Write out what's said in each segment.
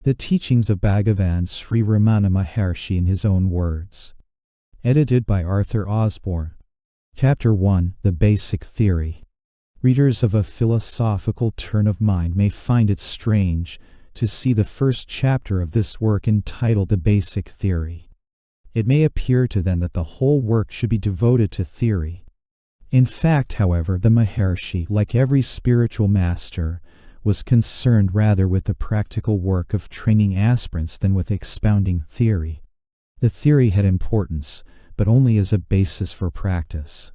The Teachings of Bhagavan Sri Ramana Maharshi in his own words. Edited by Arthur Osborne. Chapter 1, The Basic Theory. Readers of a philosophical turn of mind may find it strange to see the first chapter of this work entitled The Basic Theory. It may appear to them that the whole work should be devoted to theory. In fact, however, the Maharshi, like every spiritual master, was concerned rather with the practical work of training aspirants than with expounding theory. The theory had importance, but only as a basis for practice.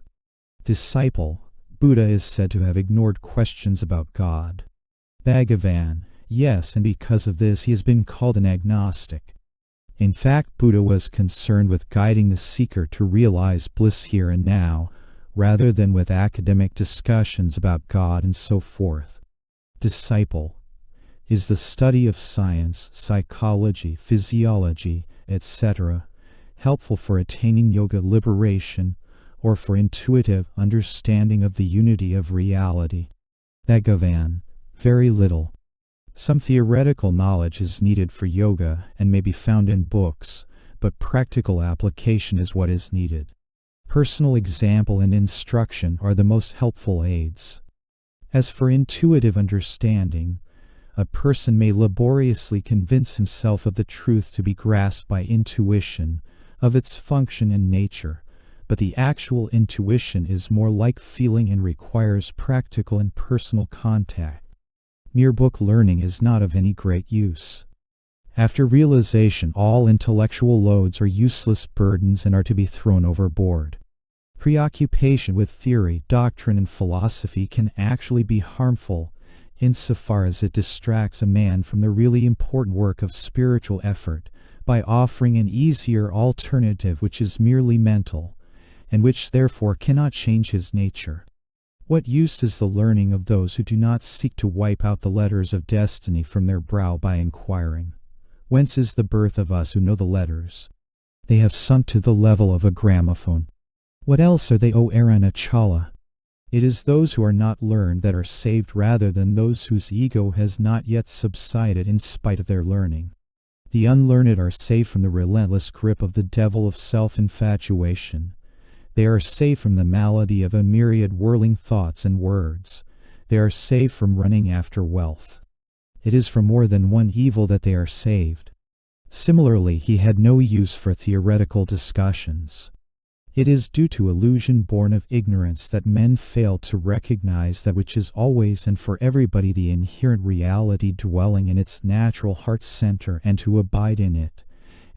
Disciple, Buddha is said to have ignored questions about God. Bhagavan, yes, and because of this he has been called an agnostic. In fact, Buddha was concerned with guiding the seeker to realize bliss here and now, rather than with academic discussions about God and so forth. Disciple is the study of science, psychology, physiology, etc., helpful for attaining yoga liberation or for intuitive understanding of the unity of reality. Bhagavan, very little. Some theoretical knowledge is needed for yoga and may be found in books, but practical application is what is needed. Personal example and instruction are the most helpful aids. As for intuitive understanding, a person may laboriously convince himself of the truth to be grasped by intuition, of its function and nature, but the actual intuition is more like feeling and requires practical and personal contact. Mere book learning is not of any great use. After realization, all intellectual loads are useless burdens and are to be thrown overboard. Preoccupation with theory, doctrine, and philosophy can actually be harmful, insofar as it distracts a man from the really important work of spiritual effort, by offering an easier alternative which is merely mental, and which therefore cannot change his nature. What use is the learning of those who do not seek to wipe out the letters of destiny from their brow by inquiring, "Whence is the birth of us who know the letters?" They have sunk to the level of a gramophone. What else are they, O Arunachala? It is those who are not learned that are saved rather than those whose ego has not yet subsided in spite of their learning. The unlearned are saved from the relentless grip of the devil of self-infatuation. They are saved from the malady of a myriad whirling thoughts and words. They are saved from running after wealth. It is from more than one evil that they are saved. Similarly, he had no use for theoretical discussions. It is due to illusion born of ignorance that men fail to recognize that which is always and for everybody the inherent reality dwelling in its natural heart center and to abide in it,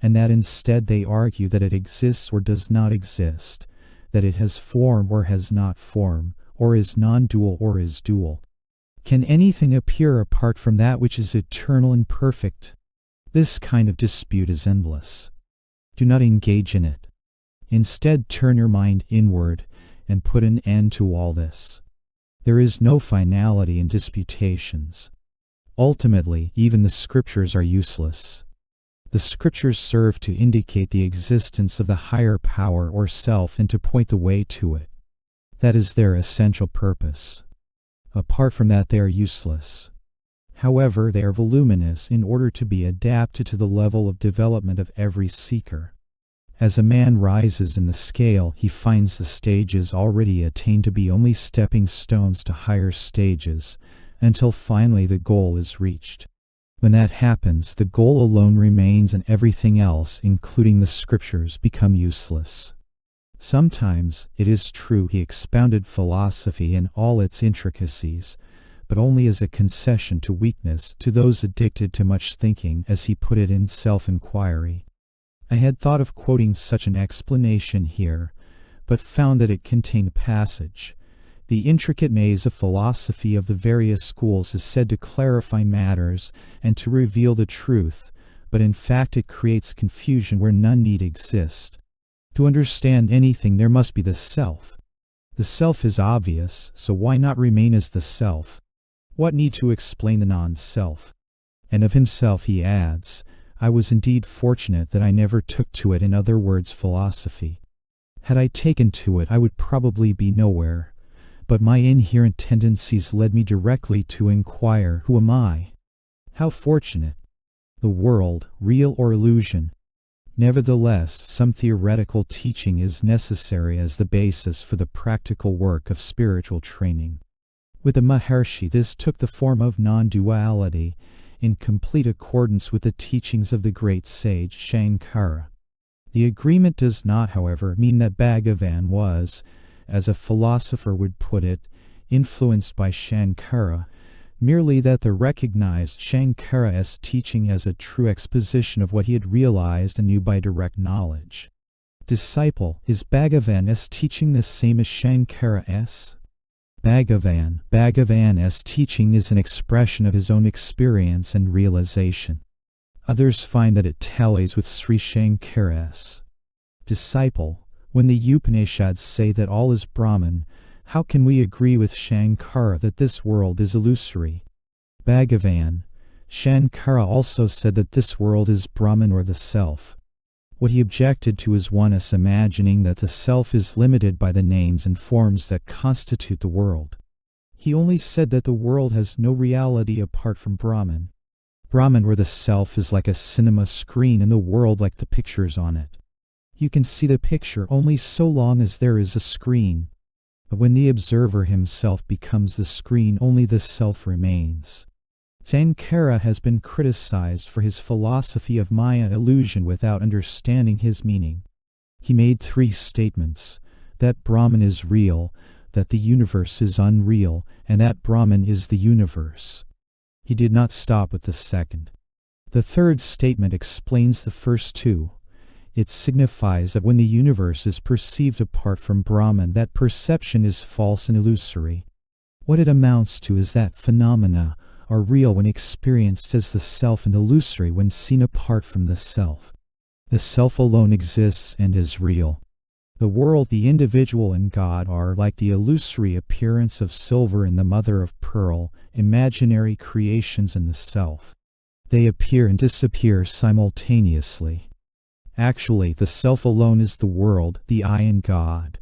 and that instead they argue that it exists or does not exist, that it has form or has not form, or is non-dual or is dual. Can anything appear apart from that which is eternal and perfect? This kind of dispute is endless. Do not engage in it. Instead, turn your mind inward and put an end to all this. There is no finality in disputations. Ultimately, even the scriptures are useless. The scriptures serve to indicate the existence of the higher power or self and to point the way to it. That is their essential purpose. Apart from that, they are useless. However, they are voluminous in order to be adapted to the level of development of every seeker. As a man rises in the scale, he finds the stages already attained to be only stepping stones to higher stages, until finally the goal is reached. When that happens, the goal alone remains and everything else, including the scriptures, become useless. Sometimes, it is true, he expounded philosophy in all its intricacies, but only as a concession to weakness, to those addicted to much thinking, as he put it in Self-Inquiry. I had thought of quoting such an explanation here, but found that it contained a passage. The intricate maze of philosophy of the various schools is said to clarify matters and to reveal the truth, but in fact it creates confusion where none need exist. To understand anything, there must be the self. The self is obvious, so why not remain as the self? What need to explain the non-self? And of himself he adds, I was indeed fortunate that I never took to it, in other words, philosophy. Had I taken to it, I would probably be nowhere. But my inherent tendencies led me directly to inquire, who am I? How fortunate! The world, real or illusion. Nevertheless, some theoretical teaching is necessary as the basis for the practical work of spiritual training. With the Maharshi, this took the form of non-duality, in complete accordance with the teachings of the great sage Shankara. The agreement does not, however, mean that Bhagavan was, as a philosopher would put it, influenced by Shankara, merely that the recognized Shankara's teaching as a true exposition of what he had realized and knew by direct knowledge. Disciple, is Bhagavan's teaching the same as Shankara's? Bhagavan's teaching is an expression of his own experience and realization. Others find that it tallies with Sri Shankara's. Disciple, when the Upanishads say that all is Brahman, how can we agree with Shankara that this world is illusory? Bhagavan, Shankara also said that this world is Brahman or the self. What he objected to is us imagining that the self is limited by the names and forms that constitute the world. He only said that the world has no reality apart from Brahman. Brahman or the self is like a cinema screen and the world like the pictures on it. You can see the picture only so long as there is a screen. But when the observer himself becomes the screen, only the self remains. Shankara has been criticized for his philosophy of Maya illusion without understanding his meaning. He made 3 statements: that Brahman is real, that the universe is unreal, and that Brahman is the universe. He did not stop with the second. The third statement explains the first 2. It signifies that when the universe is perceived apart from Brahman, that perception is false and illusory. What it amounts to is that phenomena are real when experienced as the self and illusory when seen apart from the self. The self alone exists and is real. The world, the individual, and God are like the illusory appearance of silver and the mother of pearl, imaginary creations in the self. They appear and disappear simultaneously. Actually, the self alone is the world, the I, and God.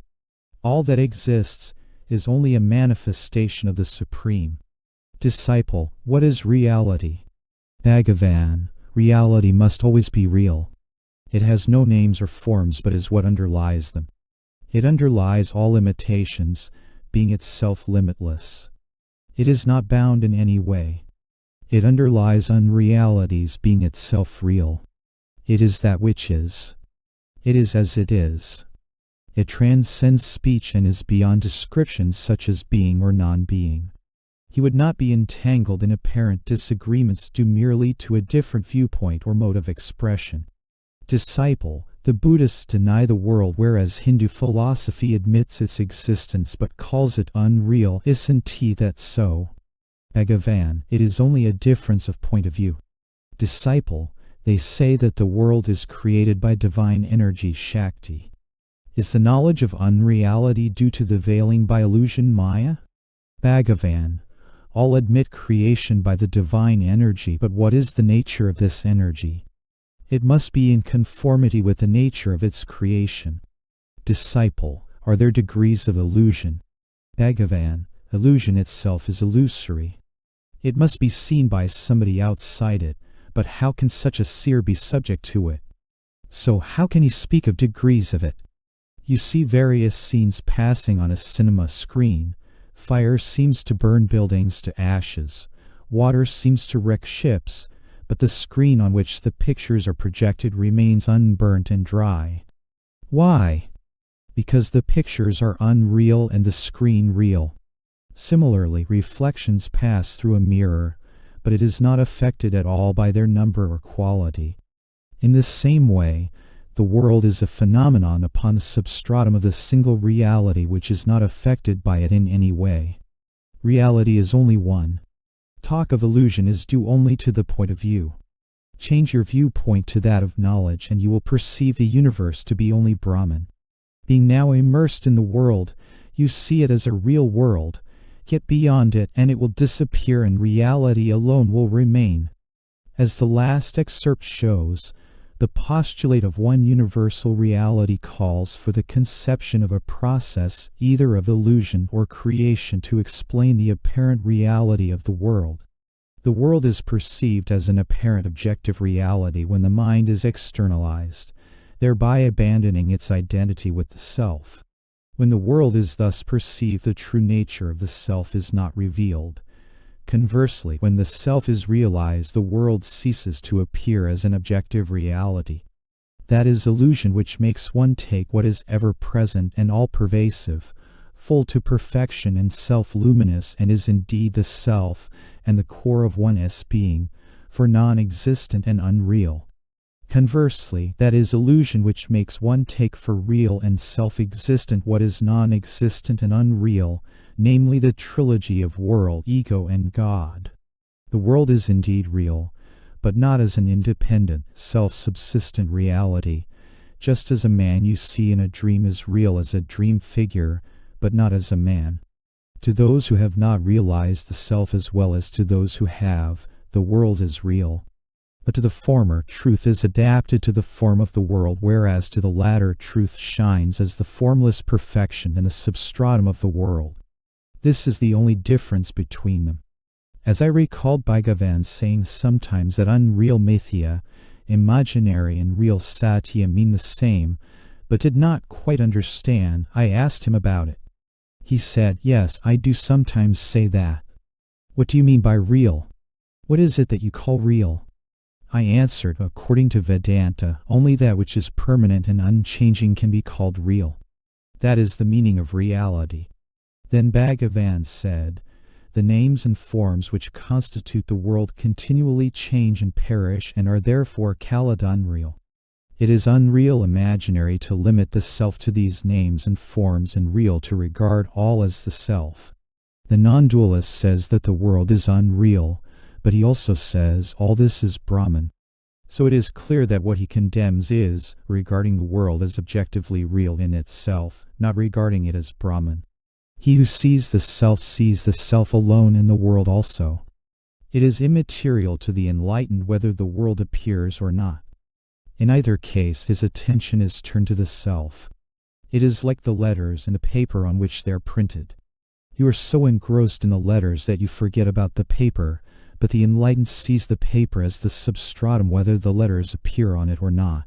All that exists is only a manifestation of the Supreme. Disciple, what is reality? Bhagavan, reality must always be real. It has no names or forms but is what underlies them. It underlies all limitations, being itself limitless. It is not bound in any way. It underlies unrealities, being itself real. It is that which is. It is as it is. It transcends speech and is beyond description such as being or non-being. He would not be entangled in apparent disagreements due merely to a different viewpoint or mode of expression. Disciple, the Buddhists deny the world whereas Hindu philosophy admits its existence but calls it unreal. Isn't that so? Bhagavan, it is only a difference of point of view. Disciple, they say that the world is created by divine energy Shakti. Is the knowledge of unreality due to the veiling by illusion Maya? Bhagavan, all admit creation by the divine energy, but what is the nature of this energy? It must be in conformity with the nature of its creation. Disciple, are there degrees of illusion? Bhagavan, illusion itself is illusory. It must be seen by somebody outside it, but how can such a seer be subject to it? So how can he speak of degrees of it? You see various scenes passing on a cinema screen. Fire seems to burn buildings to ashes. Water seems to wreck ships, but the screen on which the pictures are projected remains unburnt and dry. Why? Because the pictures are unreal and the screen real. Similarly, reflections pass through a mirror, but it is not affected at all by their number or quality. In the same way, the world is a phenomenon upon the substratum of the single reality which is not affected by it in any way. Reality is only one. Talk of illusion is due only to the point of view. Change your viewpoint to that of knowledge and you will perceive the universe to be only Brahman. Being now immersed in the world, you see it as a real world. Get beyond it and it will disappear and reality alone will remain. As the last excerpt shows, the postulate of one universal reality calls for the conception of a process either of illusion or creation to explain the apparent reality of the world. The world is perceived as an apparent objective reality when the mind is externalized, thereby abandoning its identity with the self. When the world is thus perceived, the true nature of the self is not revealed. Conversely, when the self is realized, the world ceases to appear as an objective reality. That is illusion which makes one take what is ever-present and all-pervasive, full to perfection and self-luminous, and is indeed the self and the core of one's being, for non-existent and unreal. Conversely, that is illusion which makes one take for real and self-existent what is non-existent and unreal, namely the trilogy of world, ego, and God. The world is indeed real, but not as an independent, self-subsistent reality, just as a man you see in a dream is real as a dream figure, but not as a man. To those who have not realized the self as well as to those who have, the world is real. But to the former, truth is adapted to the form of the world, whereas to the latter, truth shines as the formless perfection and the substratum of the world. This is the only difference between them. As I recalled Bhagavan saying sometimes that unreal mithya, imaginary, and real satya mean the same, but did not quite understand, I asked him about it. He said, "Yes, I do sometimes say that." "What do you mean by real? What is it that you call real?" I answered, "According to Vedanta, only that which is permanent and unchanging can be called real. That is the meaning of reality." Then Bhagavan said, "The names and forms which constitute the world continually change and perish and are therefore called unreal. It is unreal imaginary to limit the self to these names and forms, and real to regard all as the self." The non-dualist says that the world is unreal, but he also says all this is Brahman. So it is clear that what he condemns is regarding the world as objectively real in itself, not regarding it as Brahman. He who sees the self alone in the world also. It is immaterial to the enlightened whether the world appears or not. In either case, his attention is turned to the self. It is like the letters and the paper on which they are printed. You are so engrossed in the letters that you forget about the paper, but the enlightened sees the paper as the substratum whether the letters appear on it or not.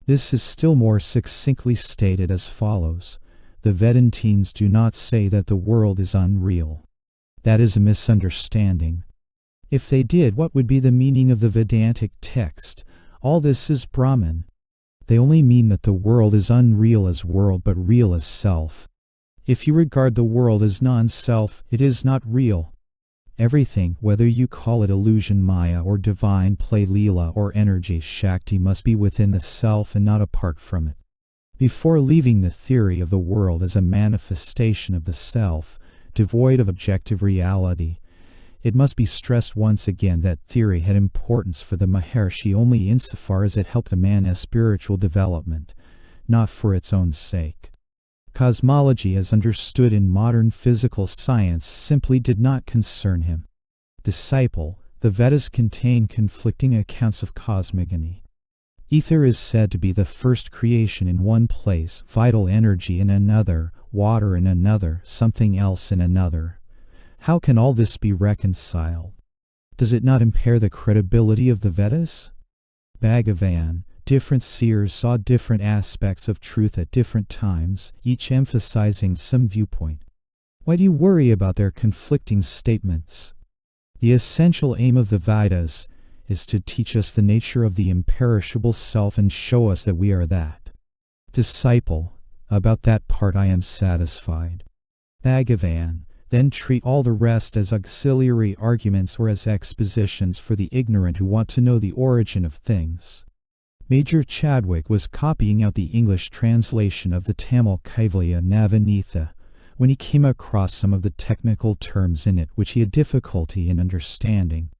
This is still more succinctly stated as follows: the Vedantines do not say that the world is unreal. That is a misunderstanding. If they did, what would be the meaning of the Vedantic text? All this is Brahman. They only mean that the world is unreal as world but real as self. If you regard the world as non-self, it is not real. Everything, whether you call it illusion maya or divine play leela or energy shakti, must be within the self and not apart from it. Before leaving the theory of the world as a manifestation of the self, devoid of objective reality, it must be stressed once again that theory had importance for the Maharshi only insofar as it helped a man's spiritual development, not for its own sake. Cosmology as understood in modern physical science simply did not concern him. Disciple, the Vedas contain conflicting accounts of cosmogony. Ether is said to be the first creation in one place, vital energy in another, water in another, something else in another. How can all this be reconciled? Does it not impair the credibility of the Vedas? Bhagavan, different seers saw different aspects of truth at different times, each emphasizing some viewpoint. Why do you worry about their conflicting statements? The essential aim of the Vedas is to teach us the nature of the imperishable self and show us that we are that. Disciple, about that part I am satisfied. Bhagavan, then treat all the rest as auxiliary arguments or as expositions for the ignorant who want to know the origin of things. Major Chadwick was copying out the English translation of the Tamil Kaivalya Navanitha when he came across some of the technical terms in it which he had difficulty in understanding.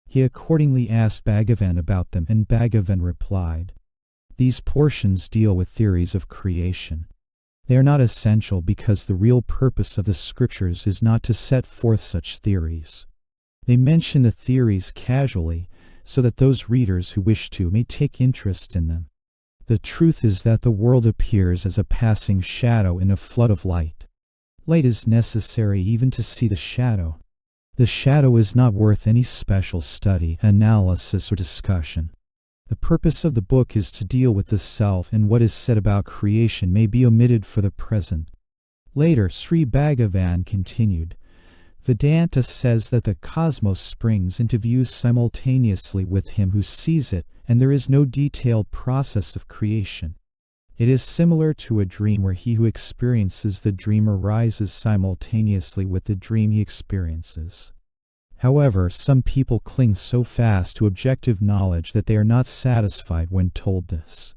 He accordingly asked Bhagavan about them, and Bhagavan replied, "These portions deal with theories of creation. They are not essential because the real purpose of the scriptures is not to set forth such theories. They mention the theories casually, so that those readers who wish to may take interest in them. The truth is that the world appears as a passing shadow in a flood of light. Light is necessary even to see the shadow. The shadow is not worth any special study, analysis, or discussion. The purpose of the book is to deal with the self, and what is said about creation may be omitted for the present. Later, Sri Bhagavan continued, Vedanta says that the cosmos springs into view simultaneously with him who sees it, and there is no detailed process of creation. It is similar to a dream where he who experiences the dream arises simultaneously with the dream he experiences. However, some people cling so fast to objective knowledge that they are not satisfied when told this.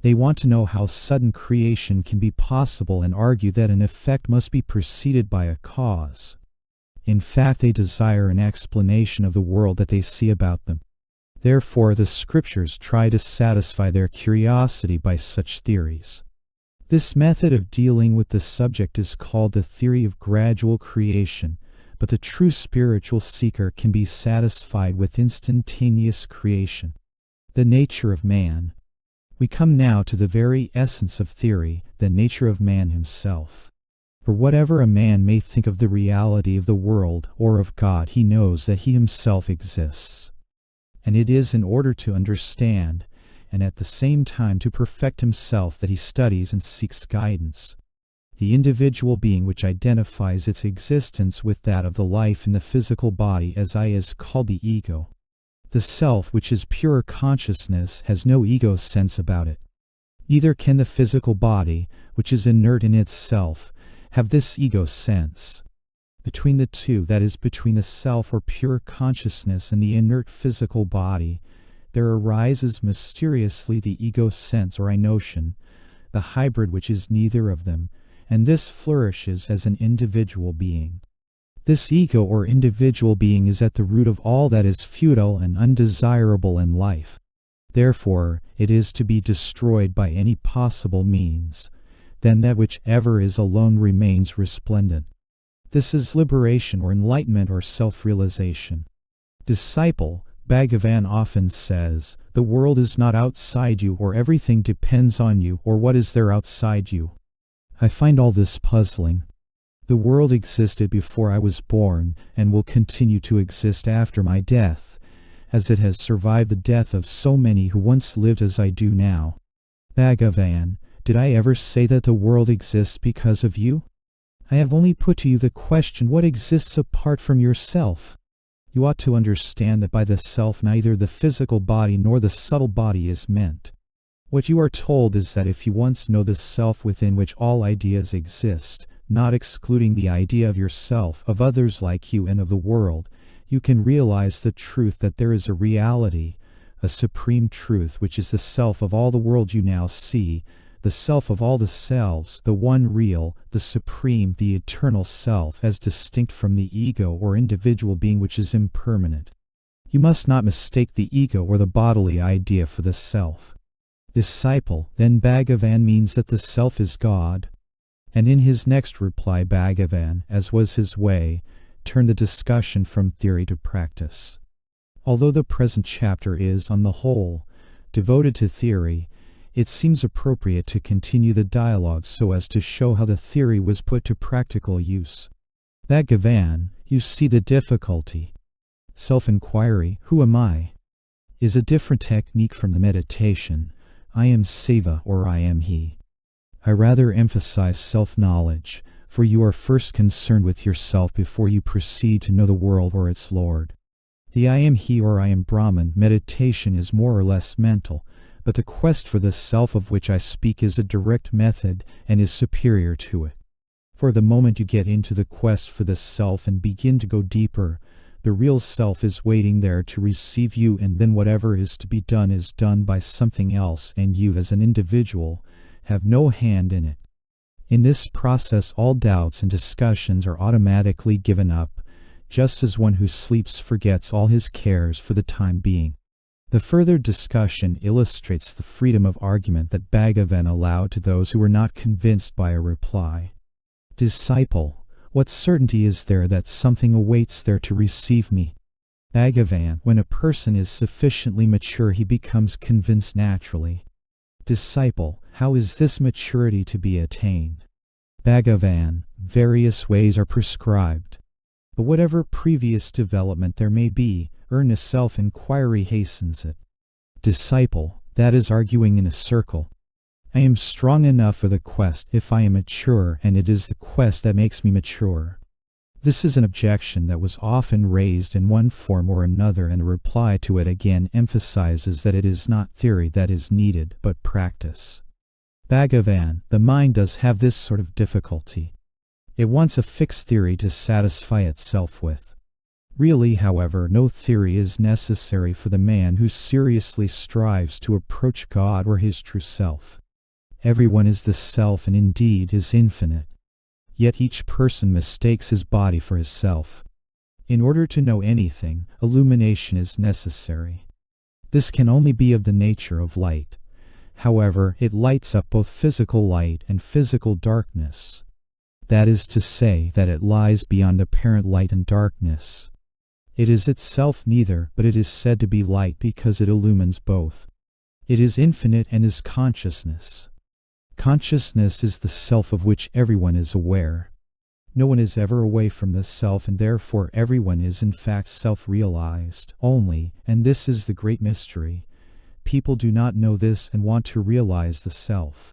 They want to know how sudden creation can be possible and argue that an effect must be preceded by a cause. In fact, they desire an explanation of the world that they see about them. Therefore, the scriptures try to satisfy their curiosity by such theories. This method of dealing with the subject is called the theory of gradual creation, but the true spiritual seeker can be satisfied with instantaneous creation. The nature of man. We come now to the very essence of theory, the nature of man himself. For whatever a man may think of the reality of the world or of God, he knows that he himself exists. And it is in order to understand, and at the same time to perfect himself, that he studies and seeks guidance. The individual being which identifies its existence with that of the life in the physical body as I is called the ego. The self, which is pure consciousness, has no ego sense about it. Neither can the physical body, which is inert in itself, have this ego sense. Between the two, that is, between the self or pure consciousness and the inert physical body, there arises mysteriously the ego sense or I notion, the hybrid which is neither of them, and this flourishes as an individual being. This ego or individual being is at the root of all that is futile and undesirable in life. Therefore, it is to be destroyed by any possible means. Then that which ever is alone remains resplendent. This is liberation or enlightenment or self-realization. Disciple, Bhagavan often says, the world is not outside you, or everything depends on you, or what is there outside you? I find all this puzzling. The world existed before I was born, and will continue to exist after my death, as it has survived the death of so many who once lived as I do now. Bhagavan, did I ever say that the world exists because of you? I have only put to you the question, what exists apart from yourself? You ought to understand that by the self neither the physical body nor the subtle body is meant. What you are told is that if you once know the self within which all ideas exist, not excluding the idea of yourself, of others like you, and of the world, you can realize the truth that there is a reality, a supreme truth which is the self of all the world you now see, the self of all the selves, the one real, the supreme, the eternal self, as distinct from the ego or individual being which is impermanent. You must not mistake the ego or the bodily idea for the self. Disciple, then Bhagavan means that the self is God. And in his next reply, Bhagavan, as was his way, turned the discussion from theory to practice. Although the present chapter is, on the whole, devoted to theory, it seems appropriate to continue the dialogue so as to show how the theory was put to practical use. Bhagavan, you see the difficulty. Self-inquiry, who am I, is a different technique from the meditation, I am Seva or I am he. I rather emphasize self-knowledge, for you are first concerned with yourself before you proceed to know the world or its Lord. The I am he or I am Brahman meditation is more or less mental, but the quest for the self of which I speak is a direct method and is superior to it. For the moment you get into the quest for the self and begin to go deeper, the real self is waiting there to receive you, and then whatever is to be done is done by something else, and you as an individual have no hand in it. In this process all doubts and discussions are automatically given up, just as one who sleeps forgets all his cares for the time being. The further discussion illustrates the freedom of argument that Bhagavan allowed to those who were not convinced by a reply. Disciple, what certainty is there that something awaits there to receive me? Bhagavan, when a person is sufficiently mature he becomes convinced naturally. Disciple, how is this maturity to be attained? Bhagavan, various ways are prescribed. But whatever previous development there may be, earnest self-inquiry hastens it. Disciple, that is arguing in a circle. I am strong enough for the quest if I am mature, and it is the quest that makes me mature. This is an objection that was often raised in one form or another, and a reply to it again emphasizes that it is not theory that is needed, but practice. Bhagavan, the mind does have this sort of difficulty. It wants a fixed theory to satisfy itself with. Really, however, no theory is necessary for the man who seriously strives to approach God or his true self. Everyone is the self and indeed is infinite. Yet each person mistakes his body for his self. In order to know anything, illumination is necessary. This can only be of the nature of light. However, it lights up both physical light and physical darkness. That is to say that it lies beyond apparent light and darkness. It is itself neither, but it is said to be light because it illumines both. It is infinite and is consciousness. Consciousness is the self of which everyone is aware. No one is ever away from the self, and therefore everyone is in fact self-realized only, and this is the great mystery. People do not know this and want to realize the self.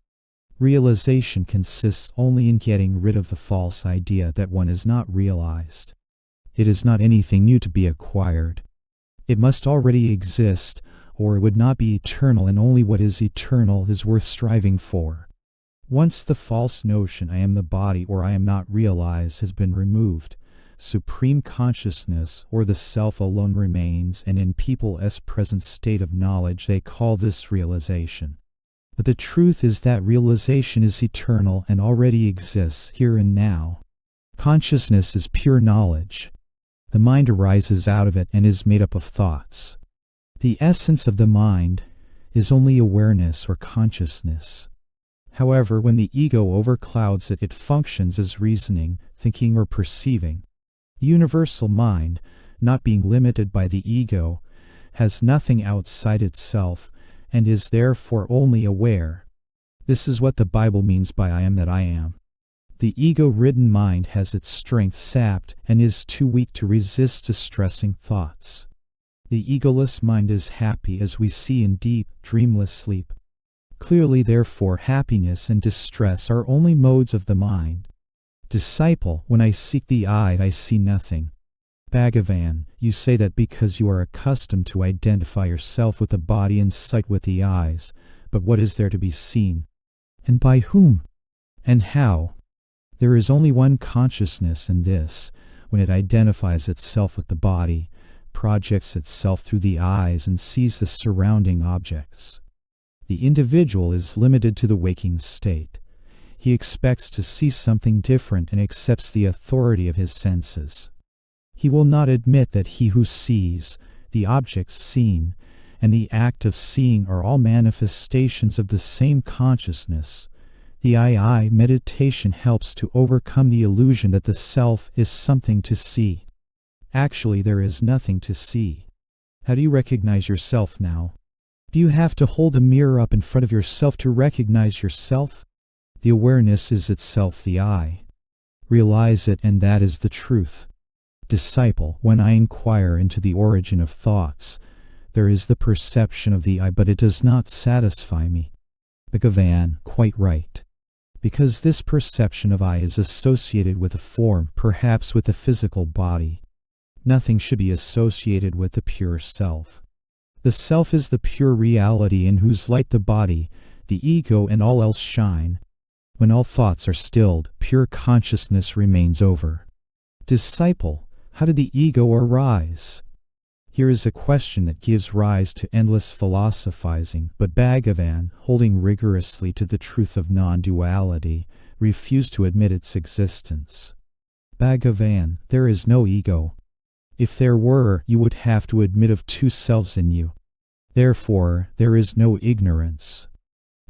Realization consists only in getting rid of the false idea that one is not realized. It is not anything new to be acquired. It must already exist, or it would not be eternal, and only what is eternal is worth striving for. Once the false notion I am the body or I am not realized has been removed, supreme consciousness or the self alone remains, and in people's present state of knowledge they call this realization. But the truth is that realization is eternal and already exists here and now. Consciousness is pure knowledge. The mind arises out of it and is made up of thoughts. The essence of the mind is only awareness or consciousness. However, when the ego overclouds it, it functions as reasoning, thinking, or perceiving. The universal mind, not being limited by the ego, has nothing outside itself, and is therefore only aware. This is what the Bible means by I am that I am. The ego-ridden mind has its strength sapped and is too weak to resist distressing thoughts. The egoless mind is happy, as we see in deep, dreamless sleep. Clearly, therefore, happiness and distress are only modes of the mind. Disciple, when I seek the I see nothing. Bhagavan, you say that because you are accustomed to identify yourself with the body and sight with the eyes, but what is there to be seen? And by whom? And how? There is only one consciousness, and this, when it identifies itself with the body, projects itself through the eyes and sees the surrounding objects. The individual is limited to the waking state. He expects to see something different and accepts the authority of his senses. He will not admit that he who sees, the objects seen, and the act of seeing are all manifestations of the same consciousness. The I meditation helps to overcome the illusion that the self is something to see. Actually, there is nothing to see. How do you recognize yourself now? Do you have to hold a mirror up in front of yourself to recognize yourself? The awareness is itself the I. Realize it, and that is the truth. Disciple, when I inquire into the origin of thoughts, there is the perception of the I, but it does not satisfy me. Bhagavan, quite right. Because this perception of I is associated with a form, perhaps with the physical body. Nothing should be associated with the pure self. The self is the pure reality in whose light the body, the ego, and all else shine. When all thoughts are stilled, pure consciousness remains over. Disciple, how did the ego arise? Here is a question that gives rise to endless philosophizing, but Bhagavan, holding rigorously to the truth of non-duality, refused to admit its existence. Bhagavan, there is no ego. If there were, you would have to admit of two selves in you. Therefore, there is no ignorance.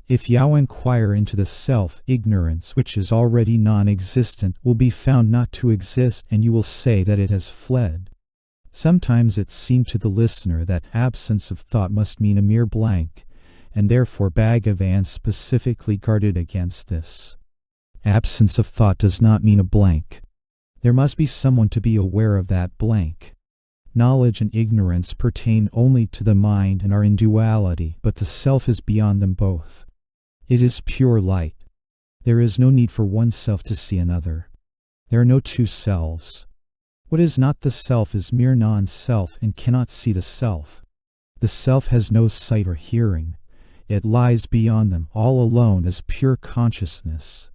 If you inquire into the self, ignorance, which is already non-existent, will be found not to exist, and you will say that it has fled. Sometimes it seemed to the listener that absence of thought must mean a mere blank, and therefore Bhagavan specifically guarded against this. Absence of thought does not mean a blank. There must be someone to be aware of that blank. Knowledge and ignorance pertain only to the mind and are in duality, but the self is beyond them both. It is pure light. There is no need for one self to see another. There are no two selves. What is not the self is mere non-self and cannot see the self. The self has no sight or hearing. It lies beyond them, all alone as pure consciousness.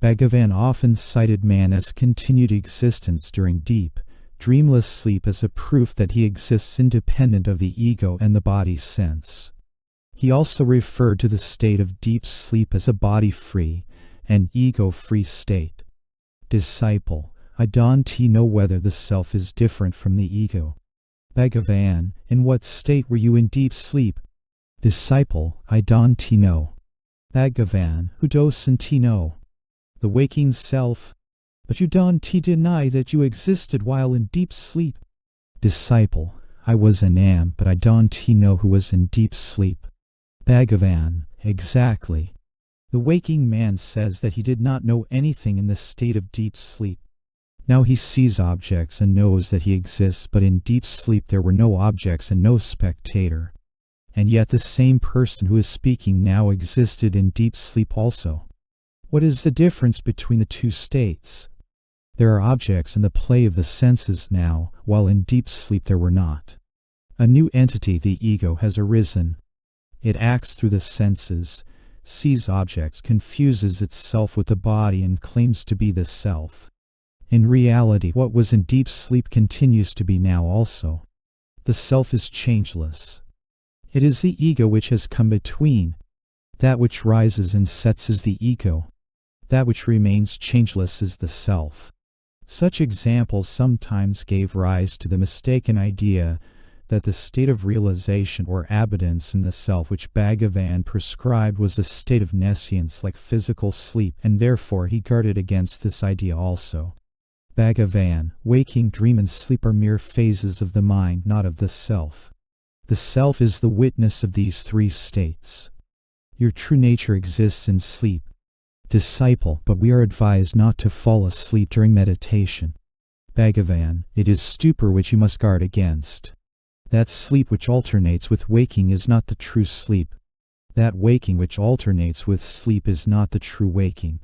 Bhagavan often cited man as continued existence during deep, dreamless sleep as a proof that he exists independent of the ego and the body's sense. He also referred to the state of deep sleep as a body-free and ego-free state. Disciple, I don't know whether the self is different from the ego. Bhagavan, in what state were you in deep sleep? Disciple, I don't know. Bhagavan, who doesn't know? The waking self. But you don't deny that you existed while in deep sleep. Disciple, I was and am, but I don't know who was in deep sleep. Bhagavan, exactly. The waking man says that he did not know anything in the state of deep sleep. Now he sees objects and knows that he exists, but in deep sleep there were no objects and no spectator. And yet the same person who is speaking now existed in deep sleep also. What is the difference between the two states? There are objects in the play of the senses now, while in deep sleep there were not. A new entity, the ego, has arisen. It acts through the senses, sees objects, confuses itself with the body, and claims to be the self. In reality, what was in deep sleep continues to be now also. The self is changeless. It is the ego which has come between. That which rises and sets is the ego. That which remains changeless is the self. Such examples sometimes gave rise to the mistaken idea that the state of realization or abundance in the self which Bhagavan prescribed was a state of nescience like physical sleep, and therefore he guarded against this idea also. Bhagavan, waking, dream, and sleep are mere phases of the mind, not of the self. The self is the witness of these three states. Your true nature exists in sleep. Disciple, but we are advised not to fall asleep during meditation. Bhagavan, it is stupor which you must guard against. That sleep which alternates with waking is not the true sleep. That waking which alternates with sleep is not the true waking.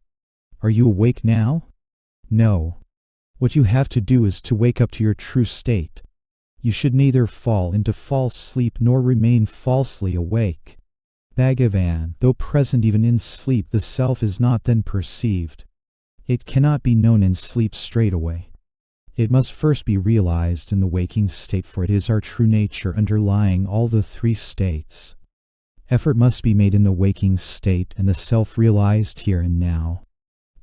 Are you awake now? No. What you have to do is to wake up to your true state. You should neither fall into false sleep nor remain falsely awake. Bhagavan, though present even in sleep, the self is not then perceived. It cannot be known in sleep straightaway. It must first be realized in the waking state, for it is our true nature underlying all the three states. Effort must be made in the waking state and the self realized here and now.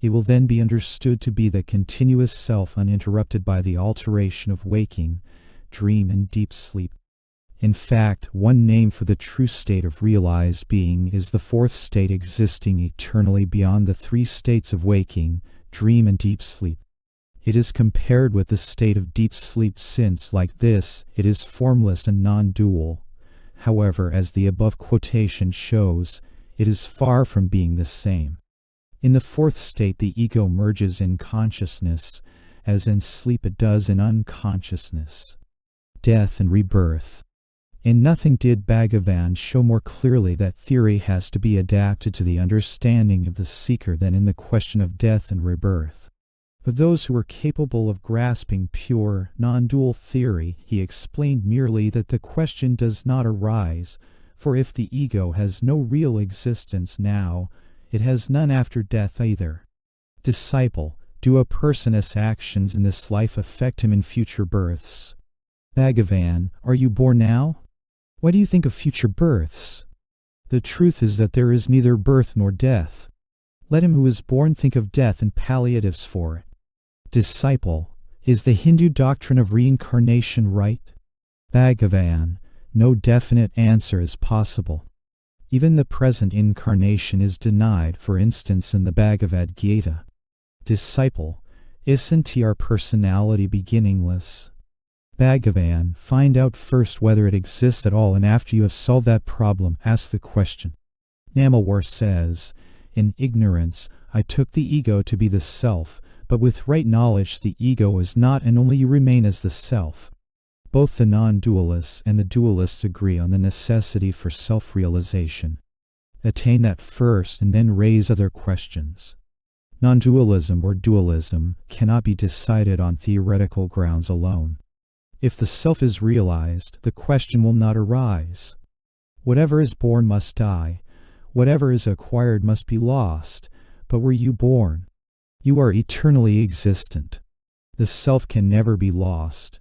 It will then be understood to be the continuous self uninterrupted by the alteration of waking, dream, and deep sleep. In fact, one name for the true state of realized being is the fourth state, existing eternally beyond the three states of waking, dream, and deep sleep. It is compared with the state of deep sleep since, like this, it is formless and non-dual. However, as the above quotation shows, it is far from being the same. In the fourth state, the ego merges in consciousness, as in sleep it does in unconsciousness. Death and rebirth. In nothing did Bhagavan show more clearly that theory has to be adapted to the understanding of the seeker than in the question of death and rebirth. But those who were capable of grasping pure, non-dual theory, he explained merely that the question does not arise, for if the ego has no real existence now, it has none after death either. Disciple, do a person's actions in this life affect him in future births? Bhagavan, are you born now? Why do you think of future births? The truth is that there is neither birth nor death. Let him who is born think of death and palliatives for it. Disciple, is the Hindu doctrine of reincarnation right? Bhagavan, no definite answer is possible. Even the present incarnation is denied, for instance in the Bhagavad Gita. Disciple, isn't our personality beginningless? Bhagavan, find out first whether it exists at all, and after you have solved that problem, ask the question. Namawar says, in ignorance, I took the ego to be the self, But with right knowledge the ego is not, and only you remain as the self. Both the non-dualists and the dualists agree on the necessity for self-realization. Attain that first and then raise other questions. Non-dualism or dualism cannot be decided on theoretical grounds alone. If the self is realized, the question will not arise. Whatever is born must die. Whatever is acquired must be lost. But were you born? You are eternally existent. The self can never be lost.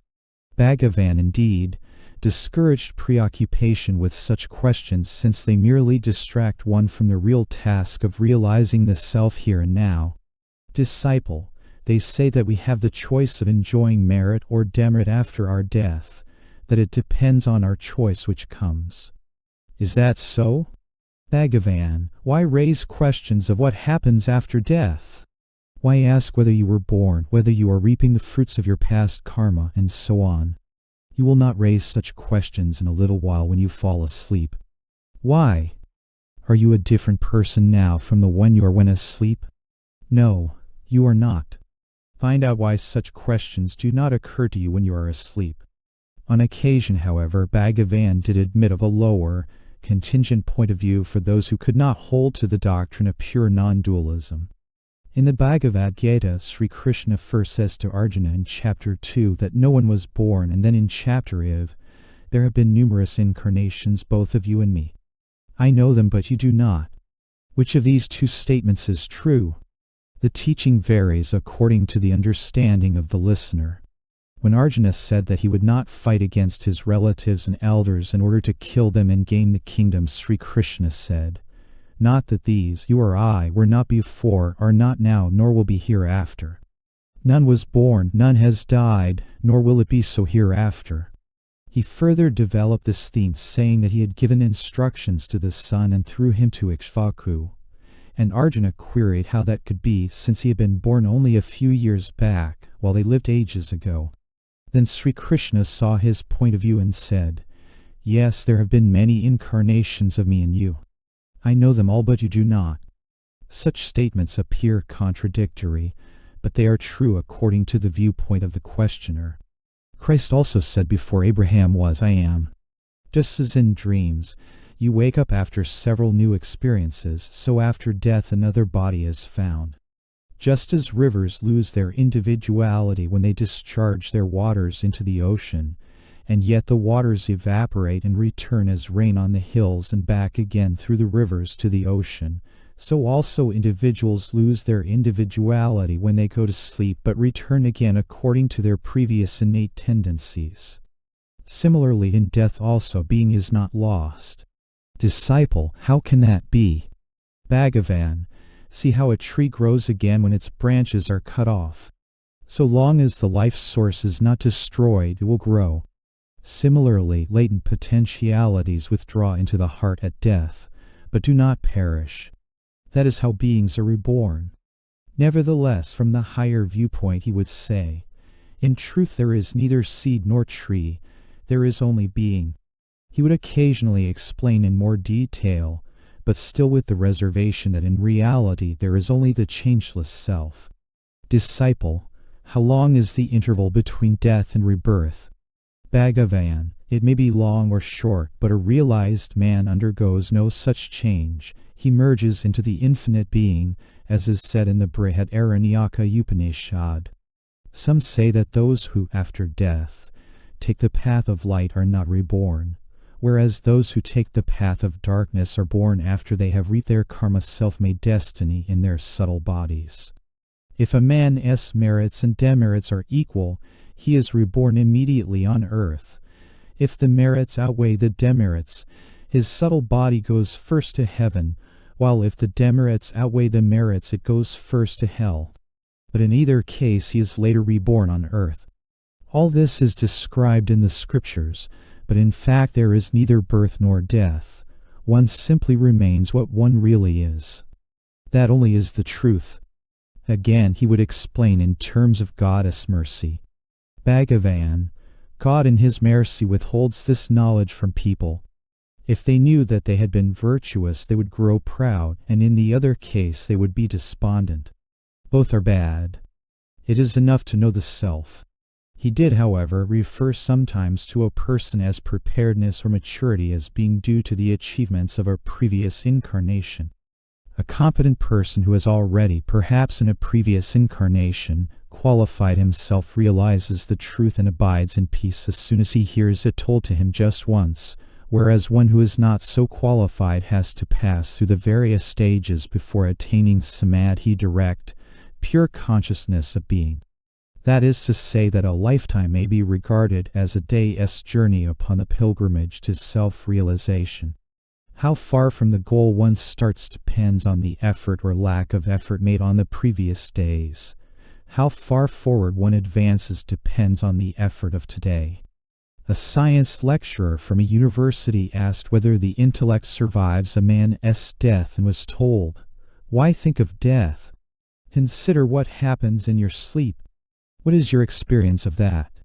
Bhagavan indeed discouraged preoccupation with such questions, since they merely distract one from the real task of realizing the self here and now. Disciple, they say that we have the choice of enjoying merit or demerit after our death, that it depends on our choice which comes. Is that so? Bhagavan, why raise questions of what happens after death? Why ask whether you were born, whether you are reaping the fruits of your past karma, and so on? You will not raise such questions in a little while when you fall asleep. Why? Are you a different person now from the one you are when asleep? No, you are not. Find out why such questions do not occur to you when you are asleep. On occasion, however, Bhagavan did admit of a lower, contingent point of view for those who could not hold to the doctrine of pure non-dualism. In the Bhagavad Gita, Sri Krishna first says to Arjuna in chapter 2 that no one was born, and then in chapter IV, there have been numerous incarnations, both of you and me. I know them, but you do not. Which of these two statements is true? The teaching varies according to the understanding of the listener. When Arjuna said that he would not fight against his relatives and elders in order to kill them and gain the kingdom, Sri Krishna said, "Not that these, you or I, were not before, are not now, nor will be hereafter. None was born, none has died, nor will it be so hereafter." He further developed this theme, saying that he had given instructions to the sun and through him to Ikshvaku. And Arjuna queried how that could be, since he had been born only a few years back, while they lived ages ago. Then Sri Krishna saw his point of view and said, "Yes, there have been many incarnations of me and you. I know them all, but you do not." Such statements appear contradictory, but they are true according to the viewpoint of the questioner. Christ also said, "Before Abraham was, I am." Just as in dreams, you wake up after several new experiences, so after death another body is found. Just as rivers lose their individuality when they discharge their waters into the ocean, and yet the waters evaporate and return as rain on the hills and back again through the rivers to the ocean, so also individuals lose their individuality when they go to sleep but return again according to their previous innate tendencies. Similarly, in death also being is not lost. Disciple, how can that be? Bhagavan, see how a tree grows again when its branches are cut off. So long as the life source is not destroyed, it will grow. Similarly, latent potentialities withdraw into the heart at death, but do not perish. That is how beings are reborn. Nevertheless, from the higher viewpoint, he would say, in truth there is neither seed nor tree, there is only being. He would occasionally explain in more detail, but still with the reservation that in reality there is only the changeless self. Disciple, how long is the interval between death and rebirth? Bhagavan, it may be long or short, but a realized man undergoes no such change. He merges into the infinite being, as is said in the Brihadaranyaka Upanishad. Some say that those who, after death, take the path of light are not reborn, whereas those who take the path of darkness are born after they have reaped their karma self-made destiny in their subtle bodies. If a man's merits and demerits are equal, he is reborn immediately on earth. If the merits outweigh the demerits, his subtle body goes first to heaven, while if the demerits outweigh the merits, it goes first to hell. But in either case, he is later reborn on earth. All this is described in the scriptures, but in fact there is neither birth nor death. One simply remains what one really is. That only is the truth. Again, he would explain in terms of goddess mercy. Bhagavan, God in his mercy withholds this knowledge from people. If they knew that they had been virtuous, they would grow proud, and in the other case they would be despondent. Both are bad. It is enough to know the self. He did, however, refer sometimes to a person as preparedness or maturity as being due to the achievements of a previous incarnation. A competent person who has already, perhaps in a previous incarnation, qualified himself realizes the truth and abides in peace as soon as he hears it told to him just once, whereas one who is not so qualified has to pass through the various stages before attaining samadhi, direct, pure consciousness of being. That is to say that a lifetime may be regarded as a day's journey upon the pilgrimage to self-realization. How far from the goal one starts depends on the effort or lack of effort made on the previous days. How far forward one advances depends on the effort of today. A science lecturer from a university asked whether the intellect survives a man's death and was told, "Why think of death? Consider what happens in your sleep. What is your experience of that?"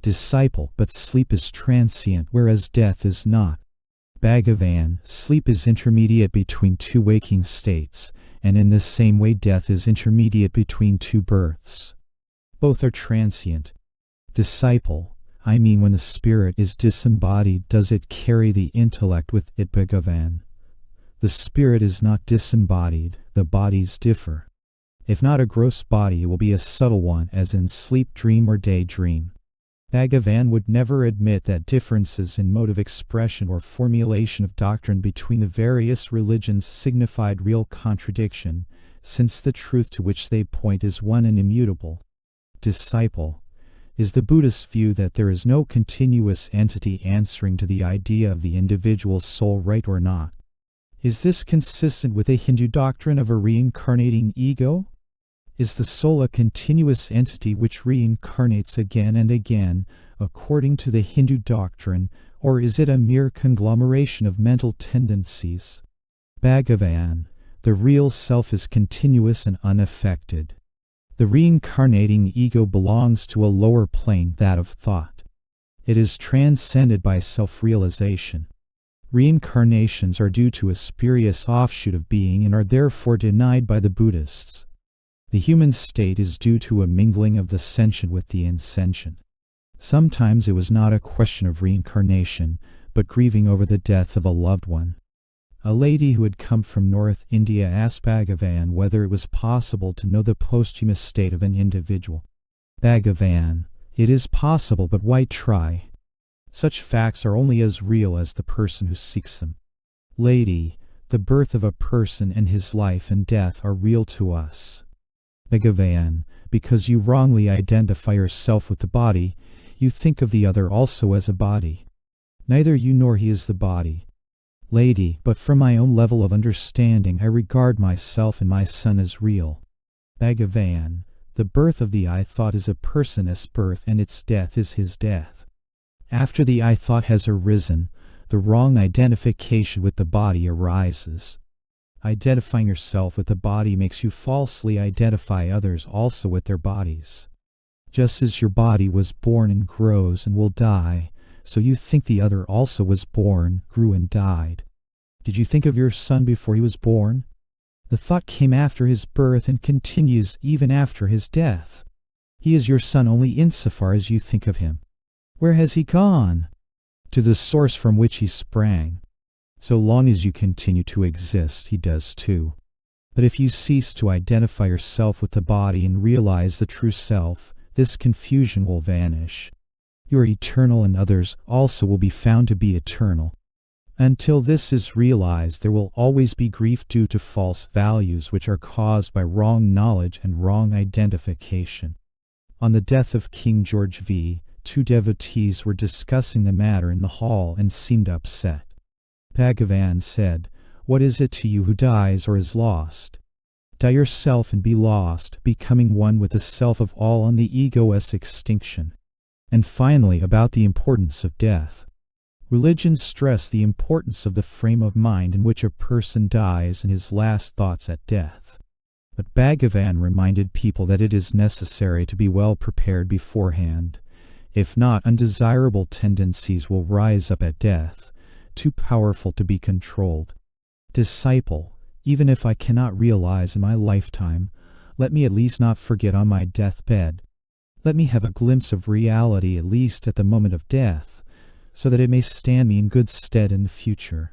Disciple, but sleep is transient, whereas death is not. Bhagavan, sleep is intermediate between two waking states, and in the same way death is intermediate between two births. Both are transient. Disciple, I mean when the spirit is disembodied, does it carry the intellect with it? Bhagavan, the spirit is not disembodied, the bodies differ. If not a gross body, it will be a subtle one, as in sleep, dream, or daydream. Bhagavan would never admit that differences in mode of expression or formulation of doctrine between the various religions signified real contradiction, since the truth to which they point is one and immutable. Disciple, is the Buddhist view that there is no continuous entity answering to the idea of the individual soul right or not? Is this consistent with a Hindu doctrine of a reincarnating ego? Is the soul a continuous entity which reincarnates again and again, according to the Hindu doctrine, or is it a mere conglomeration of mental tendencies? Bhagavan, the real self is continuous and unaffected. The reincarnating ego belongs to a lower plane, that of thought. It is transcended by self-realization. Reincarnations are due to a spurious offshoot of being and are therefore denied by the Buddhists. The human state is due to a mingling of the sentient with the insentient. Sometimes it was not a question of reincarnation, but grieving over the death of a loved one. A lady who had come from North India asked Bhagavan whether it was possible to know the posthumous state of an individual. Bhagavan, it is possible, but why try? Such facts are only as real as the person who seeks them. Lady, the birth of a person and his life and death are real to us. Bhagavan, because you wrongly identify yourself with the body, you think of the other also as a body. Neither you nor he is the body. Lady, but from my own level of understanding I regard myself and my son as real. Bhagavan, the birth of the I thought is a person's birth and its death is his death. After the I thought has arisen, the wrong identification with the body arises. Identifying yourself with the body makes you falsely identify others also with their bodies. Just as your body was born and grows and will die, so you think the other also was born, grew and died. Did you think of your son before he was born? The thought came after his birth and continues even after his death. He is your son only insofar as you think of him. Where has he gone? To the source from which he sprang. So long as you continue to exist, he does too. But if you cease to identify yourself with the body and realize the true self, this confusion will vanish. You are eternal and others also will be found to be eternal. Until this is realized, there will always be grief due to false values which are caused by wrong knowledge and wrong identification. On the death of King George V, two devotees were discussing the matter in the hall and seemed upset. Bhagavan said, "What is it to you who dies or is lost? Die yourself and be lost, becoming one with the self of all on the ego's extinction." And finally, about the importance of death. Religions stress the importance of the frame of mind in which a person dies and his last thoughts at death. But Bhagavan reminded people that it is necessary to be well prepared beforehand. If not, undesirable tendencies will rise up at death, too powerful to be controlled. Disciple, even if I cannot realize in my lifetime, Let me at least not forget on my deathbed. Let me have a glimpse of reality at least at the moment of death, so that it may stand me in good stead in the future.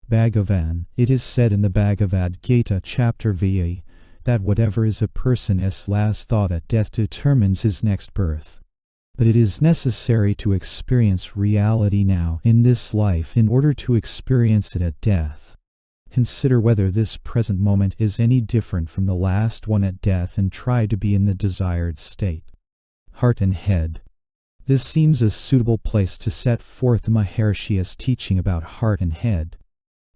Bhagavan, it is said in the Bhagavad Gita chapter VA, that whatever is a person's last thought at death determines his next birth. But it is necessary to experience reality now in this life in order to experience it at death. Consider whether this present moment is any different from the last one at death and try to be in the desired state. Heart and head. This seems a suitable place to set forth the Maharshi's teaching about heart and head.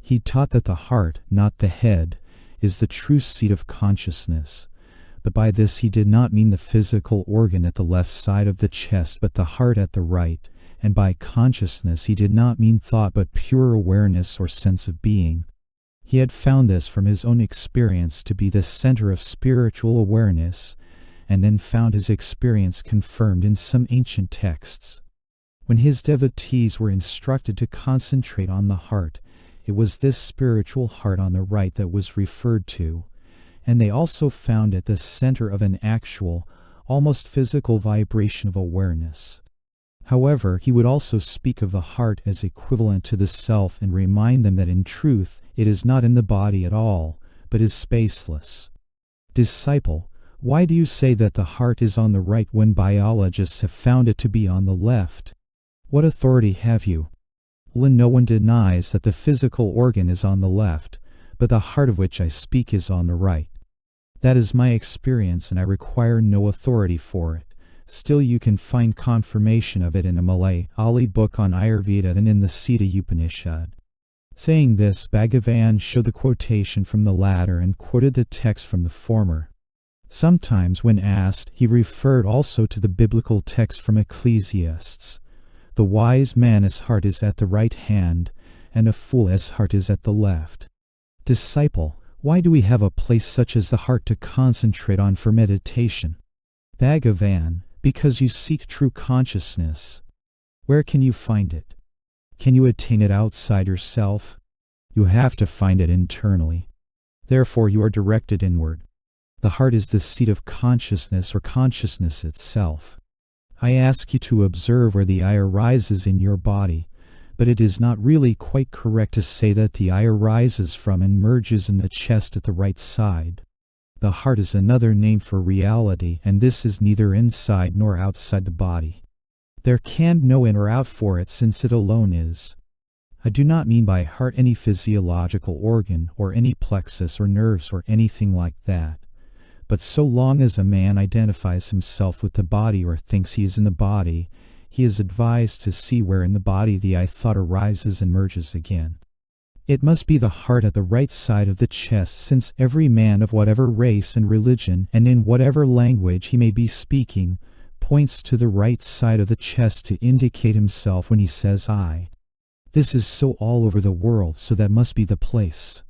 He taught that the heart, not the head, is the true seat of consciousness. But by this he did not mean the physical organ at the left side of the chest but the heart at the right, and by consciousness he did not mean thought but pure awareness or sense of being. He had found this from his own experience to be the center of spiritual awareness, and then found his experience confirmed in some ancient texts. When his devotees were instructed to concentrate on the heart, it was this spiritual heart on the right that was referred to, and they also found it the center of an actual, almost physical vibration of awareness. However, he would also speak of the heart as equivalent to the self and remind them that in truth it is not in the body at all, but is spaceless. Disciple, why do you say that the heart is on the right when biologists have found it to be on the left? What authority have you? No one denies that the physical organ is on the left, but the heart of which I speak is on the right. That is my experience and I require no authority for it. Still you can find confirmation of it in a Malayali book on Ayurveda and in the Sita Upanishad. Saying this, Bhagavan showed the quotation from the latter and quoted the text from the former. Sometimes when asked, he referred also to the biblical text from Ecclesiastes. The wise man's heart is at the right hand, and a fool's heart is at the left. Disciple, why do we have a place such as the heart to concentrate on for meditation? Bhagavan, because you seek true consciousness. Where can you find it? Can you attain it outside yourself? You have to find it internally. Therefore you are directed inward. The heart is the seat of consciousness or consciousness itself. I ask you to observe where the eye arises in your body, but it is not really quite correct to say that the eye arises from and merges in the chest at the right side. The heart is another name for reality, and this is neither inside nor outside the body. There can be no in or out for it since it alone is. I do not mean by heart any physiological organ or any plexus or nerves or anything like that. But so long as a man identifies himself with the body or thinks he is in the body, he is advised to see where in the body the I thought arises and merges again. It must be the heart at the right side of the chest, since every man of whatever race and religion and in whatever language he may be speaking points to the right side of the chest to indicate himself when he says I. This is so all over the world, so that must be the place.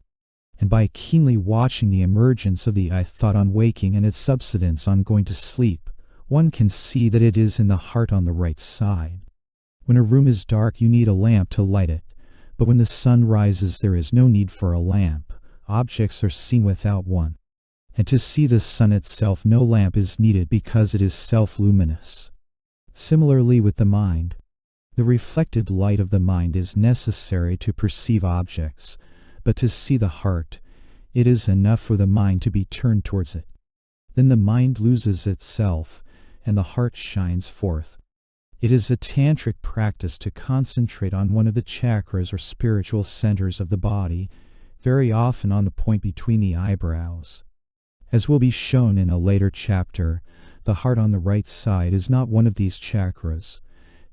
And by keenly watching the emergence of the I thought on waking and its subsidence on going to sleep, one can see that it is in the heart on the right side. When a room is dark you need a lamp to light it, but when the sun rises there is no need for a lamp. Objects are seen without one. And to see the sun itself no lamp is needed because it is self-luminous. Similarly with the mind. The reflected light of the mind is necessary to perceive objects, but to see the heart, it is enough for the mind to be turned towards it. Then the mind loses itself, and the heart shines forth. It is a tantric practice to concentrate on one of the chakras or spiritual centers of the body, very often on the point between the eyebrows. As will be shown in a later chapter, the heart on the right side is not one of these chakras.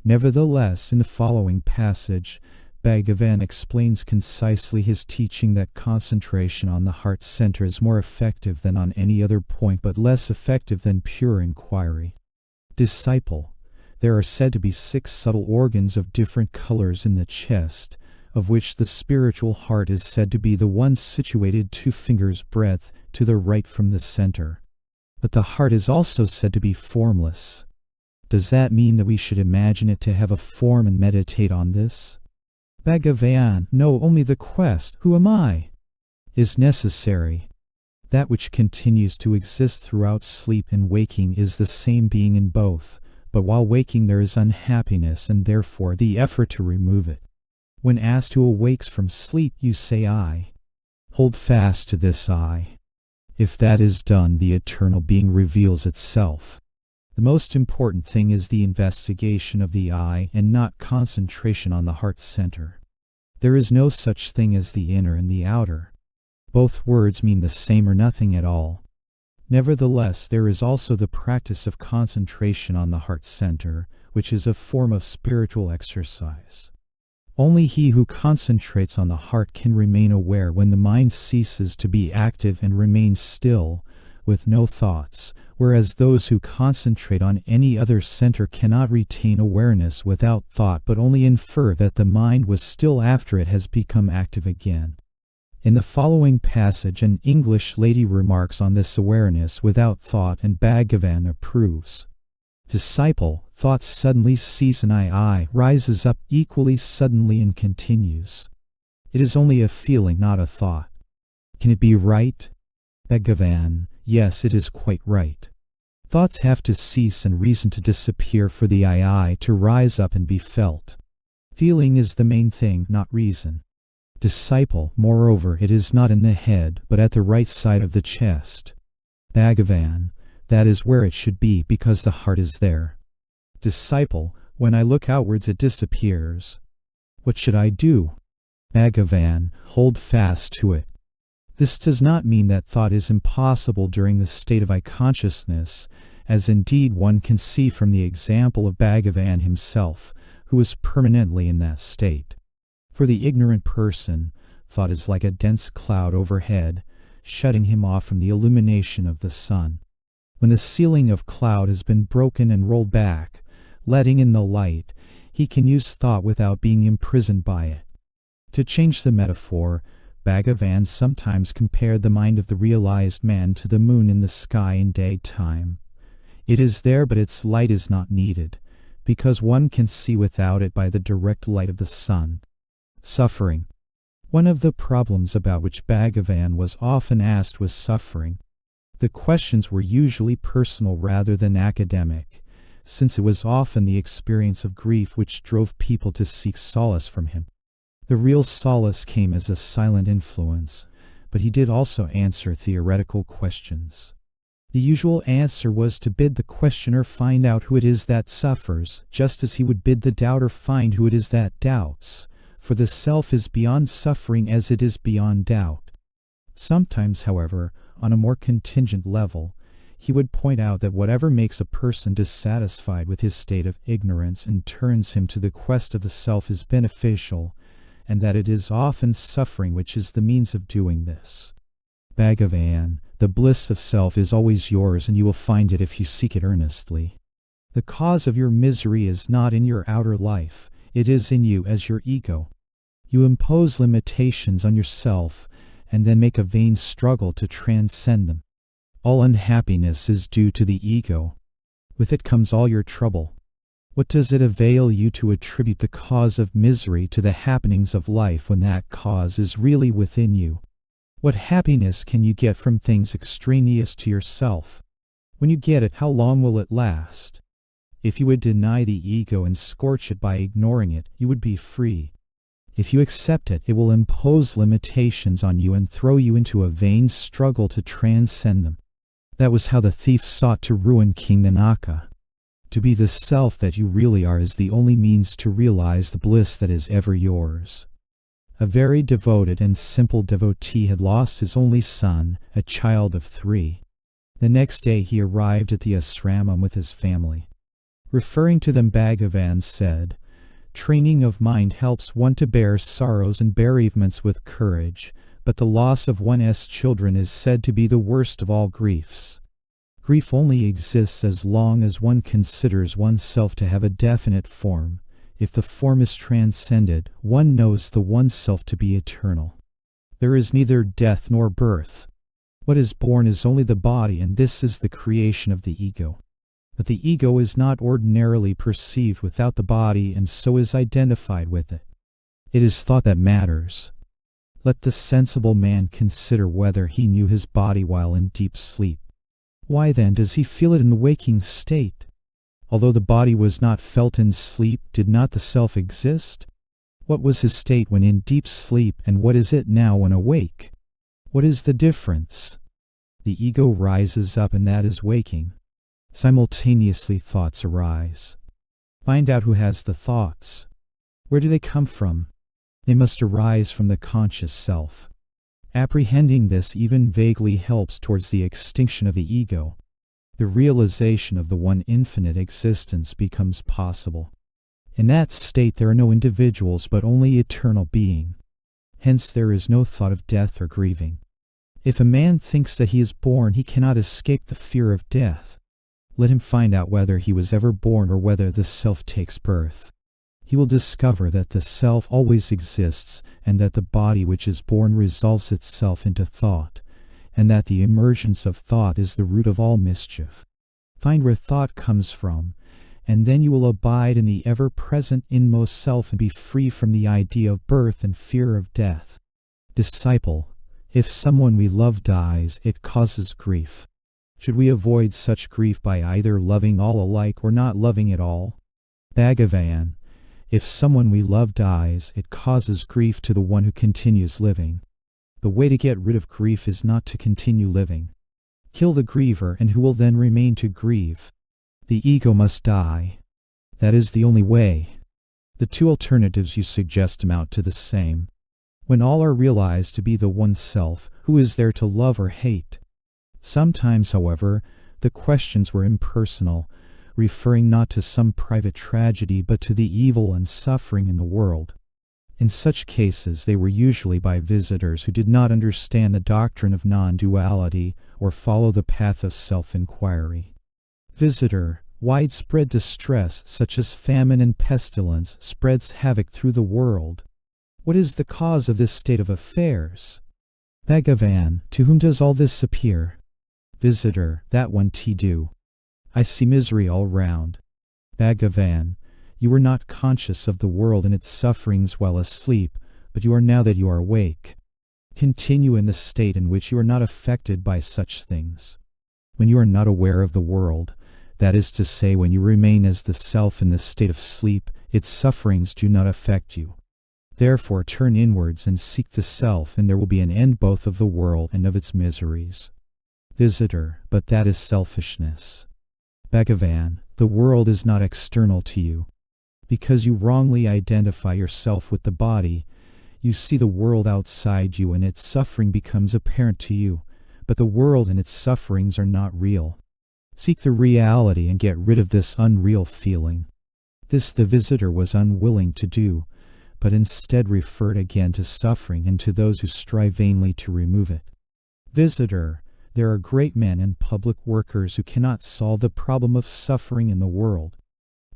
Nevertheless, in the following passage, Bhagavan explains concisely his teaching that concentration on the heart center is more effective than on any other point but less effective than pure inquiry. Disciple, there are said to be 6 subtle organs of different colors in the chest, of which the spiritual heart is said to be the one situated 2 fingers' breadth to the right from the center. But the heart is also said to be formless. Does that mean that we should imagine it to have a form and meditate on this? Bhagavan, no, only the quest, who am I, is necessary. That which continues to exist throughout sleep and waking is the same being in both, but while waking there is unhappiness and therefore the effort to remove it. When asked who awakes from sleep, you say I. Hold fast to this I. If that is done, the eternal being reveals itself. The most important thing is the investigation of the I and not concentration on the heart center. There is no such thing as the inner and the outer. Both words mean the same or nothing at all. Nevertheless, there is also the practice of concentration on the heart center, which is a form of spiritual exercise. Only he who concentrates on the heart can remain aware when the mind ceases to be active and remains still, with no thoughts, whereas those who concentrate on any other center cannot retain awareness without thought but only infer that the mind was still after it has become active again. In the following passage, an English lady remarks on this awareness without thought, and Bhagavan approves. Disciple, thoughts suddenly cease and I rises up equally suddenly and continues. It is only a feeling, not a thought. Can it be right? Bhagavan, yes, it is quite right. Thoughts have to cease and reason to disappear for the I to rise up and be felt. Feeling is the main thing, not reason. Disciple, moreover, it is not in the head, but at the right side of the chest. Bhagavan, that is where it should be, because the heart is there. Disciple, when I look outwards it disappears. What should I do? Bhagavan, hold fast to it. This does not mean that thought is impossible during the state of I consciousness, as indeed one can see from the example of Bhagavan himself, who is permanently in that state. For the ignorant person, thought is like a dense cloud overhead, shutting him off from the illumination of the sun. When the ceiling of cloud has been broken and rolled back, letting in the light, he can use thought without being imprisoned by it. To change the metaphor, Bhagavan sometimes compared the mind of the realized man to the moon in the sky in daytime. It is there, but its light is not needed, because one can see without it by the direct light of the sun. Suffering. One of the problems about which Bhagavan was often asked was suffering. The questions were usually personal rather than academic, since it was often the experience of grief which drove people to seek solace from him. The real solace came as a silent influence, but he did also answer theoretical questions. The usual answer was to bid the questioner find out who it is that suffers, just as he would bid the doubter find who it is that doubts, for the self is beyond suffering as it is beyond doubt. Sometimes, however, on a more contingent level, he would point out that whatever makes a person dissatisfied with his state of ignorance and turns him to the quest of the self is beneficial, and that it is often suffering which is the means of doing this. Bhagavan, the bliss of self is always yours, and you will find it if you seek it earnestly. The cause of your misery is not in your outer life, it is in you as your ego. You impose limitations on yourself, and then make a vain struggle to transcend them. All unhappiness is due to the ego. With it comes all your trouble. What does it avail you to attribute the cause of misery to the happenings of life when that cause is really within you? What happiness can you get from things extraneous to yourself? When you get it, how long will it last? If you would deny the ego and scorch it by ignoring it, you would be free. If you accept it, it will impose limitations on you and throw you into a vain struggle to transcend them. That was how the thief sought to ruin King Nanaka. To be the self that you really are is the only means to realize the bliss that is ever yours. A very devoted and simple devotee had lost his only son, a child of 3. The next day he arrived at the ashram with his family. Referring to them, Bhagavan said, "Training of mind helps one to bear sorrows and bereavements with courage, but the loss of one's children is said to be the worst of all griefs. Grief only exists as long as one considers oneself to have a definite form. If the form is transcended, one knows the oneself to be eternal. There is neither death nor birth. What is born is only the body, and this is the creation of the ego. But the ego is not ordinarily perceived without the body and so is identified with it. It is thought that matters. Let the sensible man consider whether he knew his body while in deep sleep. Why then does he feel it in the waking state? Although the body was not felt in sleep, did not the self exist? What was his state when in deep sleep, and what is it now when awake? What is the difference? The ego rises up, and that is waking. Simultaneously thoughts arise. Find out who has the thoughts. Where do they come from? They must arise from the conscious self. Apprehending this even vaguely helps towards the extinction of the ego. The realization of the one infinite existence becomes possible. In that state there are no individuals but only eternal being. Hence there is no thought of death or grieving. If a man thinks that he is born, he cannot escape the fear of death. Let him find out whether he was ever born or whether the self takes birth. He will discover that the self always exists, and that the body which is born resolves itself into thought, and that the emergence of thought is the root of all mischief. Find where thought comes from, and then you will abide in the ever-present inmost self and be free from the idea of birth and fear of death. Disciple, if someone we love dies, it causes grief. Should we avoid such grief by either loving all alike or not loving at all? Bhagavan, if someone we love dies, it causes grief to the one who continues living. The way to get rid of grief is not to continue living. Kill the griever, and who will then remain to grieve? The ego must die. That is the only way. The two alternatives you suggest amount to the same. When all are realized to be the one self, who is there to love or hate? Sometimes, however, the questions were impersonal, referring not to some private tragedy but to the evil and suffering in the world. In such cases they were usually by visitors who did not understand the doctrine of non-duality or follow the path of self-inquiry. Visitor, widespread distress such as famine and pestilence spreads havoc through the world. What is the cause of this state of affairs? Bhagavan, to whom does all this appear? Visitor, that one do. I see misery all round. Bhagavan, you were not conscious of the world and its sufferings while asleep, but you are now that you are awake. Continue in the state in which you are not affected by such things. When you are not aware of the world, that is to say, when you remain as the self in the state of sleep, its sufferings do not affect you. Therefore turn inwards and seek the self, and there will be an end both of the world and of its miseries. Visitor, but that is selfishness. Bhagavan, the world is not external to you. Because you wrongly identify yourself with the body, you see the world outside you and its suffering becomes apparent to you, but the world and its sufferings are not real. Seek the reality and get rid of this unreal feeling. This the visitor was unwilling to do, but instead referred again to suffering and to those who strive vainly to remove it. Visitor, there are great men and public workers who cannot solve the problem of suffering in the world.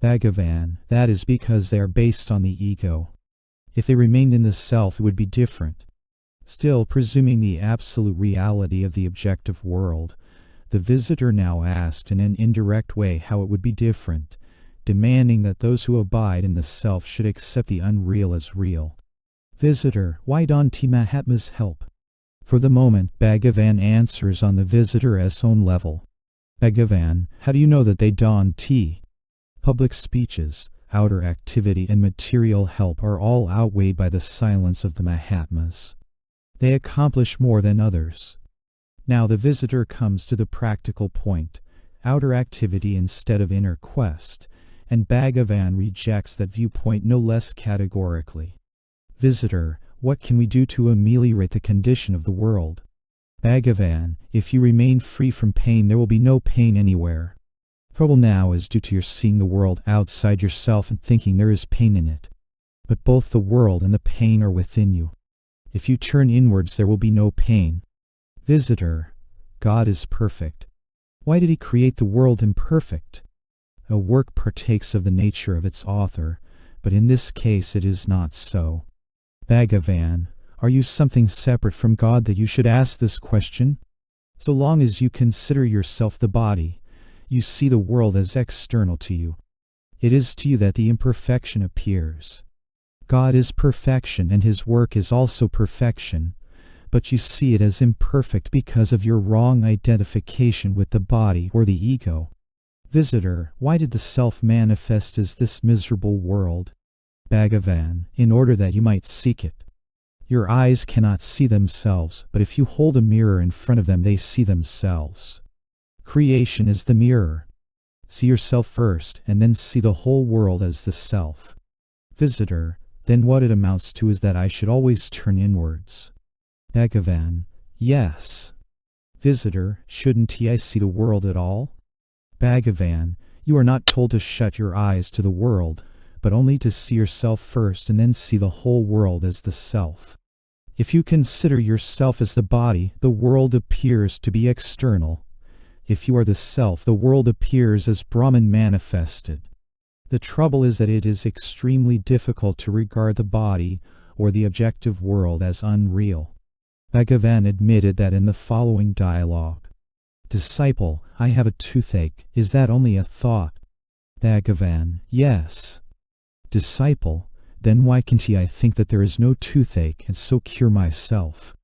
Bhagavan, that is because they are based on the ego. If they remained in the self, it would be different. Still, presuming the absolute reality of the objective world, the visitor now asked in an indirect way how it would be different, demanding that those who abide in the self should accept the unreal as real. Visitor, why don't Mahatmas help? For the moment, Bhagavan answers on the visitor's own level. Bhagavan, how do you know that they don't? Public speeches, outer activity and material help are all outweighed by the silence of the Mahatmas. They accomplish more than others. Now the visitor comes to the practical point, outer activity instead of inner quest, and Bhagavan rejects that viewpoint no less categorically. Visitor, what can we do to ameliorate the condition of the world? Bhagavan, if you remain free from pain, there will be no pain anywhere. Trouble now is due to your seeing the world outside yourself and thinking there is pain in it. But both the world and the pain are within you. If you turn inwards, there will be no pain. Visitor, God is perfect. Why did he create the world imperfect? A work partakes of the nature of its author, but in this case it is not so. Bhagavan, are you something separate from God that you should ask this question? So long as you consider yourself the body, you see the world as external to you. It is to you that the imperfection appears. God is perfection and his work is also perfection, but you see it as imperfect because of your wrong identification with the body or the ego. Visitor, why did the self manifest as this miserable world? Bhagavan, in order that you might seek it. Your eyes cannot see themselves, but if you hold a mirror in front of them they see themselves. Creation is the mirror. See yourself first, and then see the whole world as the self. Visitor, then what it amounts to is that I should always turn inwards. Bhagavan, yes. Visitor, shouldn't I see the world at all? Bhagavan, you are not told to shut your eyes to the world, but only to see yourself first and then see the whole world as the self. If you consider yourself as the body, the world appears to be external. If you are the self, the world appears as Brahman manifested. The trouble is that it is extremely difficult to regard the body or the objective world as unreal. Bhagavan admitted that in the following dialogue. Disciple, I have a toothache. Is that only a thought? Bhagavan, yes. Disciple, then why can't I think that there is no toothache and so cure myself?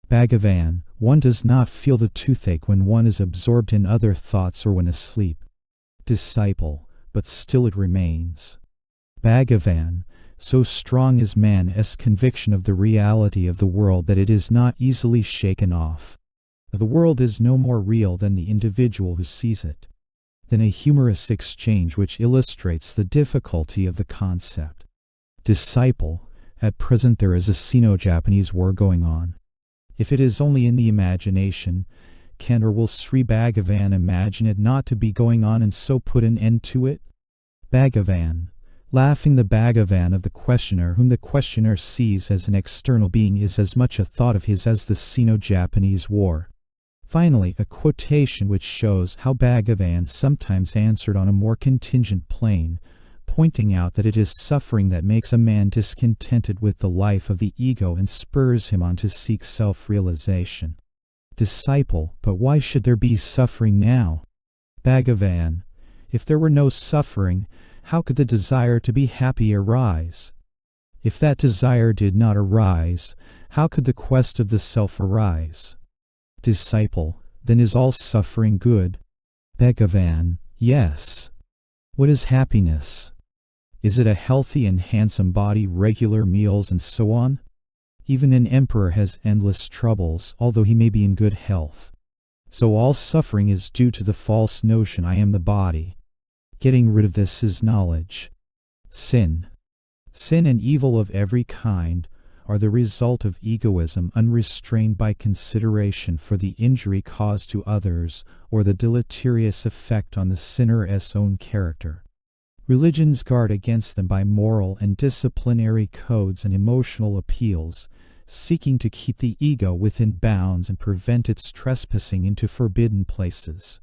Bhagavan, one does not feel the toothache when one is absorbed in other thoughts or when asleep. Disciple, but still it remains. Bhagavan, so strong is man's conviction of the reality of the world that it is not easily shaken off. The world is no more real than the individual who sees it. Then a humorous exchange which illustrates the difficulty of the concept. Disciple, at present there is a Sino-Japanese war going on. If it is only in the imagination, can or will Sri Bhagavan imagine it not to be going on and so put an end to it? Bhagavan, laughing, the Bhagavan of the questioner whom the questioner sees as an external being is as much a thought of his as the Sino-Japanese war. Finally, a quotation which shows how Bhagavan sometimes answered on a more contingent plane, pointing out that it is suffering that makes a man discontented with the life of the ego and spurs him on to seek self-realization. Disciple, but why should there be suffering now? Bhagavan, if there were no suffering, how could the desire to be happy arise? If that desire did not arise, how could the quest of the self arise? Disciple, then is all suffering good? Bhagavan, yes. What is happiness? Is it a healthy and handsome body, regular meals, and so on? Even an emperor has endless troubles, although he may be in good health. So all suffering is due to the false notion I am the body. Getting rid of this is knowledge. Sin. Sin and evil of every kind are the result of egoism unrestrained by consideration for the injury caused to others or the deleterious effect on the sinner's own character. Religions guard against them by moral and disciplinary codes and emotional appeals, seeking to keep the ego within bounds and prevent its trespassing into forbidden places.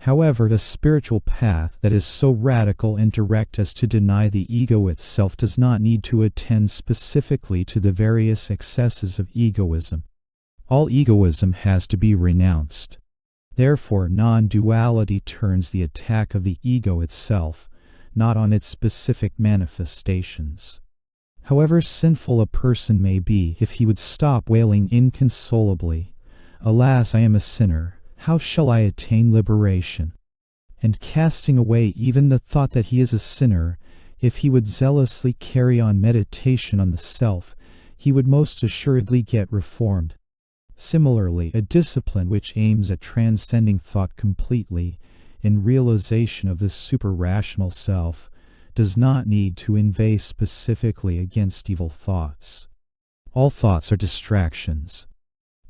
However, the spiritual path that is so radical and direct as to deny the ego itself does not need to attend specifically to the various excesses of egoism. All egoism has to be renounced. Therefore, non-duality turns the attack of the ego itself, not on its specific manifestations. However sinful a person may be, if he would stop wailing inconsolably, "Alas, I am a sinner, how shall I attain liberation?" and casting away even the thought that he is a sinner, if he would zealously carry on meditation on the self, he would most assuredly get reformed. Similarly, a discipline which aims at transcending thought completely, in realization of the super-rational self, does not need to inveigh specifically against evil thoughts. All thoughts are distractions.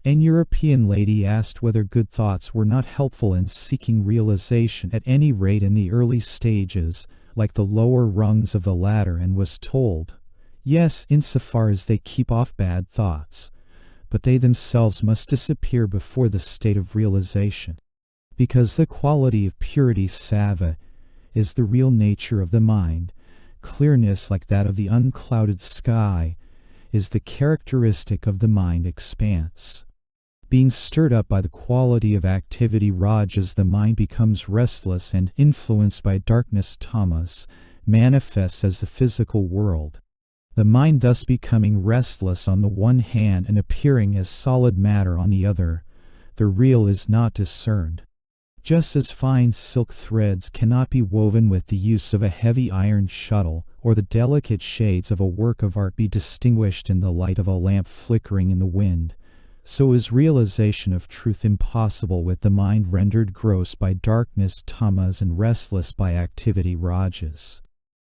An European lady asked whether good thoughts were not helpful in seeking realization at any rate in the early stages, like the lower rungs of the ladder, and was told, yes, insofar as they keep off bad thoughts, but they themselves must disappear before the state of realization. Because the quality of purity sattva is the real nature of the mind, clearness like that of the unclouded sky is the characteristic of the mind expanse. Being stirred up by the quality of activity rajas, the mind becomes restless and, influenced by darkness tamas, manifests as the physical world. The mind thus becoming restless on the one hand and appearing as solid matter on the other, the real is not discerned. Just as fine silk threads cannot be woven with the use of a heavy iron shuttle, or the delicate shades of a work of art be distinguished in the light of a lamp flickering in the wind, so is realization of truth impossible with the mind rendered gross by darkness tamas and restless by activity rajas.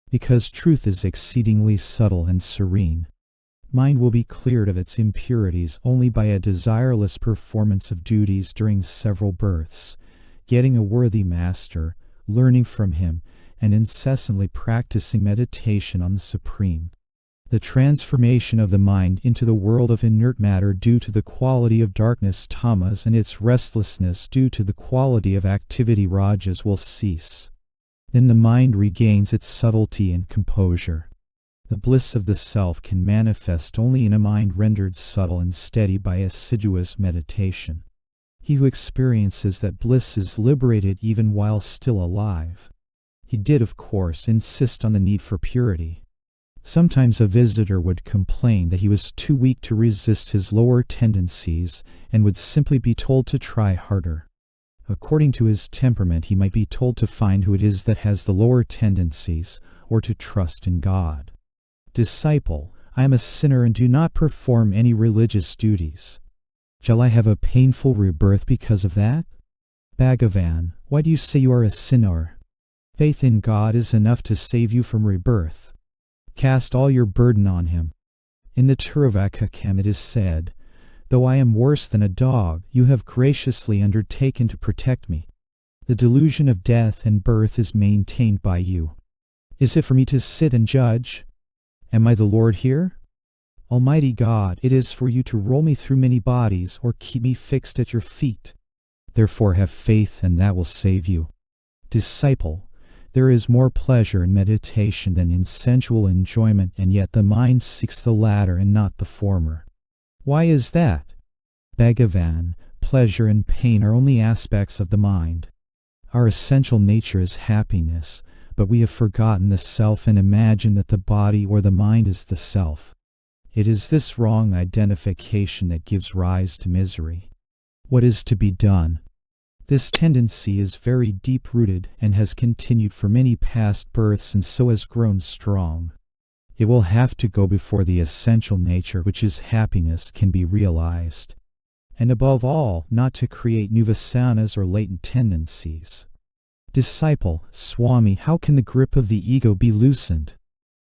Because truth is exceedingly subtle and serene, mind will be cleared of its impurities only by a desireless performance of duties during several births, getting a worthy master, learning from him, and incessantly practicing meditation on the Supreme. The transformation of the mind into the world of inert matter due to the quality of darkness tamas and its restlessness due to the quality of activity rajas will cease. Then the mind regains its subtlety and composure. The bliss of the self can manifest only in a mind rendered subtle and steady by assiduous meditation. He who experiences that bliss is liberated even while still alive. He did, of course, insist on the need for purity. Sometimes a visitor would complain that he was too weak to resist his lower tendencies and would simply be told to try harder. According to his temperament, he might be told to find who it is that has the lower tendencies, or to trust in God. Disciple, I am a sinner and do not perform any religious duties. Shall I have a painful rebirth because of that? Bhagavan, why do you say you are a sinner? Faith in God is enough to save you from rebirth. Cast all your burden on him. In the Turvakakam it is said, though I am worse than a dog, you have graciously undertaken to protect me. The delusion of death and birth is maintained by you. Is it for me to sit and judge? Am I the Lord here? Almighty God, it is for you to roll me through many bodies or keep me fixed at your feet. Therefore have faith, and that will save you. Disciple, there is more pleasure in meditation than in sensual enjoyment, and yet the mind seeks the latter and not the former. Why is that? Bhagavan, pleasure and pain are only aspects of the mind. Our essential nature is happiness, but we have forgotten the self and imagine that the body or the mind is the self. It is this wrong identification that gives rise to misery. What is to be done? This tendency is very deep-rooted and has continued for many past births and so has grown strong. It will have to go before the essential nature, which is happiness, can be realized. And above all, not to create new vasanas or latent tendencies. Disciple, Swami, how can the grip of the ego be loosened?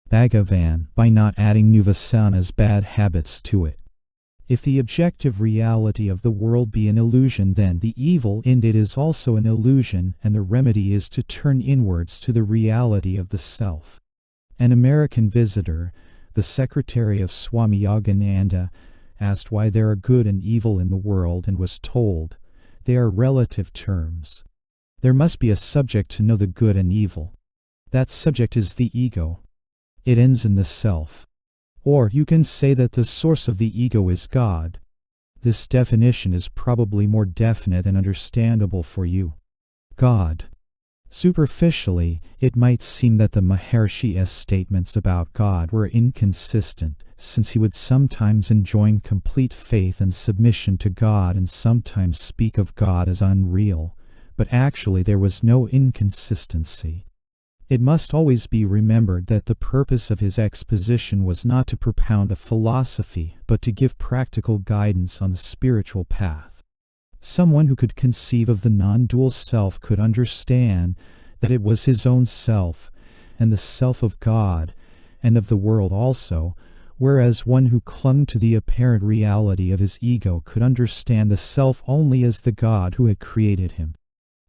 Bhagavan, by not adding new vasanas, bad habits, to it. If the objective reality of the world be an illusion, then the evil in it is also an illusion, and the remedy is to turn inwards to the reality of the self. An American visitor, the secretary of Swami Yogananda, asked why there are good and evil in the world and was told, they are relative terms. There must be a subject to know the good and evil. That subject is the ego. It ends in the self. Or you can say that the source of the ego is God. This definition is probably more definite and understandable for you. God. Superficially, it might seem that the Maharshi's statements about God were inconsistent, since he would sometimes enjoin complete faith and submission to God and sometimes speak of God as unreal, but actually there was no inconsistency. It must always be remembered that the purpose of his exposition was not to propound a philosophy, but to give practical guidance on the spiritual path. Someone who could conceive of the non-dual self could understand that it was his own self, and the self of God, and of the world also, whereas one who clung to the apparent reality of his ego could understand the self only as the God who had created him.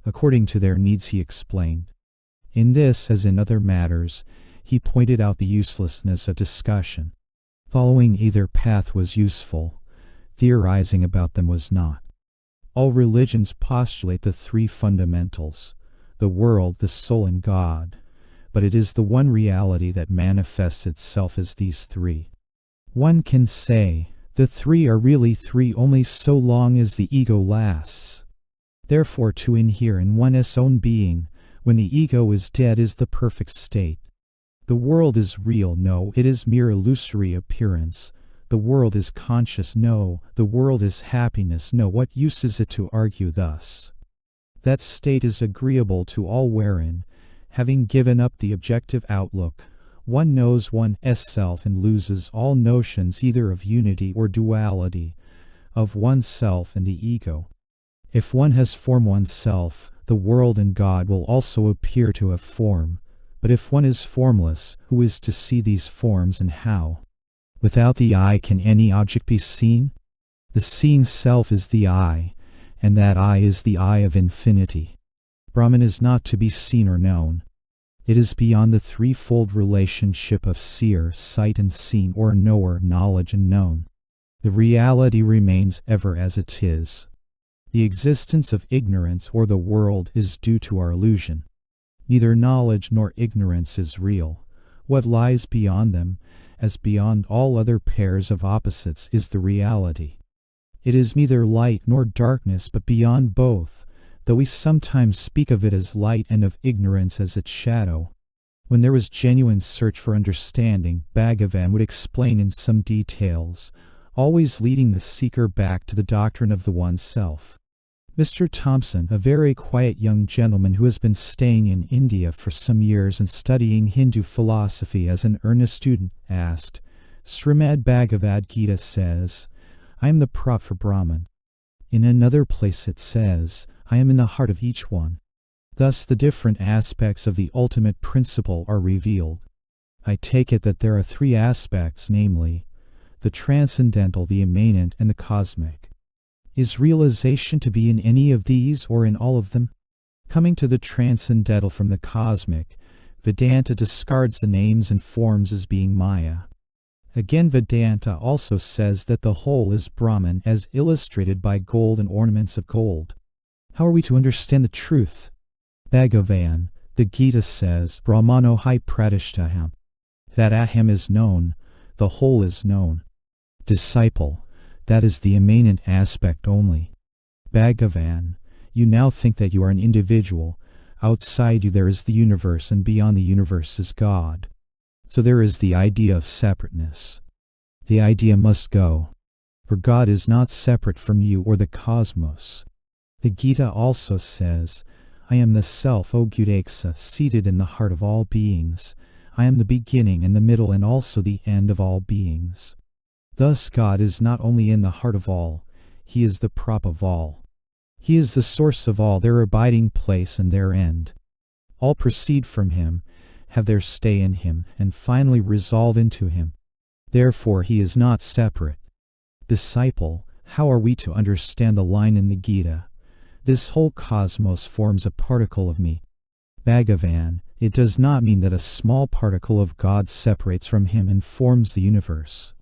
According to their needs, he explained. In this, as in other matters, he pointed out the uselessness of discussion. Following either path was useful, theorizing about them was not. All religions postulate the three fundamentals, the world, the soul, and God, but it is the one reality that manifests itself as these three. One can say, the three are really three only so long as the ego lasts. Therefore to inhere in one's own being, when the ego is dead, is the perfect state. The world is real, no, it is mere illusory appearance. The world is conscious, no, the world is happiness, no. What use is it to argue thus? That state is agreeable to all wherein, having given up the objective outlook, one knows one's self and loses all notions either of unity or duality, of oneself and the ego. If one has formed oneself, the world and God will also appear to have form. But if one is formless, who is to see these forms and how? Without the eye can any object be seen? The seeing self is the eye, and that eye is the eye of infinity. Brahman is not to be seen or known. It is beyond the threefold relationship of seer, sight and seen, or knower, knowledge and known. The reality remains ever as it is. The existence of ignorance or the world is due to our illusion. Neither knowledge nor ignorance is real. What lies beyond them, as beyond all other pairs of opposites, is the reality. It is neither light nor darkness, but beyond both, though we sometimes speak of it as light and of ignorance as its shadow. When there was genuine search for understanding, Bhagavan would explain in some details, always leading the seeker back to the doctrine of the oneself. Mr. Thompson, a very quiet young gentleman who has been staying in India for some years and studying Hindu philosophy as an earnest student, asked, Srimad Bhagavad Gita says, I am the prop for Brahman. In another place it says, I am in the heart of each one. Thus the different aspects of the ultimate principle are revealed. I take it that there are three aspects, namely, the transcendental, the immanent, and the cosmic. Is realization to be in any of these or in all of them? Coming to the transcendental from the cosmic, Vedanta discards the names and forms as being Maya. Again, Vedanta also says that the whole is Brahman, as illustrated by gold and ornaments of gold. How are we to understand the truth? Bhagavan, the Gita says, Brahmano hi pradishtaham. That Aham is known, the whole is known. Disciple, that is the immanent aspect only. Bhagavan, you now think that you are an individual. Outside you there is the universe, and beyond the universe is God. So there is the idea of separateness. The idea must go, for God is not separate from you or the cosmos. The Gita also says, I am the Self, O Gudaksa, seated in the heart of all beings. I am the beginning and the middle and also the end of all beings. Thus God is not only in the heart of all, He is the prop of all. He is the source of all, their abiding place and their end. All proceed from Him, have their stay in Him, and finally resolve into Him. Therefore He is not separate. Disciple, how are we to understand the line in the Gita? This whole cosmos forms a particle of me. Bhagavan, it does not mean that a small particle of God separates from Him and forms the universe.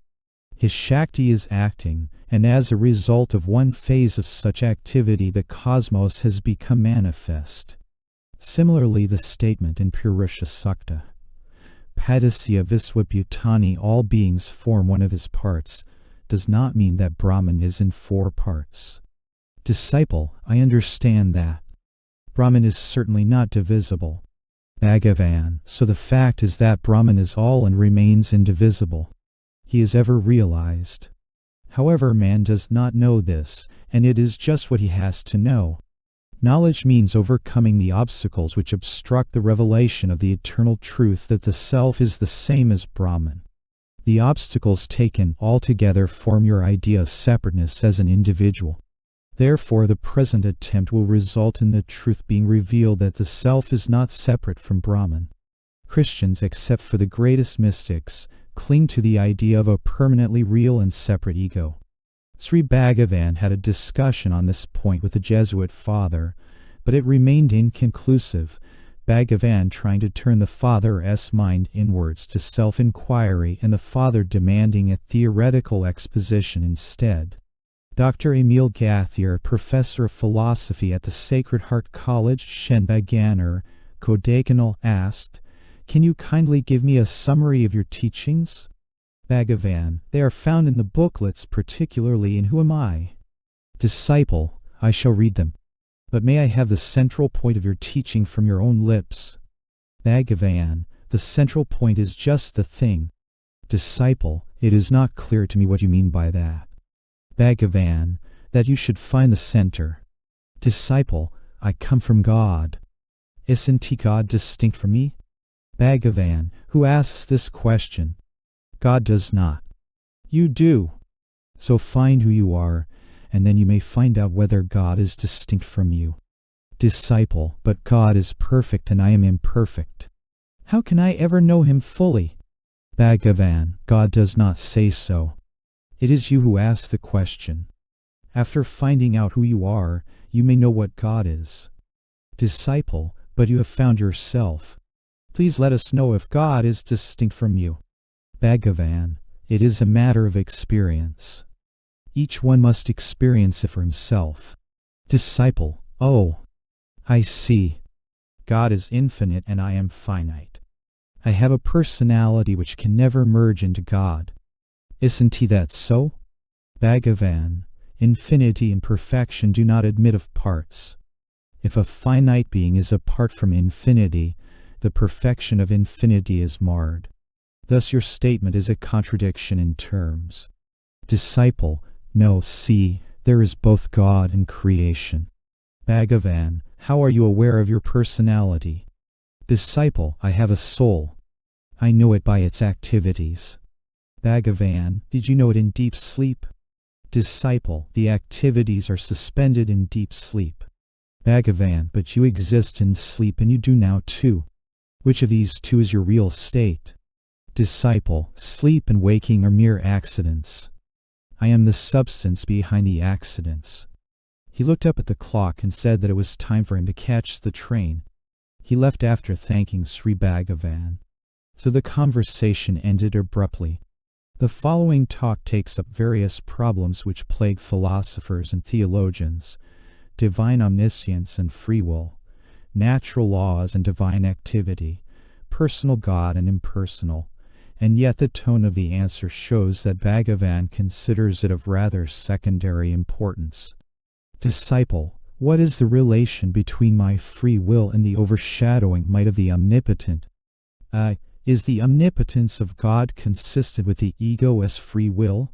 His Shakti is acting, and as a result of one phase of such activity the cosmos has become manifest. Similarly, the statement in Purusha Sukta, Padasya Viswabhutani, all beings form one of his parts, does not mean that Brahman is in four parts. Disciple, I understand that. Brahman is certainly not divisible. Bhagavan, so the fact is that Brahman is all and remains indivisible. He is ever realized. However, man does not know this, and it is just what he has to know. Knowledge means overcoming the obstacles which obstruct the revelation of the eternal truth that the self is the same as Brahman. The obstacles taken altogether form your idea of separateness as an individual. Therefore, the present attempt will result in the truth being revealed that the self is not separate from Brahman. Christians, except for the greatest mystics, cling to the idea of a permanently real and separate ego. Sri Bhagavan had a discussion on this point with the Jesuit father, but it remained inconclusive, Bhagavan trying to turn the father's mind inwards to self-inquiry and the father demanding a theoretical exposition instead. Dr. Emil Gauthier, professor of philosophy at the Sacred Heart College, Shenbaganer, Kodaikanal, asked, Can you kindly give me a summary of your teachings? Bhagavan, they are found in the booklets, particularly in Who Am I? Disciple, I shall read them. But may I have the central point of your teaching from your own lips? Bhagavan, The central point is just the thing. Disciple, it is not clear to me what you mean by that. Bhagavan, that you should find the center. Disciple, I come from God. Isn't God distinct from me? Bhagavan, who asks this question? God does not. You do. So find who you are, and then you may find out whether God is distinct from you. Disciple, but God is perfect and I am imperfect. How can I ever know him fully? Bhagavan, God does not say so. It is you who ask the question. After finding out who you are, you may know what God is. Disciple, but you have found yourself. Please let us know if God is distinct from you. Bhagavan, it is a matter of experience. Each one must experience it for himself. Disciple, oh, I see. God is infinite and I am finite. I have a personality which can never merge into God. Isn't that so? Bhagavan, infinity and perfection do not admit of parts. If a finite being is apart from infinity, the perfection of infinity is marred. Thus your statement is a contradiction in terms. Disciple, no, see, there is both God and creation. Bhagavan, how are you aware of your personality? Disciple, I have a soul. I know it by its activities. Bhagavan, did you know it in deep sleep? Disciple, the activities are suspended in deep sleep. Bhagavan, but you exist in sleep and you do now too. Which of these two is your real state? Disciple, sleep and waking are mere accidents. I am the substance behind the accidents. He looked up at the clock and said that it was time for him to catch the train. He left after thanking Sri Bhagavan. So the conversation ended abruptly. The following talk takes up various problems which plague philosophers and theologians: divine omniscience and free will, natural laws and divine activity, personal God and impersonal, and yet the tone of the answer shows that Bhagavan considers it of rather secondary importance. Disciple, what is the relation between my free will and the overshadowing might of the omnipotent? Is the omnipotence of God consistent with the ego as free will?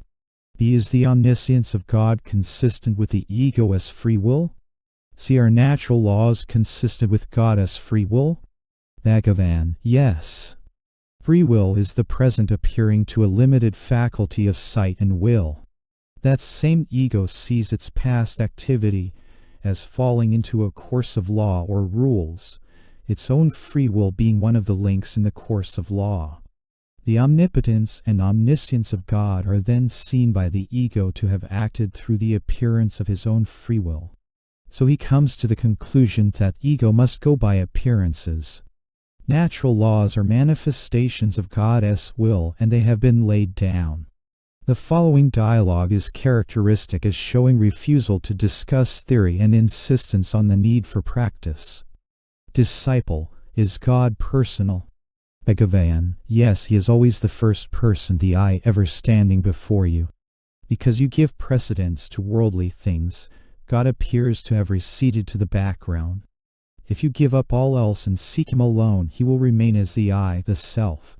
Is the omniscience of God consistent with the ego as free will? See, are natural laws consistent with God as free will? Bhagavan, yes. Free will is the present appearing to a limited faculty of sight and will. That same ego sees its past activity as falling into a course of law or rules, its own free will being one of the links in the course of law. The omnipotence and omniscience of God are then seen by the ego to have acted through the appearance of his own free will. So he comes to the conclusion that ego must go by appearances. Natural laws are manifestations of God's will, and they have been laid down. The following dialogue is characteristic as showing refusal to discuss theory and insistence on the need for practice. Disciple, is God personal? Bhagavan, yes, he is always the first person, the I ever standing before you. Because you give precedence to worldly things, God appears to have receded to the background. If you give up all else and seek him alone, he will remain as the I, the self.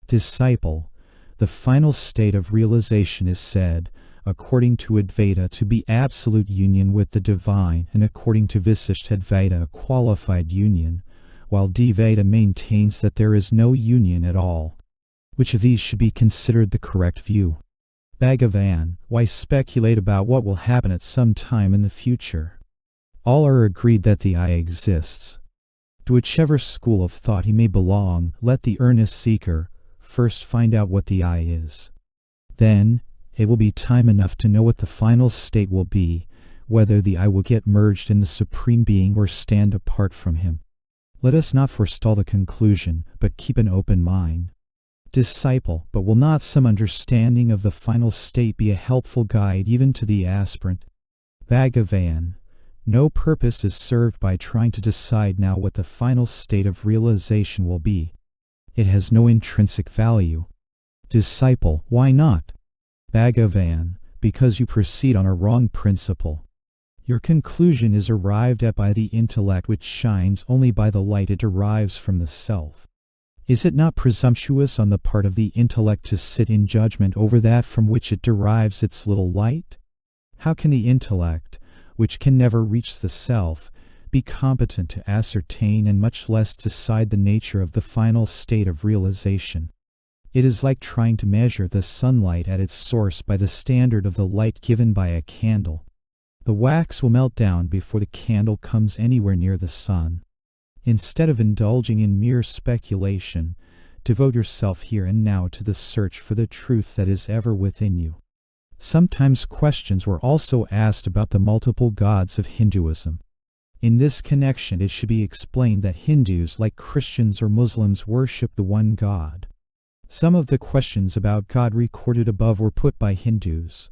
Disciple, the final state of realization is said, according to Advaita, to be absolute union with the divine, and according to Visishtadvaita, a qualified union, while Dvaita maintains that there is no union at all. Which of these should be considered the correct view? Bhagavan, why speculate about what will happen at some time in the future? All are agreed that the I exists. To whichever school of thought he may belong, let the earnest seeker first find out what the I is. Then, it will be time enough to know what the final state will be, whether the I will get merged in the Supreme Being or stand apart from him. Let us not forestall the conclusion, but keep an open mind. Disciple, but will not some understanding of the final state be a helpful guide even to the aspirant? Bhagavan, no purpose is served by trying to decide now what the final state of realization will be. It has no intrinsic value. Disciple, why not? Bhagavan, because you proceed on a wrong principle. Your conclusion is arrived at by the intellect, which shines only by the light it derives from the self. Is it not presumptuous on the part of the intellect to sit in judgment over that from which it derives its little light? How can the intellect, which can never reach the self, be competent to ascertain and much less decide the nature of the final state of realization? It is like trying to measure the sunlight at its source by the standard of the light given by a candle. The wax will melt down before the candle comes anywhere near the sun. Instead of indulging in mere speculation, devote yourself here and now to the search for the truth that is ever within you. Sometimes questions were also asked about the multiple gods of Hinduism. In this connection, it should be explained that Hindus, like Christians or Muslims, worship the one God. Some of the questions about God recorded above were put by Hindus.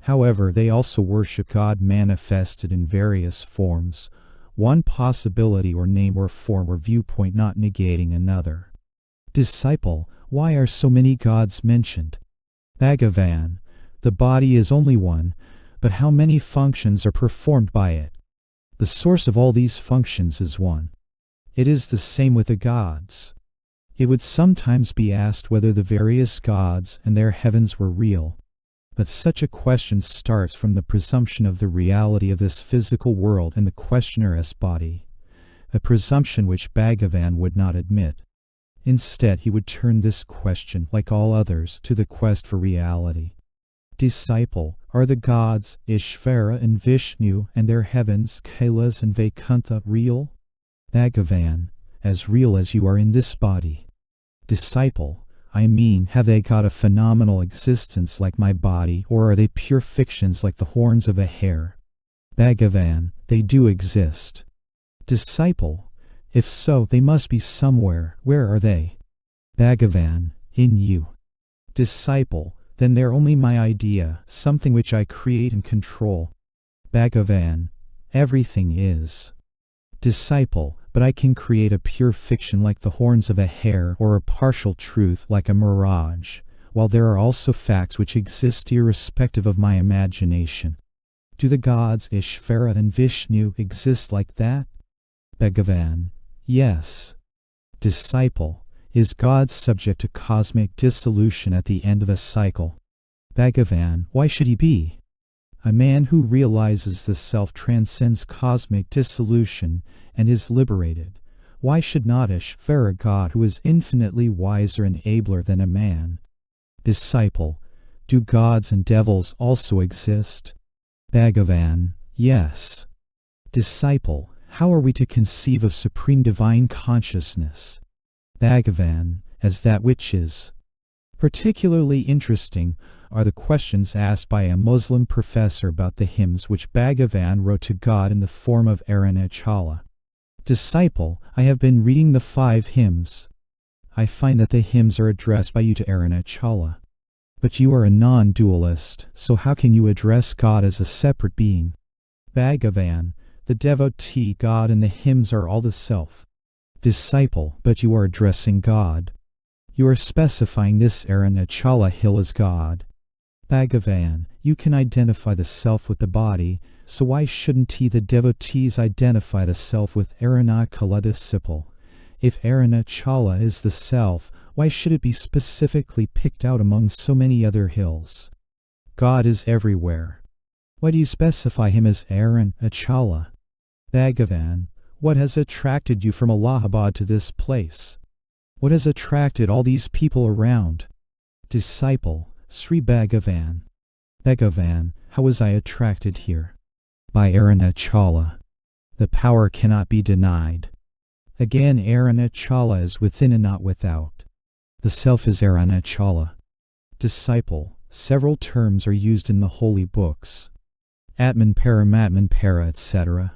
However, they also worship God manifested in various forms, one possibility or name or form or viewpoint not negating another. Disciple, why are so many gods mentioned? Bhagavan, the body is only one, but how many functions are performed by it? The source of all these functions is one. It is the same with the gods. It would sometimes be asked whether the various gods and their heavens were real, but such a question starts from the presumption of the reality of this physical world and the questioner's body, a presumption which Bhagavan would not admit. Instead, he would turn this question, like all others, to the quest for reality. Disciple, are the gods, Ishvara and Vishnu, and their heavens, Kailas and Vaikuntha, real? Bhagavan, as real as you are in this body. Disciple, I mean, have they got a phenomenal existence like my body, or are they pure fictions like the horns of a hare? Bhagavan, they do exist. Disciple, if so, they must be somewhere. Where are they? Bhagavan, in you. Disciple, then they're only my idea, something which I create and control. Bhagavan, everything is. Disciple, but I can create a pure fiction like the horns of a hare or a partial truth like a mirage, while there are also facts which exist irrespective of my imagination. Do the gods Ishvara and Vishnu exist like that? Bhagavan, yes. Disciple, is God subject to cosmic dissolution at the end of a cycle? Bhagavan, why should he be? A man who realizes the self transcends cosmic dissolution and is liberated. Why should not Ishvara, God who is infinitely wiser and abler than a man? Disciple, do gods and devils also exist? Bhagavan, yes. Disciple, how are we to conceive of supreme divine consciousness? Bhagavan, as that which is. Particularly interesting are the questions asked by a Muslim professor about the hymns which Bhagavan wrote to God in the form of Arunachala. Disciple, I have been reading the 5 hymns. I find that the hymns are addressed by you to Arunachala. But you are a non-dualist, so how can you address God as a separate being? Bhagavan, the devotee God and the hymns are all the self. Disciple, but you are addressing God. You are specifying this Arunachala hill as God. Bhagavan, you can identify the self with the body, so why shouldn't he, the devotees, identify the self with Arunachala disciple? If Arunachala is the self, why should it be specifically picked out among so many other hills? God is everywhere. Why do you specify him as Arunachala? Bhagavan, what has attracted you from Allahabad to this place? What has attracted all these people around? Disciple, Sri Bhagavan. Bhagavan, how was I attracted here? By Arunachala. The power cannot be denied. Again, Arunachala is within and not without. The self is Arunachala. Disciple, several terms are used in the holy books. Atman, Paramatman, Para, etc.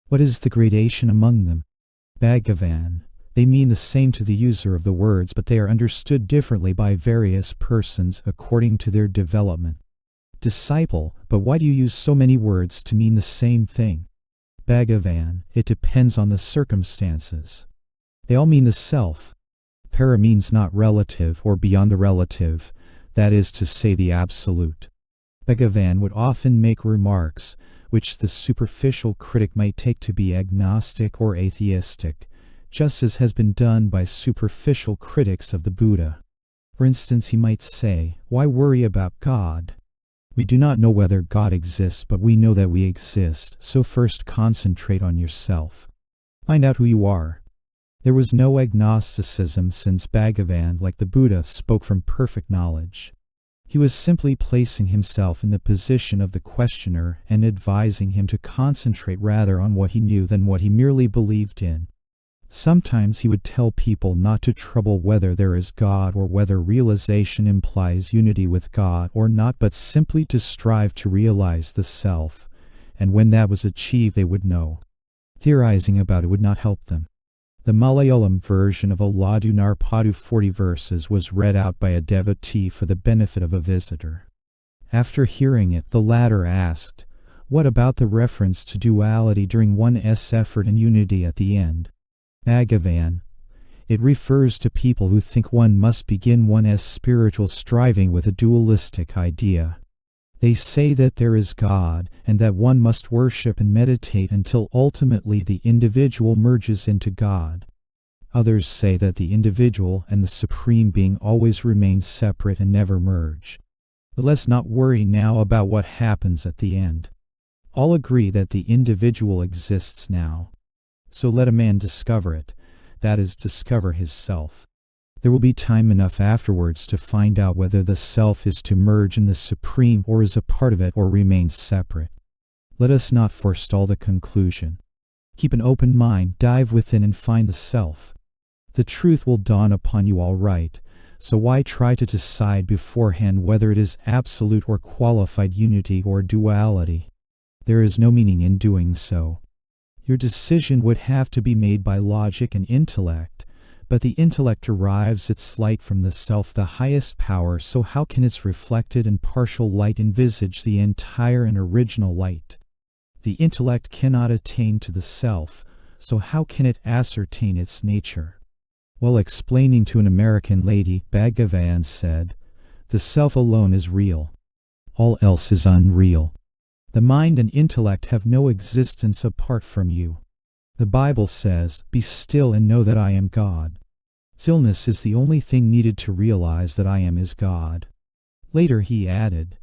What is the gradation among them? Bhagavan, they mean the same to the user of the words, but they are understood differently by various persons according to their development. Disciple, but why do you use so many words to mean the same thing? Bhagavan, it depends on the circumstances. They all mean the self. Para means not relative or beyond the relative, that is to say the absolute. Bhagavan would often make remarks which the superficial critic might take to be agnostic or atheistic, just as has been done by superficial critics of the Buddha. For instance, he might say, "Why worry about God? We do not know whether God exists, but we know that we exist, so first concentrate on yourself. Find out who you are." There was no agnosticism, since Bhagavan, like the Buddha, spoke from perfect knowledge. He was simply placing himself in the position of the questioner and advising him to concentrate rather on what he knew than what he merely believed in. Sometimes he would tell people not to trouble whether there is God or whether realization implies unity with God or not, but simply to strive to realize the self, and when that was achieved they would know. Theorizing about it would not help them. The Malayalam version of Aladu Narpadu 40 verses was read out by a devotee for the benefit of a visitor. After hearing it, the latter asked, "What about the reference to duality during one's effort and unity at the end?" Bhagavan: "It refers to people who think one must begin one's spiritual striving with a dualistic idea. They say that there is God, and that one must worship and meditate until ultimately the individual merges into God. Others say that the individual and the Supreme Being always remain separate and never merge. But let's not worry now about what happens at the end. All agree that the individual exists now. So let a man discover it, that is, discover his self. There will be time enough afterwards to find out whether the self is to merge in the Supreme or is a part of it or remains separate. Let us not forestall the conclusion. Keep an open mind, dive within and find the self. The truth will dawn upon you all right, so why try to decide beforehand whether it is absolute or qualified unity or duality? There is no meaning in doing so. Your decision would have to be made by logic and intellect, but the intellect derives its light from the self, the highest power, so how can its reflected and partial light envisage the entire and original light? The intellect cannot attain to the self, so how can it ascertain its nature? While explaining to an American lady, Bhagavan said, "The self alone is real. All else is unreal. The mind and intellect have no existence apart from you. The Bible says, 'Be still and know that I am God.' Stillness is the only thing needed to realize that I am is God." Later he added,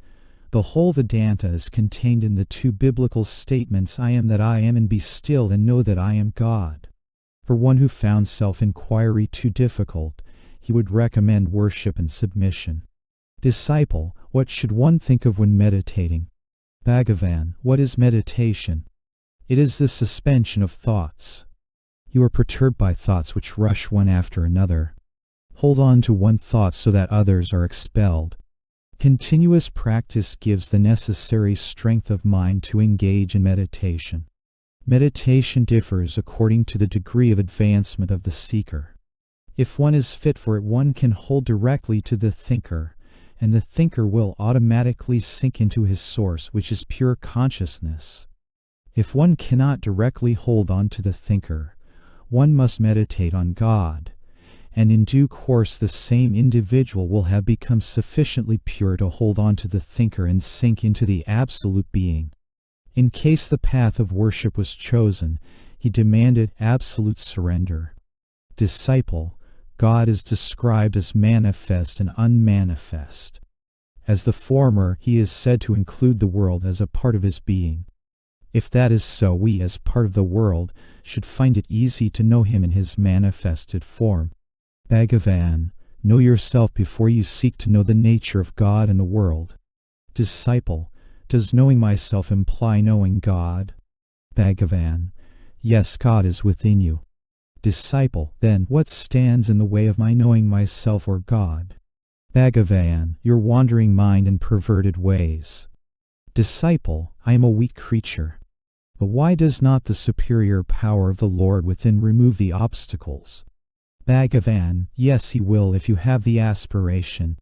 "The whole Vedanta is contained in the two biblical statements, 'I am that I am,' and 'Be still and know that I am God.'" For one who found self-inquiry too difficult, he would recommend worship and submission. Disciple: what should one think of when meditating? Bhagavan: what is meditation? It is the suspension of thoughts. You are perturbed by thoughts which rush one after another. Hold on to one thought so that others are expelled. Continuous practice gives the necessary strength of mind to engage in meditation. Meditation differs according to the degree of advancement of the seeker. If one is fit for it, one can hold directly to the thinker, and the thinker will automatically sink into his source, which is pure consciousness. If one cannot directly hold on to the thinker, one must meditate on God, and in due course the same individual will have become sufficiently pure to hold on to the thinker and sink into the absolute being. In case the path of worship was chosen, he demanded absolute surrender. Disciple: God is described as manifest and unmanifest. As the former, he is said to include the world as a part of his being. If that is so, we, as part of the world, should find it easy to know him in his manifested form. Bhagavan: know yourself before you seek to know the nature of God and the world. Disciple: does knowing myself imply knowing God? Bhagavan: yes, God is within you. Disciple: then what stands in the way of my knowing myself or God? Bhagavan: your wandering mind and perverted ways. Disciple: I am a weak creature. But why does not the superior power of the Lord within remove the obstacles? Bhagavan: yes, he will if you have the aspiration.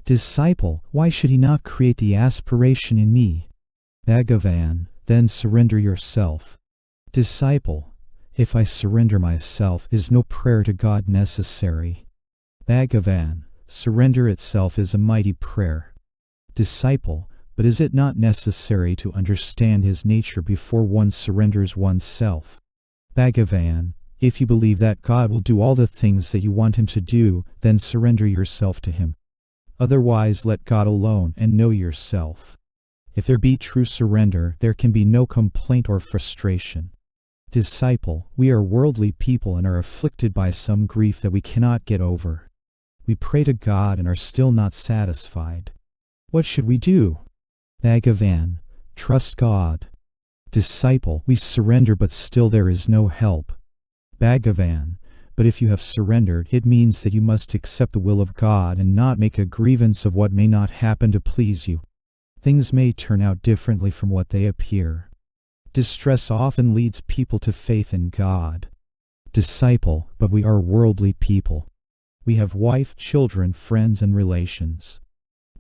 Disciple: why should he not create the aspiration in me? Bhagavan: then surrender yourself. Disciple: if I surrender myself, is no prayer to God necessary? Bhagavan: surrender itself is a mighty prayer. Disciple: but is it not necessary to understand his nature before one surrenders oneself? Bhagavan: If you believe that God will do all the things that you want him to do, then surrender yourself to him. Otherwise, let God alone and know yourself. If there be true surrender, there can be no complaint or frustration. Disciple, we are worldly people and are afflicted by some grief that we cannot get over. We pray to God and are still not satisfied. What should we do? Bhagavan, trust God. Disciple, we surrender but still there is no help. Bhagavan, but if you have surrendered, it means that you must accept the will of God and not make a grievance of what may not happen to please you. Things may turn out differently from what they appear. Distress often leads people to faith in God. Disciple, but we are worldly people. We have wife, children, friends, and relations.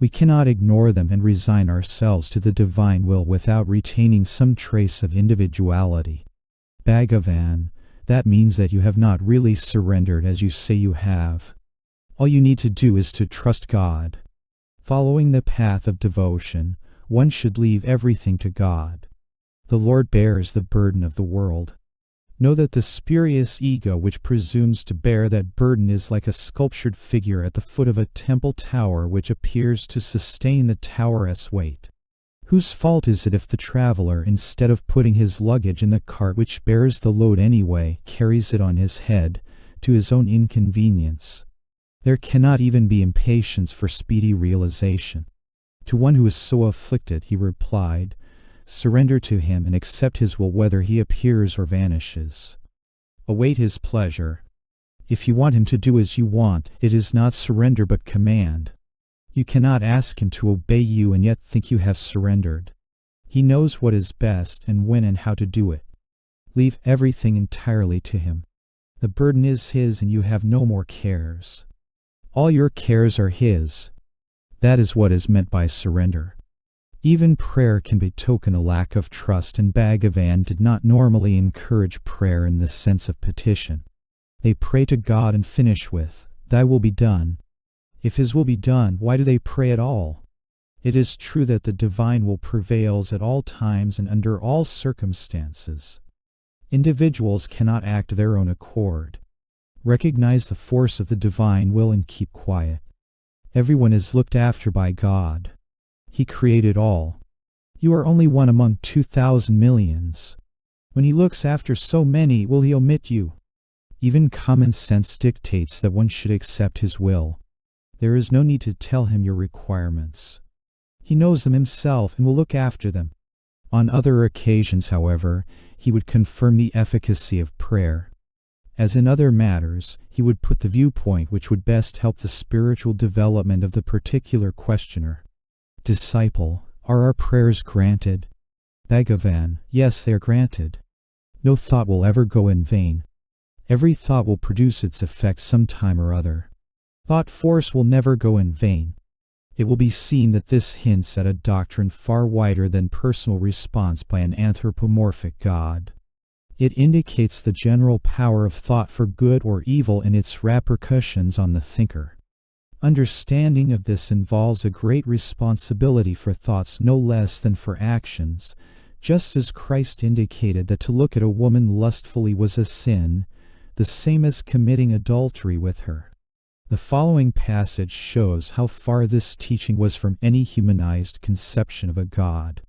We cannot ignore them and resign ourselves to the divine will without retaining some trace of individuality. Bhagavan, that means that you have not really surrendered as you say you have. All you need to do is to trust God. Following the path of devotion, one should leave everything to God. The Lord bears the burden of the world. Know that the spurious ego which presumes to bear that burden is like a sculptured figure at the foot of a temple tower which appears to sustain the tower's weight. Whose fault is it if the traveler, instead of putting his luggage in the cart which bears the load anyway, carries it on his head, to his own inconvenience? There cannot even be impatience for speedy realization. To one who is so afflicted, he replied, surrender to him and accept his will whether he appears or vanishes. Await his pleasure. If you want him to do as you want, it is not surrender but command. You cannot ask him to obey you and yet think you have surrendered. He knows what is best and when and how to do it. Leave everything entirely to him. The burden is his and you have no more cares. All your cares are his. That is what is meant by surrender. Even prayer can betoken a lack of trust, and Bhagavan did not normally encourage prayer in the sense of petition. They pray to God and finish with, "Thy will be done." If his will be done, why do they pray at all? It is true that the divine will prevails at all times and under all circumstances. Individuals cannot act of their own accord. Recognize the force of the divine will and keep quiet. Everyone is looked after by God. He created all. You are only one among 2,000 millions. When he looks after so many, will he omit you? Even common sense dictates that one should accept his will. There is no need to tell him your requirements. He knows them himself and will look after them. On other occasions, however, he would confirm the efficacy of prayer. As in other matters, he would put the viewpoint which would best help the spiritual development of the particular questioner. Disciple, are our prayers granted? Bhagavan, yes, they are granted. No thought will ever go in vain. Every thought will produce its effect some time or other. Thought force will never go in vain. It will be seen that this hints at a doctrine far wider than personal response by an anthropomorphic God. It indicates the general power of thought for good or evil and its repercussions on the thinker. Understanding of this involves a great responsibility for thoughts no less than for actions, just as Christ indicated that to look at a woman lustfully was a sin, the same as committing adultery with her. The following passage shows how far this teaching was from any humanized conception of a God.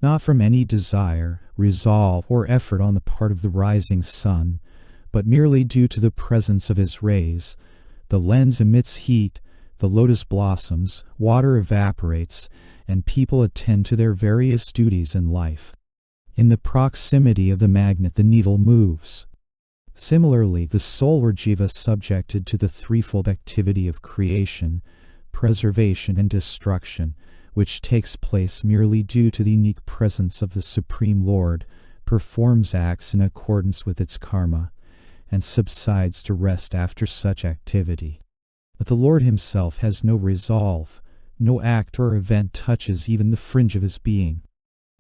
Not from any desire, resolve, or effort on the part of the rising sun, but merely due to the presence of his rays. The lens emits heat, the lotus blossoms, water evaporates, and people attend to their various duties in life. In the proximity of the magnet the needle moves. Similarly, the soul or jiva subjected to the threefold activity of creation, preservation, and destruction, which takes place merely due to the unique presence of the Supreme Lord, performs acts in accordance with its karma, and subsides to rest after such activity. But the Lord himself has no resolve, no act or event touches even the fringe of his being.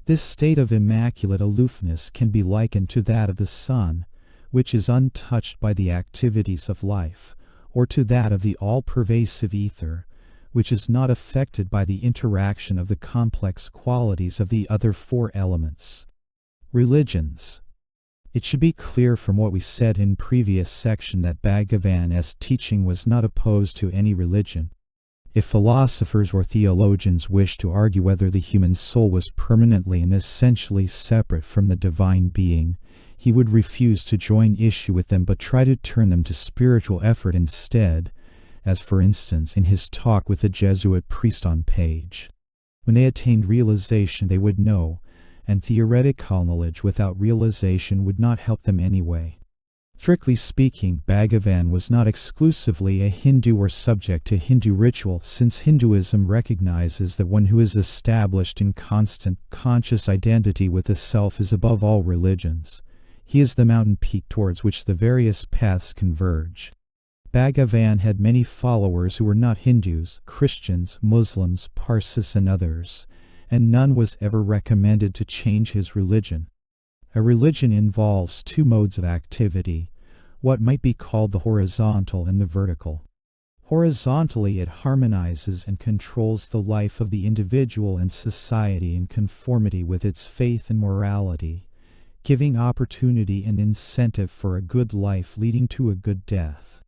This state of immaculate aloofness can be likened to that of the sun, which is untouched by the activities of life, or to that of the all-pervasive ether, which is not affected by the interaction of the complex qualities of the other four elements. Religions. It should be clear from what we said in previous section that Bhagavan's teaching was not opposed to any religion. If philosophers or theologians wished to argue whether the human soul was permanently and essentially separate from the divine being, he would refuse to join issue with them but try to turn them to spiritual effort instead, as for instance in his talk with the Jesuit priest on page. When they attained realization they would know, and theoretical knowledge without realization would not help them anyway. Strictly speaking, Bhagavan was not exclusively a Hindu or subject to Hindu ritual, since Hinduism recognizes that one who is established in constant, conscious identity with the self is above all religions. He is the mountain peak towards which the various paths converge. Bhagavan had many followers who were not Hindus, Christians, Muslims, Parsis and others, and none was ever recommended to change his religion. A religion involves two modes of activity, what might be called the horizontal and the vertical. Horizontally, it harmonizes and controls the life of the individual and society in conformity with its faith and morality, giving opportunity and incentive for a good life leading to a good death.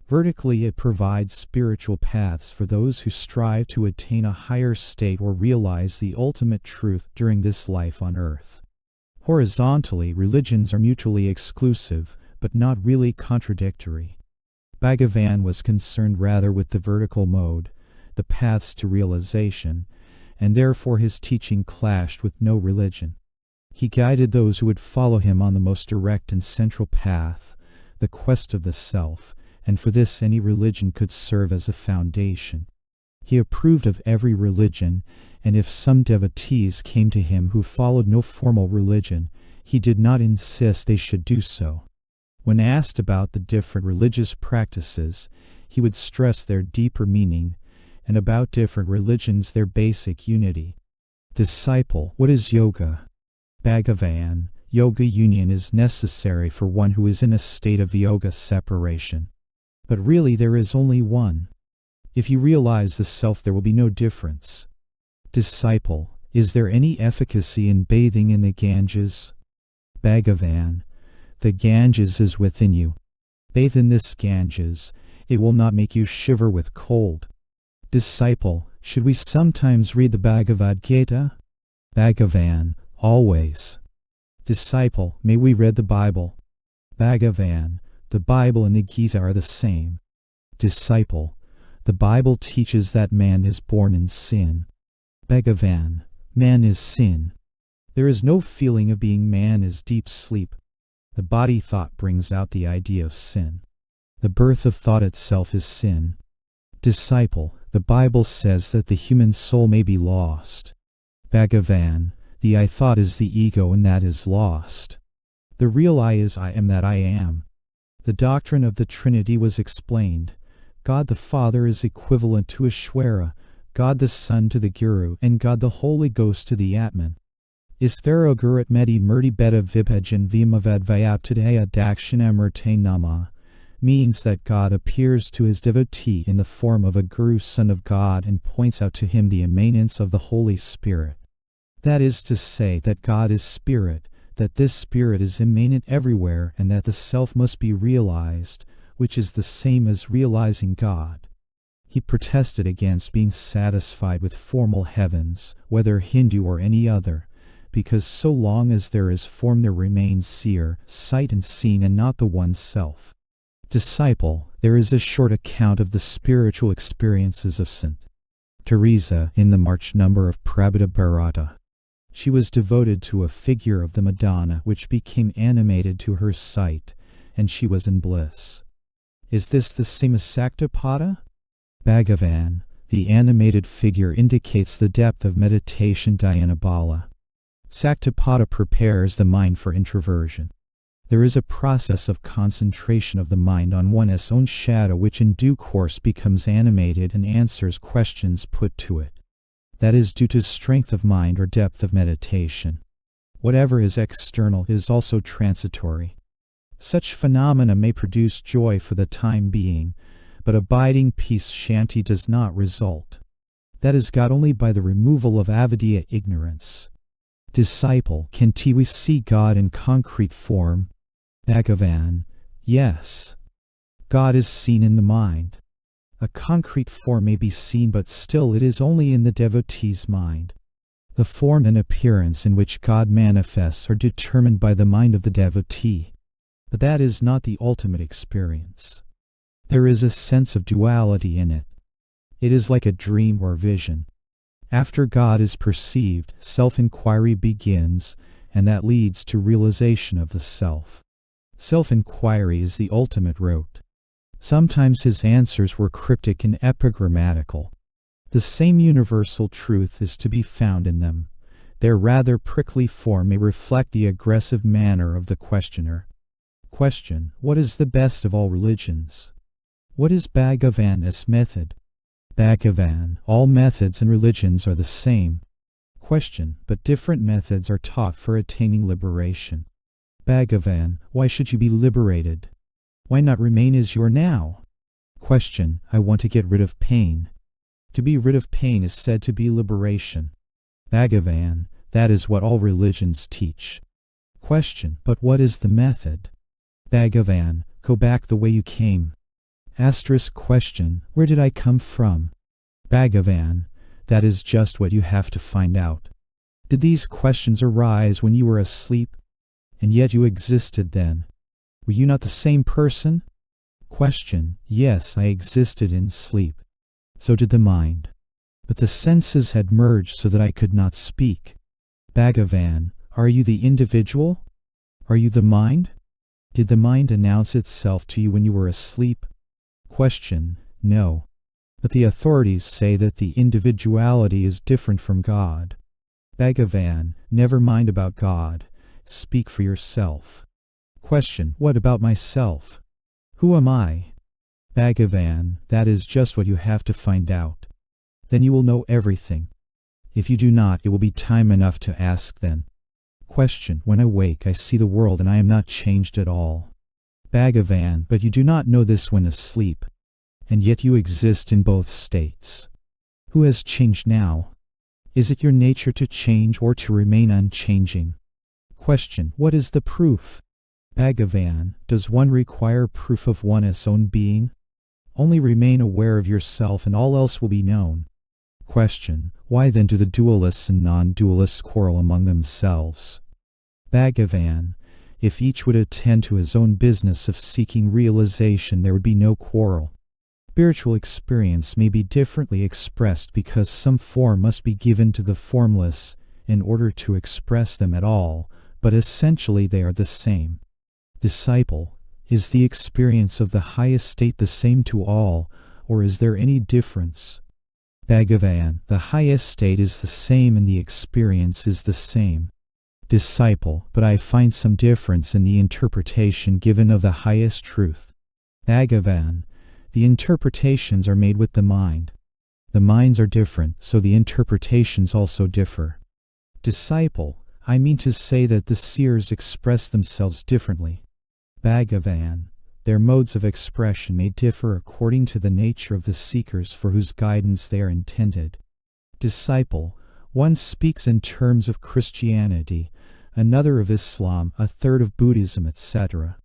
Vertically, it provides spiritual paths for those who strive to attain a higher state or realize the ultimate truth during this life on earth. Horizontally, religions are mutually exclusive, but not really contradictory. Bhagavan was concerned rather with the vertical mode, the paths to realization, and therefore his teaching clashed with no religion. He guided those who would follow him on the most direct and central path, the quest of the self, and for this any religion could serve as a foundation. He approved of every religion, and if some devotees came to him who followed no formal religion, he did not insist they should do so. When asked about the different religious practices, he would stress their deeper meaning, and about different religions their basic unity. Disciple, what is yoga? Bhagavan, yoga union is necessary for one who is in a state of yoga separation. But really there is only one. If you realize the self, there will be no difference. Disciple, is there any efficacy in bathing in the Ganges? Bhagavan, the Ganges is within you. Bathe in this Ganges, it will not make you shiver with cold. Disciple, should we sometimes read the Bhagavad Gita? Bhagavan, always. Disciple, may we read the Bible? Bhagavan, the Bible and the Gita are the same. Disciple, the Bible teaches that man is born in sin. Bhagavan, man is sin. There is no feeling of being man is deep sleep. The body thought brings out the idea of sin. The birth of thought itself is sin. Disciple, the Bible says that the human soul may be lost. Bhagavan, the I thought is the ego and that is lost. The real I is I am that I am. The doctrine of the Trinity was explained. God the Father is equivalent to Ishwara, God the Son to the Guru, and God the Holy Ghost to the Atman. Isvaro Gurat Medi Murti Beta Vibhajan Vimavadvyaptadaya Dakshinamurte Nama means that God appears to his devotee in the form of a Guru, Son of God, and points out to him the immanence of the Holy Spirit. That is to say that God is Spirit, that this Spirit is immanent everywhere, and that the self must be realized, which is the same as realizing God. He protested against being satisfied with formal heavens, whether Hindu or any other, because so long as there is form there remains seer, sight and seen, and not the one self. Disciple, there is a short account of the spiritual experiences of St. Teresa in the March number of Prabhupada Bharata. She was devoted to a figure of the Madonna which became animated to her sight, and she was in bliss. Is this the same as Saktapada? Bhagavan, the animated figure indicates the depth of meditation Dhyanabala. Saktapada prepares the mind for introversion. There is a process of concentration of the mind on one's own shadow which in due course becomes animated and answers questions put to it. That is due to strength of mind or depth of meditation. Whatever is external is also transitory. Such phenomena may produce joy for the time being, but abiding peace shanti does not result. That is got only by the removal of avidya ignorance. Disciple, can we see God in concrete form? Bhagavan, yes. God is seen in the mind. A concrete form may be seen, but still it is only in the devotee's mind. The form and appearance in which God manifests are determined by the mind of the devotee, but that is not the ultimate experience. There is a sense of duality in it. It is like a dream or vision. After God is perceived, self-inquiry begins, and that leads to realization of the self. Self-inquiry is the ultimate route. Sometimes his answers were cryptic and epigrammatical. The same universal truth is to be found in them. Their rather prickly form may reflect the aggressive manner of the questioner. Question: what is the best of all religions? What is Bhagavan's method? Bhagavan: all methods and religions are the same. Question: but different methods are taught for attaining liberation. Bhagavan: why should you be liberated? Why not remain as you are now? Question: I want to get rid of pain. To be rid of pain is said to be liberation. Bhagavan: that is what all religions teach. Question: but what is the method? Bhagavan: go back the way you came. Question: where did I come from? Bhagavan: that is just what you have to find out. Did these questions arise when you were asleep? And yet you existed then. Were you not the same person? Question: yes, I existed in sleep. So did the mind. But the senses had merged so that I could not speak. Bhagavan: are you the individual? Are you the mind? Did the mind announce itself to you when you were asleep? Question: no. But the authorities say that the individuality is different from God. Bhagavan: never mind about God. Speak for yourself. Question: what about myself? Who am I? Bhagavan: that is just what you have to find out. Then you will know everything. If you do not, it will be time enough to ask then. Question: when I wake, I see the world and I am not changed at all. Bhagavan: but you do not know this when asleep, and yet you exist in both states. Who has changed now? Is it your nature to change or to remain unchanging? Question: what is the proof? Bhagavan: does one require proof of one's own being? Only remain aware of yourself and all else will be known. Question: why then do the dualists and non-dualists quarrel among themselves? Bhagavan: if each would attend to his own business of seeking realization, there would be no quarrel. Spiritual experience may be differently expressed because some form must be given to the formless in order to express them at all, but essentially they are the same. Disciple: is the experience of the highest state the same to all, or is there any difference? Bhagavan: the highest state is the same and the experience is the same. Disciple: but I find some difference in the interpretation given of the highest truth. Bhagavan: the interpretations are made with the mind. The minds are different, so the interpretations also differ. Disciple: I mean to say that the seers express themselves differently. Bhagavan: their modes of expression may differ according to the nature of the seekers for whose guidance they are intended. Disciple: one speaks in terms of Christianity, another of Islam, a third of Buddhism, etc.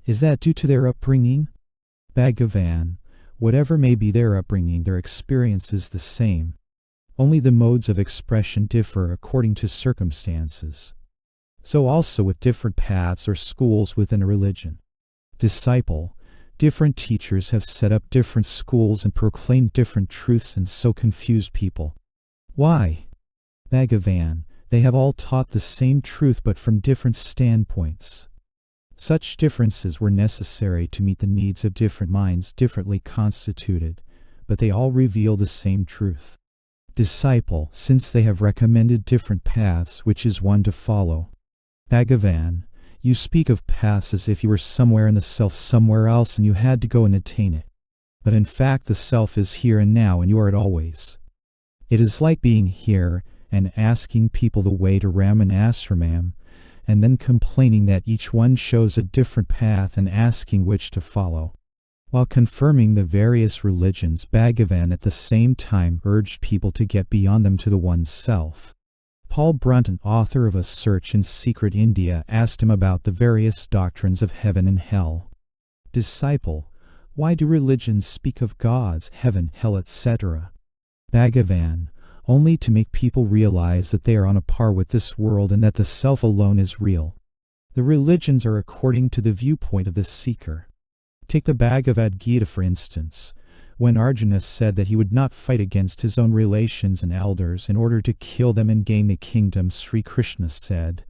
Is that due to their upbringing? Bhagavan: whatever may be their upbringing, their experience is the same. Only the modes of expression differ according to circumstances. So also with different paths or schools within a religion. Disciple: different teachers have set up different schools and proclaimed different truths and so confused people. Why? Bhagavan: they have all taught the same truth but from different standpoints. Such differences were necessary to meet the needs of different minds differently constituted, but they all reveal the same truth. Disciple: since they have recommended different paths, which is one to follow? Bhagavan: you speak of paths as if you were somewhere in the self somewhere else and you had to go and attain it. But in fact the self is here and now and you are it always. It is like being here and asking people the way to Ramana Ashramam, and then complaining that each one shows a different path and asking which to follow. While confirming the various religions, Bhagavan at the same time urged people to get beyond them to the one self. Paul Brunton, author of A Search in Secret India, asked him about the various doctrines of heaven and hell. Disciple, why do religions speak of gods, heaven, hell, etc.? Bhagavan, only to make people realize that they are on a par with this world and that the self alone is real. The religions are according to the viewpoint of the seeker. Take the Bhagavad Gita for instance. When Arjuna said that he would not fight against his own relations and elders in order to kill them and gain the kingdom, Sri Krishna said,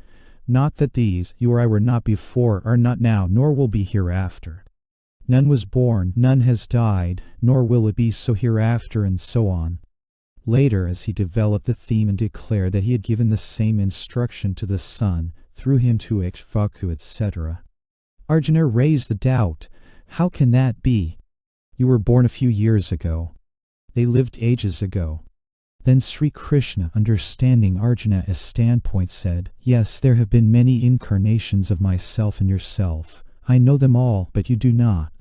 "Not that these, you or I were not before, are not now, nor will be hereafter. None was born, none has died, nor will it be so hereafter," and so on. Later, as he developed the theme and declared that he had given the same instruction to the sun, through him to Ikshvaku, etc., Arjuna raised the doubt, how can that be? You were born a few years ago. They lived ages ago. Then Sri Krishna, understanding Arjuna's standpoint, said, "Yes, there have been many incarnations of myself and yourself. I know them all, but you do not."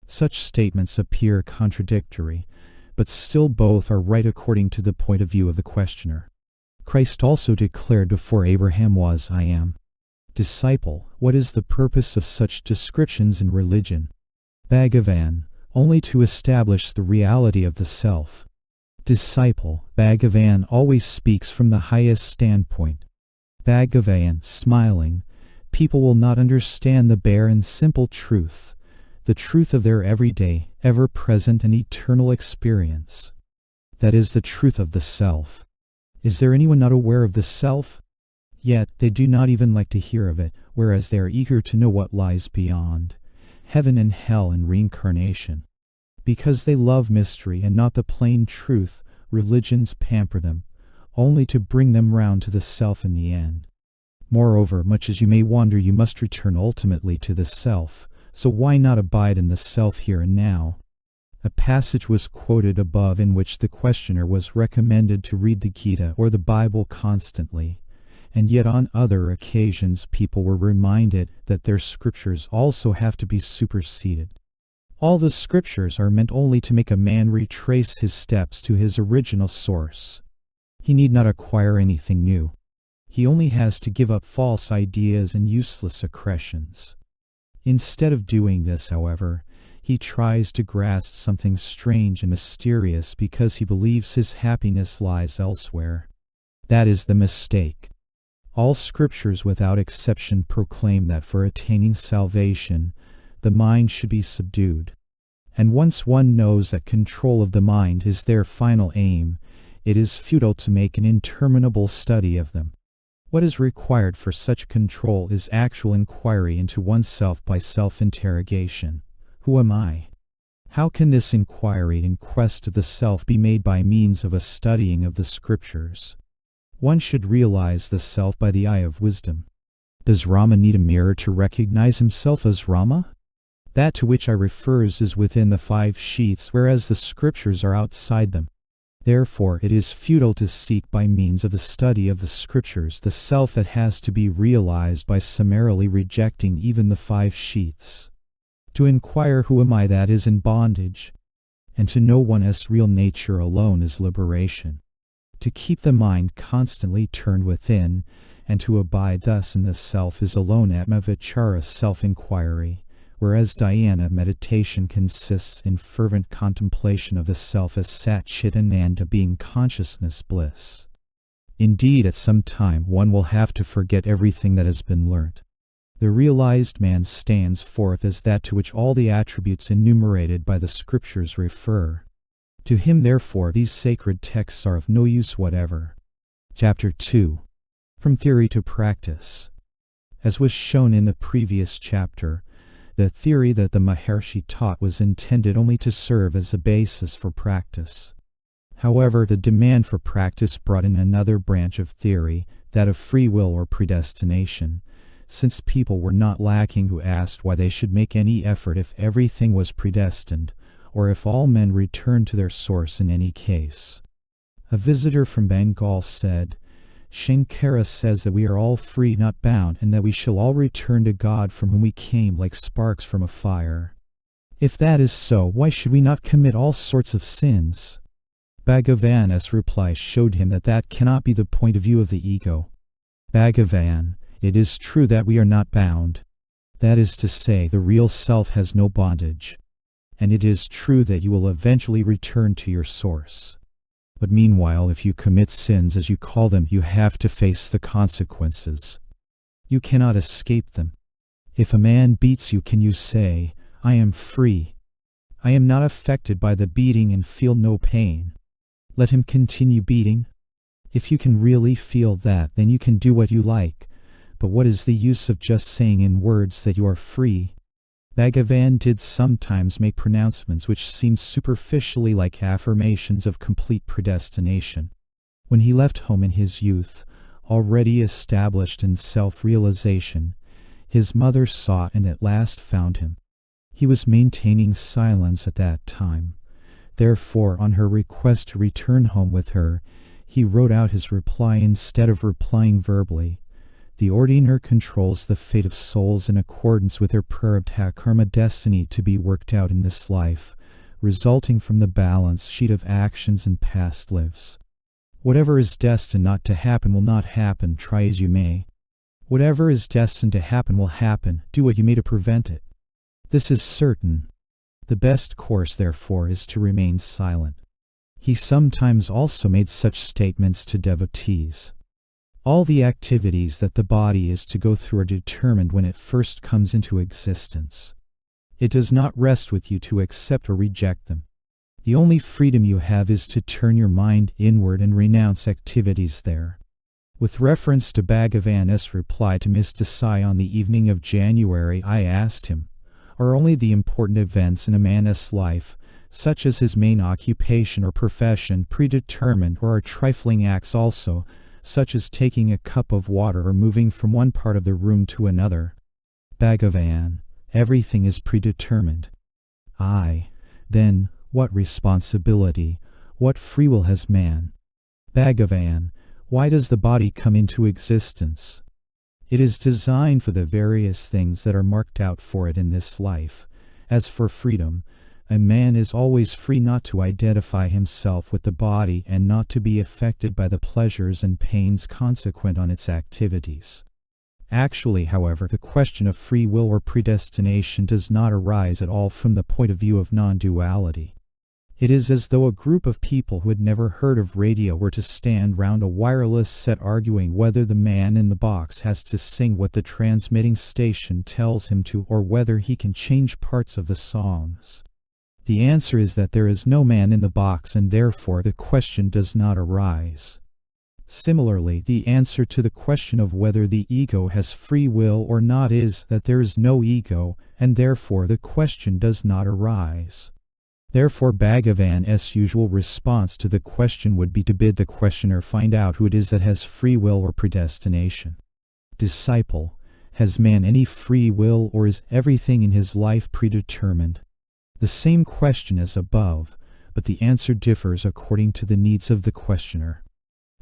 Such statements appear contradictory, but still both are right according to the point of view of the questioner. Christ also declared before Abraham was, "I am." Disciple, what is the purpose of such descriptions in religion? Bhagavan, only to establish the reality of the self. Disciple, Bhagavan always speaks from the highest standpoint. Bhagavan, smiling, people will not understand the bare and simple truth, the truth of their everyday, ever-present and eternal experience. That is the truth of the self. Is there anyone not aware of the self? Yet they do not even like to hear of it, whereas they are eager to know what lies beyond heaven and hell and reincarnation. Because they love mystery and not the plain truth, religions pamper them, only to bring them round to the self in the end. Moreover, much as you may wander, you must return ultimately to the self, so why not abide in the self here and now? A passage was quoted above in which the questioner was recommended to read the Gita or the Bible constantly, and yet on other occasions people were reminded that their scriptures also have to be superseded. All the scriptures are meant only to make a man retrace his steps to his original source. He need not acquire anything new. He only has to give up false ideas and useless accretions. Instead of doing this, however, he tries to grasp something strange and mysterious because he believes his happiness lies elsewhere. That is the mistake. All scriptures without exception proclaim that for attaining salvation, the mind should be subdued. And once one knows that control of the mind is their final aim, it is futile to make an interminable study of them. What is required for such control is actual inquiry into oneself by self-interrogation. Who am I? How can this inquiry in quest of the self be made by means of a studying of the scriptures? One should realize the self by the eye of wisdom. Does Rama need a mirror to recognize himself as Rama? That to which I refers is within the 5 sheaths, whereas the scriptures are outside them. Therefore it is futile to seek by means of the study of the scriptures the self that has to be realized by summarily rejecting even the 5 sheaths. To inquire who am I, that is in bondage, and to know one's real nature alone is liberation. To keep the mind constantly turned within, and to abide thus in the self is alone Atma Vichara self-inquiry, whereas dhyana meditation consists in fervent contemplation of the self as Sat Chit Ananda, being consciousness bliss. Indeed, at some time one will have to forget everything that has been learnt. The realized man stands forth as that to which all the attributes enumerated by the scriptures refer. To him, therefore, these sacred texts are of no use whatever. Chapter 2. From Theory to Practice. As was shown in the previous chapter, the theory that the Maharshi taught was intended only to serve as a basis for practice. However, the demand for practice brought in another branch of theory, that of free will or predestination, since people were not lacking who asked why they should make any effort if everything was predestined, or if all men returned to their source in any case. A visitor from Bengal said, "Shankara says that we are all free, not bound, and that we shall all return to God from whom we came like sparks from a fire. If that is so, why should we not commit all sorts of sins?" Bhagavan's reply showed him that that cannot be the point of view of the ego. Bhagavan, it is true that we are not bound. That is to say, the real self has no bondage. And it is true that you will eventually return to your source. But meanwhile, if you commit sins, as you call them, you have to face the consequences. You cannot escape them. If a man beats you, can you say, "I am free. I am not affected by the beating and feel no pain"? Let him continue beating. If you can really feel that, then you can do what you like. But what is the use of just saying in words that you are free? Bhagavan did sometimes make pronouncements which seemed superficially like affirmations of complete predestination. When he left home in his youth, already established in self-realization, his mother sought and at last found him. He was maintaining silence at that time. Therefore, on her request to return home with her, he wrote out his reply instead of replying verbally. The ordiner controls the fate of souls in accordance with their prarabdha karma destiny to be worked out in this life, resulting from the balance sheet of actions in past lives. Whatever is destined not to happen will not happen, try as you may. Whatever is destined to happen will happen, do what you may to prevent it. This is certain. The best course, therefore, is to remain silent. He sometimes also made such statements to devotees. All the activities that the body is to go through are determined when it first comes into existence. It does not rest with you to accept or reject them. The only freedom you have is to turn your mind inward and renounce activities there. With reference to Bhagavan's reply to Miss Desai on the evening of January, I asked him, are only the important events in a man's life, such as his main occupation or profession, predetermined, or are trifling acts also, such as taking a cup of water or moving from one part of the room to another? Bhagavan, everything is predetermined. Then, what responsibility, what free will has man? Bhagavan, why does the body come into existence? It is designed for the various things that are marked out for it in this life. As for freedom, a man is always free not to identify himself with the body and not to be affected by the pleasures and pains consequent on its activities. Actually, however, the question of free will or predestination does not arise at all from the point of view of non-duality. It is as though a group of people who had never heard of radio were to stand round a wireless set arguing whether the man in the box has to sing what the transmitting station tells him to or whether he can change parts of the songs. The answer is that there is no man in the box, and therefore the question does not arise. Similarly, the answer to the question of whether the ego has free will or not is that there is no ego, and therefore the question does not arise. Therefore Bhagavan's usual response to the question would be to bid the questioner find out who it is that has free will or predestination. Disciple, has man any free will, or is everything in his life predetermined? The same question as above, but the answer differs according to the needs of the questioner.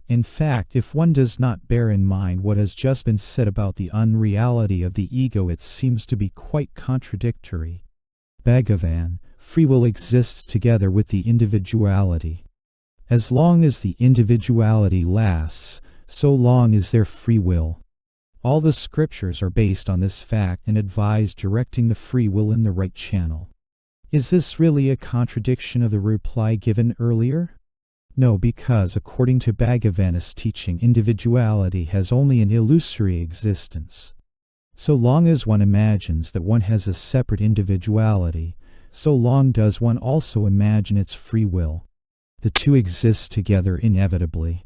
In fact, if one does not bear in mind what has just been said about the unreality of the ego, it seems to be quite contradictory. Bhagavan, free will exists together with the individuality. As long as the individuality lasts, so long is there free will. All the scriptures are based on this fact and advise directing the free will in the right channel. Is this really a contradiction of the reply given earlier? No, because according to Bhagavan's teaching, individuality has only an illusory existence. So long as one imagines that one has a separate individuality, so long does one also imagine its free will. The two exist together inevitably.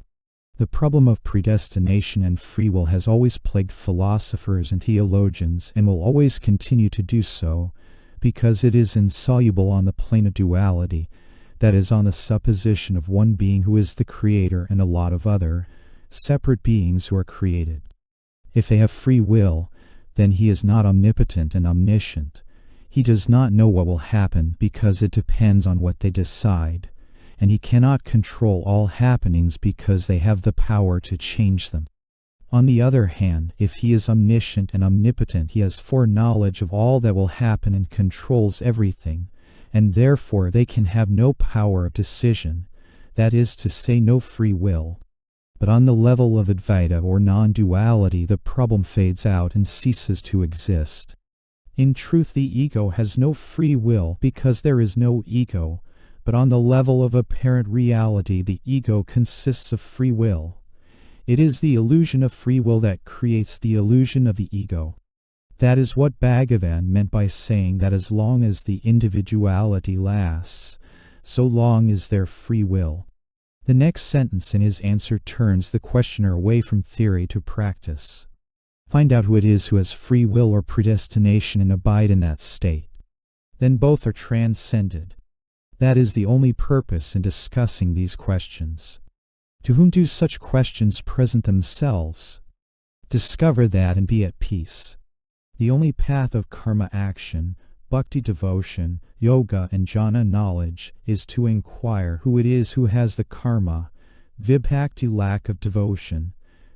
The problem of predestination and free will has always plagued philosophers and theologians, and will always continue to do so, because it is insoluble on the plane of duality, that is, on the supposition of one being who is the creator and a lot of other, separate beings who are created. If they have free will, then he is not omnipotent and omniscient. He does not know what will happen because it depends on what they decide, and he cannot control all happenings because they have the power to change them. On the other hand, if he is omniscient and omnipotent, he has foreknowledge of all that will happen and controls everything, and therefore they can have no power of decision, that is to say no free will. But on the level of Advaita or non-duality, the problem fades out and ceases to exist. In truth, the ego has no free will because there is no ego, but on the level of apparent reality, the ego consists of free will. It is the illusion of free will that creates the illusion of the ego. That is what Bhagavan meant by saying that as long as the individuality lasts, so long is there free will. The next sentence in his answer turns the questioner away from theory to practice. Find out who it is who has free will or predestination and abide in that state. Then both are transcended. That is the only purpose in discussing these questions. To whom do such questions present themselves? Discover that and be at peace. The only path of karma action, bhakti devotion, yoga and jnana knowledge is to inquire who it is who has the karma, vibhakti lack of devotion,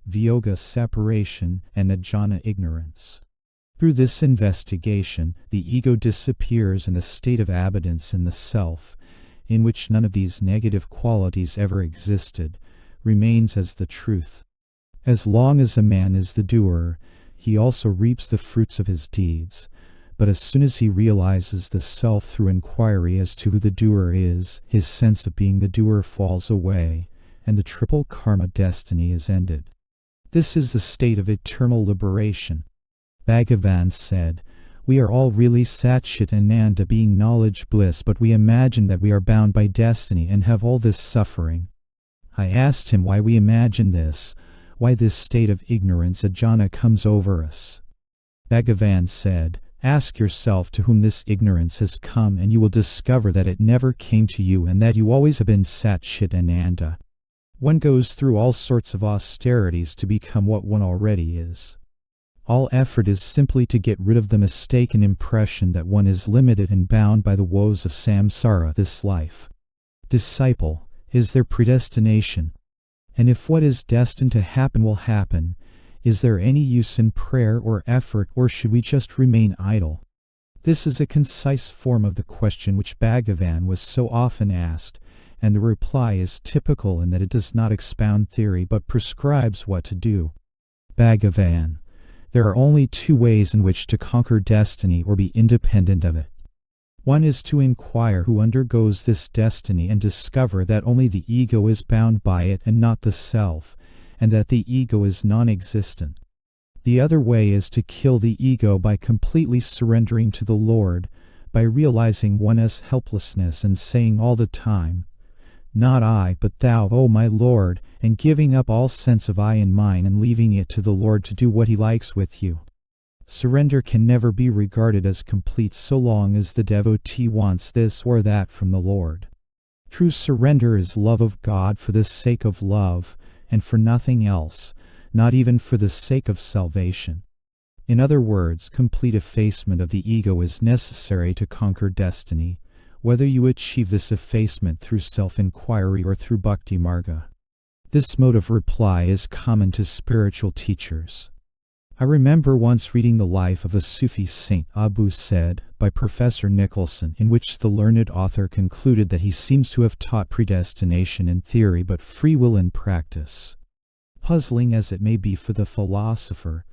vyoga separation, and jnana ignorance. Through this investigation, the ego disappears and the state of abundance in the self, in which none of these negative qualities ever existed, remains as the truth. As long as a man is the doer, he also reaps the fruits of his deeds. But as soon as he realizes the self through inquiry as to who the doer is, his sense of being the doer falls away, and the triple karma destiny is ended. This is the state of eternal liberation. Bhagavan said, "We are all really Satchit Ananda, being knowledge bliss, but we imagine that we are bound by destiny and have all this suffering." I asked him why we imagine this, why this state of ignorance ajnana comes over us. Bhagavan said, "Ask yourself to whom this ignorance has come, and you will discover that it never came to you and that you always have been Satchit Ananda. One goes through all sorts of austerities to become what one already is. All effort is simply to get rid of the mistaken impression that one is limited and bound by the woes of samsara, this life. Disciple, is there predestination? And if what is destined to happen will happen, is there any use in prayer or effort, or should we just remain idle?" This is a concise form of the question which Bhagavan was so often asked, and the reply is typical in that it does not expound theory but prescribes what to do. Bhagavan: there are only two ways in which to conquer destiny or be independent of it. One is to inquire who undergoes this destiny and discover that only the ego is bound by it and not the self, and that the ego is non-existent. The other way is to kill the ego by completely surrendering to the Lord, by realizing one's helplessness and saying all the time, "Not I, but Thou, O my Lord," and giving up all sense of I and mine and leaving it to the Lord to do what He likes with you. Surrender can never be regarded as complete so long as the devotee wants this or that from the Lord. True surrender is love of God for the sake of love, and for nothing else, not even for the sake of salvation. In other words, complete effacement of the ego is necessary to conquer destiny, whether you achieve this effacement through self-inquiry or through bhakti marga. This mode of reply is common to spiritual teachers. I remember once reading the life of a Sufi saint, Abu Said, by Professor Nicholson, in which the learned author concluded that he seems to have taught predestination in theory but free will in practice. Puzzling as it may be for the philosopher,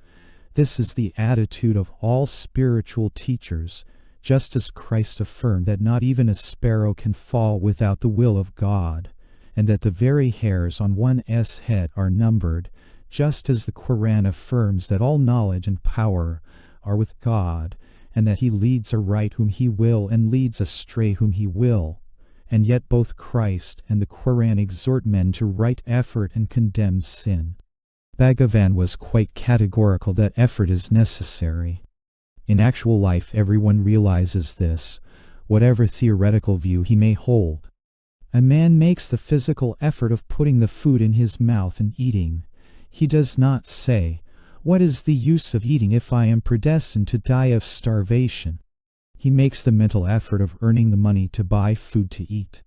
this is the attitude of all spiritual teachers, just as Christ affirmed that not even a sparrow can fall without the will of God, and that the very hairs on one's head are numbered, just as the Quran affirms that all knowledge and power are with God, and that He leads aright whom He will and leads astray whom He will, and yet both Christ and the Quran exhort men to right effort and condemn sin. Bhagavan was quite categorical that effort is necessary. In actual life everyone realizes this, whatever theoretical view he may hold. A man makes the physical effort of putting the food in his mouth and eating. He does not say, "What is the use of eating if I am predestined to die of starvation?" He makes the mental effort of earning the money to buy food to eat.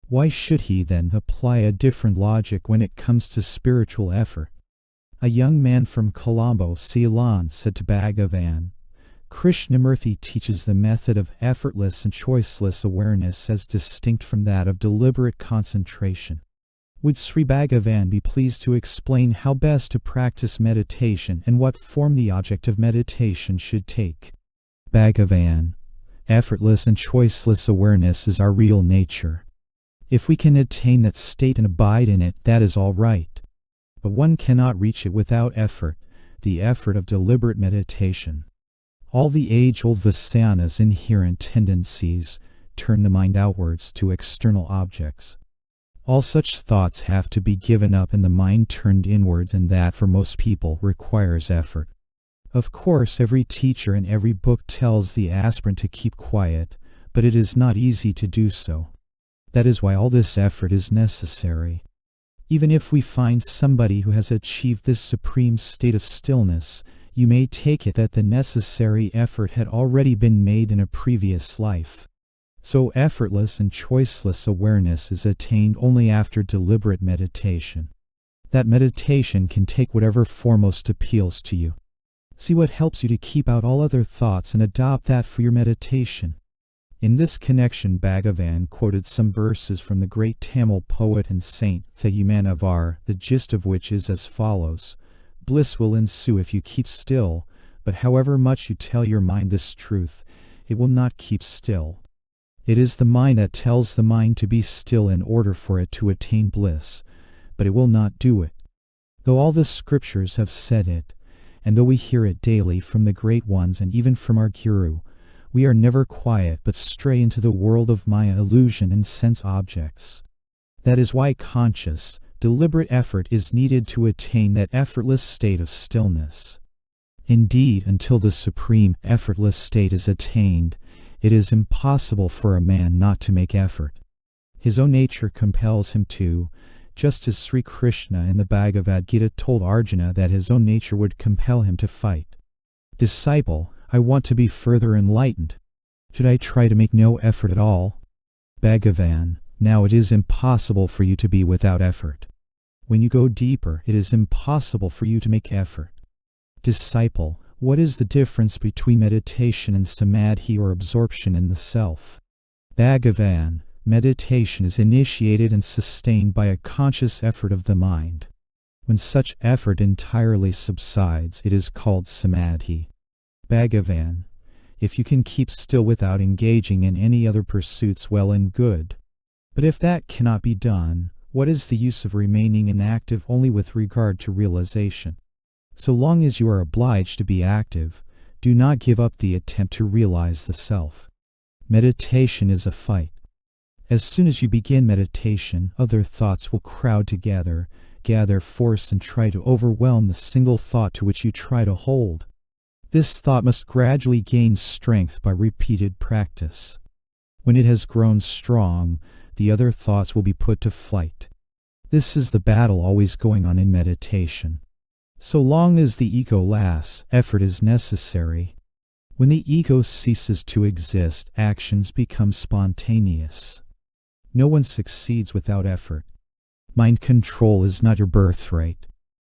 Why should he then apply a different logic when it comes to spiritual effort? A young man from Colombo, Ceylon, said to Bhagavan, "Krishnamurti teaches the method of effortless and choiceless awareness as distinct from that of deliberate concentration. Would Sri Bhagavan be pleased to explain how best to practice meditation and what form the object of meditation should take? Bhagavan: effortless and choiceless awareness is our real nature. If we can attain that state and abide in it, that is all right. But one cannot reach it without effort, the effort of deliberate meditation. All the age-old Vasana's inherent tendencies turn the mind outwards to external objects. All such thoughts have to be given up and the mind turned inwards, and that for most people requires effort. Of course, every teacher and every book tells the aspirant to keep quiet, but it is not easy to do so. That is why all this effort is necessary. Even if we find somebody who has achieved this supreme state of stillness, you may take it that the necessary effort had already been made in a previous life. So effortless and choiceless awareness is attained only after deliberate meditation. That meditation can take whatever form most appeals to you. See what helps you to keep out all other thoughts and adopt that for your meditation. In this connection, Bhagavan quoted some verses from the great Tamil poet and saint Thayumanavar, the gist of which is as follows: "Bliss will ensue if you keep still, but however much you tell your mind this truth, it will not keep still. It is the mind that tells the mind to be still in order for it to attain bliss, but it will not do it. Though all the scriptures have said it, and though we hear it daily from the great ones and even from our Guru, we are never quiet but stray into the world of Maya illusion and sense objects. That is why conscious, deliberate effort is needed to attain that effortless state of stillness. Indeed, until the supreme, effortless state is attained, it is impossible for a man not to make effort. His own nature compels him to, just as Sri Krishna in the Bhagavad Gita told Arjuna that his own nature would compel him to fight. Disciple, I want to be further enlightened. Should I try to make no effort at all? Bhagavan: now it is impossible for you to be without effort. When you go deeper, it is impossible for you to make effort. Disciple, what is the difference between meditation and samadhi or absorption in the self? Bhagavan: meditation is initiated and sustained by a conscious effort of the mind. When such effort entirely subsides, it is called samadhi. Bhagavan: if you can keep still without engaging in any other pursuits, well and good. But if that cannot be done, what is the use of remaining inactive only with regard to realization? So long as you are obliged to be active, do not give up the attempt to realize the self. Meditation is a fight. As soon as you begin meditation, other thoughts will crowd together, gather force and try to overwhelm the single thought to which you try to hold. This thought must gradually gain strength by repeated practice. When it has grown strong, the other thoughts will be put to flight. This is the battle always going on in meditation. So long as the ego lasts, effort is necessary. When the ego ceases to exist, actions become spontaneous. No one succeeds without effort. Mind control is not your birthright.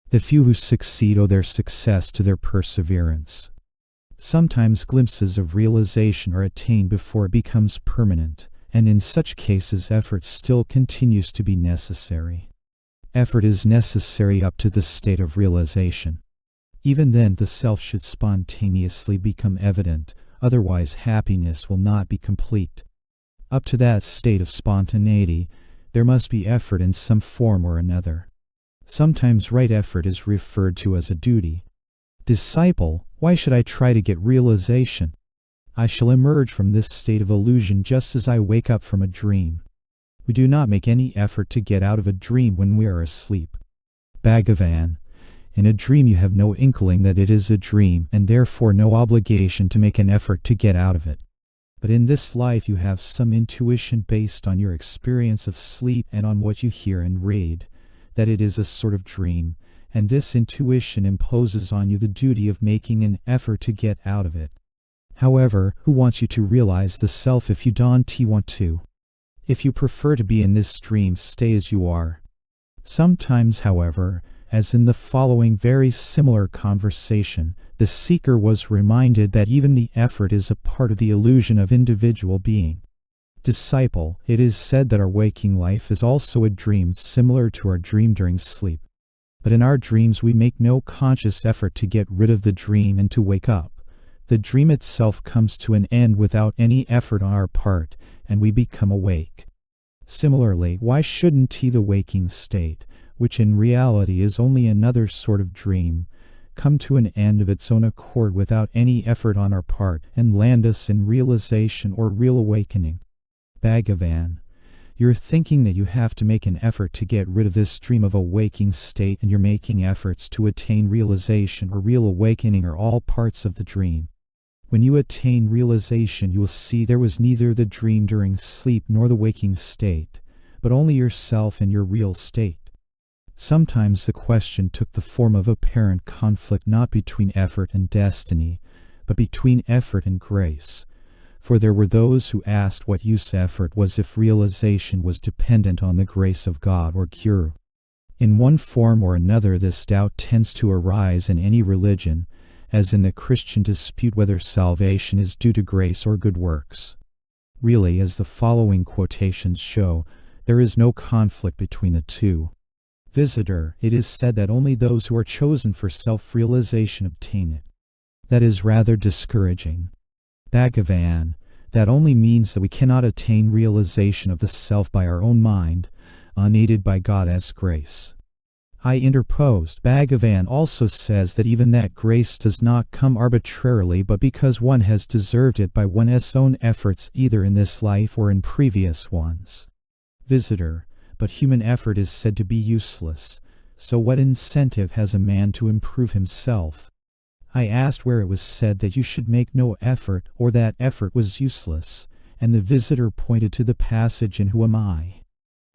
The few who succeed owe their success to their perseverance. Sometimes glimpses of realization are attained before it becomes permanent, and in such cases effort still continues to be necessary. Effort is necessary up to the state of realization. Even then the self should spontaneously become evident, otherwise happiness will not be complete. Up to that state of spontaneity, there must be effort in some form or another. Sometimes right effort is referred to as a duty. Disciple, why should I try to get realization? I shall emerge from this state of illusion just as I wake up from a dream. We do not make any effort to get out of a dream when we are asleep. Bhagavan: in a dream you have no inkling that it is a dream, and therefore no obligation to make an effort to get out of it. But in this life you have some intuition based on your experience of sleep and on what you hear and read, that it is a sort of dream, and this intuition imposes on you the duty of making an effort to get out of it. However, who wants you to realize the self if you don't want to? If you prefer to be in this dream, stay as you are. Sometimes, however, as in the following very similar conversation, the seeker was reminded that even the effort is a part of the illusion of individual being. Disciple, it is said that our waking life is also a dream similar to our dream during sleep. But in our dreams we make no conscious effort to get rid of the dream and to wake up. The dream itself comes to an end without any effort on our part, and we become awake. Similarly, why shouldn't the waking state, which in reality is only another sort of dream, come to an end of its own accord without any effort on our part, and land us in realization or real awakening? Bhagavan, you're thinking that you have to make an effort to get rid of this dream of a waking state, and you're making efforts to attain realization or real awakening are all parts of the dream. When you attain realization, you will see there was neither the dream during sleep nor the waking state, but only yourself and your real state. Sometimes the question took the form of apparent conflict not between effort and destiny, but between effort and grace. For there were those who asked what use effort was if realization was dependent on the grace of God or Guru. In one form or another this doubt tends to arise in any religion, as in the Christian dispute whether salvation is due to grace or good works. Really, as the following quotations show, there is no conflict between the two. Visitor, it is said that only those who are chosen for self-realization obtain it. That is rather discouraging. Bhagavan, that only means that we cannot attain realization of the self by our own mind, unaided by God as grace. I interposed. Bhagavan also says that even that grace does not come arbitrarily but because one has deserved it by one's own efforts either in this life or in previous ones. Visitor, but human effort is said to be useless, so what incentive has a man to improve himself? I asked where it was said that you should make no effort or that effort was useless, and the visitor pointed to the passage in Who Am I?,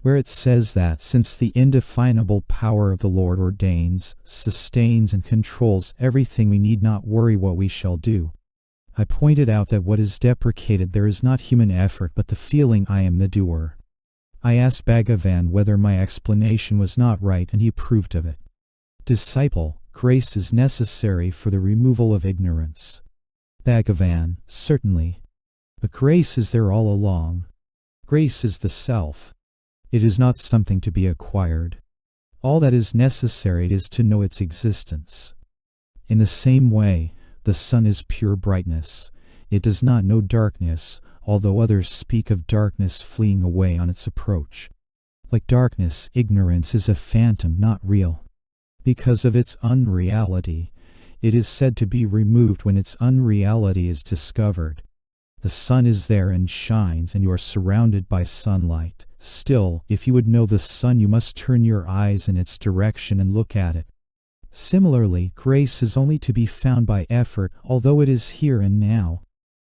where it says that since the indefinable power of the Lord ordains, sustains, and controls everything, we need not worry what we shall do. I pointed out that what is deprecated there is not human effort but the feeling I am the doer. I asked Bhagavan whether my explanation was not right, and he approved of it. Disciple, grace is necessary for the removal of ignorance. Bhagavan, certainly. But grace is there all along. Grace is the self. It is not something to be acquired. All that is necessary is to know its existence. In the same way, the sun is pure brightness. It does not know darkness, although others speak of darkness fleeing away on its approach. Like darkness, ignorance is a phantom, not real. Because of its unreality, it is said to be removed when its unreality is discovered. The sun is there and shines, and you are surrounded by sunlight. Still, if you would know the sun, you must turn your eyes in its direction and look at it. Similarly, grace is only to be found by effort, although it is here and now.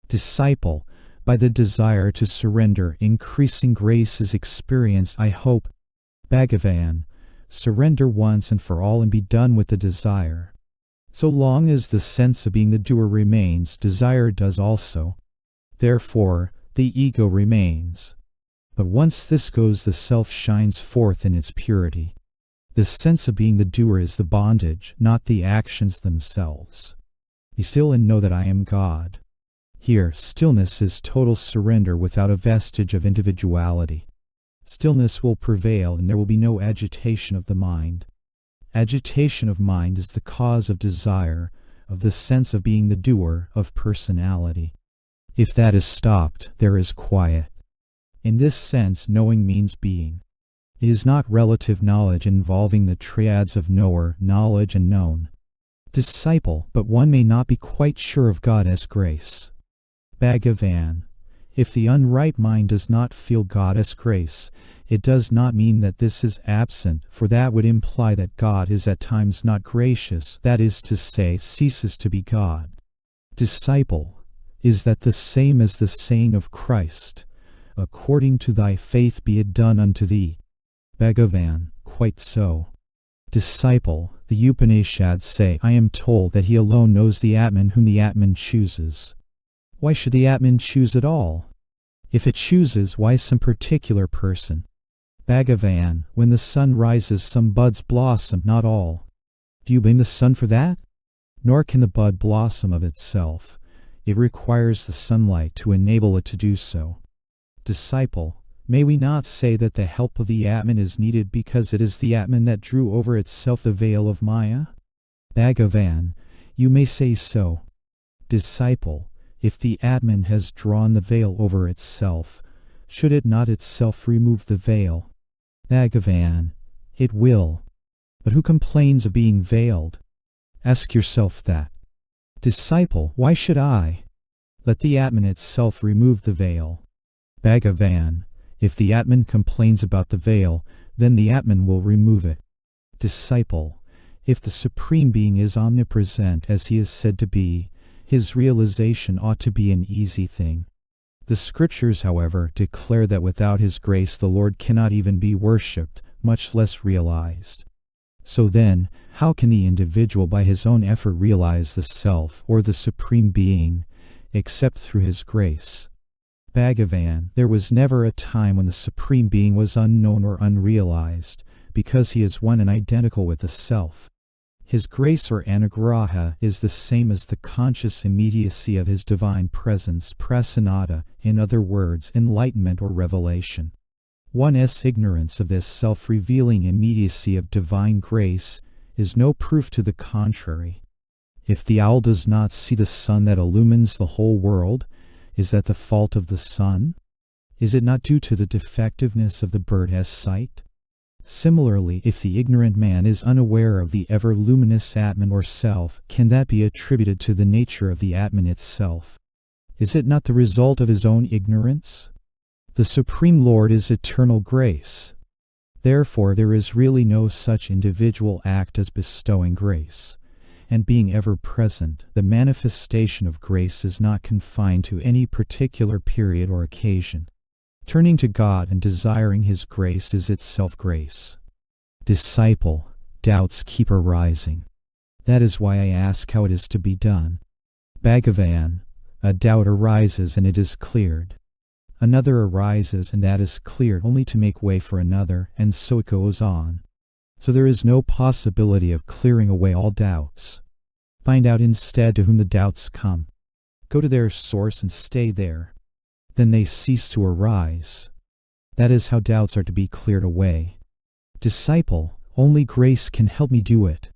Disciple, by the desire to surrender, increasing grace is experienced, I hope. Bhagavan, surrender once and for all and be done with the desire. So long as the sense of being the doer remains, desire does also. Therefore, the ego remains. But once this goes, the self shines forth in its purity. The sense of being the doer is the bondage, not the actions themselves. Be still and know that I am God. Here, stillness is total surrender without a vestige of individuality. Stillness will prevail and there will be no agitation of the mind. Agitation of mind is the cause of desire, of the sense of being the doer, of personality. If that is stopped, there is quiet. In this sense, knowing means being. It is not relative knowledge involving the triads of knower, knowledge, and known. Disciple, but one may not be quite sure of God as grace. Bhagavan, if the unright mind does not feel God as grace, it does not mean that this is absent, for that would imply that God is at times not gracious, that is to say, ceases to be God. Disciple, is that the same as the saying of Christ, according to thy faith be it done unto thee? Bhagavan, quite so. Disciple, the Upanishads say, I am told that he alone knows the Atman whom the Atman chooses. Why should the Atman choose at all? If it chooses, why some particular person? Bhagavan, when the sun rises, some buds blossom, not all. Do you blame the sun for that? Nor can the bud blossom of itself. It requires the sunlight to enable it to do so. Disciple, may we not say that the help of the Atman is needed because it is the Atman that drew over itself the veil of Maya? Bhagavan, you may say so. Disciple, if the Atman has drawn the veil over itself, should it not itself remove the veil? Bhagavan, it will. But who complains of being veiled? Ask yourself that. Disciple, why should I? Let the Atman itself remove the veil. Bhagavan, if the Atman complains about the veil, then the Atman will remove it. Disciple, if the Supreme Being is omnipresent as he is said to be, his realization ought to be an easy thing. The scriptures, however, declare that without his grace the Lord cannot even be worshipped, much less realized. So then, how can the individual by his own effort realize the Self or the Supreme Being, except through his grace? Bhagavan, there was never a time when the Supreme Being was unknown or unrealized, because he is one and identical with the Self. His grace or anugraha is the same as the conscious immediacy of his divine presence, prasanada, in other words, enlightenment or revelation. One's ignorance of this self-revealing immediacy of divine grace is no proof to the contrary. If the owl does not see the sun that illumines the whole world, is that the fault of the sun? Is it not due to the defectiveness of the bird's sight? Similarly, if the ignorant man is unaware of the ever-luminous Atman or Self, can that be attributed to the nature of the Atman itself? Is it not the result of his own ignorance? The Supreme Lord is eternal grace. Therefore there is really no such individual act as bestowing grace. And being ever present, the manifestation of grace is not confined to any particular period or occasion. Turning to God and desiring his grace is itself grace. Disciple, doubts keep arising. That is why I ask how it is to be done. Bhagavan, a doubt arises and it is cleared. Another arises and that is cleared only to make way for another, and so it goes on. So there is no possibility of clearing away all doubts. Find out instead to whom the doubts come. Go to their source and stay there. Then they cease to arise. That is how doubts are to be cleared away. Disciple, only grace can help me do it.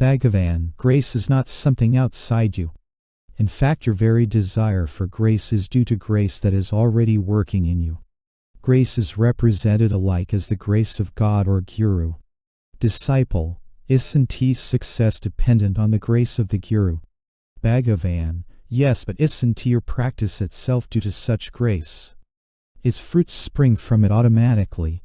Bhagavan, grace is not something outside you. In fact, your very desire for grace is due to grace that is already working in you. Grace is represented alike as the grace of God or Guru. Disciple, isn't his success dependent on the grace of the Guru? Bhagavan, yes, but isn't your practice itself due to such grace? Its fruits spring from it automatically.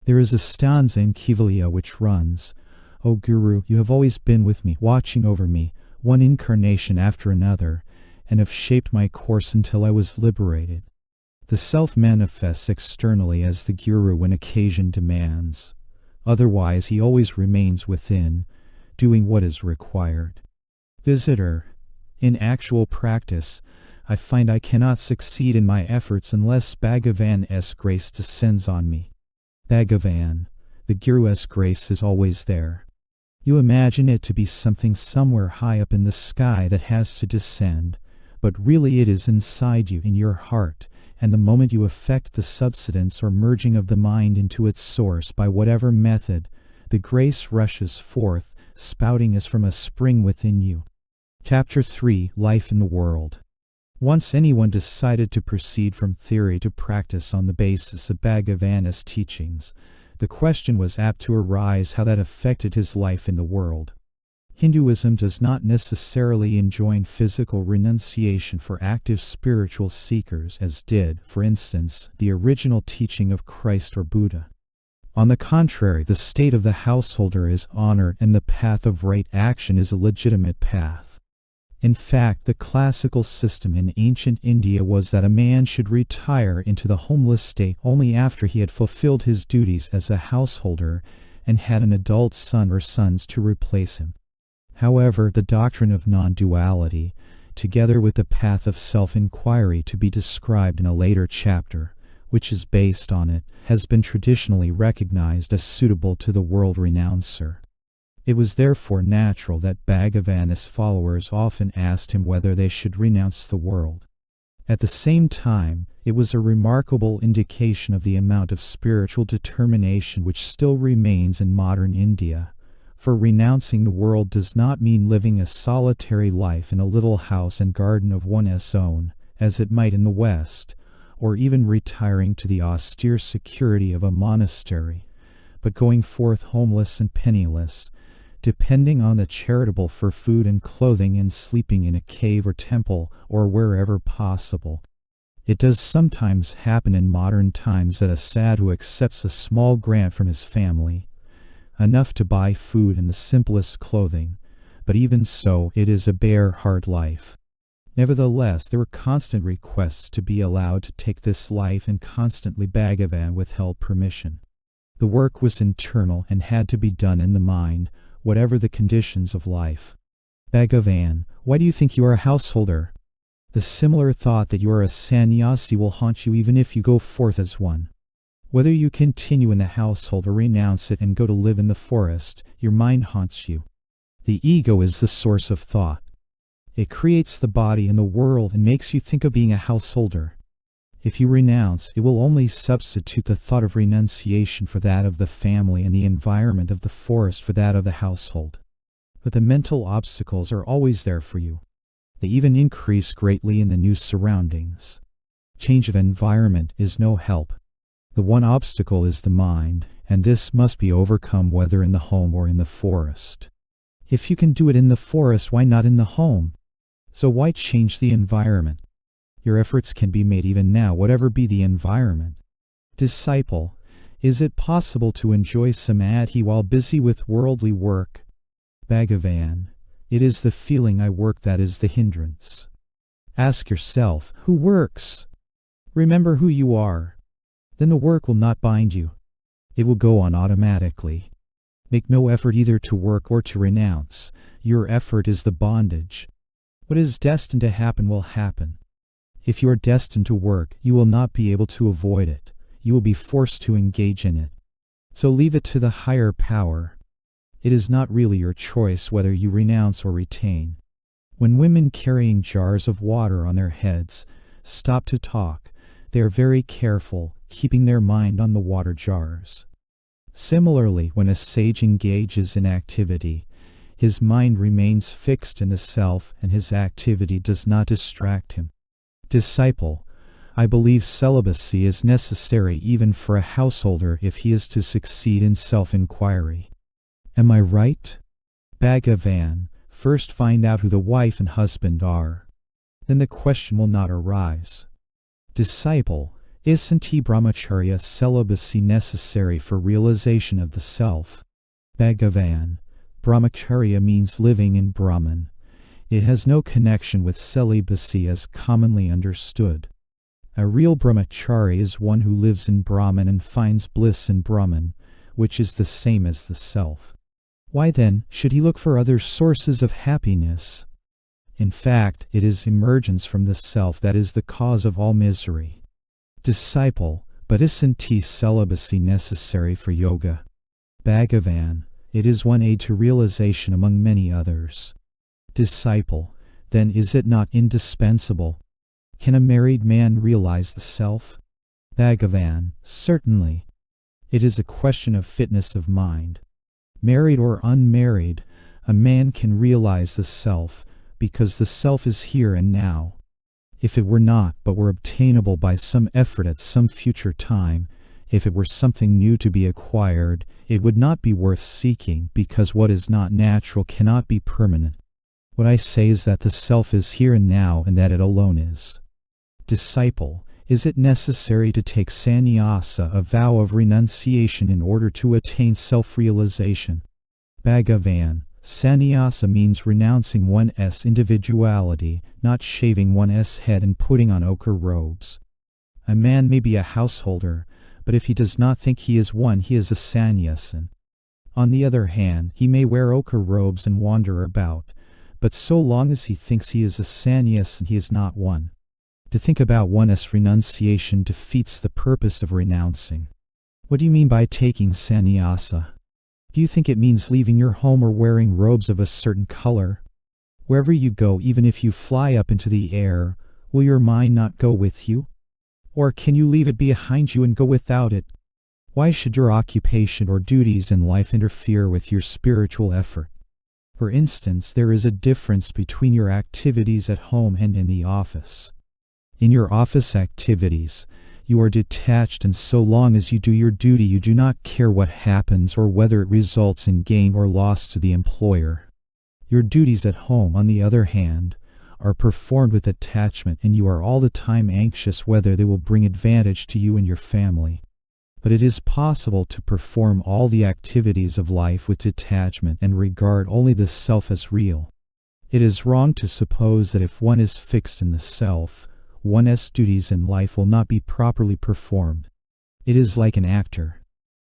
There is a stanza in Kivalya which runs, O Guru, you have always been with me, watching over me, one incarnation after another, and have shaped my course until I was liberated. The Self manifests externally as the Guru when occasion demands. Otherwise he always remains within, doing what is required. Visitor, in actual practice, I find I cannot succeed in my efforts unless Bhagavan's grace descends on me. Bhagavan, the Guru's grace is always there. You imagine it to be something somewhere high up in the sky that has to descend, but really it is inside you, in your heart, and the moment you effect the subsidence or merging of the mind into its source by whatever method, the grace rushes forth, spouting as from a spring within you. Chapter 3, Life in the World. Once anyone decided to proceed from theory to practice on the basis of Bhagavan's teachings, the question was apt to arise how that affected his life in the world. Hinduism does not necessarily enjoin physical renunciation for active spiritual seekers as did, for instance, the original teaching of Christ or Buddha. On the contrary, the state of the householder is honored and the path of right action is a legitimate path. In fact, the classical system in ancient India was that a man should retire into the homeless state only after he had fulfilled his duties as a householder and had an adult son or sons to replace him. However, the doctrine of non-duality, together with the path of self-inquiry to be described in a later chapter, which is based on it, has been traditionally recognized as suitable to the world renouncer. It was therefore natural that Bhagavan's followers often asked him whether they should renounce the world. At the same time, It was a remarkable indication of the amount of spiritual determination which still remains in modern India, for renouncing the world does not mean living a solitary life in a little house and garden of one's own, as it might in the West, or even retiring to the austere security of a monastery, but going forth homeless and penniless, depending on the charitable for food and clothing and sleeping in a cave or temple or wherever possible. It does sometimes happen in modern times that a sadhu accepts a small grant from his family, enough to buy food and the simplest clothing, but even so it is a bare, hard life. Nevertheless, there were constant requests to be allowed to take this life, and constantly Bhagavan withheld permission. The work was internal and had to be done in the mind, whatever the conditions of life. Bhagavan, why do you think you are a householder? The similar thought that you are a sannyasi will haunt you even if you go forth as one. Whether you continue in the household or renounce it and go to live in the forest, your mind haunts you. The ego is the source of thought. It creates the body and the world and makes you think of being a householder. If you renounce, it will only substitute the thought of renunciation for that of the family and the environment of the forest for that of the household. But the mental obstacles are always there for you. They even increase greatly in the new surroundings. Change of environment is no help. The one obstacle is the mind, and this must be overcome whether in the home or in the forest. If you can do it in the forest, why not in the home? So why change the environment? Your efforts can be made even now, whatever be the environment. Disciple, is it possible to enjoy samadhi while busy with worldly work? Bhagavan, it is the feeling I work that is the hindrance. Ask yourself, who works? Remember who you are. Then the work will not bind you. It will go on automatically. Make no effort either to work or to renounce. Your effort is the bondage. What is destined to happen will happen. If you are destined to work, you will not be able to avoid it. You will be forced to engage in it. So leave it to the higher power. It is not really your choice whether you renounce or retain. When women carrying jars of water on their heads stop to talk, they are very careful, keeping their mind on the water jars. Similarly, when a sage engages in activity, his mind remains fixed in the self and his activity does not distract him. Disciple, I believe celibacy is necessary even for a householder if he is to succeed in self-inquiry. Am I right? Bhagavan, first find out who the wife and husband are. Then the question will not arise. Disciple, isn't brahmacharya celibacy necessary for realization of the self? Bhagavan, brahmacharya means living in Brahman. It has no connection with celibacy as commonly understood. A real brahmachari is one who lives in Brahman and finds bliss in Brahman, which is the same as the self. Why then should he look for other sources of happiness? In fact, it is emergence from the self that is the cause of all misery. Disciple, but isn't celibacy necessary for yoga? Bhagavan, it is one aid to realization among many others. Disciple, then is it not indispensable? Can a married man realize the self? Bhagavan, certainly. It is a question of fitness of mind. Married or unmarried, a man can realize the self, because the self is here and now. If it were not, but were obtainable by some effort at some future time, if it were something new to be acquired, it would not be worth seeking, because what is not natural cannot be permanent. What I say is that the self is here and now, and that it alone is. Disciple, is it necessary to take sannyasa, a vow of renunciation, in order to attain self-realization? Bhagavan, sannyasa means renouncing one's individuality, not shaving one's head and putting on ochre robes. A man may be a householder, but if he does not think he is one, he is a sannyasin. On the other hand, he may wear ochre robes and wander about, but so long as he thinks he is a sannyasin, he is not one. To think about one's renunciation defeats the purpose of renouncing. What do you mean by taking sannyasa? Do you think it means leaving your home or wearing robes of a certain color? Wherever you go, even if you fly up into the air, will your mind not go with you? Or can you leave it behind you and go without it? Why should your occupation or duties in life interfere with your spiritual effort? For instance, there is a difference between your activities at home and in the office. In your office activities, you are detached, and so long as you do your duty, you do not care what happens or whether it results in gain or loss to the employer. Your duties at home, on the other hand, are performed with attachment, and you are all the time anxious whether they will bring advantage to you and your family. But it is possible to perform all the activities of life with detachment and regard only the self as real. It is wrong to suppose that if one is fixed in the self, one's duties in life will not be properly performed. It is like an actor.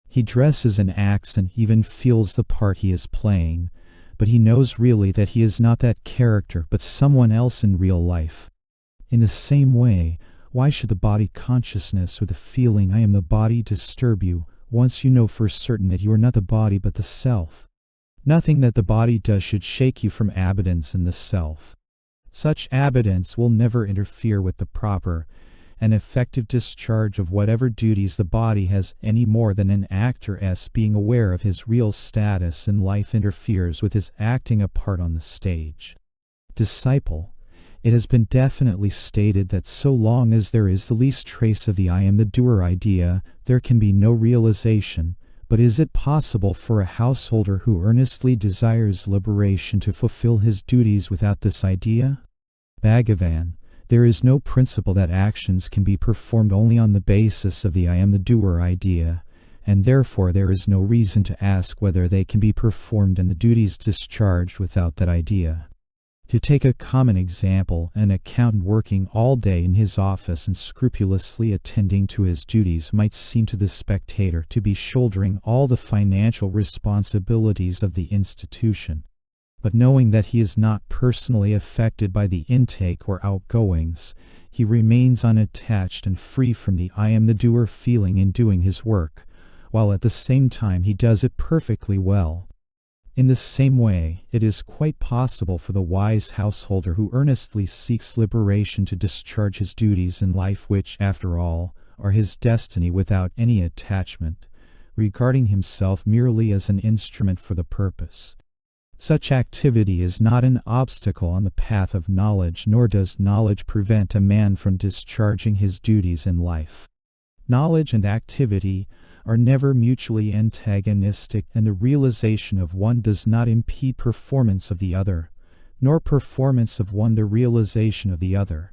He dresses and acts and even feels the part he is playing, but he knows really that he is not that character but someone else in real life. In the same way, why should the body consciousness or the feeling "I am the body" disturb you, once you know for certain that you are not the body but the self? Nothing that the body does should shake you from abidance in the self. Such abidance will never interfere with the proper and effective discharge of whatever duties the body has, any more than an actor's being aware of his real status in life interferes with his acting a part on the stage. Disciple, it has been definitely stated that so long as there is the least trace of the "I am the doer" idea, there can be no realization. But is it possible for a householder who earnestly desires liberation to fulfill his duties without this idea? Bhagavan, there is no principle that actions can be performed only on the basis of the "I am the doer" idea, and therefore there is no reason to ask whether they can be performed and the duties discharged without that idea. To take a common example, an accountant working all day in his office and scrupulously attending to his duties might seem to the spectator to be shouldering all the financial responsibilities of the institution. But knowing that he is not personally affected by the intake or outgoings, he remains unattached and free from the "I am the doer" feeling in doing his work, while at the same time he does it perfectly well. In the same way, it is quite possible for the wise householder who earnestly seeks liberation to discharge his duties in life, which, after all, are his destiny, without any attachment, regarding himself merely as an instrument for the purpose. Such activity is not an obstacle on the path of knowledge, nor does knowledge prevent a man from discharging his duties in life. Knowledge and activity are never mutually antagonistic, and the realization of one does not impede performance of the other, nor performance of one the realization of the other.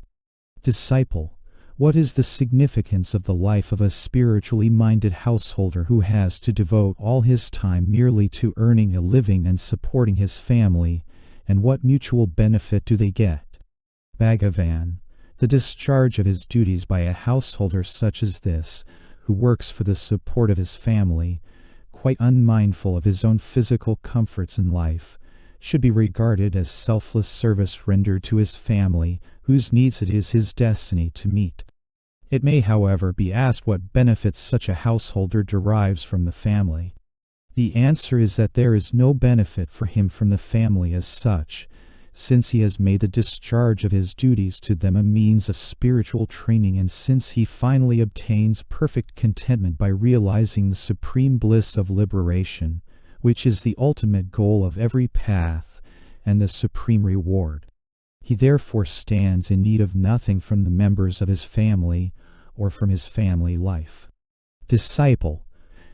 Disciple, what is the significance of the life of a spiritually minded householder who has to devote all his time merely to earning a living and supporting his family, and what mutual benefit do they get? Bhagavan, the discharge of his duties by a householder such as this, who works for the support of his family, quite unmindful of his own physical comforts in life, should be regarded as selfless service rendered to his family, whose needs it is his destiny to meet. It may, however, be asked what benefits such a householder derives from the family. The answer is that there is no benefit for him from the family as such, since he has made the discharge of his duties to them a means of spiritual training, and since he finally obtains perfect contentment by realizing the supreme bliss of liberation, which is the ultimate goal of every path and the supreme reward. He therefore stands in need of nothing from the members of his family or from his family life. Disciple,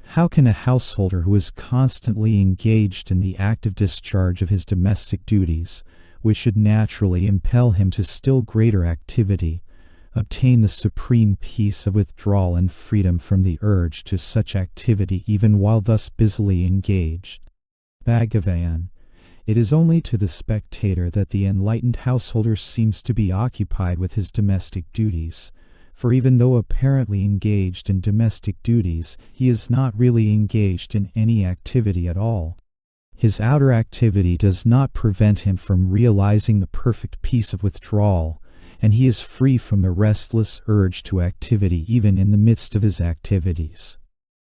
how can a householder who is constantly engaged in the active discharge of his domestic duties, which should naturally impel him to still greater activity, obtain the supreme peace of withdrawal and freedom from the urge to such activity even while thus busily engaged? Bhagavan, it is only to the spectator that the enlightened householder seems to be occupied with his domestic duties, for even though apparently engaged in domestic duties, he is not really engaged in any activity at all. His outer activity does not prevent him from realizing the perfect peace of withdrawal, and he is free from the restless urge to activity even in the midst of his activities.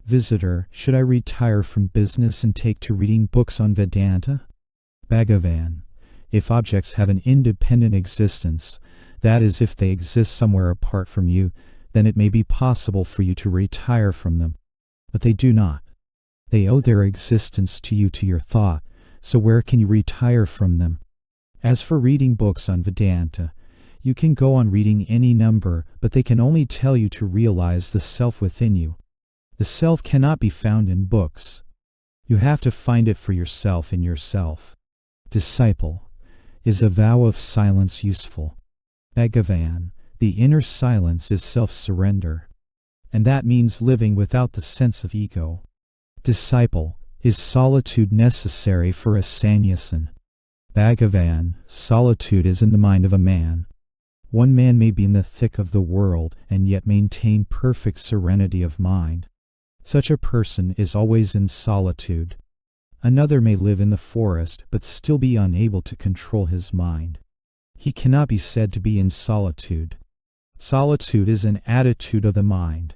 Visitor, should I retire from business and take to reading books on Vedanta? Bhagavan, if objects have an independent existence, that is, if they exist somewhere apart from you, then it may be possible for you to retire from them. But they do not. They owe their existence to you, to your thought, so where can you retire from them? As for reading books on Vedanta, you can go on reading any number, but they can only tell you to realize the self within you. The self cannot be found in books. You have to find it for yourself in yourself. Disciple, is a vow of silence useful? Bhagavan, the inner silence is self-surrender. And that means living without the sense of ego. Disciple, is solitude necessary for a sannyasin? Bhagavan, solitude is in the mind of a man. One man may be in the thick of the world and yet maintain perfect serenity of mind. Such a person is always in solitude. Another may live in the forest but still be unable to control his mind. He cannot be said to be in solitude. Solitude is an attitude of the mind.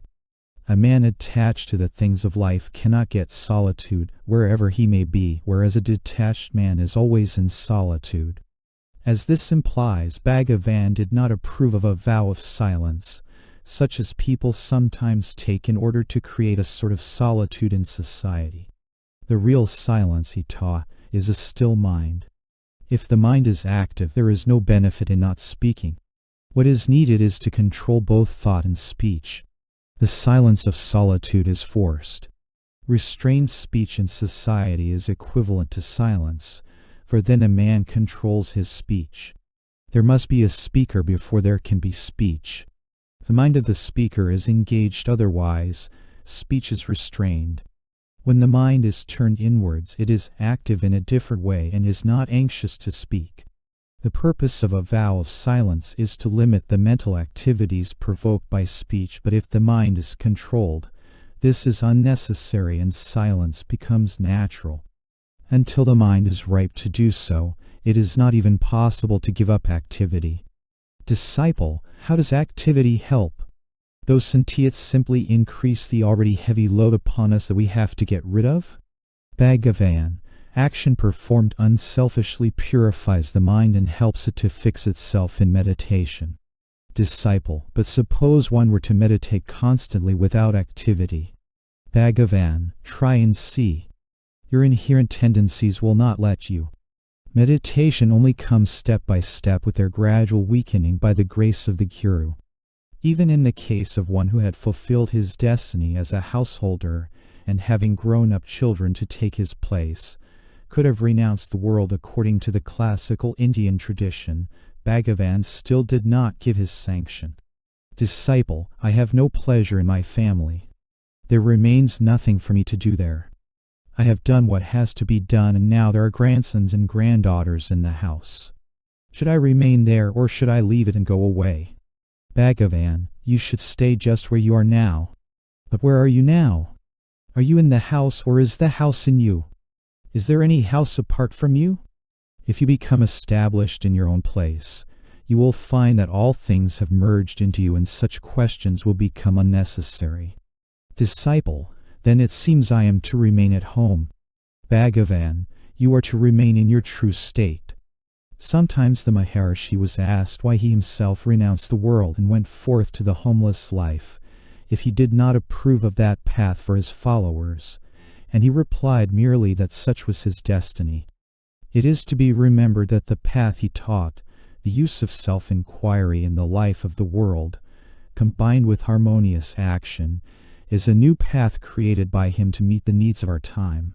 A man attached to the things of life cannot get solitude wherever he may be, whereas a detached man is always in solitude. As this implies, Bhagavan did not approve of a vow of silence, such as people sometimes take in order to create a sort of solitude in society. The real silence, he taught, is a still mind. If the mind is active, there is no benefit in not speaking. What is needed is to control both thought and speech. The silence of solitude is forced. Restrained speech in society is equivalent to silence, for then a man controls his speech. There must be a speaker before there can be speech. The mind of the speaker is engaged, otherwise, speech is restrained. When the mind is turned inwards, it is active in a different way and is not anxious to speak. The purpose of a vow of silence is to limit the mental activities provoked by speech, but if the mind is controlled, this is unnecessary and silence becomes natural. Until the mind is ripe to do so, it is not even possible to give up activity. Disciple, how does activity help? Docentiates simply increase the already heavy load upon us that we have to get rid of? Bhagavan, action performed unselfishly purifies the mind and helps it to fix itself in meditation. Disciple, but suppose one were to meditate constantly without activity. Bhagavan, try and see. Your inherent tendencies will not let you. Meditation only comes step by step with their gradual weakening by the grace of the Guru. Even in the case of one who had fulfilled his destiny as a householder and having grown-up children to take his place, could have renounced the world according to the classical Indian tradition, Bhagavan still did not give his sanction. Disciple, I have no pleasure in my family. There remains nothing for me to do there. I have done what has to be done, and now there are grandsons and granddaughters in the house. Should I remain there, or should I leave it and go away? Bhagavan, you should stay just where you are now. But where are you now? Are you in the house, or is the house in you? Is there any house apart from you? If you become established in your own place, you will find that all things have merged into you, and such questions will become unnecessary. Disciple, then it seems I am to remain at home. Bhagavan, you are to remain in your true state. Sometimes the Maharshi was asked why he himself renounced the world and went forth to the homeless life, if he did not approve of that path for his followers, and he replied merely that such was his destiny. It is to be remembered that the path he taught, the use of self-inquiry in the life of the world, combined with harmonious action, is a new path created by him to meet the needs of our time.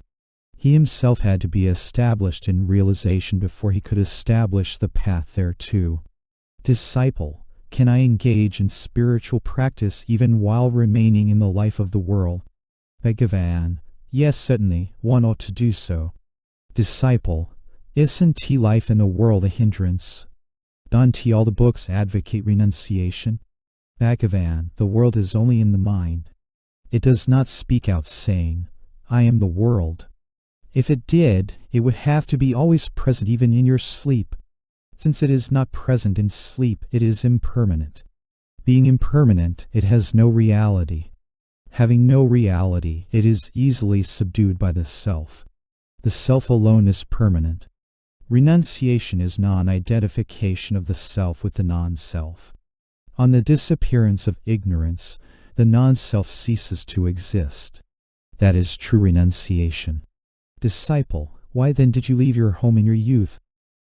He himself had to be established in realization before he could establish the path thereto. Disciple, can I engage in spiritual practice even while remaining in the life of the world? Bhagavan, yes, certainly, one ought to do so. Disciple, isn't life in the world a hindrance? Don't all the books advocate renunciation? Bhagavan, the world is only in the mind. It does not speak out saying, I am the world. If it did, it would have to be always present even in your sleep. Since it is not present in sleep, it is impermanent. Being impermanent, it has no reality. Having no reality, it is easily subdued by the self. The self alone is permanent. Renunciation is non-identification of the self with the non-self. On the disappearance of ignorance, the non-self ceases to exist. That is true renunciation. Disciple, why then did you leave your home in your youth?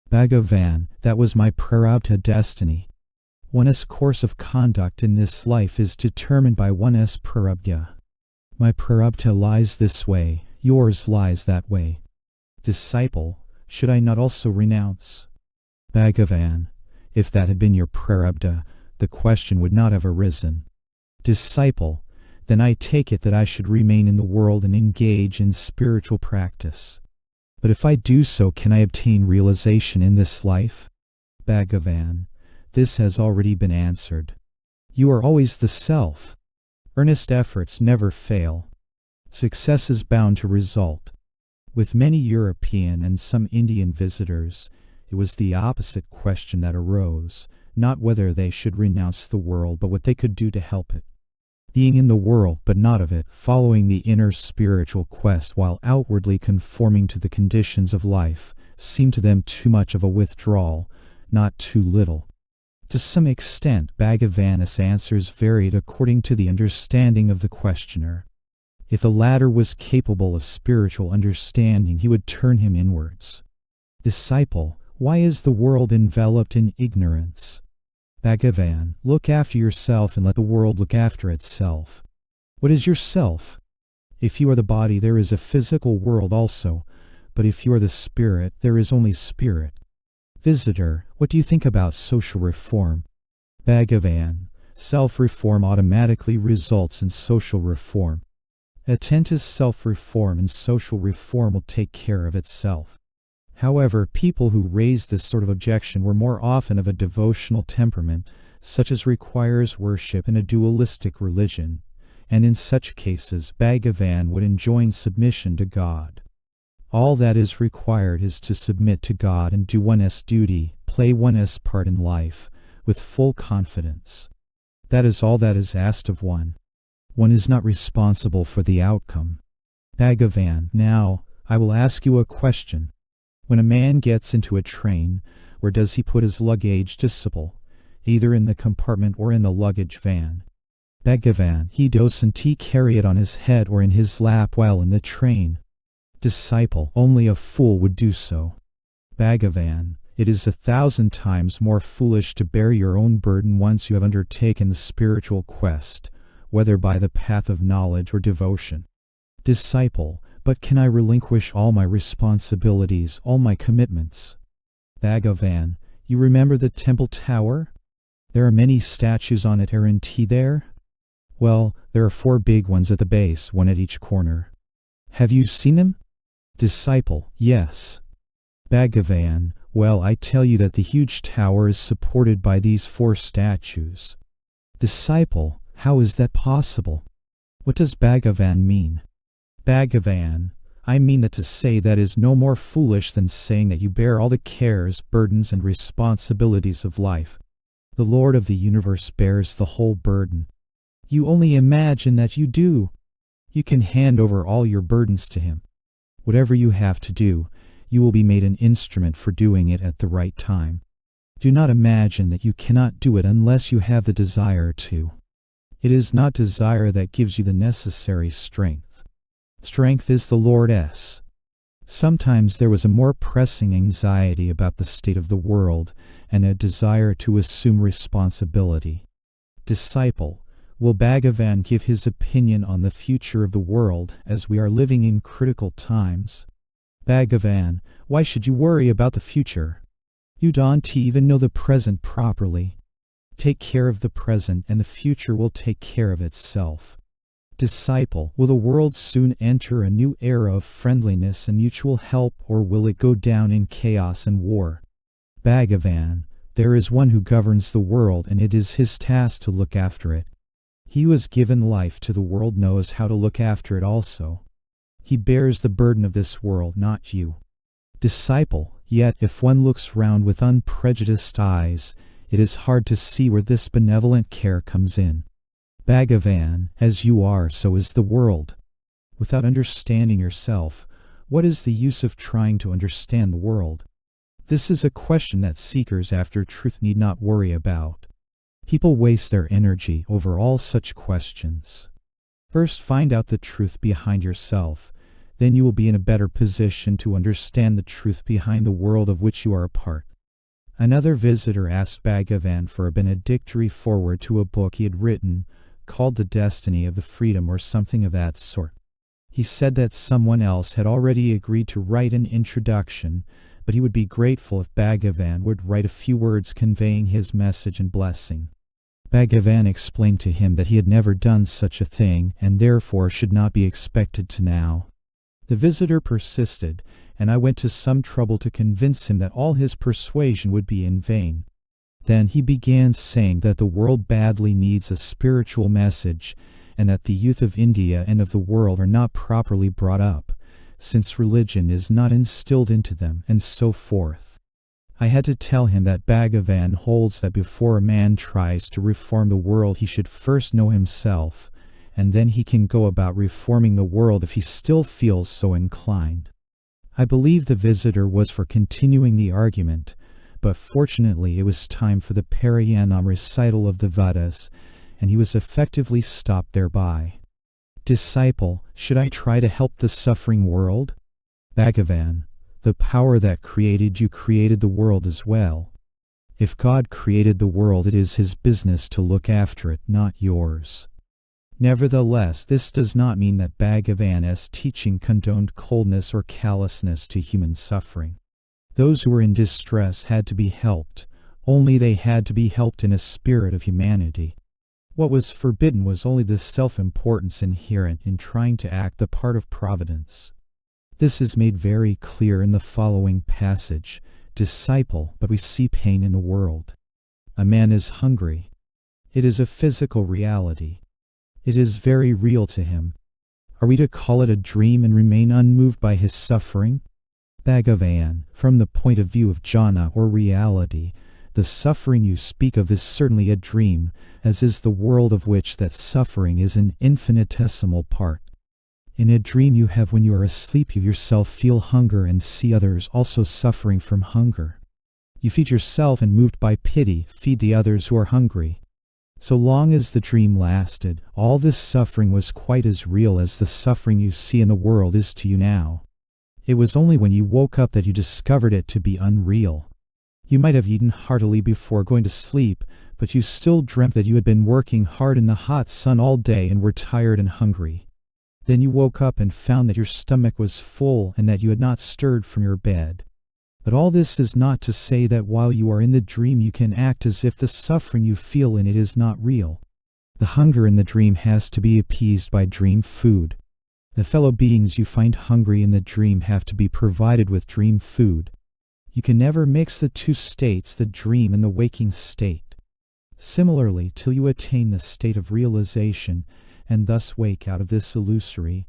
Bhagavan, that was my prarabdha destiny. One's course of conduct in this life is determined by one's prarabdha. My prarabdha lies this way, yours lies that way. Disciple, should I not also renounce? Bhagavan, if that had been your prarabdha, the question would not have arisen. Disciple, then I take it that I should remain in the world and engage in spiritual practice. But if I do so, can I obtain realization in this life? Bhagavan, this has already been answered. You are always the self. Earnest efforts never fail. Success is bound to result. With many European and some Indian visitors, it was the opposite question that arose, not whether they should renounce the world, but what they could do to help it. Being in the world but not of it, following the inner spiritual quest while outwardly conforming to the conditions of life, seemed to them too much of a withdrawal, not too little. To some extent, Bhagavan's answers varied according to the understanding of the questioner. If the latter was capable of spiritual understanding, he would turn him inwards. Disciple, why is the world enveloped in ignorance? Bhagavan, look after yourself and let the world look after itself. What is yourself? If you are the body, there is a physical world also, but if you are the spirit, there is only spirit. Visitor, what do you think about social reform? Bhagavan, self-reform automatically results in social reform. Attend to self-reform and social reform will take care of itself. However, people who raised this sort of objection were more often of a devotional temperament, such as requires worship in a dualistic religion, and in such cases Bhagavan would enjoin submission to God. All that is required is to submit to God and do one's duty, play one's part in life, with full confidence. That is all that is asked of one. One is not responsible for the outcome. Bhagavan, now, I will ask you a question. When a man gets into a train, where does he put his luggage? Disciple, either in the compartment or in the luggage van. Bhagavan, he doesn't carry it on his head or in his lap while in the train. Disciple, only a fool would do so. Bhagavan, it is 1,000 times more foolish to bear your own burden once you have undertaken the spiritual quest, whether by the path of knowledge or devotion. Disciple, but can I relinquish all my responsibilities, all my commitments? Bhagavan, you remember the temple tower? There are many statues on it, aren't there? Well, there are 4 big ones at the base, one at each corner. Have you seen them? Disciple, yes. Bhagavan, well, I tell you that the huge tower is supported by these 4 statues. Disciple, how is that possible? What does Bhagavan mean? Bhagavan, I mean that to say that is no more foolish than saying that you bear all the cares, burdens, and responsibilities of life. The Lord of the universe bears the whole burden. You only imagine that you do. You can hand over all your burdens to him. Whatever you have to do, you will be made an instrument for doing it at the right time. Do not imagine that you cannot do it unless you have the desire to. It is not desire that gives you the necessary strength. Strength is the Lord's. Sometimes there was a more pressing anxiety about the state of the world and a desire to assume responsibility. Disciple, will Bhagavan give his opinion on the future of the world as we are living in critical times? Bhagavan, why should you worry about the future? You don't even know the present properly. Take care of the present and the future will take care of itself. Disciple, will the world soon enter a new era of friendliness and mutual help, or will it go down in chaos and war? Bhagavan, there is one who governs the world and it is his task to look after it. He who has given life to the world knows how to look after it also. He bears the burden of this world, not you. Disciple, yet if one looks round with unprejudiced eyes, it is hard to see where this benevolent care comes in. Bhagavan, as you are, so is the world. Without understanding yourself, what is the use of trying to understand the world? This is a question that seekers after truth need not worry about. People waste their energy over all such questions. First, find out the truth behind yourself. Then you will be in a better position to understand the truth behind the world of which you are a part. Another visitor asked Bhagavan for a benedictory foreword to a book he had written, called The Destiny of the Freedom or something of that sort. He said that someone else had already agreed to write an introduction, but he would be grateful if Bhagavan would write a few words conveying his message and blessing. Bhagavan explained to him that he had never done such a thing, and therefore should not be expected to now. The visitor persisted, and I went to some trouble to convince him that all his persuasion would be in vain. Then he began saying that the world badly needs a spiritual message, and that the youth of India and of the world are not properly brought up, since religion is not instilled into them, and so forth. I had to tell him that Bhagavan holds that before a man tries to reform the world he should first know himself, and then he can go about reforming the world if he still feels so inclined. I believe the visitor was for continuing the argument, but fortunately it was time for the Parayanam recital of the Vedas, and he was effectively stopped thereby. Disciple, should I try to help the suffering world? Bhagavan, the power that created you created the world as well. If God created the world, it is his business to look after it, not yours. Nevertheless, this does not mean that Bhagavan's teaching condoned coldness or callousness to human suffering. Those who were in distress had to be helped, only they had to be helped in a spirit of humanity. What was forbidden was only the self-importance inherent in trying to act the part of providence. This is made very clear in the following passage, Disciple, but we see pain in the world. A man is hungry. It is a physical reality. It is very real to him. Are we to call it a dream and remain unmoved by his suffering? Bhagavan, from the point of view of jhana or reality, the suffering you speak of is certainly a dream, as is the world of which that suffering is an infinitesimal part. In a dream you have when you are asleep, you yourself feel hunger and see others also suffering from hunger. You feed yourself and, moved by pity, feed the others who are hungry. So long as the dream lasted, all this suffering was quite as real as the suffering you see in the world is to you now. It was only when you woke up that you discovered it to be unreal. You might have eaten heartily before going to sleep, but you still dreamt that you had been working hard in the hot sun all day and were tired and hungry. Then you woke up and found that your stomach was full and that you had not stirred from your bed. But all this is not to say that while you are in the dream you can act as if the suffering you feel in it is not real. The hunger in the dream has to be appeased by dream food. The fellow beings you find hungry in the dream have to be provided with dream food. You can never mix the two states, the dream and the waking state. Similarly, till you attain the state of realization, and thus wake out of this illusory,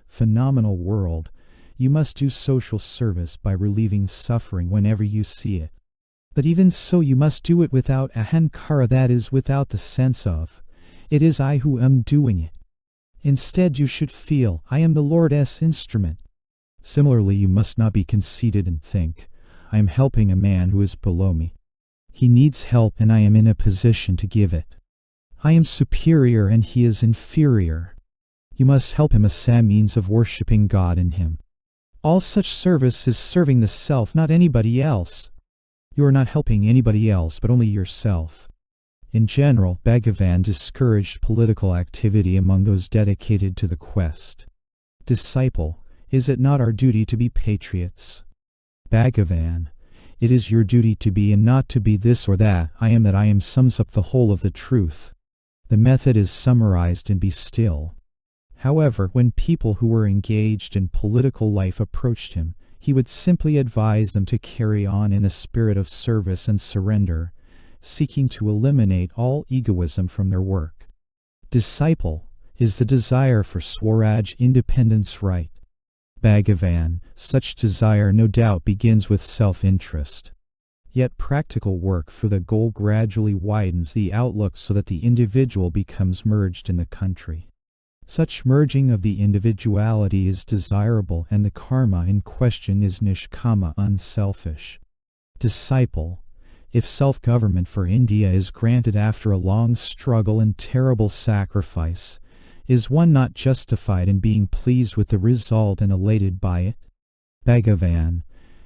phenomenal world, you must do social service by relieving suffering whenever you see it. But even so, you must do it without ahankara, that is, without the sense of, it is I who am doing it. Instead, you should feel, I am the Lord's instrument. Similarly, you must not be conceited and think, I am helping a man who is below me. He needs help and I am in a position to give it. I am superior and he is inferior. You must help him as a means of worshipping God in him. All such service is serving the self, not anybody else. You are not helping anybody else, but only yourself. In general, Bhagavan discouraged political activity among those dedicated to the quest. Disciple, is it not our duty to be patriots? Bhagavan, it is your duty to be and not to be this or that. I am sums up the whole of the truth. The method is summarized in be still. However, when people who were engaged in political life approached him, he would simply advise them to carry on in a spirit of service and surrender, seeking to eliminate all egoism from their work. Disciple, is the desire for Swaraj independence right? Bhagavan, such desire no doubt begins with self-interest. Yet practical work for the goal gradually widens the outlook so that the individual becomes merged in the country. Such merging of the individuality is desirable, and the karma in question is nishkama, unselfish. Disciple, If self-government for India is granted after a long struggle and terrible sacrifice, is one not justified in being pleased with the result and elated by it? Bhagavan,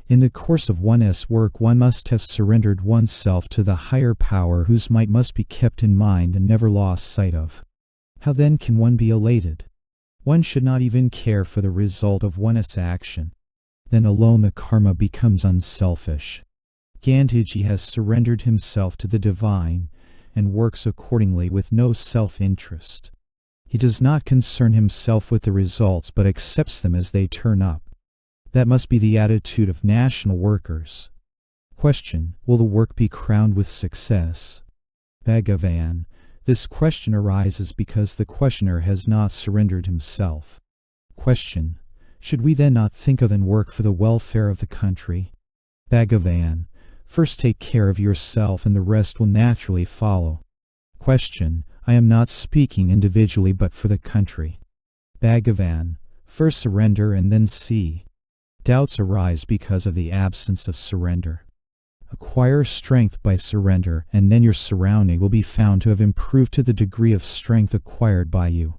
in the course of one's work one must have surrendered oneself to the higher power whose might must be kept in mind and never lost sight of. How then can one be elated? One should not even care for the result of one's action. Then alone the karma becomes unselfish. Gandhiji has surrendered himself to the divine and works accordingly with no self-interest. He does not concern himself with the results but accepts them as they turn up. That must be the attitude of national workers. Question: will the work be crowned with success? Bhagavan, this question arises because the questioner has not surrendered himself. Question: should we then not think of and work for the welfare of the country? Bhagavan, first take care of yourself and the rest will naturally follow. Question: I am not speaking individually but for the country. Bhagavan, first surrender and then see. Doubts arise because of the absence of surrender. Acquire strength by surrender, and then your surrounding will be found to have improved to the degree of strength acquired by you.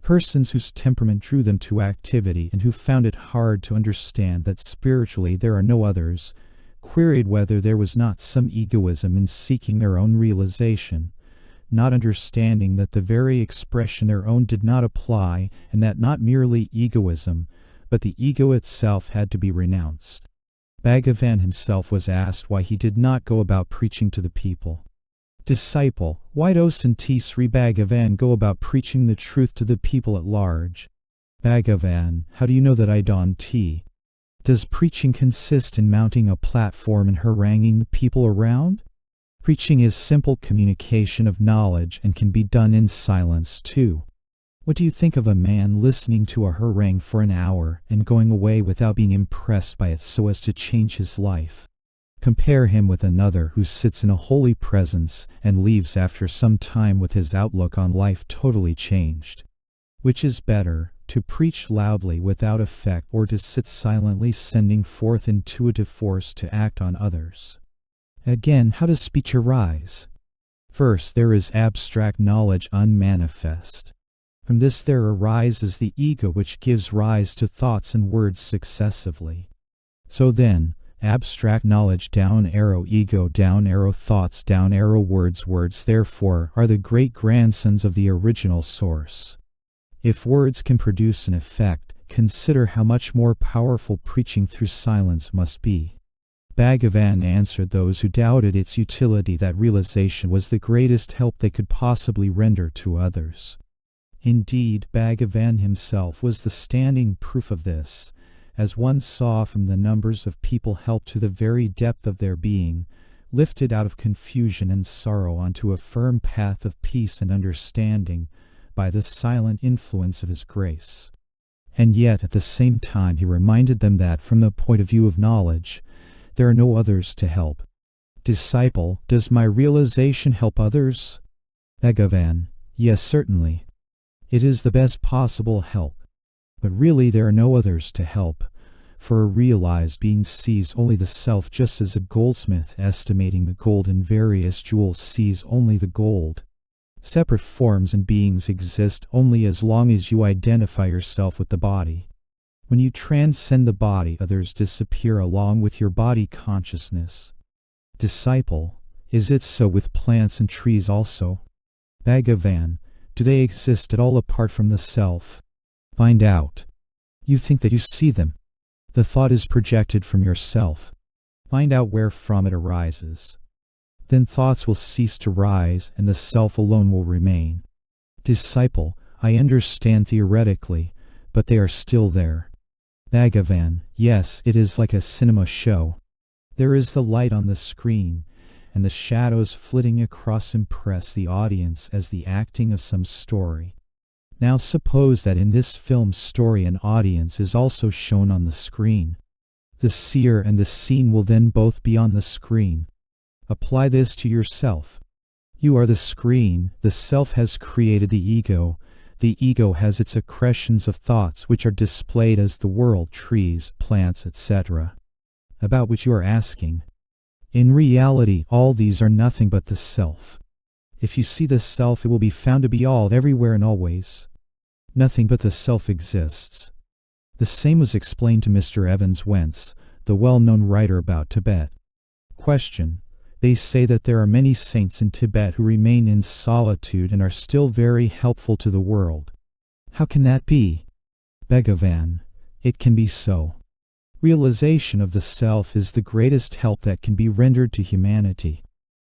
Persons whose temperament drew them to activity and who found it hard to understand that spiritually there are no others, queried whether there was not some egoism in seeking their own realization, not understanding that the very expression their own did not apply, and that not merely egoism, but the ego itself had to be renounced. Bhagavan himself was asked why he did not go about preaching to the people. Disciple, why doesn't Sri Bhagavan go about preaching the truth to the people at large? Bhagavan, how do you know that I don't? Does preaching consist in mounting a platform and haranguing the people around? Preaching is simple communication of knowledge and can be done in silence too. What do you think of a man listening to a harangue for an hour and going away without being impressed by it so as to change his life? Compare him with another who sits in a holy presence and leaves after some time with his outlook on life totally changed. Which is better, to preach loudly without effect or to sit silently sending forth intuitive force to act on others? Again, how does speech arise? First, there is abstract knowledge unmanifest. From this there arises the ego which gives rise to thoughts and words successively. So then, abstract knowledge down arrow ego down arrow thoughts down arrow words therefore are the great grandsons of the original source. If words can produce an effect, consider how much more powerful preaching through silence must be. Bhagavan answered those who doubted its utility that realization was the greatest help they could possibly render to others. Indeed, Bhagavan himself was the standing proof of this, as one saw from the numbers of people helped to the very depth of their being, lifted out of confusion and sorrow onto a firm path of peace and understanding by the silent influence of his grace. And yet at the same time he reminded them that from the point of view of knowledge, there are no others to help. Disciple, does my realization help others? Bhagavan, yes, certainly. It is the best possible help. But really there are no others to help, for a realized being sees only the self just as a goldsmith estimating the gold in various jewels sees only the gold. Separate forms and beings exist only as long as you identify yourself with the body. When you transcend the body, others disappear along with your body consciousness. Disciple, is it so with plants and trees also? Bhagavan, do they exist at all apart from the self? Find out. You think that you see them. The thought is projected from yourself. Find out where from it arises. Then thoughts will cease to rise and the self alone will remain. Disciple, I understand theoretically, but they are still there. Bhagavan, yes, it is like a cinema show. There is the light on the screen, and the shadows flitting across impress the audience as the acting of some story. Now suppose that in this film story an audience is also shown on the screen. The seer and the seen will then both be on the screen. Apply this to yourself. You are the screen, the self has created the ego has its accretions of thoughts which are displayed as the world, trees, plants, etc. About which you are asking. In reality, all these are nothing but the self. If you see the self, it will be found to be all, everywhere and always. Nothing but the self exists. The same was explained to Mr. Evans Wentz, the well-known writer about Tibet. Question: They say that there are many saints in Tibet who remain in solitude and are still very helpful to the world. How can that be? Bhagavan: It can be so. Realization of the self is the greatest help that can be rendered to humanity.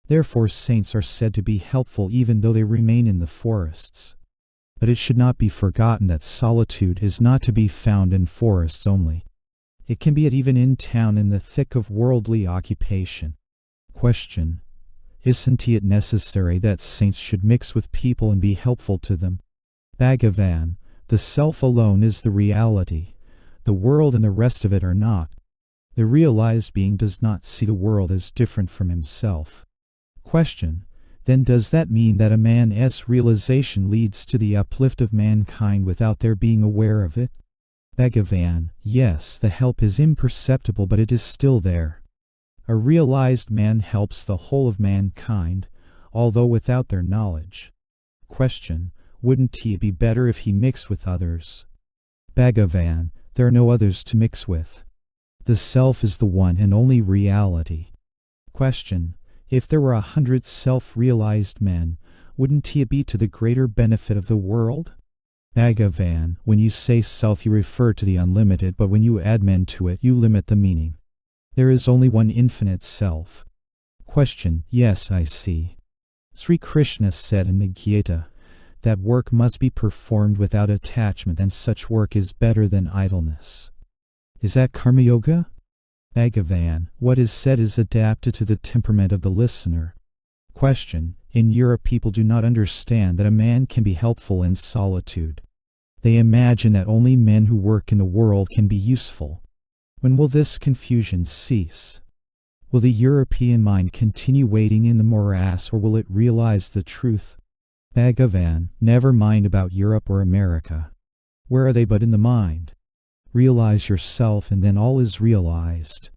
Therefore saints are said to be helpful even though they remain in the forests. But it should not be forgotten that solitude is not to be found in forests only. It can be even in town in the thick of worldly occupation. Question: Isn't it necessary that saints should mix with people and be helpful to them? Bhagavan: The self alone is the reality. The world and the rest of it are not. The realized being does not see the world as different from himself. Question: Then does that mean that a man's realization leads to the uplift of mankind without their being aware of it? Bhagavan: Yes, the help is imperceptible, but it is still there. A realized man helps the whole of mankind, although without their knowledge. Question: Wouldn't he be better if he mixed with others? Bhagavan: There are no others to mix with. The self is the one and only reality. Question: If there were 100 self-realized men, wouldn't it be to the greater benefit of the world? Bhagavan: When you say self, you refer to the unlimited, but when you add men to it, you limit the meaning. There is only one infinite self. Question: Yes, I see. Sri Krishna said in the Gita that work must be performed without attachment, and such work is better than idleness. Is that Karma Yoga? Bhagavan: What is said is adapted to the temperament of the listener. Question: In Europe, people do not understand that a man can be helpful in solitude. They imagine that only men who work in the world can be useful. When will this confusion cease? Will the European mind continue wading in the morass, or will it realize the truth? Bhagavan: Never mind about Europe or America. Where are they but in the mind? Realize yourself, and then all is realized.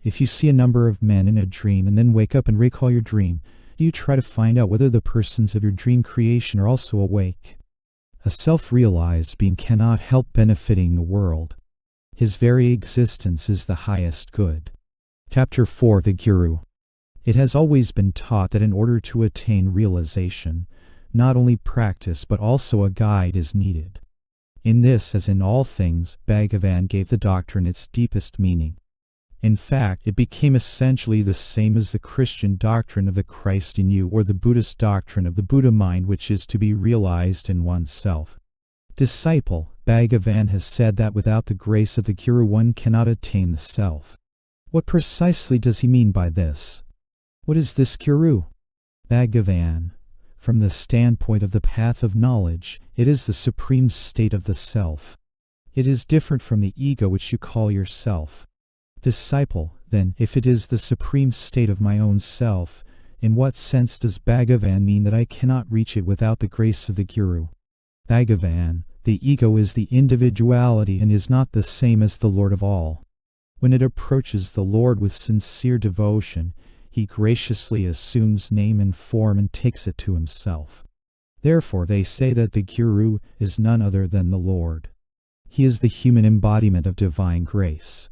If you see a number of men in a dream and then wake up and recall your dream, do you try to find out whether the persons of your dream creation are also awake? A self-realized being cannot help benefiting the world. His very existence is the highest good. Chapter 4: The Guru. It has always been taught that in order to attain realization, not only practice but also a guide is needed. In this, as in all things, Bhagavan gave the doctrine its deepest meaning. In fact, it became essentially the same as the Christian doctrine of the Christ in you, or the Buddhist doctrine of the Buddha mind, which is to be realized in oneself. Disciple, Bhagavan has said that without the grace of the Guru one cannot attain the self. What precisely does he mean by this? What is this Guru? Bhagavan: From the standpoint of the path of knowledge, it is the supreme state of the self. It is different from the ego which you call yourself. Disciple, then, if it is the supreme state of my own self, in what sense does Bhagavan mean that I cannot reach it without the grace of the Guru? Bhagavan: The ego is the individuality and is not the same as the Lord of all. When it approaches the Lord with sincere devotion, he graciously assumes name and form and takes it to himself. Therefore they say that the Guru is none other than the Lord. He is the human embodiment of divine grace.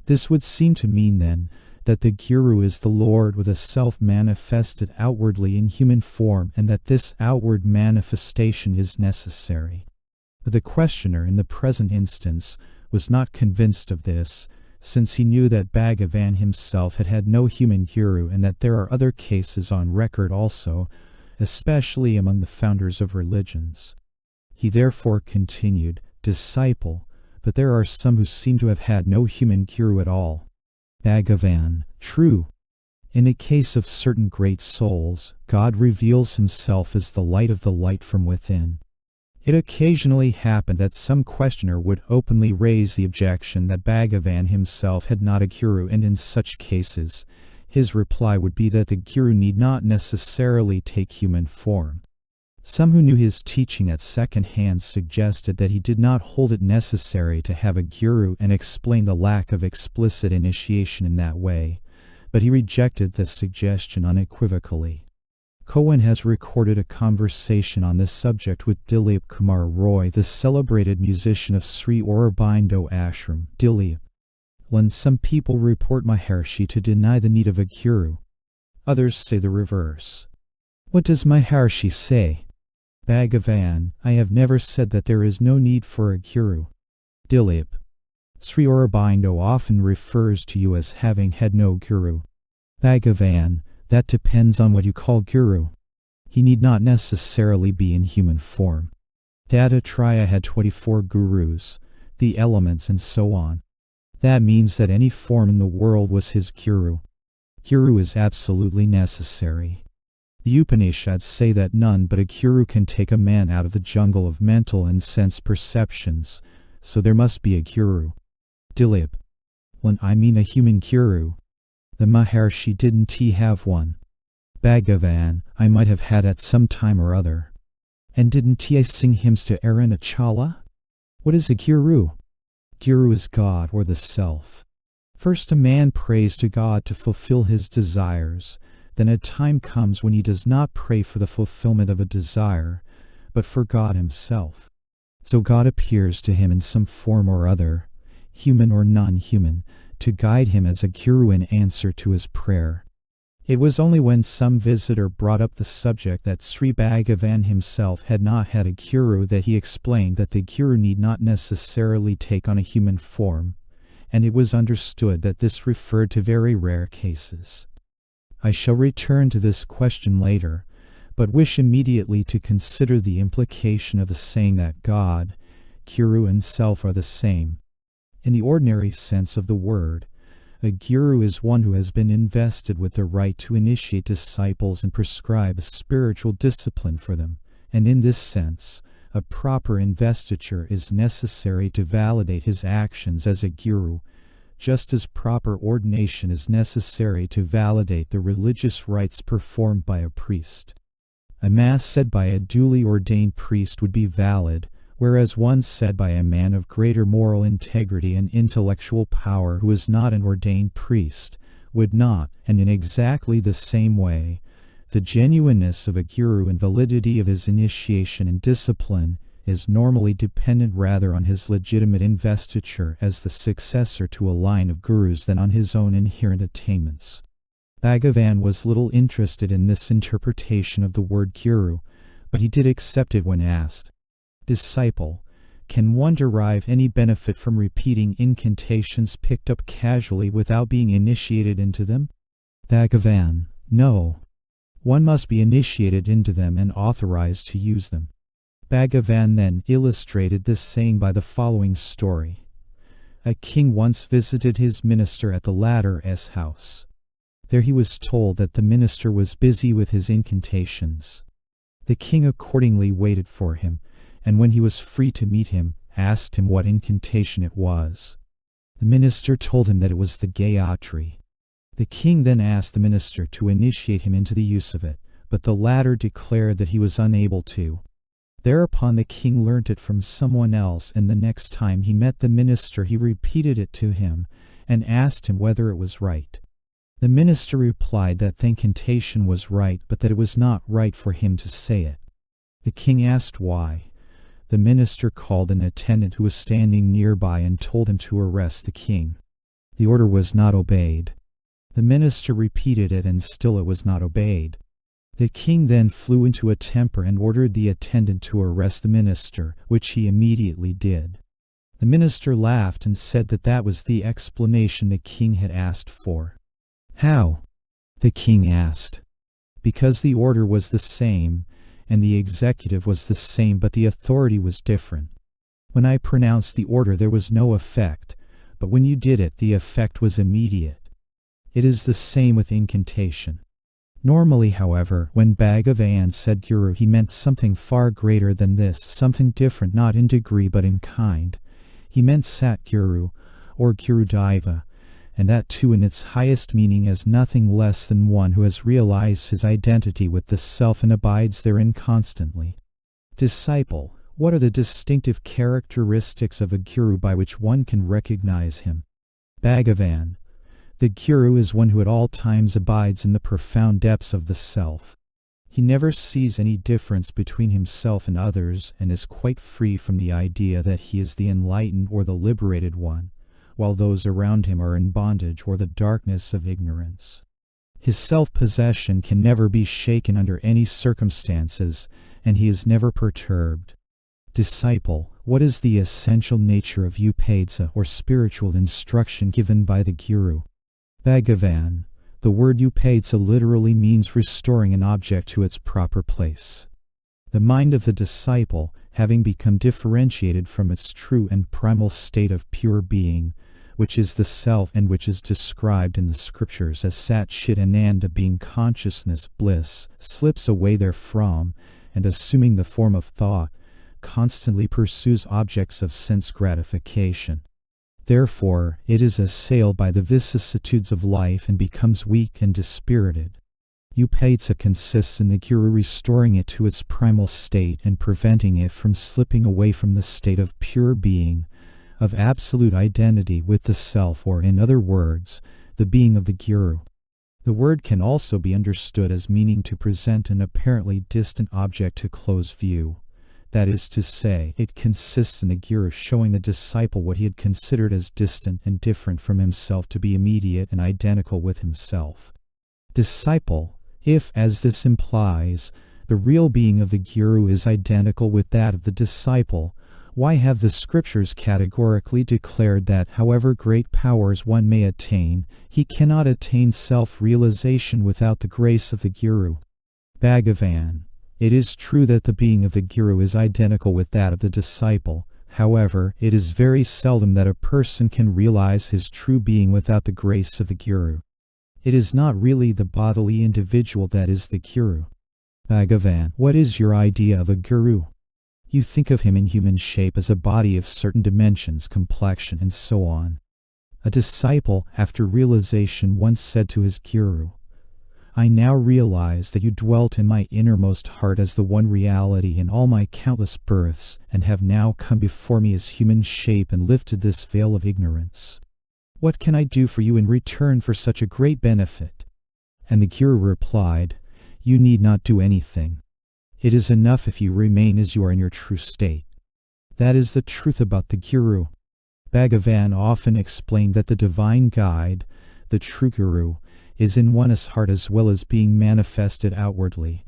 This would seem to mean, then, that the Guru is the Lord with a self manifested outwardly in human form, and that this outward manifestation is necessary. But the questioner in the present instance was not convinced of this, since he knew that Bhagavan himself had had no human Guru, and that there are other cases on record also, especially among the founders of religions. He therefore continued, Disciple, but there are some who seem to have had no human Guru at all. Bhagavan: True. In the case of certain great souls, God reveals himself as the light of the light from within. It occasionally happened that some questioner would openly raise the objection that Bhagavan himself had not a Guru, and in such cases, his reply would be that the Guru need not necessarily take human form. Some who knew his teaching at second hand suggested that he did not hold it necessary to have a Guru, and explained the lack of explicit initiation in that way, but he rejected this suggestion unequivocally. Cohen has recorded a conversation on this subject with Dilip Kumar Roy, the celebrated musician of Sri Aurobindo Ashram. Dilip: when some people report Maharshi to deny the need of a guru, others say the reverse. What does Maharshi say? Bhagavan: I have never said that there is no need for a guru. Dilip: Sri Aurobindo often refers to you as having had no guru. Bhagavan: that depends on what you call guru. He need not necessarily be in human form. Dattatreya had 24 gurus, the elements and so on. That means that any form in the world was his guru. Guru is absolutely necessary. The Upanishads say that none but a guru can take a man out of the jungle of mental and sense perceptions, so there must be a guru. Dilip: when I mean a human guru, the Maharshi didn't he have one? Bhagavan: I might have had at some time or other. And didn't he sing hymns to Arunachala? What is a guru? Guru is God or the self. First a man prays to God to fulfill his desires, then a time comes when he does not pray for the fulfillment of a desire, but for God himself. So God appears to him in some form or other, human or non-human, to guide him as a guru in answer to his prayer. It was only when some visitor brought up the subject that Sri Bhagavan himself had not had a guru that he explained that the guru need not necessarily take on a human form, and it was understood that this referred to very rare cases. I shall return to this question later, but wish immediately to consider the implication of the saying that God, guru and self are the same. In the ordinary sense of the word, a guru is one who has been invested with the right to initiate disciples and prescribe a spiritual discipline for them, and in this sense, a proper investiture is necessary to validate his actions as a guru, just as proper ordination is necessary to validate the religious rites performed by a priest. A mass said by a duly ordained priest would be valid, whereas one said by a man of greater moral integrity and intellectual power who is not an ordained priest would not, and in exactly the same way, the genuineness of a guru and validity of his initiation and discipline is normally dependent rather on his legitimate investiture as the successor to a line of gurus than on his own inherent attainments. Bhagavan was little interested in this interpretation of the word guru, but he did accept it when asked. Disciple: can one derive any benefit from repeating incantations picked up casually without being initiated into them? Bhagavan: no. One must be initiated into them and authorized to use them. Bhagavan then illustrated this saying by the following story. A king once visited his minister at the latter's house. There he was told that the minister was busy with his incantations. The king accordingly waited for him, and when he was free to meet him, asked him what incantation it was. The minister told him that it was the Gayatri. The king then asked the minister to initiate him into the use of it, but the latter declared that he was unable to. Thereupon the king learnt it from someone else, and the next time he met the minister he repeated it to him, and asked him whether it was right. The minister replied that the incantation was right, but that it was not right for him to say it. The king asked why. The minister called an attendant who was standing nearby and told him to arrest the king. The order was not obeyed. The minister repeated it, and still it was not obeyed. The king then flew into a temper and ordered the attendant to arrest the minister, which he immediately did. The minister laughed and said that that was the explanation the king had asked for. How? The king asked. Because the order was the same, and the executive was the same, but the authority was different. When I pronounced the order there was no effect, but when you did it the effect was immediate. It is the same with incantation. Normally, however, when Bhagavan said guru he meant something far greater than this, something different not in degree but in kind. He meant Satguru, or Gurudaiva, and that too in its highest meaning as nothing less than one who has realized his identity with the self and abides therein constantly. Disciple: what are the distinctive characteristics of a guru by which one can recognize him? Bhagavan: The guru is one who at all times abides in the profound depths of the self. He never sees any difference between himself and others and is quite free from the idea that he is the enlightened or the liberated one, while those around him are in bondage or the darkness of ignorance. His self-possession can never be shaken under any circumstances, and he is never perturbed. Disciple, what is the essential nature of upadesa or spiritual instruction given by the guru? Bhagavan, the word upadesa literally means restoring an object to its proper place. The mind of the disciple, having become differentiated from its true and primal state of pure being, which is the self and which is described in the scriptures as Sat Chit Ananda being consciousness, bliss, slips away therefrom, and assuming the form of thought, constantly pursues objects of sense gratification. Therefore, it is assailed by the vicissitudes of life and becomes weak and dispirited. Upadesa consists in the guru restoring it to its primal state and preventing it from slipping away from the state of pure being, of absolute identity with the self, or in other words, the being of the guru. The word can also be understood as meaning to present an apparently distant object to close view. That is to say, it consists in the guru showing the disciple what he had considered as distant and different from himself to be immediate and identical with himself. Disciple, if, as this implies, the real being of the guru is identical with that of the disciple, why have the scriptures categorically declared that, however great powers one may attain, he cannot attain self-realization without the grace of the guru? Bhagavan, it is true that the being of the guru is identical with that of the disciple. However, it is very seldom that a person can realize his true being without the grace of the guru. It is not really the bodily individual that is the guru. Bhagavan, what is your idea of a guru? You think of him in human shape as a body of certain dimensions, complexion, and so on. A disciple, after realization, once said to his guru, I now realize that you dwelt in my innermost heart as the one reality in all my countless births, and have now come before me as human shape and lifted this veil of ignorance. What can I do for you in return for such a great benefit? And the guru replied, You need not do anything. It is enough if you remain as you are in your true state. That is the truth about the guru. Bhagavan often explained that the divine guide, the true guru, is in one's heart as well as being manifested outwardly.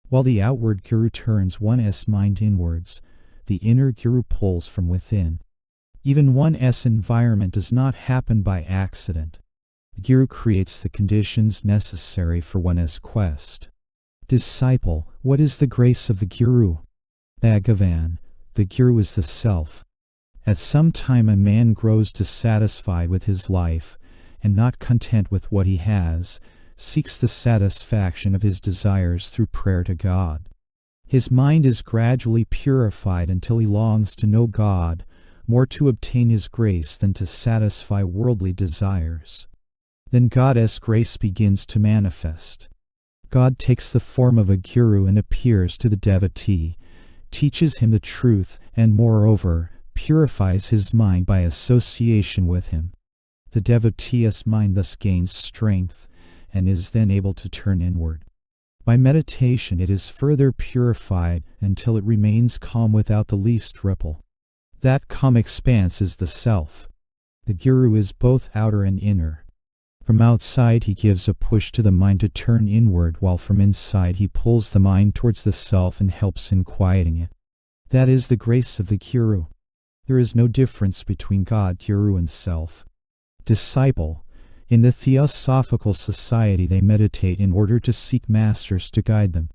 While the outward guru turns one's mind inwards, the inner guru pulls from within. Even one's environment does not happen by accident. The guru creates the conditions necessary for one's quest. Disciple, what is the grace of the guru? Bhagavan, the guru is the self. At some time a man grows dissatisfied with his life, and not content with what he has, seeks the satisfaction of his desires through prayer to God. His mind is gradually purified until he longs to know God, more to obtain his grace than to satisfy worldly desires. Then God's grace begins to manifest. God takes the form of a guru and appears to the devotee, teaches him the truth, and moreover, purifies his mind by association with him. The devotee's mind thus gains strength, and is then able to turn inward. By meditation it is further purified until it remains calm without the least ripple. That calm expanse is the self. The guru is both outer and inner. From outside he gives a push to the mind to turn inward, while from inside he pulls the mind towards the self and helps in quieting it. That is the grace of the guru. There is no difference between God, guru, and self. Disciple, in the Theosophical Society they meditate in order to seek masters to guide them.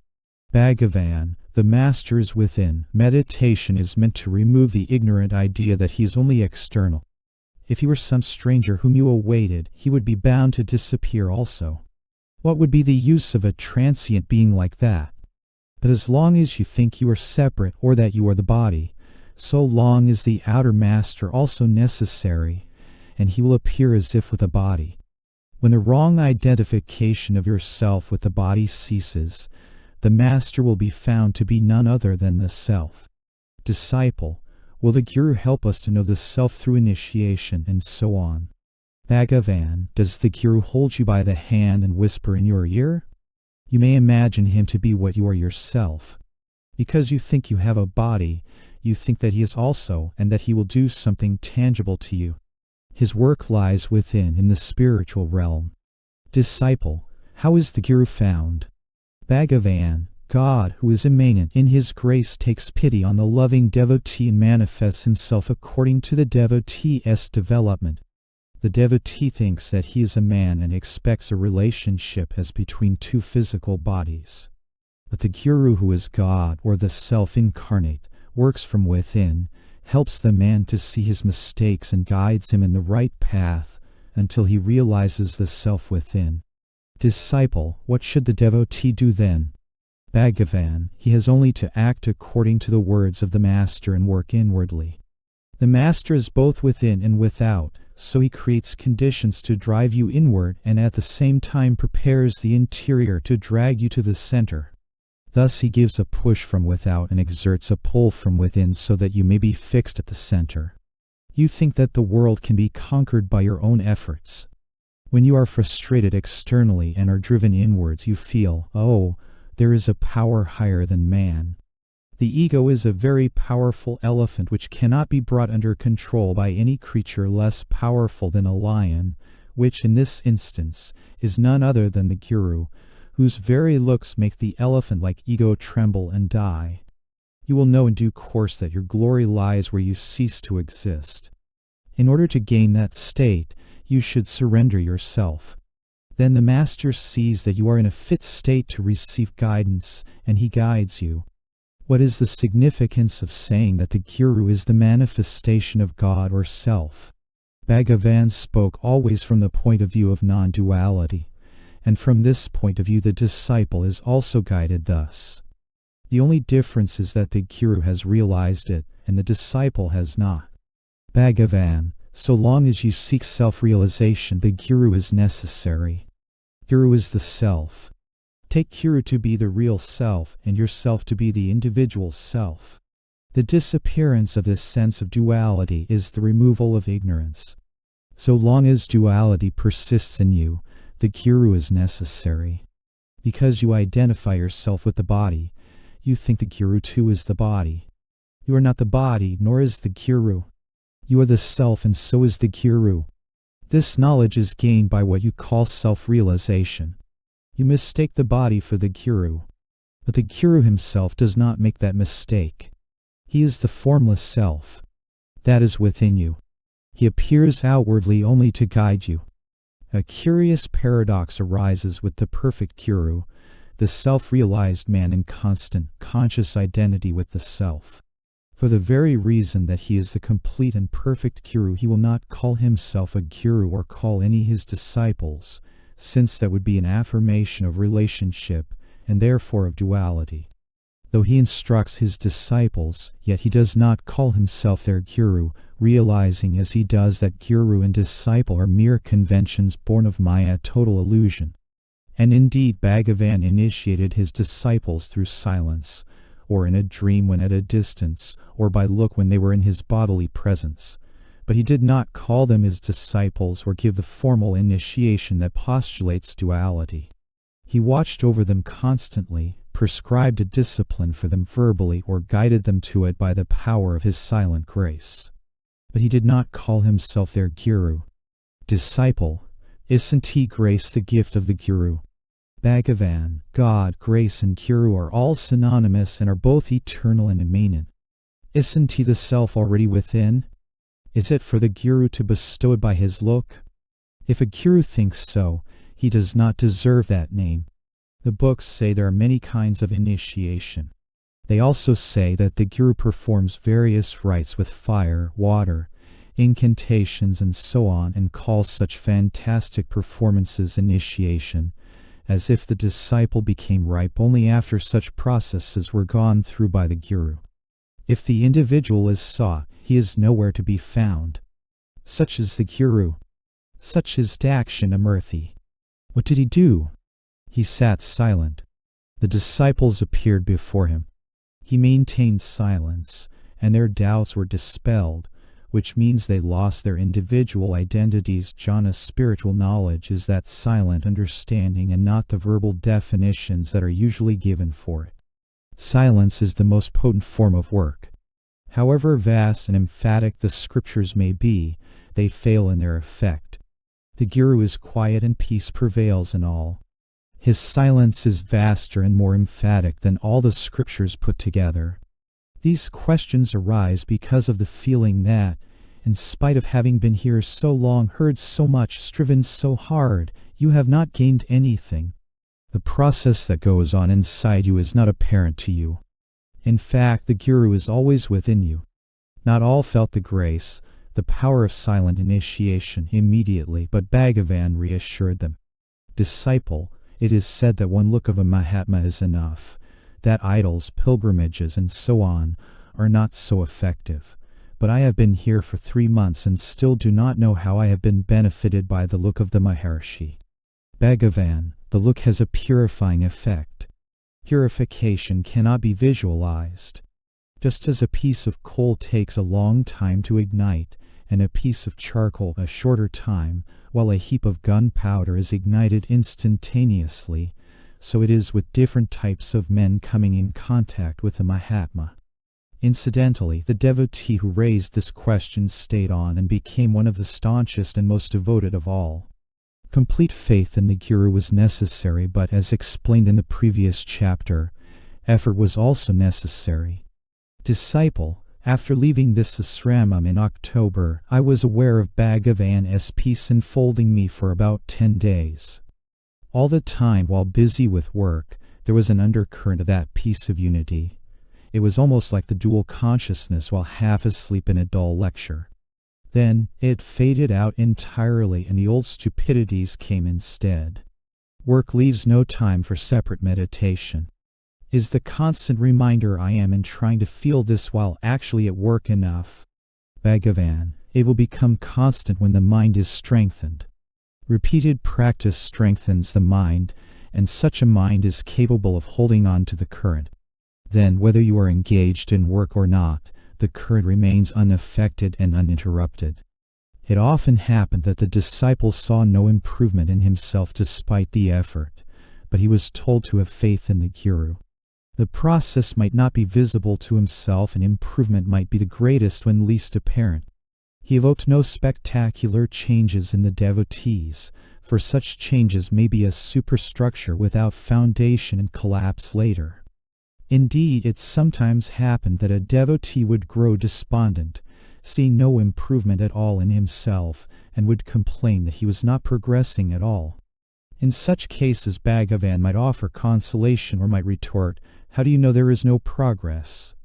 Bhagavan, the master is within. Meditation is meant to remove the ignorant idea that he is only external. If he were some stranger whom you awaited, he would be bound to disappear also. What would be the use of a transient being like that? But as long as you think you are separate or that you are the body, so long is the outer master also necessary, and he will appear as if with a body. When the wrong identification of yourself with the body ceases, the master will be found to be none other than the self. Disciple, will the guru help us to know the self through initiation, and so on? Bhagavan, does the Guru hold you by the hand and whisper in your ear? You may imagine him to be what you are yourself. Because you think you have a body, you think that he is also, and that he will do something tangible to you. His work lies within, in the spiritual realm. Disciple, how is the Guru found? Bhagavan, God, who is immanent in his grace, takes pity on the loving devotee and manifests himself according to the devotee's development. The devotee thinks that he is a man and expects a relationship as between two physical bodies. But the Guru, who is God, or the self-incarnate, works from within, helps the man to see his mistakes and guides him in the right path until he realizes the self within. Disciple, what should the devotee do then? Bhagavan, he has only to act according to the words of the Master and work inwardly. The Master is both within and without, so he creates conditions to drive you inward and at the same time prepares the interior to drag you to the center. Thus he gives a push from without and exerts a pull from within so that you may be fixed at the center. You think that the world can be conquered by your own efforts. When you are frustrated externally and are driven inwards, you feel, oh, there is a power higher than man. The ego is a very powerful elephant which cannot be brought under control by any creature less powerful than a lion, which in this instance is none other than the Guru, whose very looks make the elephant-like ego tremble and die. You will know in due course that your glory lies where you cease to exist. In order to gain that state, you should surrender yourself. Then the Master sees that you are in a fit state to receive guidance, and he guides you. What is the significance of saying that the Guru is the manifestation of God or self? Bhagavan spoke always from the point of view of non-duality, and from this point of view the disciple is also guided thus. The only difference is that the Guru has realized it, and the disciple has not. Bhagavan, so long as you seek self-realization, the Guru is necessary. Guru is the self. Take Guru to be the real self, and yourself to be the individual self. The disappearance of this sense of duality is the removal of ignorance. So long as duality persists in you, the Guru is necessary. Because you identify yourself with the body, you think the Guru too is the body. You are not the body, nor is the Guru. You are the self, and so is the Guru. This knowledge is gained by what you call self-realization. You mistake the body for the Guru. But the Guru himself does not make that mistake. He is the formless self. That is within you. He appears outwardly only to guide you. A curious paradox arises with the perfect Guru, the self-realized man in constant, conscious identity with the self. For the very reason that he is the complete and perfect Guru, he will not call himself a Guru or call any his disciples, since that would be an affirmation of relationship and therefore of duality. Though he instructs his disciples, yet he does not call himself their Guru, realizing as he does that Guru and disciple are mere conventions born of Maya, total illusion. And indeed Bhagavan initiated his disciples through silence, or in a dream when at a distance, or by look when they were in his bodily presence. But he did not call them his disciples or give the formal initiation that postulates duality. He watched over them constantly, prescribed a discipline for them verbally, or guided them to it by the power of his silent grace. But he did not call himself their Guru. Disciple, isn't he grace the gift of the Guru? Bhagavan, God, grace and Guru are all synonymous and are both eternal and immanent. Isn't he the self already within? Is it for the Guru to bestow it by his look? If a Guru thinks so, he does not deserve that name. The books say there are many kinds of initiation. They also say that the Guru performs various rites with fire, water, incantations and so on, and calls such fantastic performances initiation, as if the disciple became ripe only after such processes were gone through by the Guru. If the individual is sought, he is nowhere to be found. Such is the Guru. Such is Dakshinamurti. What did he do? He sat silent. The disciples appeared before him. He maintained silence, and their doubts were dispelled, which means they lost their individual identities. Jhana's spiritual knowledge is that silent understanding and not the verbal definitions that are usually given for it. Silence is the most potent form of work. However vast and emphatic the scriptures may be, they fail in their effect. The Guru is quiet and peace prevails in all. His silence is vaster and more emphatic than all the scriptures put together. These questions arise because of the feeling that, in spite of having been here so long, heard so much, striven so hard, you have not gained anything. The process that goes on inside you is not apparent to you. In fact, the Guru is always within you. Not all felt the grace, the power of silent initiation immediately, but Bhagavan reassured them. Disciple, it is said that one look of a Mahatma is enough, that idols, pilgrimages, and so on are not so effective. But I have been here for 3 months and still do not know how I have been benefited by the look of the Maharshi. Bhagavan, the look has a purifying effect. Purification cannot be visualized. Just as a piece of coal takes a long time to ignite, and a piece of charcoal a shorter time, while a heap of gunpowder is ignited instantaneously, so it is with different types of men coming in contact with the Mahatma. Incidentally, the devotee who raised this question stayed on and became one of the staunchest and most devoted of all. Complete faith in the Guru was necessary, but as explained in the previous chapter, effort was also necessary. Disciple, after leaving this ashramam in October, I was aware of Bhagavan's peace enfolding me for about 10 days. All the time while busy with work, there was an undercurrent of that peace of unity. It was almost like the dual consciousness while half asleep in a dull lecture. Then, it faded out entirely and the old stupidities came instead. Work leaves no time for separate meditation. Is the constant reminder I am in trying to feel this while actually at work enough? Bhagavan, it will become constant when the mind is strengthened. Repeated practice strengthens the mind, and such a mind is capable of holding on to the current. Then, whether you are engaged in work or not, the current remains unaffected and uninterrupted. It often happened that the disciple saw no improvement in himself despite the effort, but he was told to have faith in the Guru. The process might not be visible to himself and improvement might be the greatest when least apparent. He evoked no spectacular changes in the devotees, for such changes may be a superstructure without foundation and collapse later. Indeed, it sometimes happened that a devotee would grow despondent, seeing no improvement at all in himself, and would complain that he was not progressing at all. In such cases Bhagavan might offer consolation or might retort, "How do you know there is no progress?"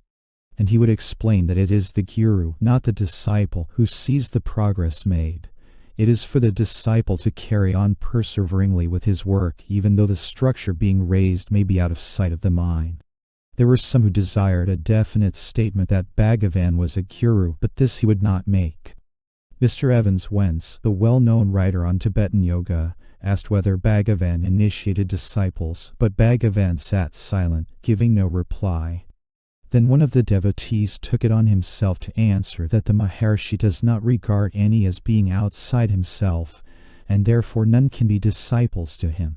And he would explain that it is the Guru, not the disciple, who sees the progress made. It is for the disciple to carry on perseveringly with his work, even though the structure being raised may be out of sight of the mind. There were some who desired a definite statement that Bhagavan was a Guru, but this he would not make. Mr. Evans Wentz, the well-known writer on Tibetan yoga, asked whether Bhagavan initiated disciples, but Bhagavan sat silent, giving no reply. Then one of the devotees took it on himself to answer that the Maharshi does not regard any as being outside himself, and therefore none can be disciples to him.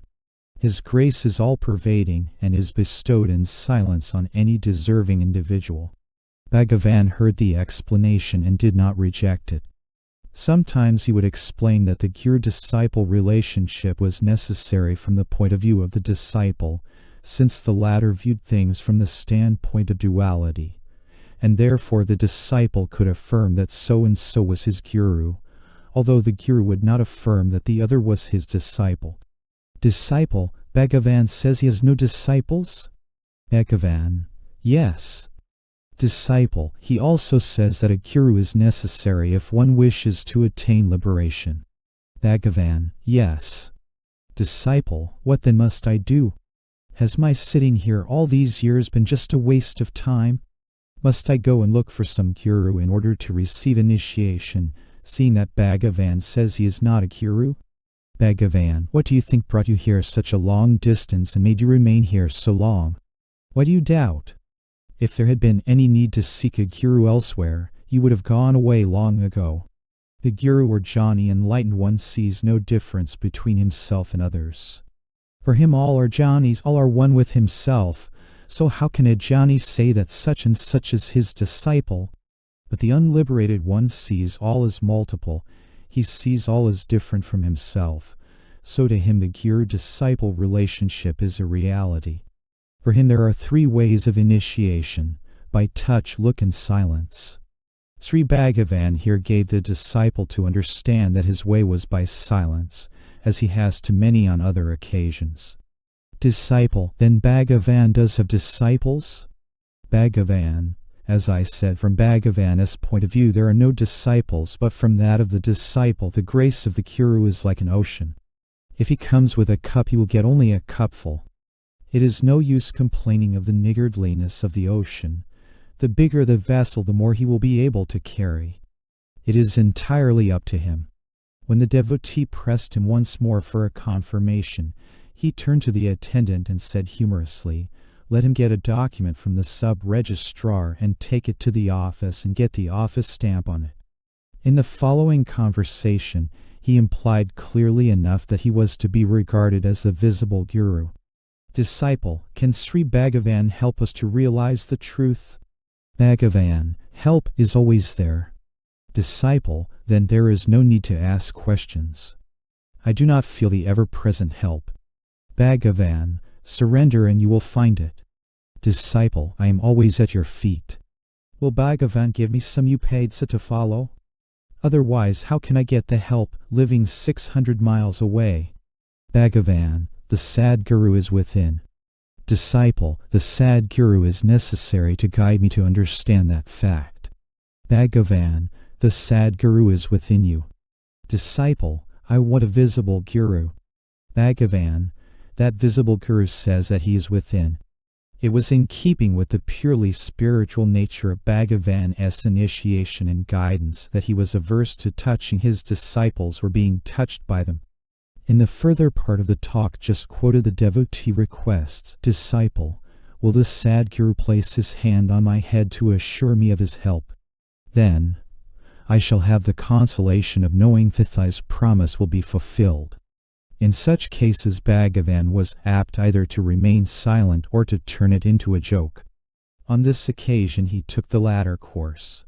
His grace is all-pervading and is bestowed in silence on any deserving individual. Bhagavan heard the explanation and did not reject it. Sometimes he would explain that the Guru-disciple relationship was necessary from the point of view of the disciple, since the latter viewed things from the standpoint of duality, and therefore the disciple could affirm that so-and-so was his Guru, although the Guru would not affirm that the other was his disciple. Disciple, Bhagavan says he has no disciples? Bhagavan, yes. Disciple, he also says that a Guru is necessary if one wishes to attain liberation. Bhagavan, yes. Disciple, what then must I do? Has my sitting here all these years been just a waste of time? Must I go and look for some Guru in order to receive initiation, seeing that Bhagavan says he is not a Guru? Bhagavan, what do you think brought you here such a long distance and made you remain here so long? Why do you doubt? If there had been any need to seek a Guru elsewhere, you would have gone away long ago. The Guru or Jnani enlightened one sees no difference between himself and others. For him all are Jnanis, all are one with himself. So how can a Jnani say that such and such is his disciple? But the unliberated one sees all as multiple. He sees all as different from himself. So to him the Guru-disciple relationship is a reality. For him there are three ways of initiation: by touch, look, and silence. Sri Bhagavan here gave the disciple to understand that his way was by silence, as he has to many on other occasions. Disciple, then Bhagavan does have disciples? Bhagavan, as I said, from Bhagavan's point of view there are no disciples, but from that of the disciple the grace of the Guru is like an ocean. If he comes with a cup he will get only a cupful. It is no use complaining of the niggardliness of the ocean. The bigger the vessel, the more he will be able to carry. It is entirely up to him. When the devotee pressed him once more for a confirmation, he turned to the attendant and said humorously, "Let him get a document from the sub-registrar and take it to the office and get the office stamp on it." In the following conversation, he implied clearly enough that he was to be regarded as the visible Guru. Disciple, can Sri Bhagavan help us to realize the truth? Bhagavan, help is always there. Disciple, then there is no need to ask questions. I do not feel the ever-present help. Bhagavan, surrender and you will find it. Disciple, I am always at your feet. Will Bhagavan give me some upadesa to follow? Otherwise, how can I get the help, living 600 miles away? Bhagavan, the sad Guru is within. Disciple, the sad Guru is necessary to guide me to understand that fact. Bhagavan, the sad Guru is within you. Disciple, I want a visible Guru. Bhagavan, that visible Guru says that he is within. It was in keeping with the purely spiritual nature of Bhagavan's initiation and guidance that he was averse to touching his disciples or being touched by them. In the further part of the talk just quoted the devotee requests, "Disciple, will the sad Guru place his hand on my head to assure me of his help? Then I shall have the consolation of knowing that thy promise will be fulfilled." In such cases Bhagavan was apt either to remain silent or to turn it into a joke. On this occasion he took the latter course.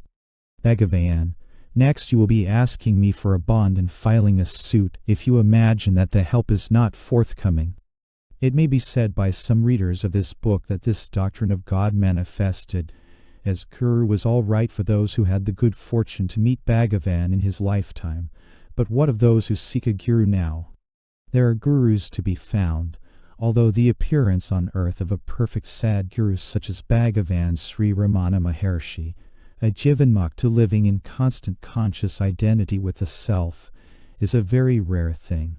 Bhagavan, next you will be asking me for a bond and filing a suit if you imagine that the help is not forthcoming. It may be said by some readers of this book that this doctrine of God manifested as Guru was all right for those who had the good fortune to meet Bhagavan in his lifetime, but what of those who seek a Guru now? There are Gurus to be found, although the appearance on earth of a perfect sad Guru such as Bhagavan Sri Ramana Maharshi, a Jivanmukta living in constant conscious identity with the self, is a very rare thing.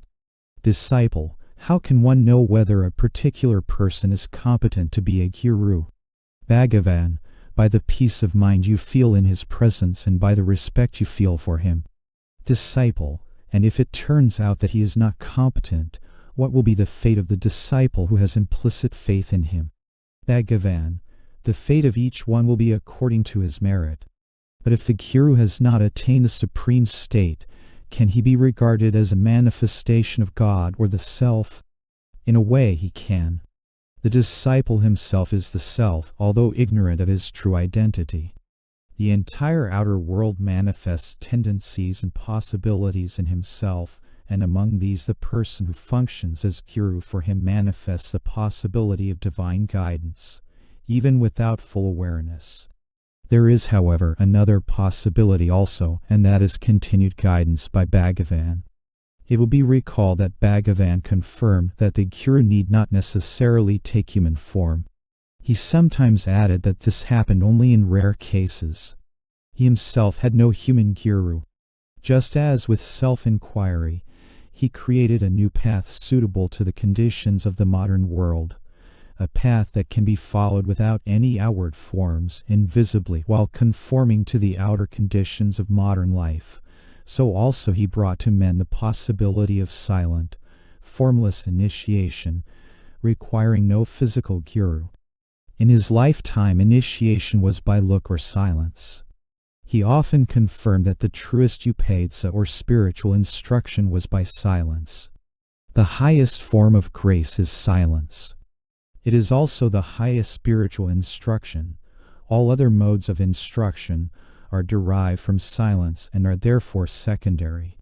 Disciple, how can one know whether a particular person is competent to be a Guru? Bhagavan, by the peace of mind you feel in his presence and by the respect you feel for him. Disciple, and if it turns out that he is not competent, what will be the fate of the disciple who has implicit faith in him? Bhagavan, the fate of each one will be according to his merit. But if the Guru has not attained the supreme state, can he be regarded as a manifestation of God or the self? In a way he can. The disciple himself is the self, although ignorant of his true identity. The entire outer world manifests tendencies and possibilities in himself, and among these the person who functions as Guru for him manifests the possibility of divine guidance, even without full awareness. There is, however, another possibility also, and that is continued guidance by Bhagavan. It will be recalled that Bhagavan confirmed that the Guru need not necessarily take human form. He sometimes added that this happened only in rare cases. He himself had no human Guru. Just as with self-inquiry, he created a new path suitable to the conditions of the modern world, a path that can be followed without any outward forms, invisibly, while conforming to the outer conditions of modern life. So also he brought to men the possibility of silent, formless initiation, requiring no physical Guru. In his lifetime initiation was by look or silence. He often confirmed that the truest upadesa or spiritual instruction was by silence. The highest form of grace is silence. It is also the highest spiritual instruction. All other modes of instruction are derived from silence and are therefore secondary.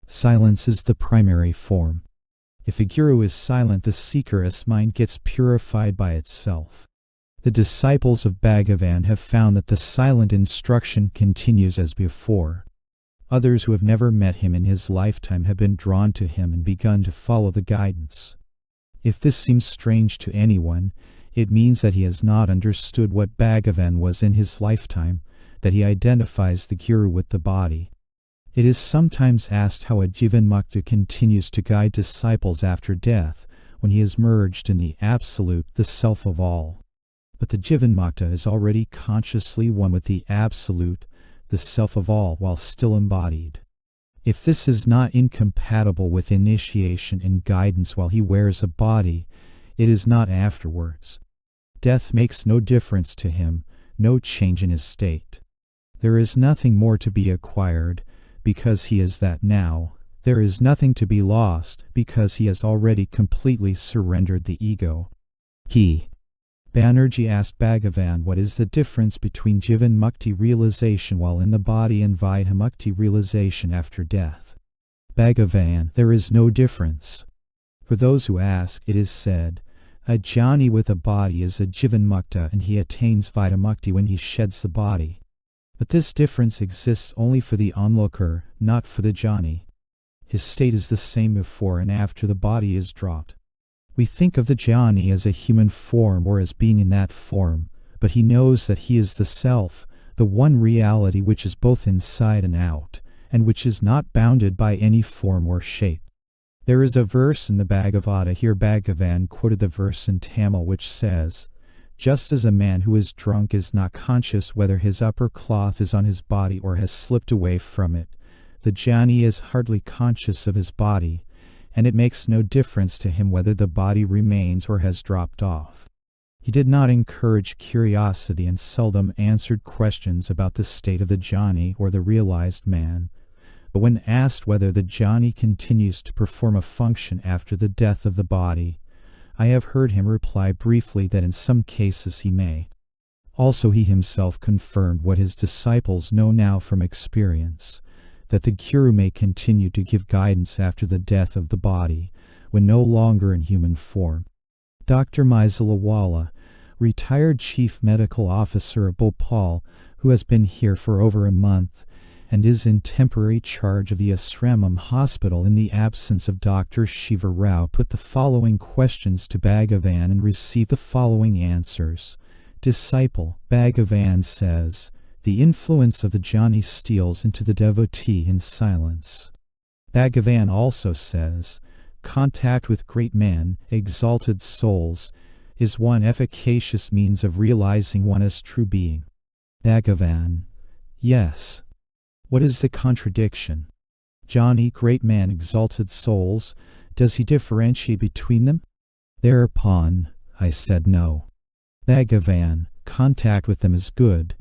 Silence is the primary form. If the guru is silent, the seeker's mind gets purified by itself. The disciples of Bhagavan have found that the silent instruction continues as before. Others who have never met him in his lifetime have been drawn to him and begun to follow the guidance. If this seems strange to anyone, it means that he has not understood what Bhagavan was in his lifetime, that he identifies the guru with the body. It is sometimes asked how a Jivanmukta continues to guide disciples after death, when he is merged in the Absolute, the Self of all. But the Jivanmukta is already consciously one with the Absolute, the Self of all, while still embodied. If this is not incompatible with initiation and guidance while he wears a body, it is not afterwards. Death makes no difference to him, no change in his state. There is nothing more to be acquired, because he is that now. There is nothing to be lost, because he has already completely surrendered the ego. Banerjee asked Bhagavan what is the difference between Jivanmukti realization while in the body and Vidhamukti realization after death. Bhagavan, there is no difference. For those who ask, it is said, a jnani with a body is a Jivanmukta and he attains Vidhamukti when he sheds the body. But this difference exists only for the onlooker, not for the jnani. His state is the same before and after the body is dropped. We think of the jnani as a human form or as being in that form, but he knows that he is the self, the one reality which is both inside and out, and which is not bounded by any form or shape. There is a verse in the Bhagavata, here Bhagavan quoted the verse in Tamil which says, just as a man who is drunk is not conscious whether his upper cloth is on his body or has slipped away from it, the jnani is hardly conscious of his body, and it makes no difference to him whether the body remains or has dropped off. He did not encourage curiosity and seldom answered questions about the state of the jnani or the realized man, but when asked whether the jnani continues to perform a function after the death of the body, I have heard him reply briefly that in some cases he may. Also he himself confirmed what his disciples know now from experience, that the guru may continue to give guidance after the death of the body, when no longer in human form. Dr. Maisalawala, retired Chief Medical Officer of Bhopal, who has been here for over a month, and is in temporary charge of the Asramam hospital in the absence of Dr. Shiva Rao, put the following questions to Bhagavan and received the following answers. Disciple, Bhagavan says, the influence of the jnani steals into the devotee in silence. Bhagavan also says, contact with great men, exalted souls, is one efficacious means of realizing one as true being. Bhagavan, yes. What is the contradiction? Jnani, great man, exalted souls, does he differentiate between them? Thereupon, I said no. Bhagavan, contact with them is good.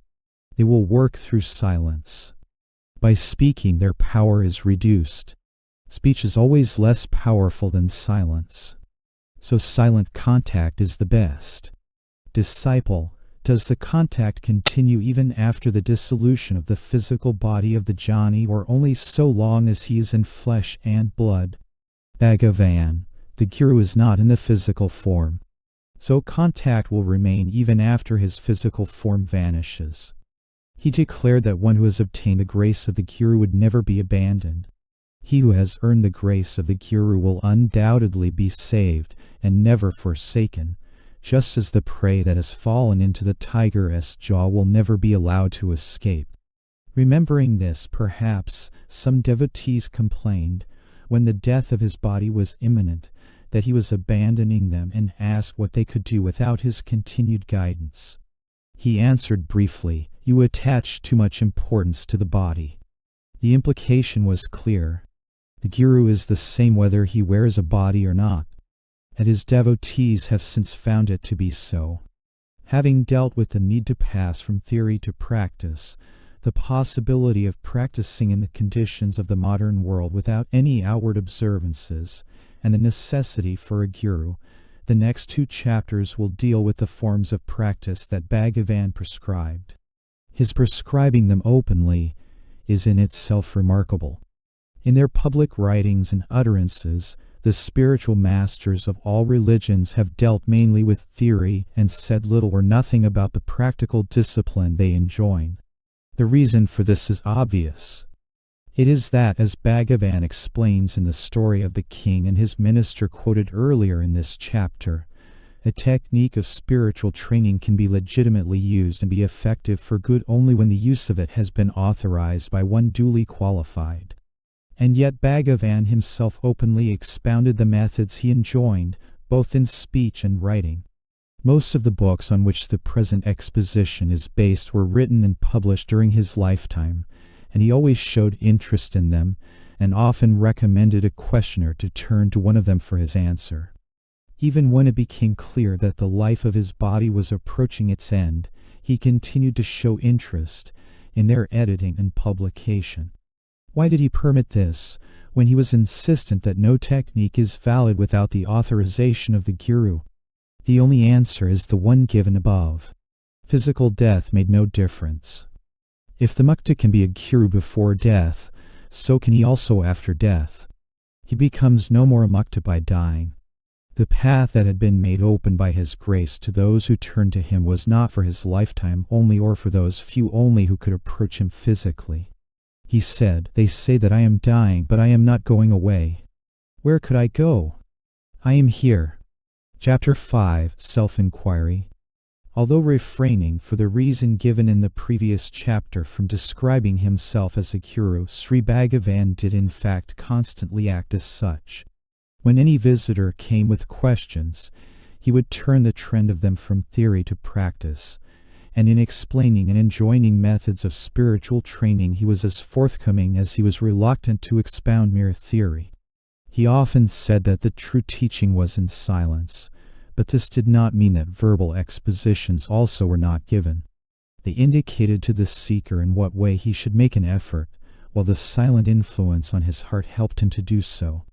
They will work through silence. By speaking, their power is reduced. Speech is always less powerful than silence. So silent contact is the best. Disciple, does the contact continue even after the dissolution of the physical body of the jnani or only so long as he is in flesh and blood? Bhagavan, the guru is not in the physical form. So contact will remain even after his physical form vanishes. He declared that one who has obtained the grace of the guru would never be abandoned. He who has earned the grace of the guru will undoubtedly be saved and never forsaken, just as the prey that has fallen into the tiger's jaw will never be allowed to escape. Remembering this, perhaps, some devotees complained, when the death of his body was imminent, that he was abandoning them and asked what they could do without his continued guidance. He answered briefly, you attach too much importance to the body. The implication was clear. The guru is the same whether he wears a body or not, and his devotees have since found it to be so. Having dealt with the need to pass from theory to practice, the possibility of practicing in the conditions of the modern world without any outward observances, and the necessity for a guru, the next 2 chapters will deal with the forms of practice that Bhagavan prescribed. His prescribing them openly is in itself remarkable. In their public writings and utterances, the spiritual masters of all religions have dealt mainly with theory and said little or nothing about the practical discipline they enjoin. The reason for this is obvious. It is that, as Bhagavan explains in the story of the king and his minister quoted earlier in this chapter, a technique of spiritual training can be legitimately used and be effective for good only when the use of it has been authorized by one duly qualified. And yet Bhagavan himself openly expounded the methods he enjoined, both in speech and writing. Most of the books on which the present exposition is based were written and published during his lifetime, and he always showed interest in them, and often recommended a questioner to turn to one of them for his answer. Even when it became clear that the life of his body was approaching its end, he continued to show interest in their editing and publication. Why did he permit this, when he was insistent that no technique is valid without the authorization of the guru? The only answer is the one given above. Physical death made no difference. If the mukta can be a guru before death, so can he also after death. He becomes no more a mukta by dying. The path that had been made open by his grace to those who turned to him was not for his lifetime only or for those few only who could approach him physically. He said, "They say that I am dying, but I am not going away. Where could I go? I am here." Chapter 5, Self-Inquiry. Although refraining, for the reason given in the previous chapter, from describing himself as a guru, Sri Bhagavan did in fact constantly act as such. When any visitor came with questions, he would turn the trend of them from theory to practice, and in explaining and enjoining methods of spiritual training he was as forthcoming as he was reluctant to expound mere theory. He often said that the true teaching was in silence, but this did not mean that verbal expositions also were not given. They indicated to the seeker in what way he should make an effort, while the silent influence on his heart helped him to do so.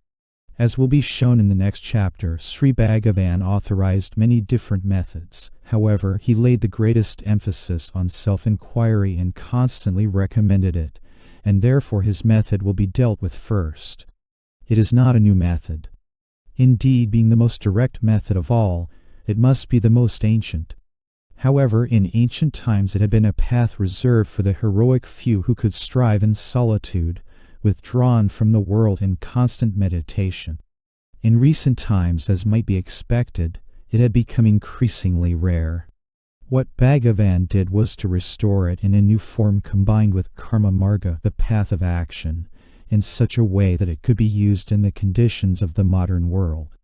As will be shown in the next chapter, Sri Bhagavan authorized many different methods. However, he laid the greatest emphasis on self-inquiry and constantly recommended it, and therefore his method will be dealt with first. It is not a new method. Indeed, being the most direct method of all, it must be the most ancient. However, in ancient times it had been a path reserved for the heroic few who could strive in solitude, withdrawn from the world in constant meditation. In recent times, as might be expected, it had become increasingly rare. What Bhagavan did was to restore it in a new form combined with karma marga, the path of action, in such a way that it could be used in the conditions of the modern world.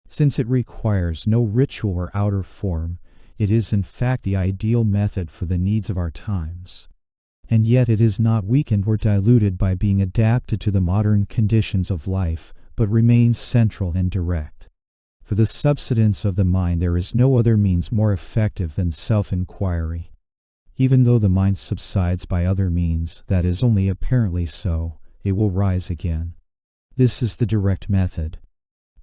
Since it requires no ritual or outer form, it is in fact the ideal method for the needs of our times. And yet it is not weakened or diluted by being adapted to the modern conditions of life, but remains central and direct. For the subsistence of the mind there is no other means more effective than self-inquiry. Even though the mind subsides by other means, that is only apparently so, it will rise again. This is the direct method.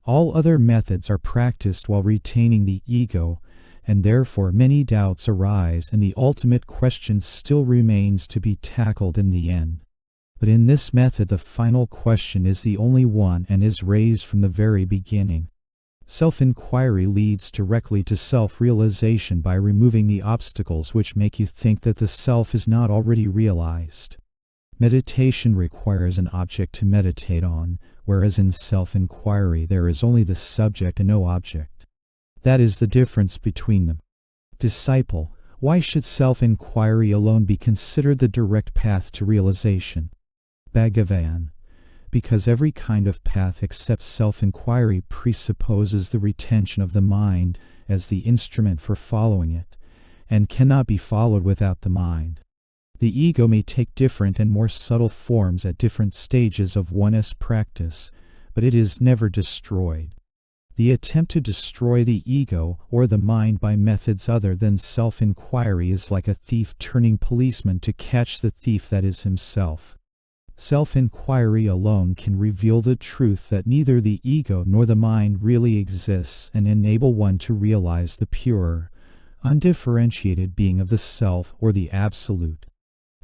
All other methods are practiced while retaining the ego, and therefore many doubts arise and the ultimate question still remains to be tackled in the end. But in this method the final question is the only one and is raised from the very beginning. Self-inquiry leads directly to self-realization by removing the obstacles which make you think that the self is not already realized. Meditation requires an object to meditate on, whereas in self-inquiry there is only the subject and no object. That is the difference between them. Disciple, why should self-inquiry alone be considered the direct path to realization? Bhagavan, because every kind of path except self-inquiry presupposes the retention of the mind as the instrument for following it, and cannot be followed without the mind. The ego may take different and more subtle forms at different stages of one's practice, but it is never destroyed. The attempt to destroy the ego or the mind by methods other than self-inquiry is like a thief turning policeman to catch the thief that is himself. Self-inquiry alone can reveal the truth that neither the ego nor the mind really exists and enable one to realize the pure, undifferentiated being of the self or the absolute.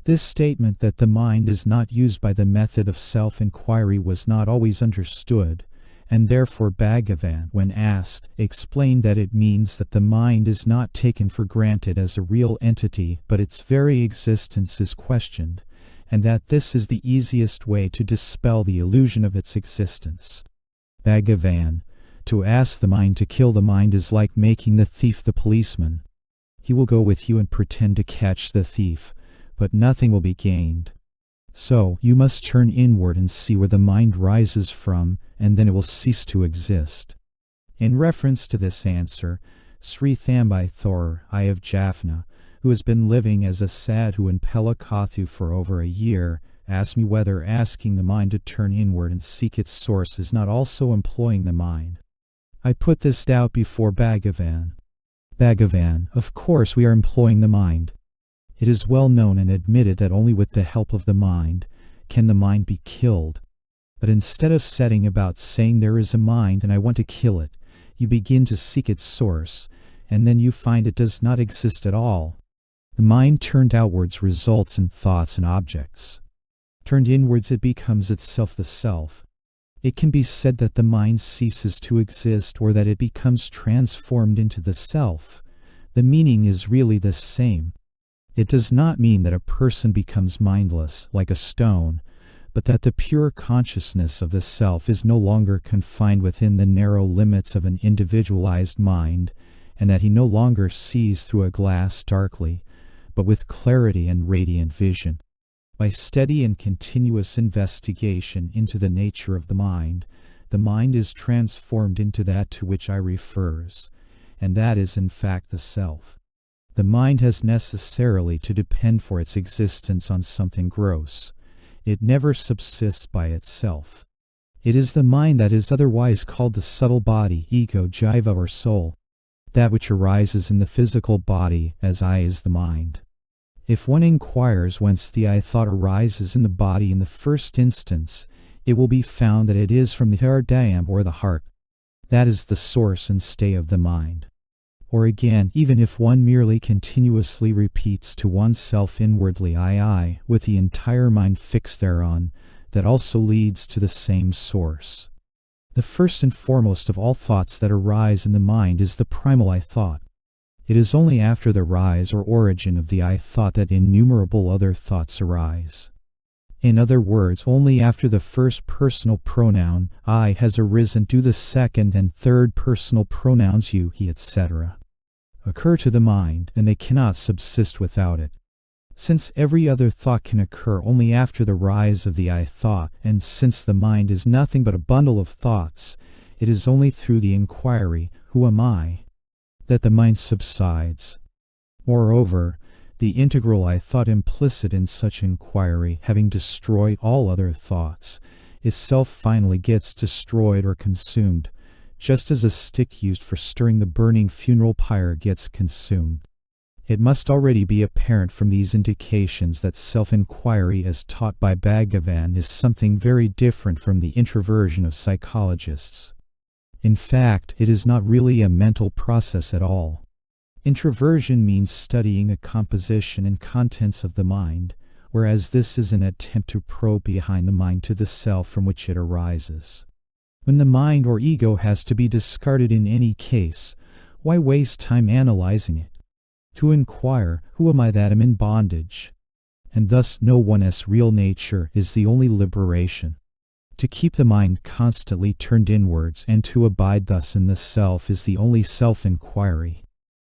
This statement that the mind is not used by the method of self-inquiry was not always understood, and therefore Bhagavan, when asked, explained that it means that the mind is not taken for granted as a real entity but its very existence is questioned, and that this is the easiest way to dispel the illusion of its existence. Bhagavan, to ask the mind to kill the mind is like making the thief the policeman. He will go with you and pretend to catch the thief, but nothing will be gained. So, you must turn inward and see where the mind rises from, and then it will cease to exist. In reference to this answer, Sri Thambai Thor, I of Jaffna, who has been living as a sadhu in Pelakathu for over a year, asked me whether asking the mind to turn inward and seek its source is not also employing the mind. I put this doubt before Bhagavan. Bhagavan, of course we are employing the mind. It is well known and admitted that only with the help of the mind can the mind be killed. But instead of setting about saying there is a mind and I want to kill it, you begin to seek its source, and then you find it does not exist at all. The mind turned outwards results in thoughts and objects. Turned inwards it becomes itself the self. It can be said that the mind ceases to exist or that it becomes transformed into the self. The meaning is really the same. It does not mean that a person becomes mindless, like a stone, but that the pure consciousness of the self is no longer confined within the narrow limits of an individualized mind, and that he no longer sees through a glass darkly, but with clarity and radiant vision. By steady and continuous investigation into the nature of the mind is transformed into that to which I refers, and that is in fact the self. The mind has necessarily to depend for its existence on something gross. It never subsists by itself. It is the mind that is otherwise called the subtle body, ego, jiva or soul, that which arises in the physical body as I is the mind. If one inquires whence the I thought arises in the body in the first instance, it will be found that it is from the hridayam or the heart. That is the source and stay of the mind. Or again, even if one merely continuously repeats to oneself inwardly I, with the entire mind fixed thereon, that also leads to the same source. The first and foremost of all thoughts that arise in the mind is the primal I thought. It is only after the rise or origin of the I thought that innumerable other thoughts arise. In other words, only after the first personal pronoun, I, has arisen do the second and third personal pronouns you, he, etc. occur to the mind, and they cannot subsist without it. Since every other thought can occur only after the rise of the I thought, and since the mind is nothing but a bundle of thoughts, it is only through the inquiry, who am I, that the mind subsides. Moreover, the integral I thought implicit in such inquiry, having destroyed all other thoughts, itself finally gets destroyed or consumed, just as a stick used for stirring the burning funeral pyre gets consumed. It must already be apparent from these indications that self-inquiry as taught by Bhagavan is something very different from the introversion of psychologists. In fact, it is not really a mental process at all. Introversion means studying the composition and contents of the mind, whereas this is an attempt to probe behind the mind to the self from which it arises. When the mind or ego has to be discarded in any case, why waste time analyzing it? To inquire, who am I that am in bondage? And thus know one's real nature is the only liberation. To keep the mind constantly turned inwards and to abide thus in the self is the only self-inquiry.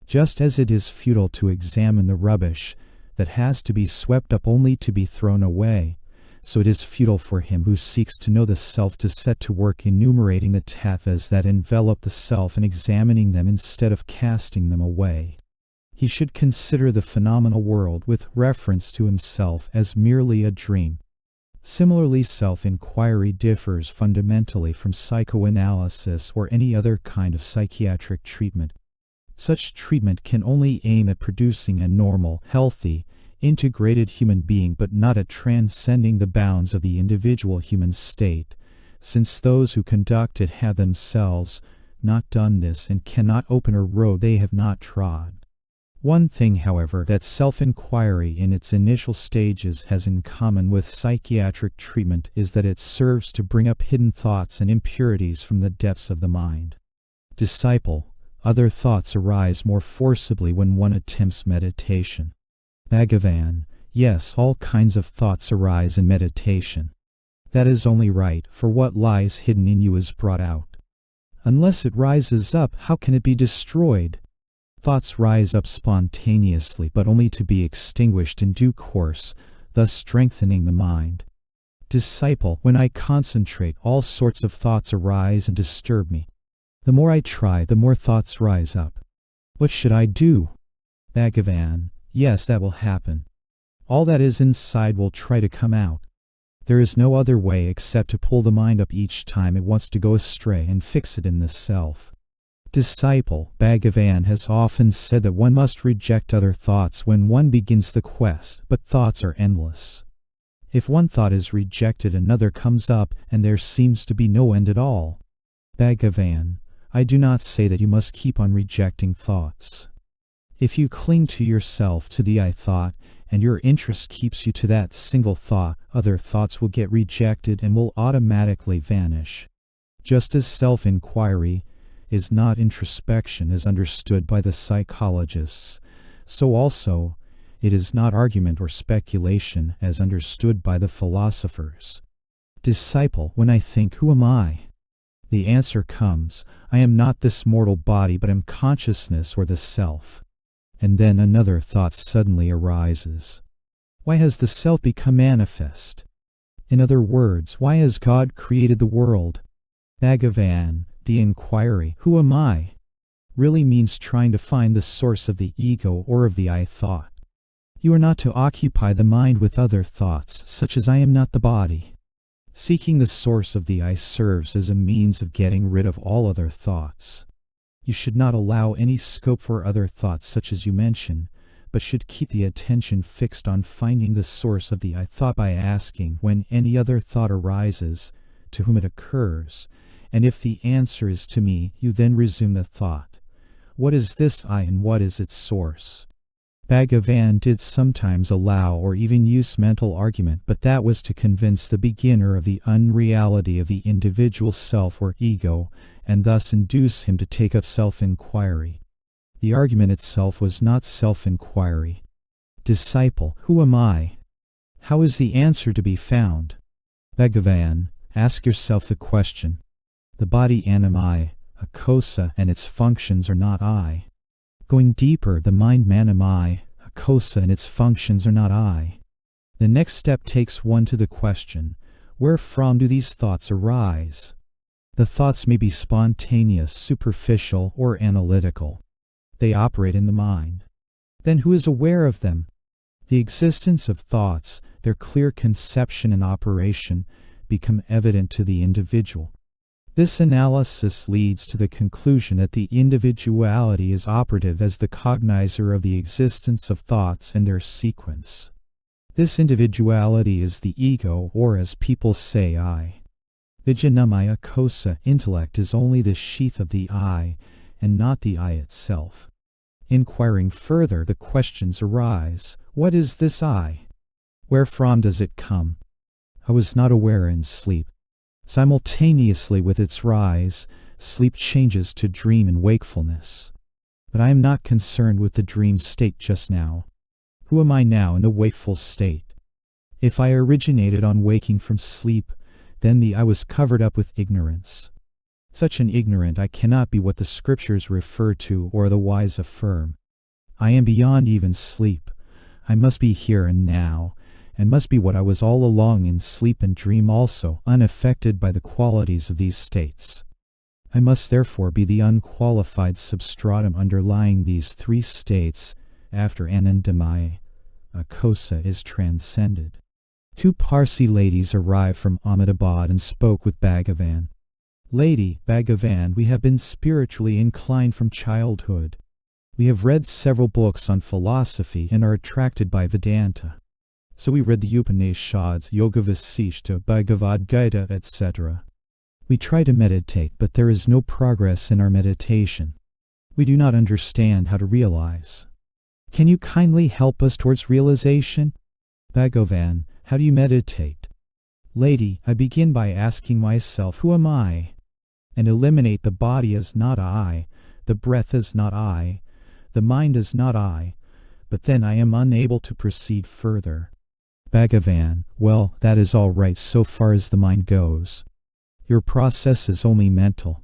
Just as it is futile to examine the rubbish that has to be swept up only to be thrown away, so it is futile for him who seeks to know the self to set to work enumerating the tattvas that envelop the self and examining them instead of casting them away. He should consider the phenomenal world with reference to himself as merely a dream. Similarly, self-inquiry differs fundamentally from psychoanalysis or any other kind of psychiatric treatment. Such treatment can only aim at producing a normal, healthy, integrated human being, but not at transcending the bounds of the individual human state, since those who conduct it have themselves not done this and cannot open a road they have not trod. One thing, however, that self-inquiry in its initial stages has in common with psychiatric treatment is that it serves to bring up hidden thoughts and impurities from the depths of the mind. Disciple, other thoughts arise more forcibly when one attempts meditation. Bhagavan, yes, all kinds of thoughts arise in meditation. That is only right, for what lies hidden in you is brought out. Unless it rises up, how can it be destroyed? Thoughts rise up spontaneously, but only to be extinguished in due course, thus strengthening the mind. Disciple, when I concentrate, all sorts of thoughts arise and disturb me. The more I try, the more thoughts rise up. What should I do? Bhagavan, yes, that will happen. All that is inside will try to come out. There is no other way except to pull the mind up each time it wants to go astray and fix it in the self. Disciple, Bhagavan has often said that one must reject other thoughts when one begins the quest, but thoughts are endless. If one thought is rejected, another comes up, and there seems to be no end at all. Bhagavan, I do not say that you must keep on rejecting thoughts. If you cling to yourself, to the I thought, and your interest keeps you to that single thought, other thoughts will get rejected and will automatically vanish. Just as self-inquiry is not introspection as understood by the psychologists, so also it is not argument or speculation as understood by the philosophers. Disciple, when I think, who am I? The answer comes, I am not this mortal body, but am consciousness or the self. And then another thought suddenly arises. Why has the self become manifest? In other words, why has God created the world? Bhagavan, the inquiry, who am I, really means trying to find the source of the ego or of the I thought. You are not to occupy the mind with other thoughts, such as I am not the body. Seeking the source of the I serves as a means of getting rid of all other thoughts. You should not allow any scope for other thoughts such as you mention, but should keep the attention fixed on finding the source of the I thought by asking, when any other thought arises, to whom it occurs, and if the answer is to me, you then resume the thought. What is this I and what is its source? Bhagavan did sometimes allow or even use mental argument, but that was to convince the beginner of the unreality of the individual self or ego, and thus induce him to take up self-inquiry. The argument itself was not self-inquiry. Disciple, who am I? How is the answer to be found? Bhagavan, ask yourself the question. The body animi, a kosa, and its functions are not I. Going deeper, the mind manami, a kosa, and its functions are not I. The next step takes one to the question, wherefrom do these thoughts arise? The thoughts may be spontaneous, superficial, or analytical. They operate in the mind. Then who is aware of them? The existence of thoughts, their clear conception and operation, become evident to the individual. This analysis leads to the conclusion that the individuality is operative as the cognizer of the existence of thoughts and their sequence. This individuality is the ego, or as people say, I. Vijnanamaya kosa, intellect, is only the sheath of the I, and not the I itself. Inquiring further, the questions arise, what is this I? Wherefrom does it come? I was not aware in sleep. Simultaneously with its rise, sleep changes to dream and wakefulness. But I am not concerned with the dream state just now. Who am I now in the wakeful state? If I originated on waking from sleep, then the I was covered up with ignorance. Such an ignorant I cannot be what the scriptures refer to or the wise affirm. I am beyond even sleep. I must be here and now, and must be what I was all along in sleep and dream also, unaffected by the qualities of these states. I must therefore be the unqualified substratum underlying these three states, after Anandamaya, a kosa, is transcended. Two Parsi ladies arrived from Ahmedabad and spoke with Bhagavan. Lady Bhagavan, we have been spiritually inclined from childhood. We have read several books on philosophy and are attracted by Vedanta. So we read the Upanishads, Yoga Vasishta, Bhagavad Gita, etc. We try to meditate, but there is no progress in our meditation. We do not understand how to realize. Can you kindly help us towards realization? Bhagavan, how do you meditate? Lady, I begin by asking myself, who am I? And eliminate the body as not I, the breath as not I, the mind as not I, but then I am unable to proceed further. Bhagavan, well, that is all right so far as the mind goes. Your process is only mental.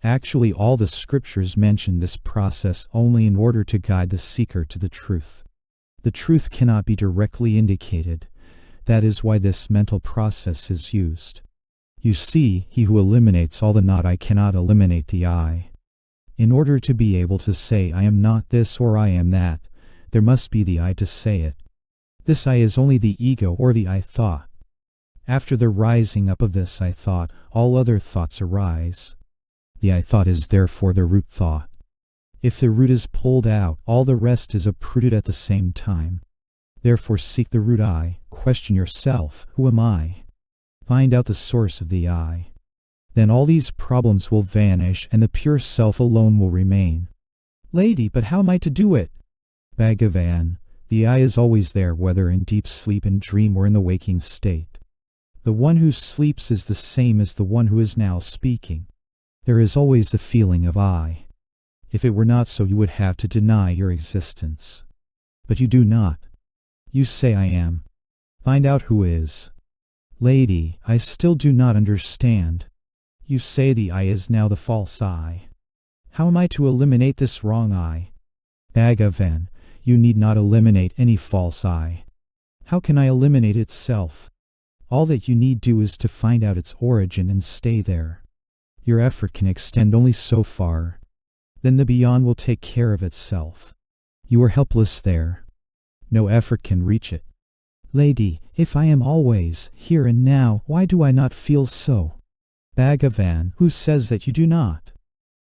Actually, all the scriptures mention this process only in order to guide the seeker to the truth. The truth cannot be directly indicated. That is why this mental process is used. You see, he who eliminates all the not I cannot eliminate the I. In order to be able to say I am not this or I am that, there must be the I to say it. This I is only the ego or the I thought. After the rising up of this I thought, all other thoughts arise. The I thought is therefore the root thought. If the root is pulled out, all the rest is uprooted at the same time. Therefore seek the root I, question yourself, who am I? Find out the source of the I. Then all these problems will vanish and the pure self alone will remain. Lady, but how am I to do it? Bhagavan, the I is always there, whether in deep sleep and dream or in the waking state. The one who sleeps is the same as the one who is now speaking. There is always the feeling of I. If it were not so, you would have to deny your existence. But you do not. You say I am. Find out who is. Lady, I still do not understand. You say the I is now the false I. How am I to eliminate this wrong I? Bhagavan, you need not eliminate any false I. How can I eliminate itself? All that you need do is to find out its origin and stay there. Your effort can extend only so far. Then the beyond will take care of itself. You are helpless there. No effort can reach it. Lady, if I am always, here and now, why do I not feel so? Bhagavan, who says that you do not?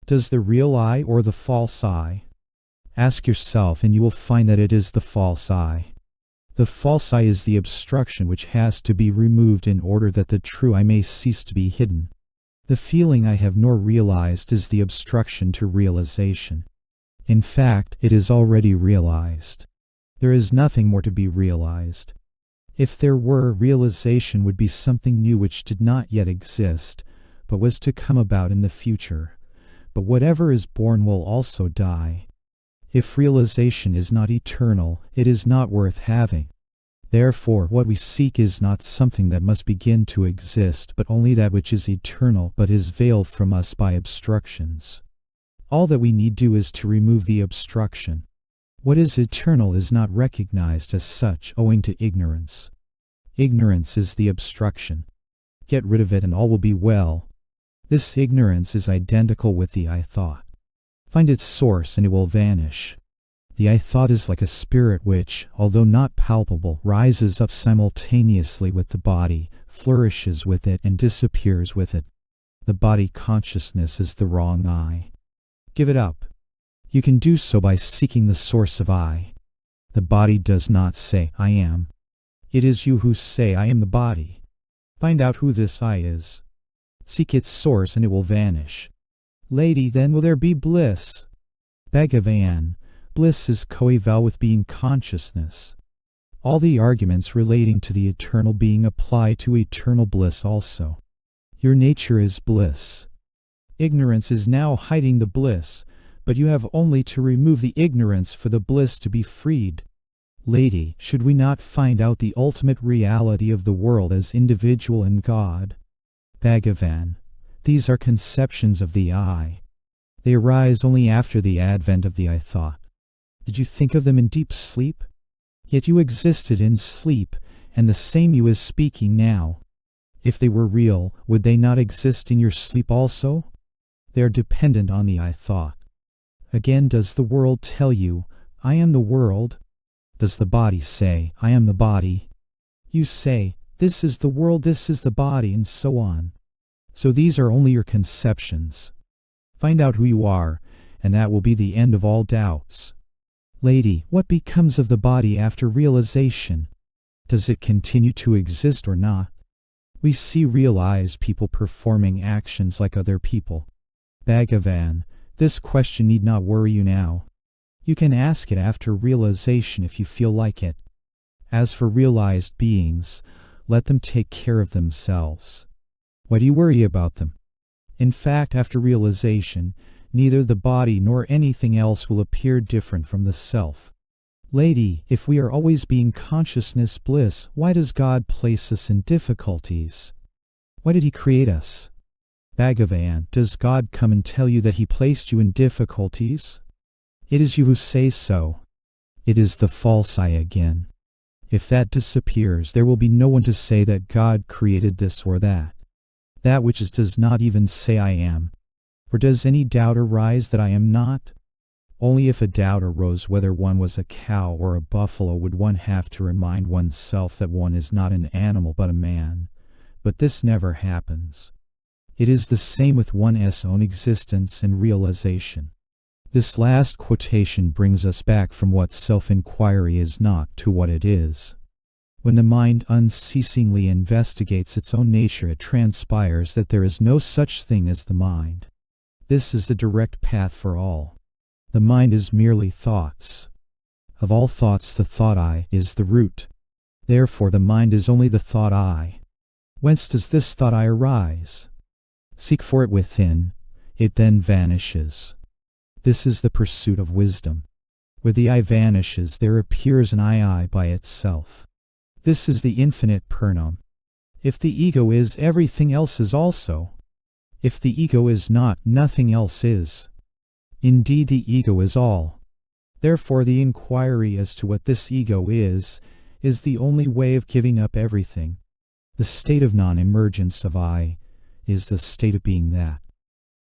Does the real I or the false I? Ask yourself and you will find that it is the false I. The false I is the obstruction which has to be removed in order that the true I may cease to be hidden. The feeling I have nor realized is the obstruction to realization. In fact, it is already realized. There is nothing more to be realized. If there were, realization would be something new which did not yet exist, but was to come about in the future. But whatever is born will also die. If realization is not eternal, it is not worth having. Therefore, what we seek is not something that must begin to exist, but only that which is eternal but is veiled from us by obstructions. All that we need do is to remove the obstruction. What is eternal is not recognized as such owing to ignorance. Ignorance is the obstruction. Get rid of it and all will be well. This ignorance is identical with the I thought. Find its source and it will vanish. The I thought is like a spirit which, although not palpable, rises up simultaneously with the body, flourishes with it, and disappears with it. The body consciousness is the wrong I. Give it up. You can do so by seeking the source of I. The body does not say, I am. It is you who say, I am the body. Find out who this I is. Seek its source and it will vanish. Lady, then will there be bliss? Bhagavan, bliss is coeval with being consciousness. All the arguments relating to the eternal being apply to eternal bliss also. Your nature is bliss. Ignorance is now hiding the bliss, but you have only to remove the ignorance for the bliss to be freed. Lady, should we not find out the ultimate reality of the world as individual and God? Bhagavan, these are conceptions of the I. They arise only after the advent of the I thought. Did you think of them in deep sleep? Yet you existed in sleep, and the same you is speaking now. If they were real, would they not exist in your sleep also? They are dependent on the I thought. Again, does the world tell you, I am the world? Does the body say, I am the body? You say, This is the world, this is the body, and so on. So these are only your conceptions. Find out who you are, and that will be the end of all doubts. Lady, what becomes of the body after realization? Does it continue to exist or not? We see realized people performing actions like other people. Bhagavan, this question need not worry you now. You can ask it after realization if you feel like it. As for realized beings, let them take care of themselves. Why do you worry about them? In fact, after realization, neither the body nor anything else will appear different from the self. Lady, if we are always being consciousness bliss, why does God place us in difficulties? Why did He create us? Bhagavan, does God come and tell you that He placed you in difficulties? It is you who say so. It is the false I again. If that disappears, there will be no one to say that God created this or that. That which is does not even say I am. For does any doubt arise that I am not? Only if a doubt arose whether one was a cow or a buffalo would one have to remind oneself that one is not an animal but a man. But this never happens. It is the same with one's own existence and realization. This last quotation brings us back from what self-inquiry is not to what it is. When the mind unceasingly investigates its own nature, it transpires that there is no such thing as the mind. This is the direct path for all. The mind is merely thoughts. Of all thoughts, the thought I is the root. Therefore, the mind is only the thought I. Whence does this thought I arise? Seek for it within. It then vanishes. This is the pursuit of wisdom. Where the I vanishes, there appears an I by itself. This is the infinite Purnam. If the ego is, everything else is also. If the ego is not, nothing else is. Indeed, the ego is all. Therefore, the inquiry as to what this ego is the only way of giving up everything. The state of non-emergence of I is the state of being that.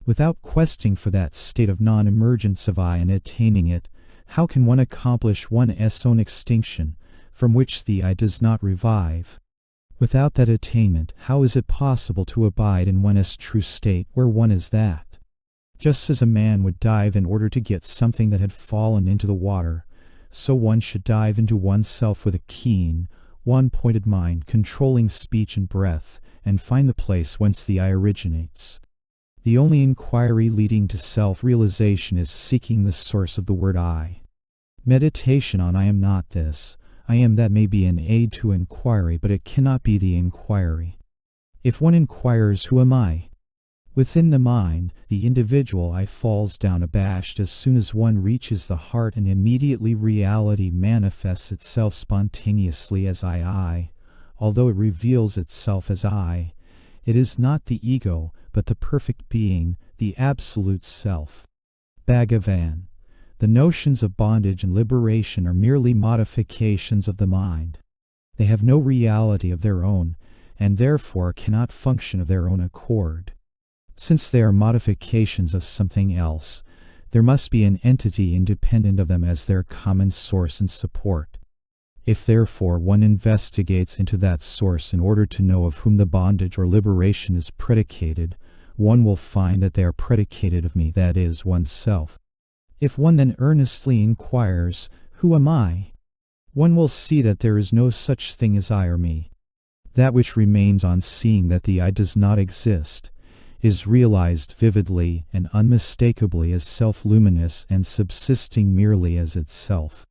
Without questing for that state of non-emergence of I and attaining it, how can one accomplish one's own extinction, from which the I does not revive? Without that attainment, how is it possible to abide in one's true state, where one is that? Just as a man would dive in order to get something that had fallen into the water, so one should dive into oneself with a keen, one-pointed mind, controlling speech and breath, and find the place whence the I originates. The only inquiry leading to self-realization is seeking the source of the word I. Meditation on I am not this, I am that may be an aid to inquiry, but it cannot be the inquiry. If one inquires who am I? Within the mind, the individual I falls down abashed as soon as one reaches the heart, and immediately reality manifests itself spontaneously as I. Although it reveals itself as I, it is not the ego, but the perfect being, the absolute self. Bhagavan, the notions of bondage and liberation are merely modifications of the mind. They have no reality of their own, and therefore cannot function of their own accord. Since they are modifications of something else, there must be an entity independent of them as their common source and support. If therefore one investigates into that source in order to know of whom the bondage or liberation is predicated, one will find that they are predicated of me, that is, oneself. If one then earnestly inquires, who am I? One will see that there is no such thing as I or me. That which remains on seeing that the I does not exist, is realized vividly and unmistakably as self-luminous and subsisting merely as itself.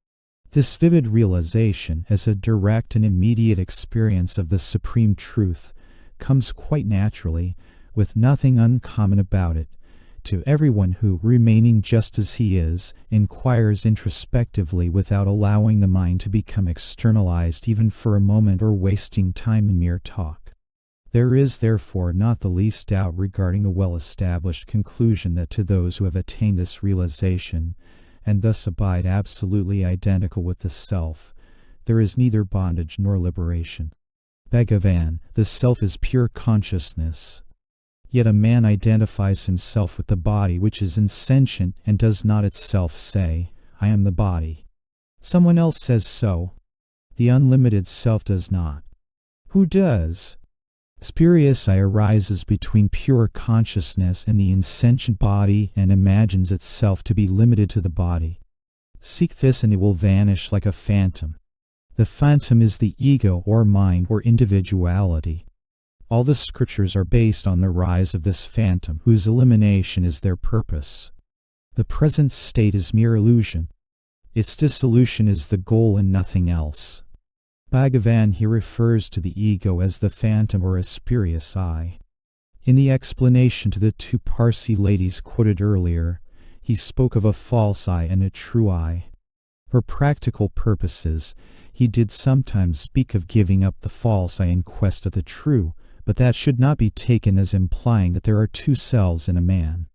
This vivid realization, as a direct and immediate experience of the supreme truth, comes quite naturally, with nothing uncommon about it, to everyone who, remaining just as he is, inquires introspectively without allowing the mind to become externalized even for a moment or wasting time in mere talk. There is therefore not the least doubt regarding the well-established conclusion that to those who have attained this realization, and thus abide absolutely identical with the self, there is neither bondage nor liberation. Bhagavan, the self is pure consciousness. Yet a man identifies himself with the body which is insentient and does not itself say, I am the body. Someone else says so. The unlimited self does not. Who does? Spurious I arises between pure consciousness and the insentient body and imagines itself to be limited to the body. Seek this and it will vanish like a phantom. The phantom is the ego or mind or individuality. All the scriptures are based on the rise of this phantom, whose elimination is their purpose. The present state is mere illusion. Its dissolution is the goal and nothing else. Bhagavan here refers to the ego as the phantom or a spurious I. In the explanation to the two Parsi ladies quoted earlier, he spoke of a false I and a true I. For practical purposes, he did sometimes speak of giving up the false I in quest of the true, but that should not be taken as implying that there are two selves in a man.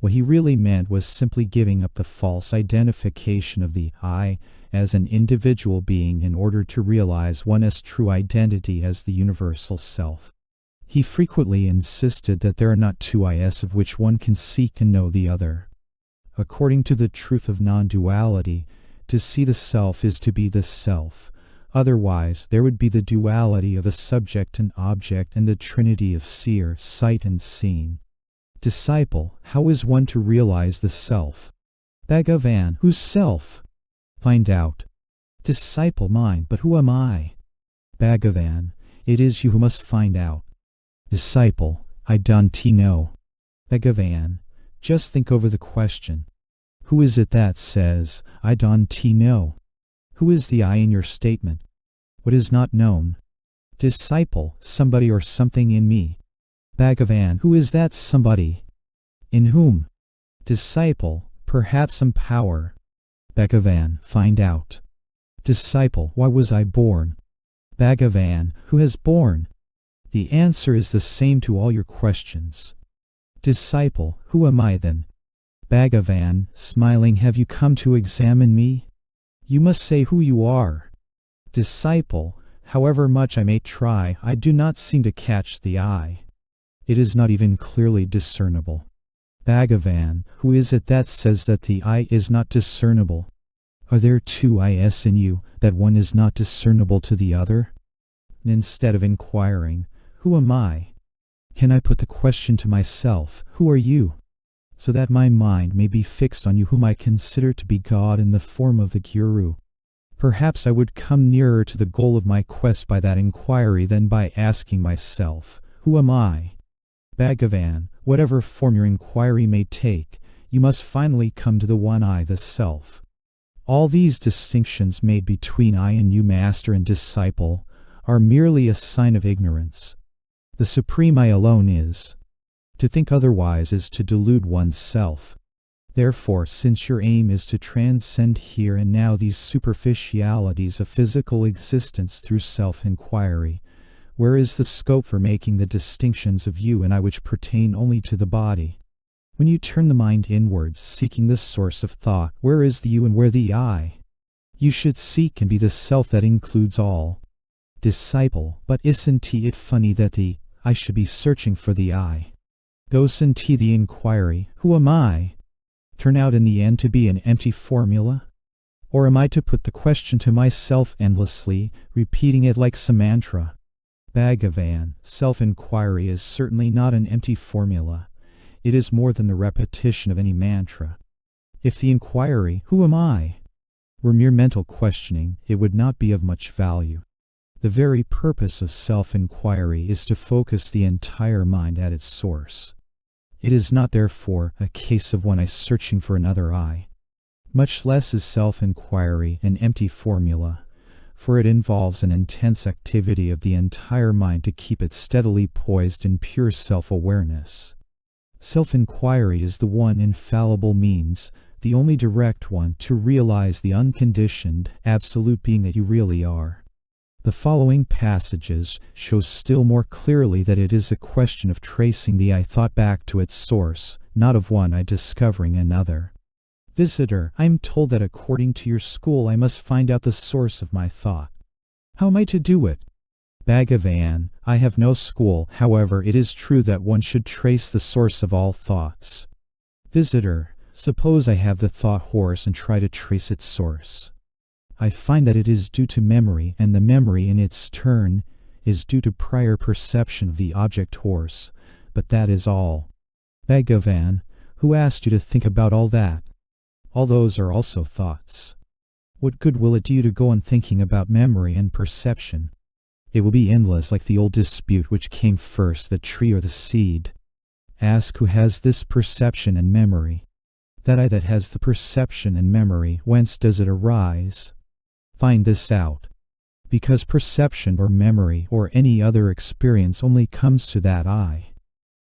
What he really meant was simply giving up the false identification of the I as an individual being in order to realize one's true identity as the universal self. He frequently insisted that there are not two Is of which one can seek and know the other. According to the truth of non-duality, to see the self is to be the self. Otherwise, there would be the duality of a subject and object and the trinity of seer, sight and seen. Disciple, how is one to realize the self? Bhagavan, whose self? Find out. Disciple, mine, but who am I? Bhagavan, it is you who must find out. Disciple, I don't know. Bhagavan, just think over the question. Who is it that says, I don't know? Who is the I in your statement? What is not known? Disciple, somebody or something in me. Bhagavan, who is that somebody? In whom? Disciple, perhaps some power. Bhagavan, find out. Disciple, why was I born? Bhagavan, who has born? The answer is the same to all your questions. Disciple, who am I then? Bhagavan, smiling, have you come to examine me? You must say who you are. Disciple, however much I may try, I do not seem to catch the I. It is not even clearly discernible. Bhagavan, who is it that says that the I is not discernible? Are there two Is in you, that one is not discernible to the other? Instead of inquiring, who am I? Can I put the question to myself, who are you? So that my mind may be fixed on you whom I consider to be God in the form of the Guru. Perhaps I would come nearer to the goal of my quest by that inquiry than by asking myself, who am I? Bhagavan, whatever form your inquiry may take, you must finally come to the one I, the self. All these distinctions made between I and you, master and disciple, are merely a sign of ignorance. The supreme I alone is. To think otherwise is to delude one's self. Therefore, since your aim is to transcend here and now these superficialities of physical existence through self-inquiry, where is the scope for making the distinctions of you and I which pertain only to the body? When you turn the mind inwards, seeking the source of thought, where is the you and where the I? You should seek and be the self that includes all. Disciple, but isn't it funny that the I should be searching for the I? Doesn't the inquiry, who am I, turn out in the end to be an empty formula? Or am I to put the question to myself endlessly, repeating it like some mantra? Bhagavan, self-inquiry is certainly not an empty formula. It is more than the repetition of any mantra. If the inquiry, who am I, were mere mental questioning, it would not be of much value. The very purpose of self-inquiry is to focus the entire mind at its source. It is not, therefore, a case of one eye searching for another eye. Much less is self-inquiry an empty formula, for it involves an intense activity of the entire mind to keep it steadily poised in pure self-awareness. Self-inquiry is the one infallible means, the only direct one, to realize the unconditioned, absolute being that you really are. The following passages show still more clearly that it is a question of tracing the I thought back to its source, not of one I discovering another. Visitor, I am told that according to your school I must find out the source of my thought. How am I to do it? Bhagavan, I have no school, however it is true that one should trace the source of all thoughts. Visitor, suppose I have the thought horse and try to trace its source. I find that it is due to memory, and the memory in its turn is due to prior perception of the object horse, but that is all. Bhagavan, who asked you to think about all that? All those are also thoughts. What good will it do you to go on thinking about memory and perception? It will be endless, like the old dispute which came first, the tree or the seed. Ask who has this perception and memory. That eye that has the perception and memory, whence does it arise? Find this out. Because perception or memory or any other experience only comes to that eye.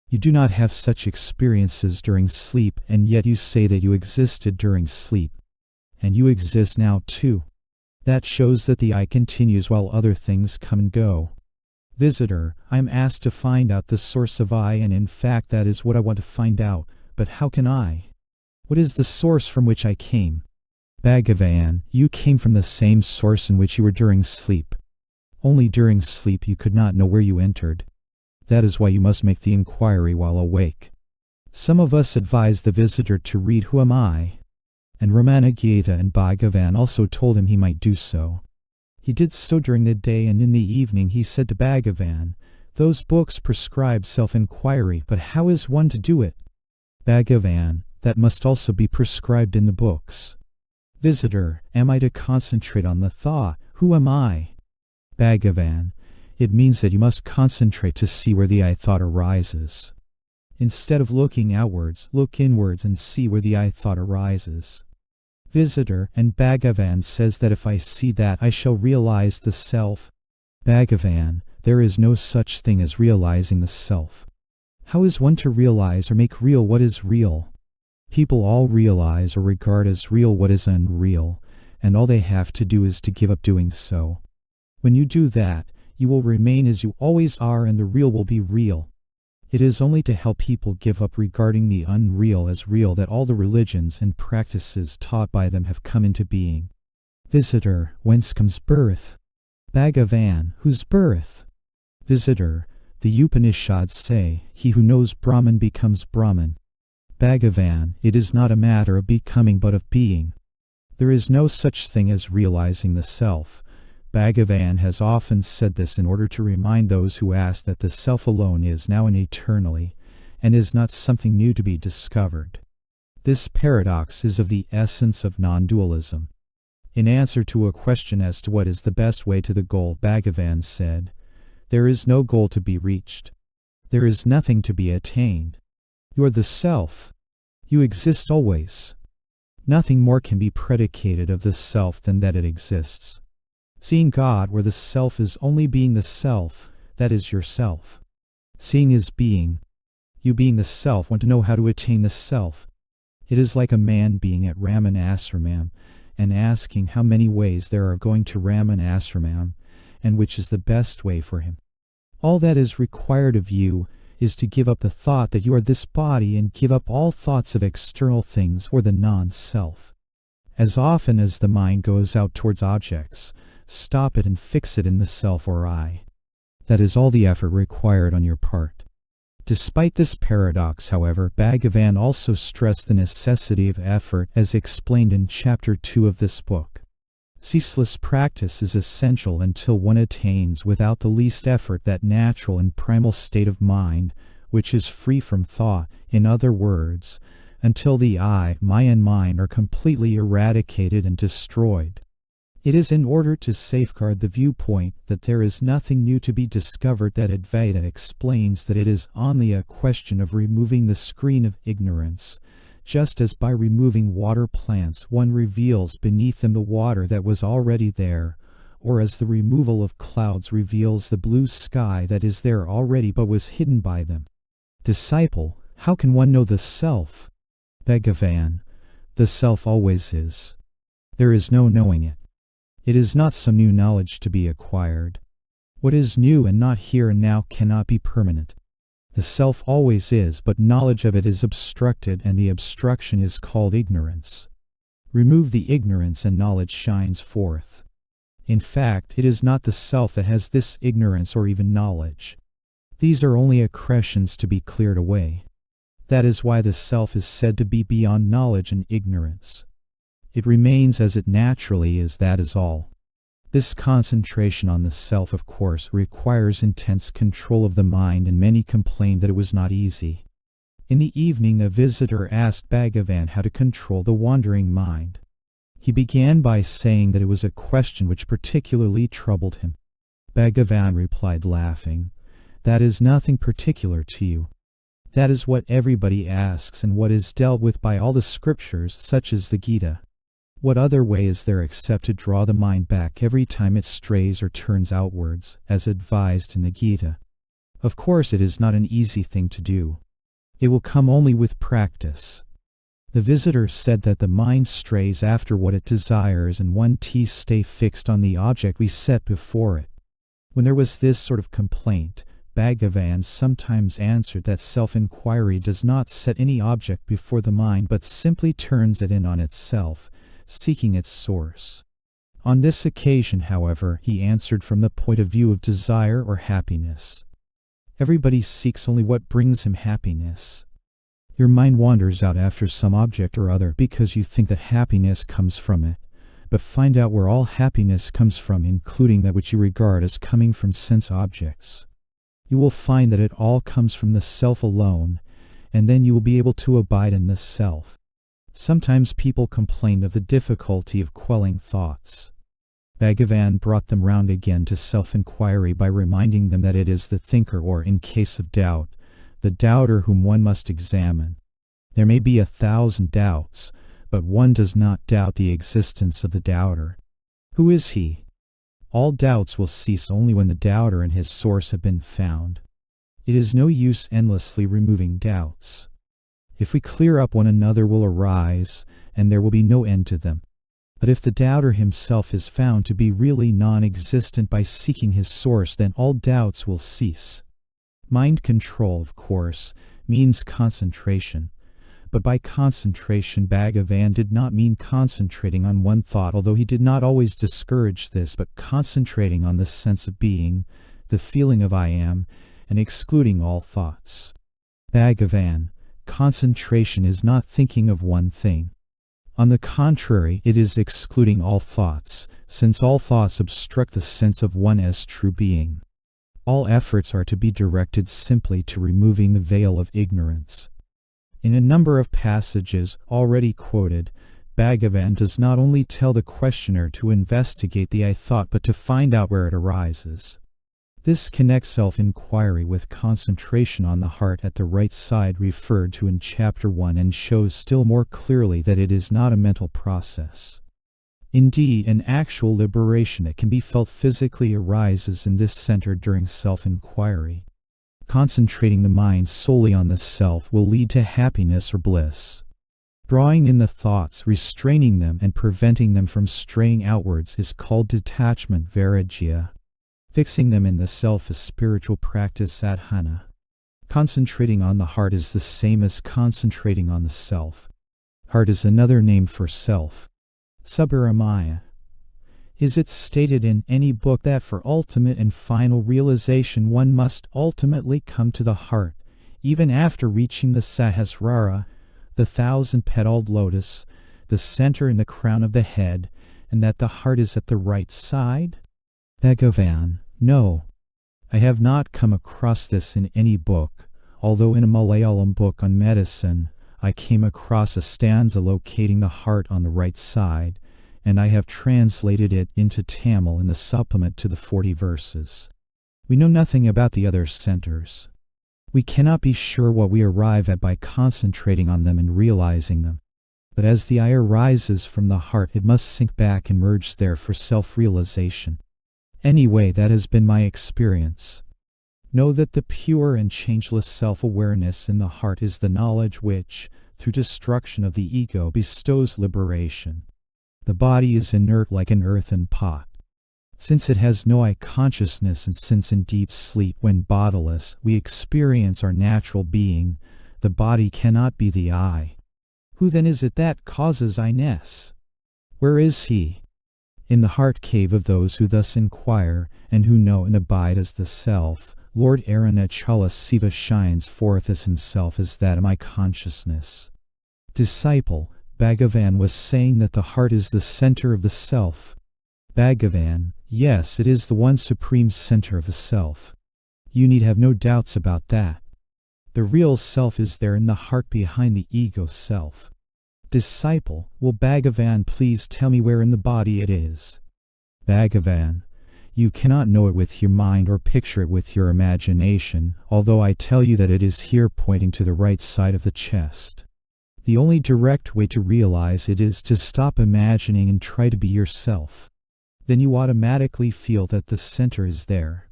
You do not have such experiences during sleep, and yet you say that you existed during sleep. And you exist now too. That shows that the eye continues while other things come and go. Visitor, I am asked to find out the source of I, and in fact that is what I want to find out, but how can I? What is the source from which I came? Bhagavan, you came from the same source in which you were during sleep. Only during sleep you could not know where you entered. That is why you must make the inquiry while awake. Some of us advise the visitor to read Who Am I? And Ramana Maharshi and Bhagavan also told him he might do so. He did so during the day, and in the evening he said to Bhagavan, those books prescribe self-inquiry, but how is one to do it? Bhagavan, that must also be prescribed in the books. Visitor, am I to concentrate on the thought, who am I? Bhagavan, it means that you must concentrate to see where the I thought arises. Instead of looking outwards, look inwards and see where the I thought arises. Visitor, and Bhagavan says that if I see that, I shall realize the self. Bhagavan, there is no such thing as realizing the self. How is one to realize or make real what is real? People all realize or regard as real what is unreal, and all they have to do is to give up doing so. When you do that, you will remain as you always are, and the real will be real. It is only to help people give up regarding the unreal as real that all the religions and practices taught by them have come into being. Visitor, whence comes birth? Bhagavan, whose birth? Visitor, the Upanishads say, he who knows Brahman becomes Brahman. Bhagavan, it is not a matter of becoming but of being. There is no such thing as realizing the self. Bhagavan has often said this in order to remind those who ask that the self alone is now and eternally, and is not something new to be discovered. This paradox is of the essence of non-dualism. In answer to a question as to what is the best way to the goal, Bhagavan said, there is no goal to be reached. There is nothing to be attained. You are the self. You exist always. Nothing more can be predicated of the self than that it exists. Seeing God where the self is only being the self, that is yourself. Seeing is being. You being the self want to know how to attain the self. It is like a man being at Ramana Ashramam and asking how many ways there are of going to Ramana Ashramam, and which is the best way for him. All that is required of you is to give up the thought that you are this body and give up all thoughts of external things or the non-self. As often as the mind goes out towards objects, stop it and fix it in the self or I. That is all the effort required on your part. Despite this paradox, however, Bhagavan also stressed the necessity of effort as explained in Chapter 2 of this book. Ceaseless practice is essential until one attains without the least effort that natural and primal state of mind, which is free from thought, in other words, until the I, my and mine are completely eradicated and destroyed. It is in order to safeguard the viewpoint that there is nothing new to be discovered that Advaita explains that it is only a question of removing the screen of ignorance, just as by removing water plants one reveals beneath them the water that was already there, or as the removal of clouds reveals the blue sky that is there already but was hidden by them. Disciple, how can one know the self? Bhagavan, the self always is. There is no knowing it. It is not some new knowledge to be acquired. What is new and not here and now cannot be permanent. The self always is, but knowledge of it is obstructed, and the obstruction is called ignorance. Remove the ignorance and knowledge shines forth. In fact, it is not the self that has this ignorance or even knowledge. These are only accretions to be cleared away. That is why the self is said to be beyond knowledge and ignorance. It remains as it naturally is, that is all. This concentration on the self, of course, requires intense control of the mind, and many complained that it was not easy. In the evening, a visitor asked Bhagavan how to control the wandering mind. He began by saying that it was a question which particularly troubled him. Bhagavan replied, laughing, "That is nothing particular to you. That is what everybody asks, and what is dealt with by all the scriptures, such as the Gita. What other way is there except to draw the mind back every time it strays or turns outwards, as advised in the Gita? Of course it is not an easy thing to do. It will come only with practice." The visitor said that the mind strays after what it desires, and one must stay fixed on the object we set before it. When there was this sort of complaint, Bhagavan sometimes answered that self-inquiry does not set any object before the mind, but simply turns it in on itself, seeking its source. On this occasion, however, he answered from the point of view of desire or happiness. Everybody seeks only what brings him happiness. Your mind wanders out after some object or other because you think that happiness comes from it, but find out where all happiness comes from, including that which you regard as coming from sense objects. You will find that it all comes from the self alone, and then you will be able to abide in the self. Sometimes people complained of the difficulty of quelling thoughts. Bhagavan brought them round again to self-inquiry by reminding them that it is the thinker, or, in case of doubt, the doubter, whom one must examine. There may be 1,000 doubts, but one does not doubt the existence of the doubter. Who is he? All doubts will cease only when the doubter and his source have been found. It is no use endlessly removing doubts. If we clear up, one another will arise, and there will be no end to them. But if the doubter himself is found to be really non-existent by seeking his source, then all doubts will cease. Mind control, of course, means concentration. But by concentration, Bhagavan did not mean concentrating on one thought, although he did not always discourage this, but concentrating on the sense of being, the feeling of I am, and excluding all thoughts. Bhagavan, concentration is not thinking of one thing. On the contrary, it is excluding all thoughts, since all thoughts obstruct the sense of one as true being. All efforts are to be directed simply to removing the veil of ignorance. In a number of passages already quoted, Bhagavan does not only tell the questioner to investigate the I thought, but to find out where it arises. This connects self-inquiry with concentration on the heart at the right side referred to in Chapter 1, and shows still more clearly that it is not a mental process. Indeed, an actual liberation that can be felt physically arises in this center during self-inquiry. Concentrating the mind solely on the self will lead to happiness or bliss. Drawing in the thoughts, restraining them, and preventing them from straying outwards is called detachment, vairagya. Fixing them in the self is spiritual practice, sadhana. Concentrating on the heart is the same as concentrating on the self. Heart is another name for self. Subharamaya. Is it stated in any book that for ultimate and final realization one must ultimately come to the heart, even after reaching the Sahasrara, the 1,000-petaled lotus, the center and the crown of the head, and that the heart is at the right side? Bhagavan, no. I have not come across this in any book, although in a Malayalam book on medicine I came across a stanza locating the heart on the right side, and I have translated it into Tamil in the supplement to the 40 verses. We know nothing about the other centers. We cannot be sure what we arrive at by concentrating on them and realizing them. But as the I arises from the heart, it must sink back and merge there for self-realization. Anyway, that has been my experience. Know that the pure and changeless self-awareness in the heart is the knowledge which, through destruction of the ego, bestows liberation. The body is inert like an earthen pot. Since it has no I consciousness, and since in deep sleep, when bodiless, we experience our natural being, the body cannot be the I. Who then is it that causes I-ness? Where is he? In the heart cave of those who thus inquire, and who know and abide as the self, Lord Arunachala Siva shines forth as himself as that I consciousness. Disciple, Bhagavan was saying that the heart is the center of the self. Bhagavan, yes, it is the one supreme center of the self. You need have no doubts about that. The real self is there in the heart behind the ego self. Disciple, will Bhagavan please tell me where in the body it is? Bhagavan, you cannot know it with your mind or picture it with your imagination, although I tell you that it is here pointing to the right side of the chest. The only direct way to realize it is to stop imagining and try to be yourself. Then you automatically feel that the center is there.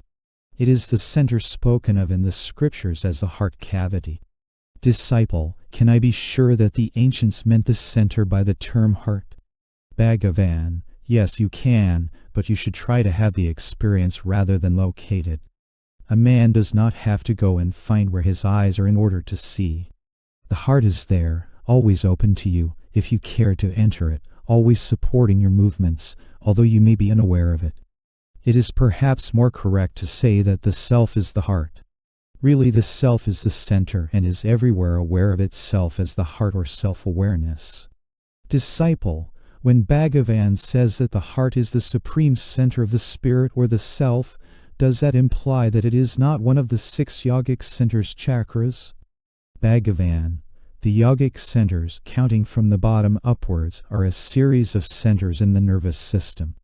It is the center spoken of in the scriptures as the heart cavity. Disciple, can I be sure that the ancients meant the center by the term heart? Bhagavan, yes you can, but you should try to have the experience rather than locate it. A man does not have to go and find where his eyes are in order to see. The heart is there, always open to you, if you care to enter it, always supporting your movements, although you may be unaware of it. It is perhaps more correct to say that the self is the heart. Really the self is the center and is everywhere aware of itself as the heart or self-awareness. Disciple, when Bhagavan says that the heart is the supreme center of the spirit or the self, does that imply that it is not one of the 6 yogic centers chakras? Bhagavan, the yogic centers, counting from the bottom upwards, are a series of centers in the nervous system.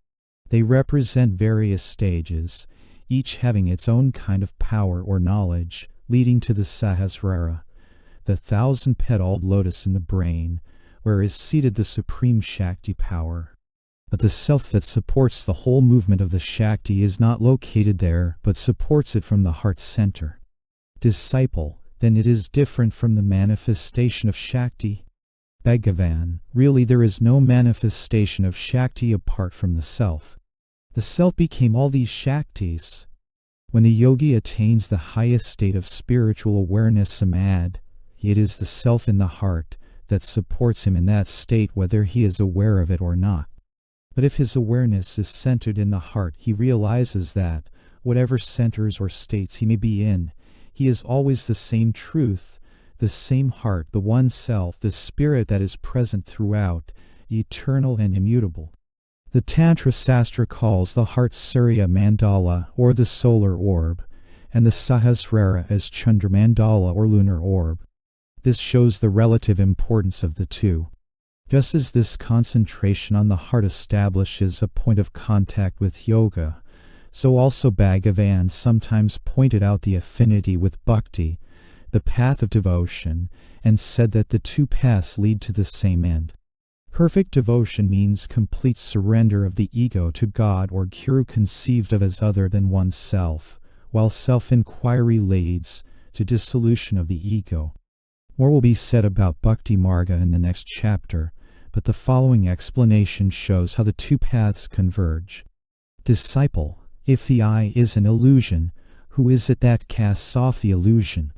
They represent various stages, each having its own kind of power or knowledge, leading to the Sahasrara, the 1,000-petaled lotus in the brain, where is seated the supreme Shakti power. But the self that supports the whole movement of the Shakti is not located there, but supports it from the heart center. Disciple, then it is different from the manifestation of Shakti? Bhagavan, really there is no manifestation of Shakti apart from the self. The self became all these Shaktis. When the yogi attains the highest state of spiritual awareness samad, it is the self in the heart that supports him in that state whether he is aware of it or not. But if his awareness is centered in the heart, he realizes that, whatever centers or states he may be in, he is always the same truth, the same heart, the one self, the spirit that is present throughout, eternal and immutable. The Tantra Sastra calls the heart Surya Mandala, or the solar orb, and the Sahasrara as Chandra Mandala, or lunar orb. This shows the relative importance of the two. Just as this concentration on the heart establishes a point of contact with yoga, so also Bhagavan sometimes pointed out the affinity with bhakti, the path of devotion, and said that the two paths lead to the same end. Perfect devotion means complete surrender of the ego to God or guru conceived of as other than oneself, while self-inquiry leads to dissolution of the ego. More will be said about Bhakti Marga in the next chapter, but the following explanation shows how the two paths converge. Disciple, if the I is an illusion, who is it that casts off the illusion?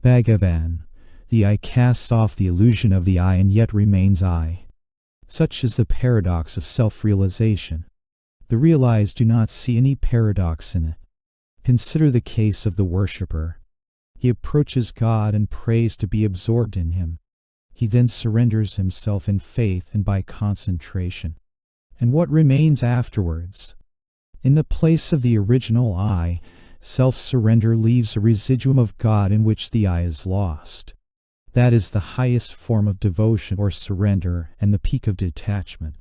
Bhagavan, the I casts off the illusion of the I and yet remains I. Such is the paradox of self-realization. The realized do not see any paradox in it. Consider the case of the worshipper. He approaches God and prays to be absorbed in Him. He then surrenders himself in faith and by concentration. And what remains afterwards? In the place of the original I, self-surrender leaves a residuum of God in which the I is lost. That is the highest form of devotion or surrender and the peak of detachment.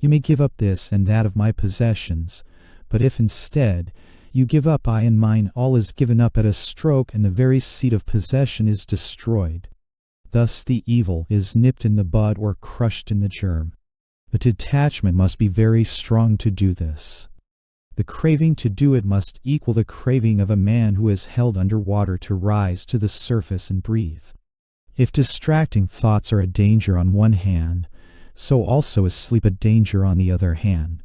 You may give up this and that of my possessions, but if instead you give up I and mine, all is given up at a stroke and the very seed of possession is destroyed. Thus the evil is nipped in the bud or crushed in the germ. But detachment must be very strong to do this. The craving to do it must equal the craving of a man who is held under water to rise to the surface and breathe. If distracting thoughts are a danger on one hand, so also is sleep a danger on the other hand.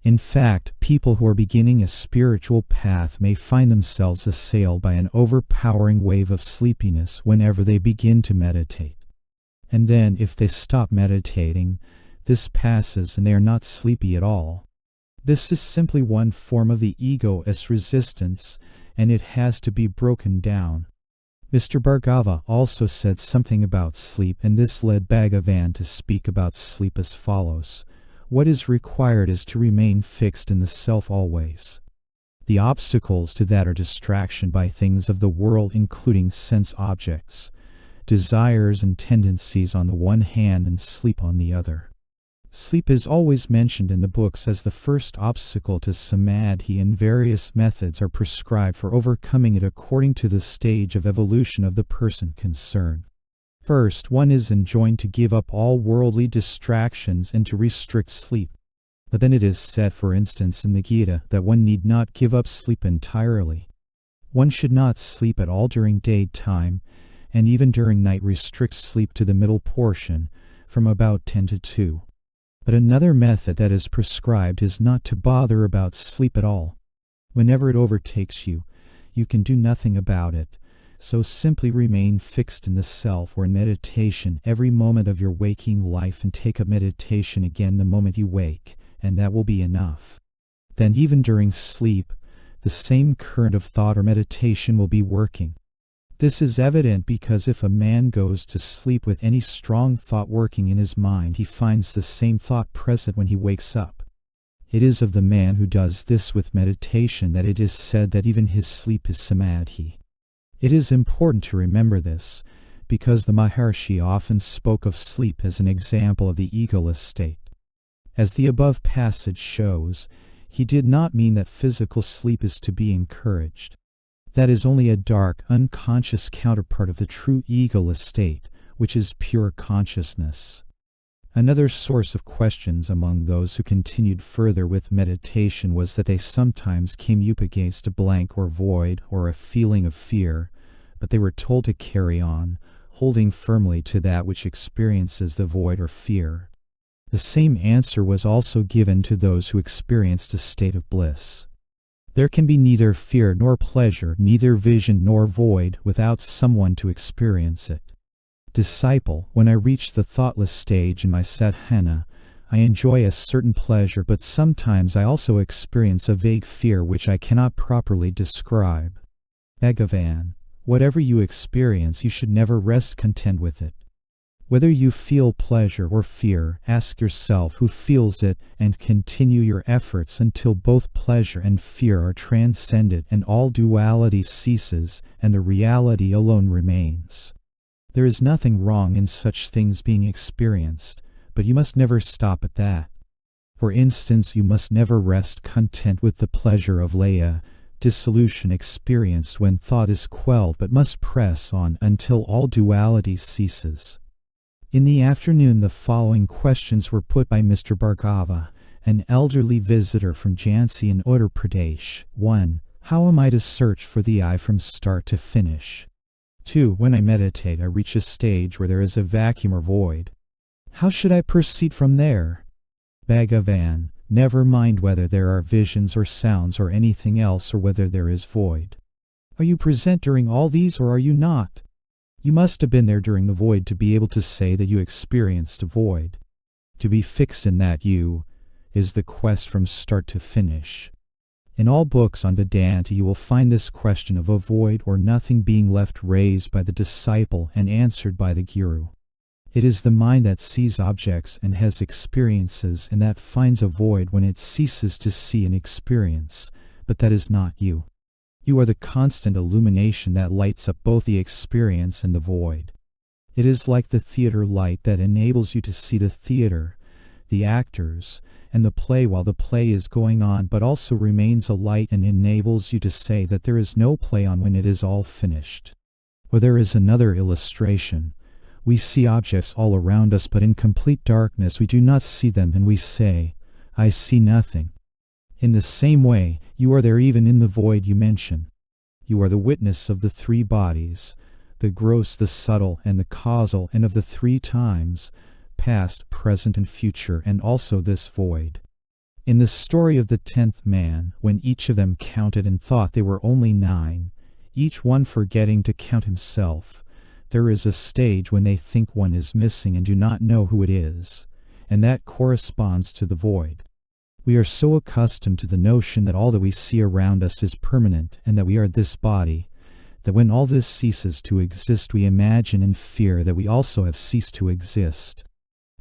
In fact, people who are beginning a spiritual path may find themselves assailed by an overpowering wave of sleepiness whenever they begin to meditate. And then, if they stop meditating, this passes and they are not sleepy at all. This is simply one form of the ego's resistance, and it has to be broken down. Mr. Bhargava also said something about sleep, and this led Bhagavan to speak about sleep as follows. What is required is to remain fixed in the self always. The obstacles to that are distraction by things of the world, including sense objects, desires and tendencies on the one hand, and sleep on the other. Sleep is always mentioned in the books as the first obstacle to samadhi, and various methods are prescribed for overcoming it according to the stage of evolution of the person concerned. First, one is enjoined to give up all worldly distractions and to restrict sleep. But then it is said, for instance, in the Gita, that one need not give up sleep entirely. One should not sleep at all during daytime, and even during night restrict sleep to the middle portion, from about 10 to 2. But another method that is prescribed is not to bother about sleep at all. Whenever it overtakes you, you can do nothing about it. So simply remain fixed in the self or in meditation every moment of your waking life, and take up meditation again the moment you wake, and that will be enough. Then even during sleep, the same current of thought or meditation will be working. This is evident because if a man goes to sleep with any strong thought working in his mind, he finds the same thought present when he wakes up. It is of the man who does this with meditation that it is said that even his sleep is samadhi. It is important to remember this, because the Maharshi often spoke of sleep as an example of the egoless state. As the above passage shows, he did not mean that physical sleep is to be encouraged. That is only a dark, unconscious counterpart of the true egoless state, which is pure consciousness. Another source of questions among those who continued further with meditation was that they sometimes came up against a blank or void or a feeling of fear, but they were told to carry on, holding firmly to that which experiences the void or fear. The same answer was also given to those who experienced a state of bliss. There can be neither fear nor pleasure, neither vision nor void, without someone to experience it. Disciple, when I reach the thoughtless stage in my sadhana, I enjoy a certain pleasure, but sometimes I also experience a vague fear which I cannot properly describe. Bhagavan, whatever you experience, you should never rest content with it. Whether you feel pleasure or fear, ask yourself who feels it, and continue your efforts until both pleasure and fear are transcended and all duality ceases and the reality alone remains. There is nothing wrong in such things being experienced, but you must never stop at that. For instance, you must never rest content with the pleasure of laya, dissolution experienced when thought is quelled, but must press on until all duality ceases. In the afternoon, the following questions were put by Mr. Bhargava, an elderly visitor from Jhansi in Uttar Pradesh. 1. How am I to search for the I from start to finish? 2. When I meditate, I reach a stage where there is a vacuum or void. How should I proceed from there? Bhagavan, never mind whether there are visions or sounds or anything else, or whether there is void. Are you present during all these, or are you not? You must have been there during the void to be able to say that you experienced a void. To be fixed in that you is the quest from start to finish. In all books on Vedanta you will find this question of a void or nothing being left raised by the disciple and answered by the guru. It is the mind that sees objects and has experiences, and that finds a void when it ceases to see and experience, but that is not you. You are the constant illumination that lights up both the experience and the void. It is like the theater light that enables you to see the theater, the actors, and the play while the play is going on, but also remains a light and enables you to say that there is no play on when it is all finished. Or there is another illustration. We see objects all around us, but in complete darkness we do not see them, and we say, I see nothing. In the same way, you are there even in the void you mention. You are the witness of the three bodies, the gross, the subtle, and the causal, and of the three times, past, present, and future, and also this void. In the story of the 10th man, when each of them counted and thought they were only 9, each one forgetting to count himself, there is a stage when they think one is missing and do not know who it is, and that corresponds to the void. We are so accustomed to the notion that all that we see around us is permanent and that we are this body, that when all this ceases to exist we imagine and fear that we also have ceased to exist.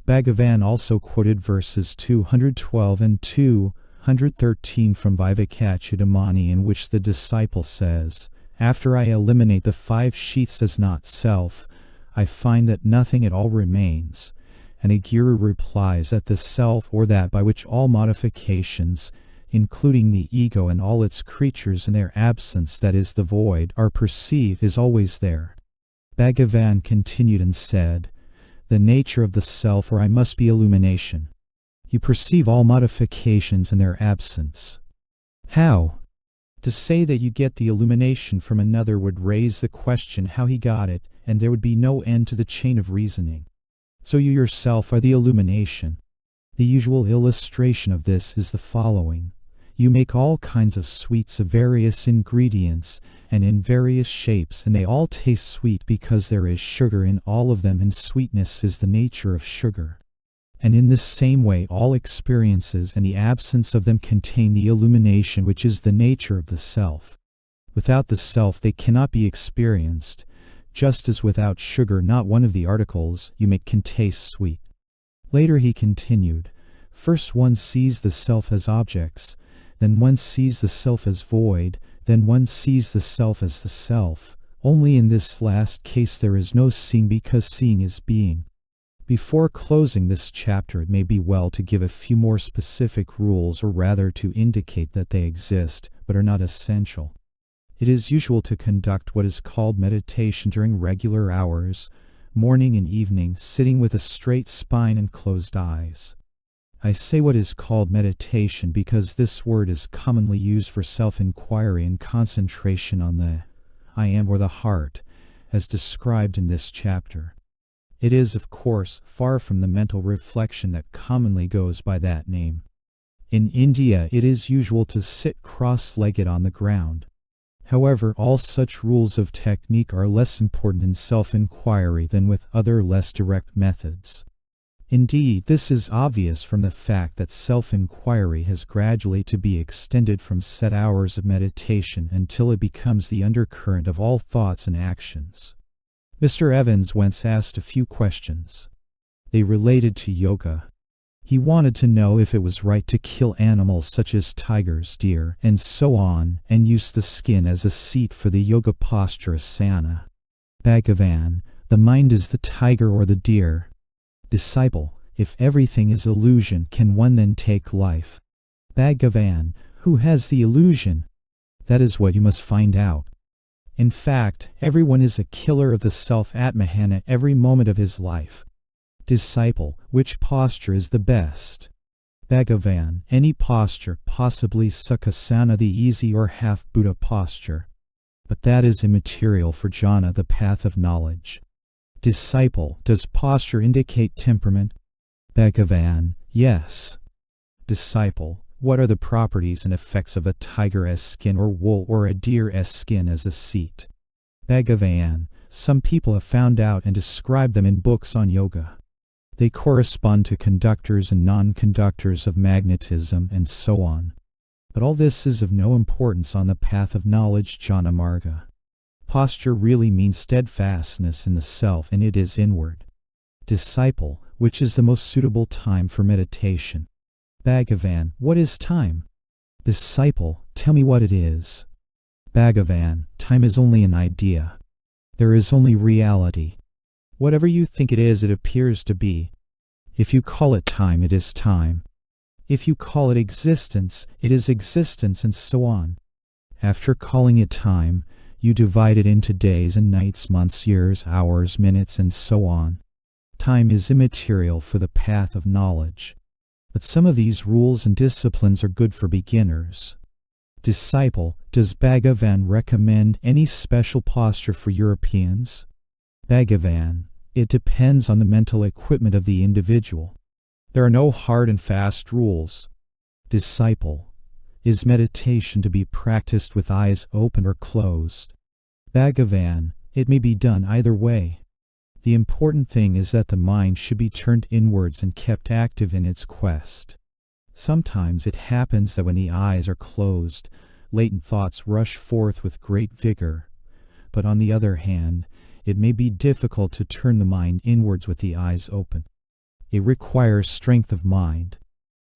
Bhagavan also quoted verses 212 and 213 from Vivekachudamani, in which the disciple says, "After I eliminate the 5 sheaths as not self, I find that nothing at all remains." And a guru replies that the self, or that by which all modifications, including the ego and all its creatures in their absence, that is the void, are perceived, is always there. Bhagavan continued and said, "The nature of the self, or I, must be illumination. You perceive all modifications in their absence." How? To say that you get the illumination from another would raise the question how he got it, and there would be no end to the chain of reasoning. So you yourself are the illumination. The usual illustration of this is the following. You make all kinds of sweets of various ingredients and in various shapes, and they all taste sweet because there is sugar in all of them, and sweetness is the nature of sugar. And in this same way all experiences and the absence of them contain the illumination, which is the nature of the self. Without the self they cannot be experienced, just as without sugar not one of the articles you make can taste sweet. Later he continued, "First one sees the self as objects, then one sees the self as void, then one sees the self as the self. Only in this last case there is no seeing, because seeing is being." Before closing this chapter, it may be well to give a few more specific rules, or rather to indicate that they exist, but are not essential. It is usual to conduct what is called meditation during regular hours, morning and evening, sitting with a straight spine and closed eyes. I say what is called meditation because this word is commonly used for self-inquiry and concentration on the I am, or the heart, as described in this chapter. It is, of course, far from the mental reflection that commonly goes by that name. In India it is usual to sit cross-legged on the ground. However, all such rules of technique are less important in self-inquiry than with other less direct methods. Indeed, this is obvious from the fact that self-inquiry has gradually to be extended from set hours of meditation until it becomes the undercurrent of all thoughts and actions. Mr. Evans once asked a few questions. They related to yoga. He wanted to know if it was right to kill animals such as tigers, deer, and so on, and use the skin as a seat for the yoga posture asana. Bhagavan, the mind is the tiger or the deer. Disciple, if everything is illusion, can one then take life? Bhagavan, who has the illusion? That is what you must find out. In fact, everyone is a killer of the self-atmahan at every moment of his life. Disciple, which posture is the best? Bhagavan, any posture, possibly Sukhasana, the easy or half Buddha posture. But that is immaterial for jhana, the path of knowledge. Disciple, does posture indicate temperament? Bhagavan, yes. Disciple, what are the properties and effects of a tiger's skin or wool, or a deer's skin as a seat? Bhagavan, some people have found out and described them in books on yoga. They correspond to conductors and non-conductors of magnetism and so on. But all this is of no importance on the path of knowledge, jhana marga. Posture really means steadfastness in the self, and it is inward. Disciple, which is the most suitable time for meditation? Bhagavan, what is time? Disciple, tell me what it is. Bhagavan, time is only an idea. There is only reality. Whatever you think it is, it appears to be. If you call it time, it is time. If you call it existence, it is existence, and so on. After calling it time, you divide it into days and nights, months, years, hours, minutes, and so on. Time is immaterial for the path of knowledge. But some of these rules and disciplines are good for beginners. Disciple, does Bhagavan recommend any special posture for Europeans? Bhagavan, it depends on the mental equipment of the individual. There are no hard and fast rules. Disciple, is meditation to be practiced with eyes open or closed? Bhagavan, it may be done either way. The important thing is that the mind should be turned inwards and kept active in its quest. Sometimes it happens that when the eyes are closed, latent thoughts rush forth with great vigor. But on the other hand, it may be difficult to turn the mind inwards with the eyes open. It requires strength of mind.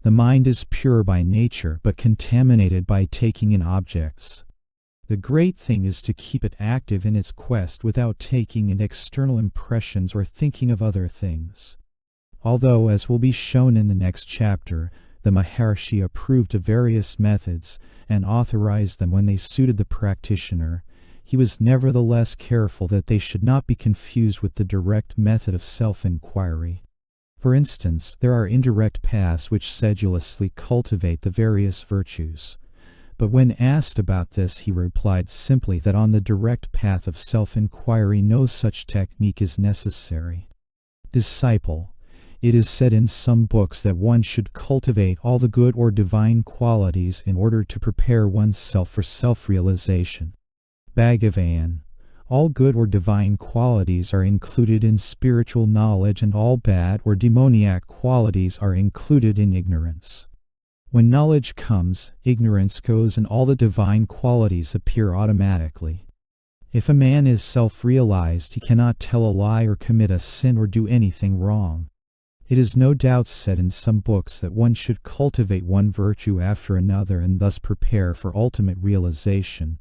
The mind is pure by nature but contaminated by taking in objects. The great thing is to keep it active in its quest without taking in external impressions or thinking of other things. Although, as will be shown in the next chapter, the Maharshi approved of various methods and authorized them when they suited the practitioner, he was nevertheless careful that they should not be confused with the direct method of self-inquiry. For instance, there are indirect paths which sedulously cultivate the various virtues. But when asked about this, he replied simply that on the direct path of self-inquiry no such technique is necessary. Disciple, it is said in some books that one should cultivate all the good or divine qualities in order to prepare oneself for self-realization. Bhagavan, all good or divine qualities are included in spiritual knowledge and all bad or demoniac qualities are included in ignorance. When knowledge comes, ignorance goes and all the divine qualities appear automatically. If a man is self-realized, he cannot tell a lie or commit a sin or do anything wrong. It is no doubt said in some books that one should cultivate one virtue after another and thus prepare for ultimate realization.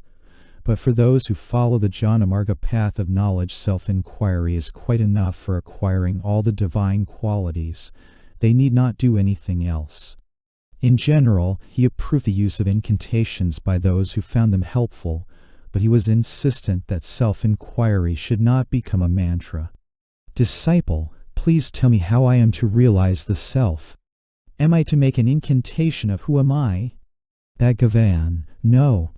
But for those who follow the Jnanamarga path of knowledge, self-inquiry is quite enough for acquiring all the divine qualities. They need not do anything else. In general, he approved the use of incantations by those who found them helpful, but he was insistent that self-inquiry should not become a mantra. Disciple, please tell me how I am to realize the self. Am I to make an incantation of who am I? Bhagavan, no.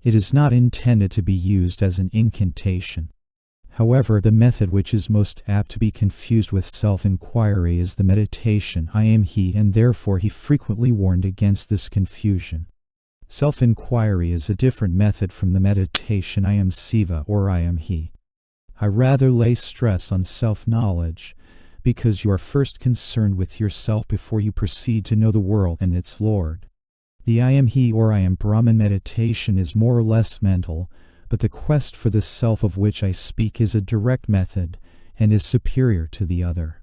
It is not intended to be used as an incantation. However, the method which is most apt to be confused with self-inquiry is the meditation I am he, and therefore he frequently warned against this confusion. Self-inquiry is a different method from the meditation I am Siva or I am he. I rather lay stress on self-knowledge, because you are first concerned with yourself before you proceed to know the world and its Lord. The I am he or I am Brahman meditation is more or less mental, but the quest for the self of which I speak is a direct method, and is superior to the other.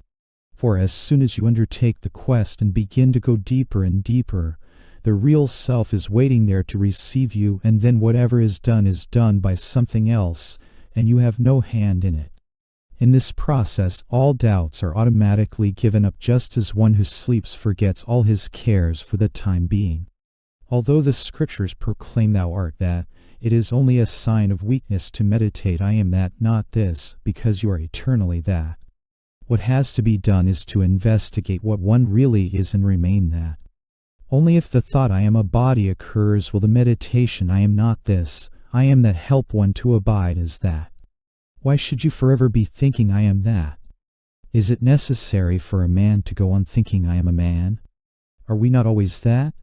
For as soon as you undertake the quest and begin to go deeper and deeper, the real self is waiting there to receive you, and then whatever is done by something else, and you have no hand in it. In this process, all doubts are automatically given up, just as one who sleeps forgets all his cares for the time being. Although the scriptures proclaim thou art that, it is only a sign of weakness to meditate I am that, not this, because you are eternally that. What has to be done is to investigate what one really is and remain that. Only if the thought I am a body occurs will the meditation I am not this, I am that help one to abide as that. Why should you forever be thinking I am that? Is it necessary for a man to go on thinking I am a man? Are we not always that?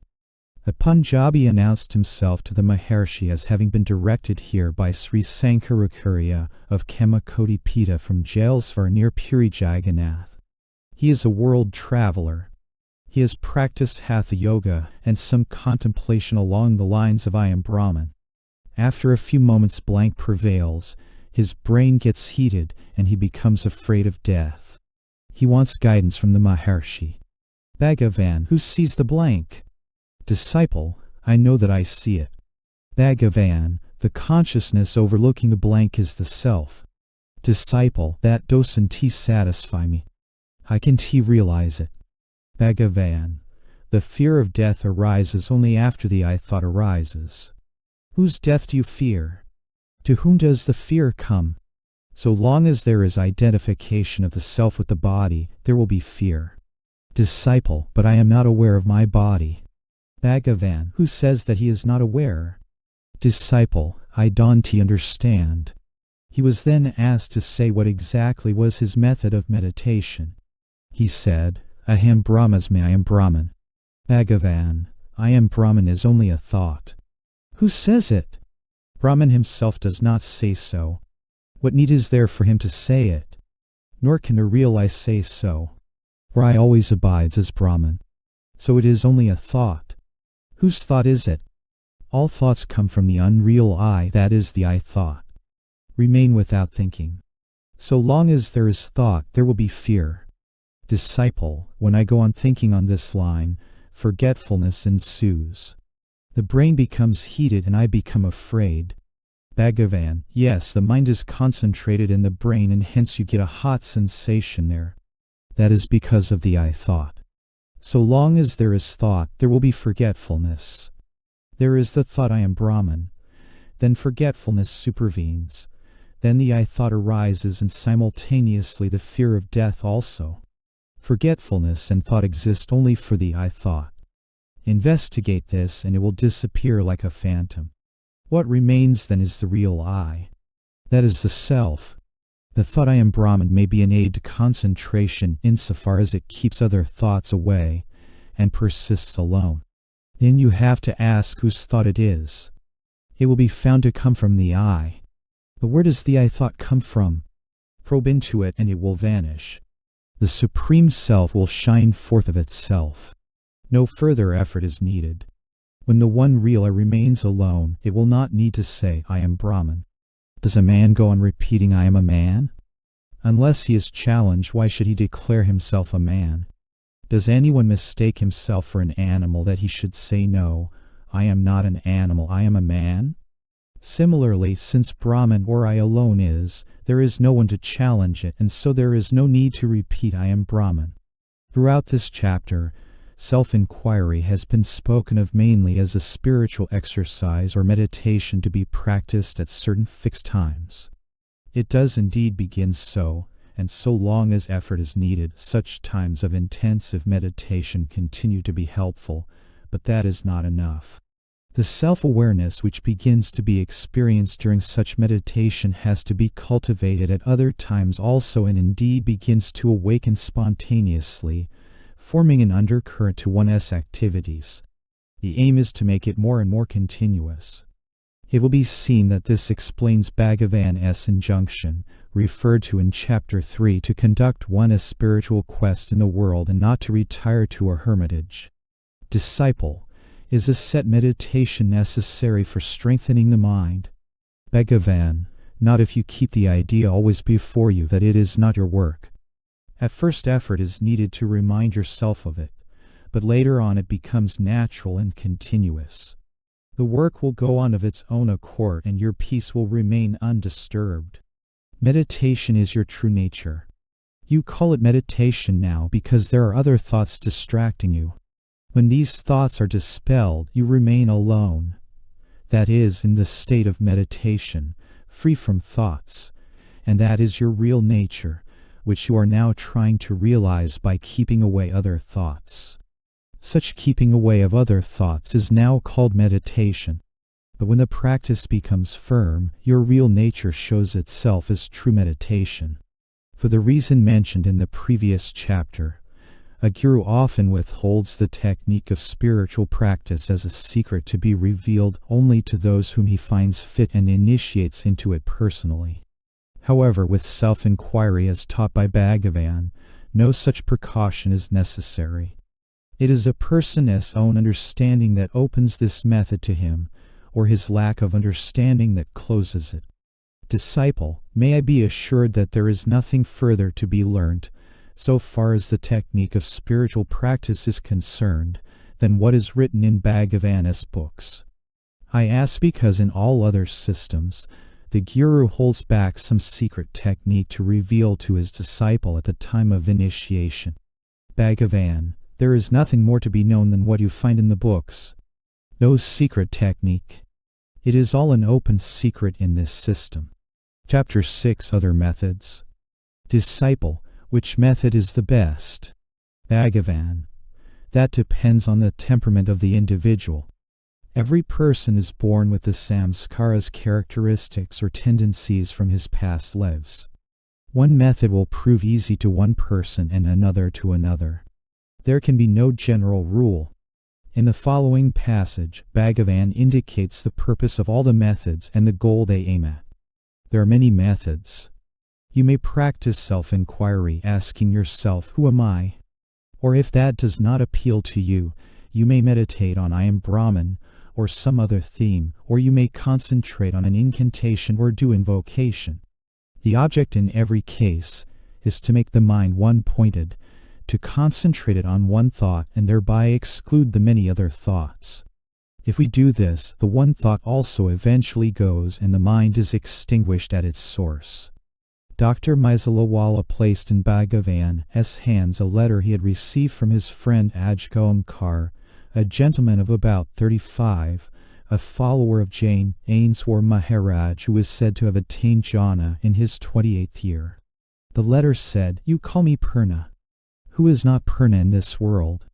A Punjabi announced himself to the Maharshi as having been directed here by Sri Sankaracharya of Kamakoti Pita from Jailsvar near Puri Jagannath. He is a world traveler. He has practiced Hatha Yoga and some contemplation along the lines of I am Brahman. After a few moments blank prevails, his brain gets heated and he becomes afraid of death. He wants guidance from the Maharshi. Bhagavan, who sees the blank? Disciple, I know that I see it. Bhagavan, the consciousness overlooking the blank is the self. Disciple, that doesn't satisfy me. I can't realize it. Bhagavan, the fear of death arises only after the I thought arises. Whose death do you fear? To whom does the fear come? So long as there is identification of the self with the body, there will be fear. Disciple, but I am not aware of my body. Bhagavan, who says that he is not aware? Disciple, I don't understand. He was then asked to say what exactly was his method of meditation. He said, Aham Brahmasmi, I am Brahman. Bhagavan, I am Brahman is only a thought. Who says it? Brahman himself does not say so. What need is there for him to say it? Nor can the real I say so. For I always abides as Brahman. So it is only a thought. Whose thought is it? All thoughts come from the unreal I, that is the I thought. Remain without thinking. So long as there is thought, there will be fear. Disciple, when I go on thinking on this line, forgetfulness ensues. The brain becomes heated and I become afraid. Bhagavan, yes, the mind is concentrated in the brain and hence you get a hot sensation there. That is because of the I thought. So long as there is thought, there will be forgetfulness. There is the thought I am Brahman. Then forgetfulness supervenes. Then the I thought arises and simultaneously the fear of death also. Forgetfulness and thought exist only for the I thought. Investigate this and it will disappear like a phantom. What remains then is the real I. That is the self. The thought I am Brahman may be an aid to concentration insofar as it keeps other thoughts away and persists alone. Then you have to ask whose thought it is. It will be found to come from the I. But where does the I thought come from? Probe into it and it will vanish. The Supreme Self will shine forth of itself. No further effort is needed. When the one real I remains alone, it will not need to say, I am Brahman. Does a man go on repeating, I am a man? Unless he is challenged, why should he declare himself a man? Does anyone mistake himself for an animal that he should say, no, I am not an animal, I am a man? Similarly, since Brahman or I alone is, there is no one to challenge it, and so there is no need to repeat, I am Brahman. Throughout this chapter, self-inquiry has been spoken of mainly as a spiritual exercise or meditation to be practiced at certain fixed times. It does indeed begin so, and so long as effort is needed, such times of intensive meditation continue to be helpful, but that is not enough. The self-awareness which begins to be experienced during such meditation has to be cultivated at other times also and indeed begins to awaken spontaneously, forming an undercurrent to one's activities. The aim is to make it more and more continuous. It will be seen that this explains Bhagavan's injunction, referred to in Chapter 3, to conduct one's spiritual quest in the world and not to retire to a hermitage. Disciple, is a set meditation necessary for strengthening the mind? Bhagavan, not if you keep the idea always before you that it is not your work. At first effort is needed to remind yourself of it, but later on it becomes natural and continuous. The work will go on of its own accord and your peace will remain undisturbed. Meditation is your true nature. You call it meditation now because there are other thoughts distracting you. When these thoughts are dispelled, you remain alone. That is, in the state of meditation, free from thoughts, and that is your real nature, which you are now trying to realize by keeping away other thoughts. Such keeping away of other thoughts is now called meditation. But when the practice becomes firm, your real nature shows itself as true meditation. For the reason mentioned in the previous chapter, a guru often withholds the technique of spiritual practice as a secret to be revealed only to those whom he finds fit and initiates into it personally. However, with self-inquiry as taught by Bhagavan, no such precaution is necessary. It is a person's own understanding that opens this method to him, or his lack of understanding that closes it. Disciple, may I be assured that there is nothing further to be learnt, so far as the technique of spiritual practice is concerned, than what is written in Bhagavan's books. I ask because in all other systems, the guru holds back some secret technique to reveal to his disciple at the time of initiation. Bhagavan, there is nothing more to be known than what you find in the books. No secret technique. It is all an open secret in this system. Chapter 6, Other Methods. Disciple, which method is the best? Bhagavan, that depends on the temperament of the individual. Every person is born with the samskaras, characteristics or tendencies from his past lives. One method will prove easy to one person and another to another. There can be no general rule. In the following passage, Bhagavan indicates the purpose of all the methods and the goal they aim at. There are many methods. You may practice self-inquiry, asking yourself, who am I? Or if that does not appeal to you, you may meditate on I am Brahman, or some other theme, or you may concentrate on an incantation or do invocation. The object in every case is to make the mind one-pointed, to concentrate it on one thought and thereby exclude the many other thoughts. If we do this, the one thought also eventually goes and the mind is extinguished at its source. Dr. Maisalawala placed in Bhagavan's hands a letter he had received from his friend Ajgomkar, a gentleman of about 35, a follower of Jain Ainswar Maharaj, who is said to have attained jhana in his 28th year. The letter said, "You call me Purna. Who is not Purna in this world?"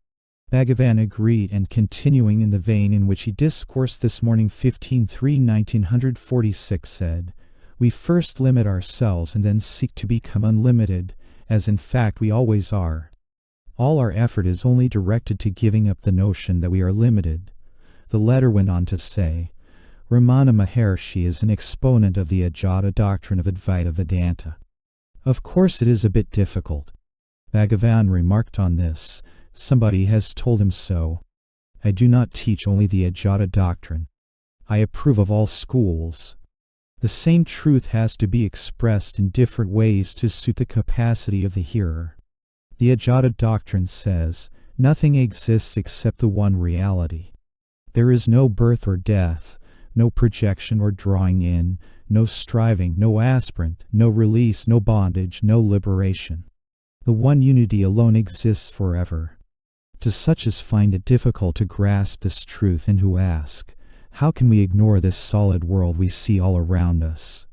Bhagavan agreed, and continuing in the vein in which he discoursed this morning 15/3/1946 said, "We first limit ourselves and then seek to become unlimited, as in fact we always are. All our effort is only directed to giving up the notion that we are limited." The letter went on to say, Ramana Maharshi is an exponent of the Advaita doctrine of Advaita Vedanta. Of course it is a bit difficult. Bhagavan remarked on this, "Somebody has told him so. I do not teach only the Advaita doctrine. I approve of all schools. The same truth has to be expressed in different ways to suit the capacity of the hearer. The Advaita doctrine says, nothing exists except the one reality. There is no birth or death, no projection or drawing in, no striving, no aspirant, no release, no bondage, no liberation. The one unity alone exists forever. To such as find it difficult to grasp this truth and who ask, how can we ignore this solid world we see all around us?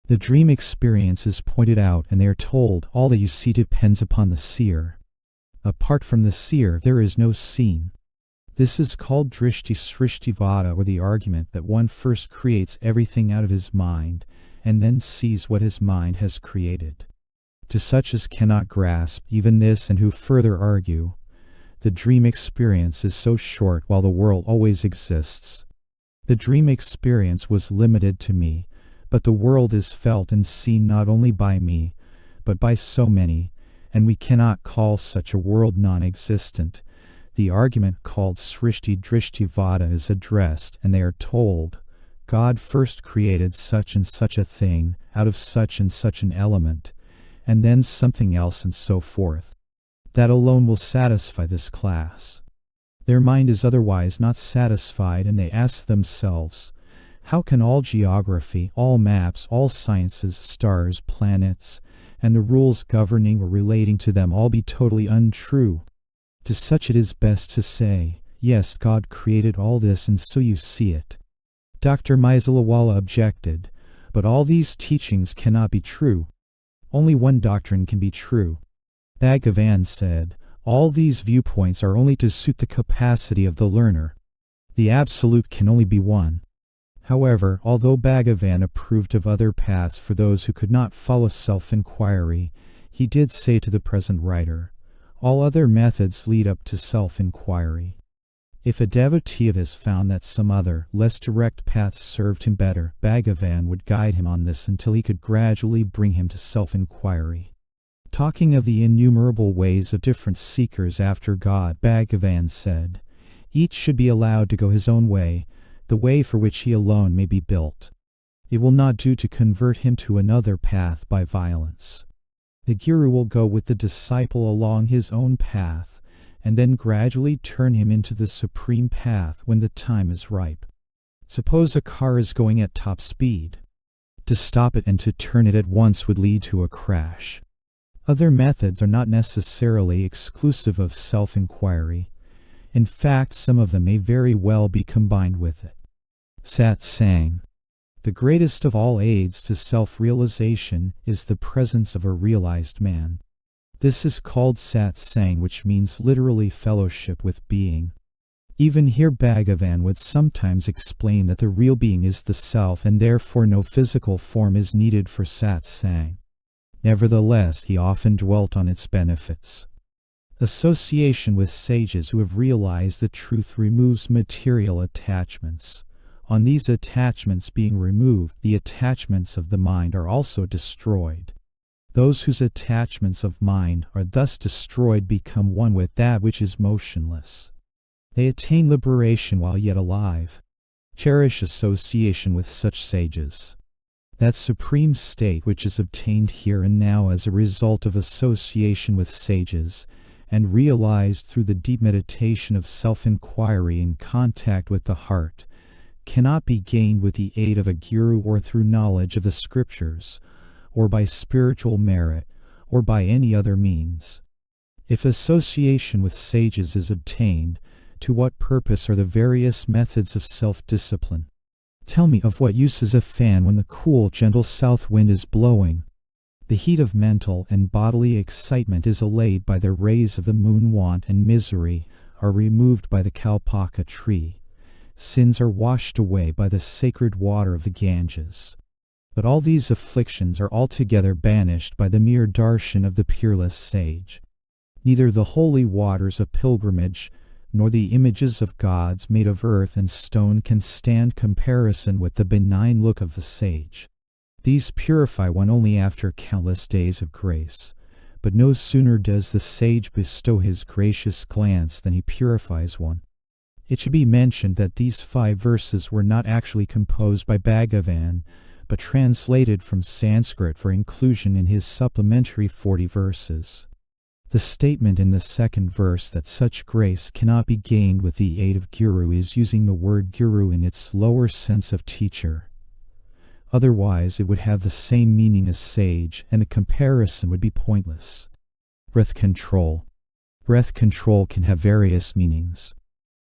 The dream experience is pointed out and they are told all that you see depends upon the seer. Apart from the seer there is no seen. This is called drishti srishtivada, or the argument that one first creates everything out of his mind and then sees what his mind has created. To such as cannot grasp even this and who further argue, the dream experience is so short while the world always exists. The dream experience was limited to me, but the world is felt and seen not only by me, but by so many, and we cannot call such a world non-existent. The argument called Srishti Drishtivada is addressed, and they are told, God first created such and such a thing out of such and such an element, and then something else and so forth. That alone will satisfy this class. Their mind is otherwise not satisfied, and they ask themselves, how can all geography, all maps, all sciences, stars, planets, and the rules governing or relating to them all be totally untrue? To such it is best to say, yes, God created all this and so you see it. Dr. Maisalawala objected, but all these teachings cannot be true. Only one doctrine can be true. Bhagavan said, all these viewpoints are only to suit the capacity of the learner. The absolute can only be one. However, although Bhagavan approved of other paths for those who could not follow self-inquiry, he did say to the present writer, all other methods lead up to self-inquiry. If a devotee of his found that some other, less direct path served him better, Bhagavan would guide him on this until he could gradually bring him to self-inquiry. Talking of the innumerable ways of different seekers after God, Bhagavan said, each should be allowed to go his own way, the way for which he alone may be built. It will not do to convert him to another path by violence. The Guru will go with the disciple along his own path, and then gradually turn him into the supreme path when the time is ripe. Suppose a car is going at top speed. To stop it and to turn it at once would lead to a crash. Other methods are not necessarily exclusive of self-inquiry. In fact, some of them may very well be combined with it. Satsang. The greatest of all aids to self-realization is the presence of a realized man. This is called satsang, which means literally fellowship with being. Even here Bhagavan would sometimes explain that the real being is the self and therefore no physical form is needed for satsang. Nevertheless, he often dwelt on its benefits. Association with sages who have realized the truth removes material attachments. On these attachments being removed, the attachments of the mind are also destroyed. Those whose attachments of mind are thus destroyed become one with that which is motionless. They attain liberation while yet alive. Cherish association with such sages. That supreme state which is obtained here and now as a result of association with sages, and realized through the deep meditation of self-inquiry in contact with the heart, cannot be gained with the aid of a guru or through knowledge of the scriptures, or by spiritual merit, or by any other means. If association with sages is obtained, to what purpose are the various methods of self-discipline? Tell me, of what use is a fan when the cool, gentle south wind is blowing? The heat of mental and bodily excitement is allayed by the rays of the moon. Want and misery are removed by the kalpaka tree. Sins are washed away by the sacred water of the Ganges. But all these afflictions are altogether banished by the mere darshan of the peerless sage. Neither the holy waters of pilgrimage, nor the images of gods made of earth and stone can stand comparison with the benign look of the sage. These purify one only after countless days of grace, but no sooner does the sage bestow his gracious glance than he purifies one. It should be mentioned that these 5 verses were not actually composed by Bhagavan, but translated from Sanskrit for inclusion in his supplementary 40 verses. The statement in the second verse that such grace cannot be gained with the aid of guru is using the word guru in its lower sense of teacher. Otherwise it would have the same meaning as sage, and the comparison would be pointless. Breath control. Breath control can have various meanings.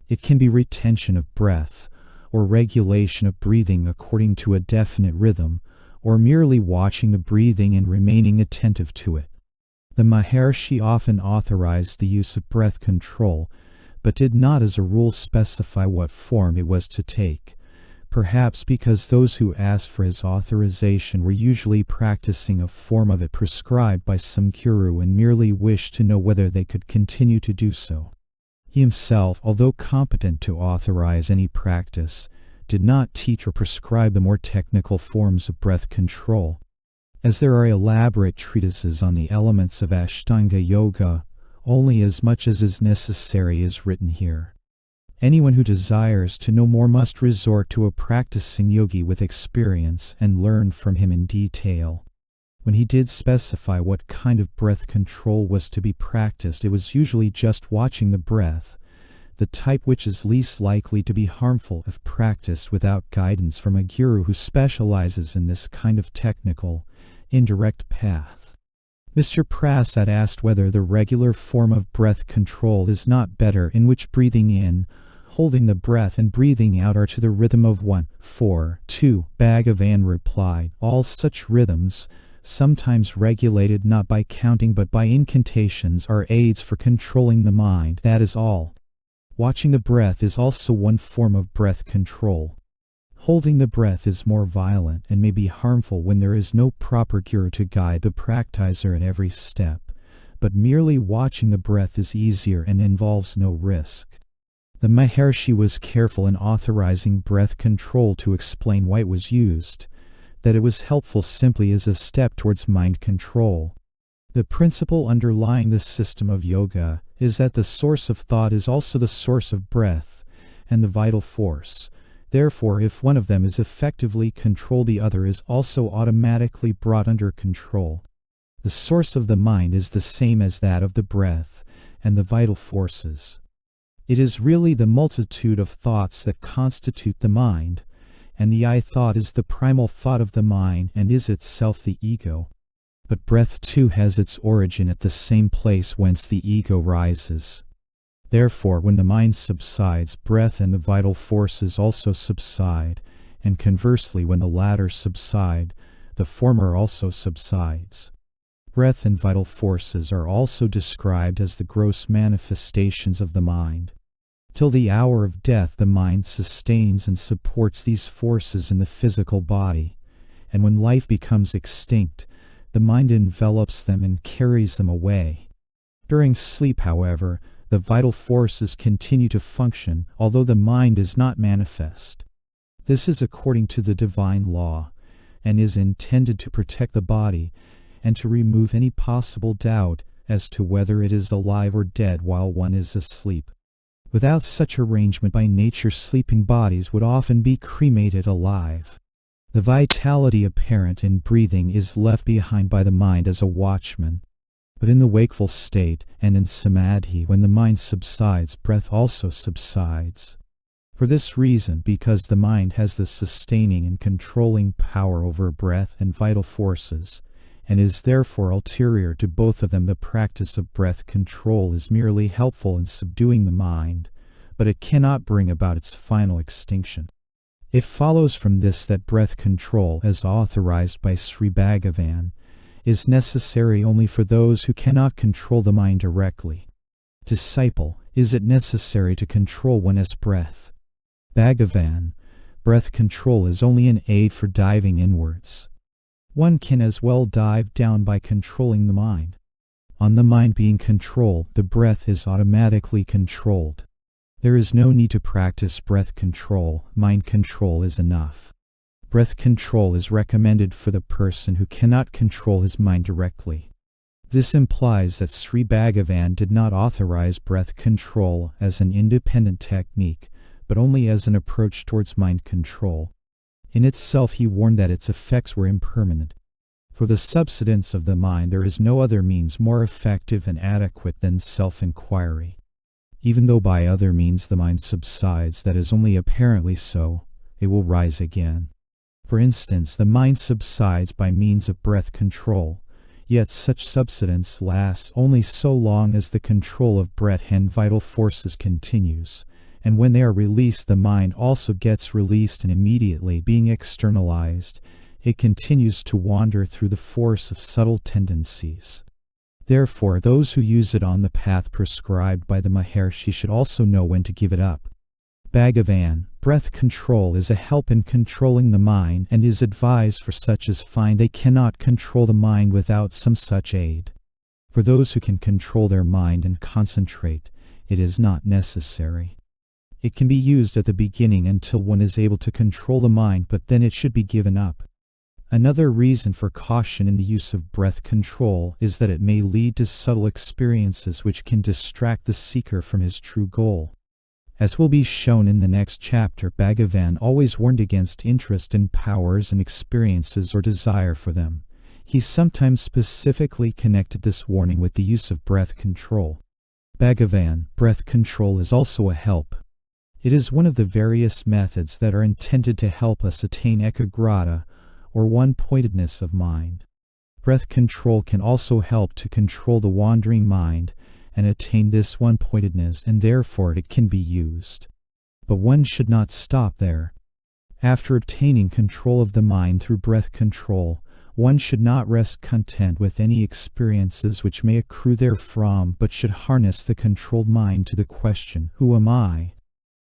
It can be retention of breath, or regulation of breathing according to a definite rhythm, or merely watching the breathing and remaining attentive to it. The Maharshi often authorized the use of breath control, but did not as a rule specify what form it was to take, perhaps because those who asked for his authorization were usually practicing a form of it prescribed by some guru and merely wished to know whether they could continue to do so. He himself, although competent to authorize any practice, did not teach or prescribe the more technical forms of breath control. As there are elaborate treatises on the elements of Ashtanga Yoga, only as much as is necessary is written here. Anyone who desires to know more must resort to a practicing yogi with experience and learn from him in detail. When he did specify what kind of breath control was to be practiced, it was usually just watching the breath, the type which is least likely to be harmful if practiced without guidance from a guru who specializes in this kind of technical, indirect path. Mr. Prasad asked whether the regular form of breath control is not better, in which breathing in, holding the breath and breathing out are to the rhythm of 1, 4, 2. Bhagavan replied, all such rhythms, sometimes regulated not by counting but by incantations, are aids for controlling the mind, that is all. Watching the breath is also one form of breath control. Holding the breath is more violent and may be harmful when there is no proper guru to guide the practitioner at every step, but merely watching the breath is easier and involves no risk. The Maharshi was careful in authorizing breath control to explain why it was used, that it was helpful simply as a step towards mind control. The principle underlying this system of yoga is that the source of thought is also the source of breath and the vital force. Therefore, if one of them is effectively controlled, the other is also automatically brought under control. The source of the mind is the same as that of the breath and the vital forces. It is really the multitude of thoughts that constitute the mind, and the I thought is the primal thought of the mind and is itself the ego. But breath too has its origin at the same place whence the ego rises. Therefore, when the mind subsides, breath and the vital forces also subside, and conversely, when the latter subside, the former also subsides. Breath and vital forces are also described as the gross manifestations of the mind. Till the hour of death, the mind sustains and supports these forces in the physical body, and when life becomes extinct, the mind envelops them and carries them away. During sleep, however, the vital forces continue to function, although the mind is not manifest. This is according to the divine law, and is intended to protect the body, and to remove any possible doubt as to whether it is alive or dead while one is asleep. Without such arrangement by nature, sleeping bodies would often be cremated alive. The vitality apparent in breathing is left behind by the mind as a watchman. But in the wakeful state and in samadhi, when the mind subsides, breath also subsides. For this reason, because the mind has the sustaining and controlling power over breath and vital forces, and is therefore ulterior to both of them, the practice of breath control is merely helpful in subduing the mind, but it cannot bring about its final extinction. It follows from this that breath control, as authorized by Sri Bhagavan, is necessary only for those who cannot control the mind directly. Disciple, is it necessary to control one's breath? Bhagavan, breath control is only an aid for diving inwards. One can as well dive down by controlling the mind. On the mind being controlled, the breath is automatically controlled. There is no need to practice breath control, mind control is enough. Breath control is recommended for the person who cannot control his mind directly. This implies that Sri Bhagavan did not authorize breath control as an independent technique, but only as an approach towards mind control. In itself, he warned that its effects were impermanent. For the subsidence of the mind, there is no other means more effective and adequate than self-inquiry. Even though by other means the mind subsides, that is only apparently so, it will rise again. For instance, the mind subsides by means of breath control, yet such subsidence lasts only so long as the control of breath and vital forces continues, and when they are released, the mind also gets released, and immediately being externalized, it continues to wander through the force of subtle tendencies. Therefore, those who use it on the path prescribed by the Maharshi should also know when to give it up. Bhagavan, breath control is a help in controlling the mind and is advised for such as find they cannot control the mind without some such aid. For those who can control their mind and concentrate, it is not necessary. It can be used at the beginning until one is able to control the mind, but then it should be given up. Another reason for caution in the use of breath control is that it may lead to subtle experiences which can distract the seeker from his true goal. As will be shown in the next chapter, Bhagavan always warned against interest in powers and experiences or desire for them. He sometimes specifically connected this warning with the use of breath control. Bhagavan, breath control is also a help. It is one of the various methods that are intended to help us attain ekagrata, or one-pointedness of mind. Breath control can also help to control the wandering mind and attain this one-pointedness, and therefore it can be used. But one should not stop there. After obtaining control of the mind through breath control, one should not rest content with any experiences which may accrue therefrom, but should harness the controlled mind to the question, "Who am I?"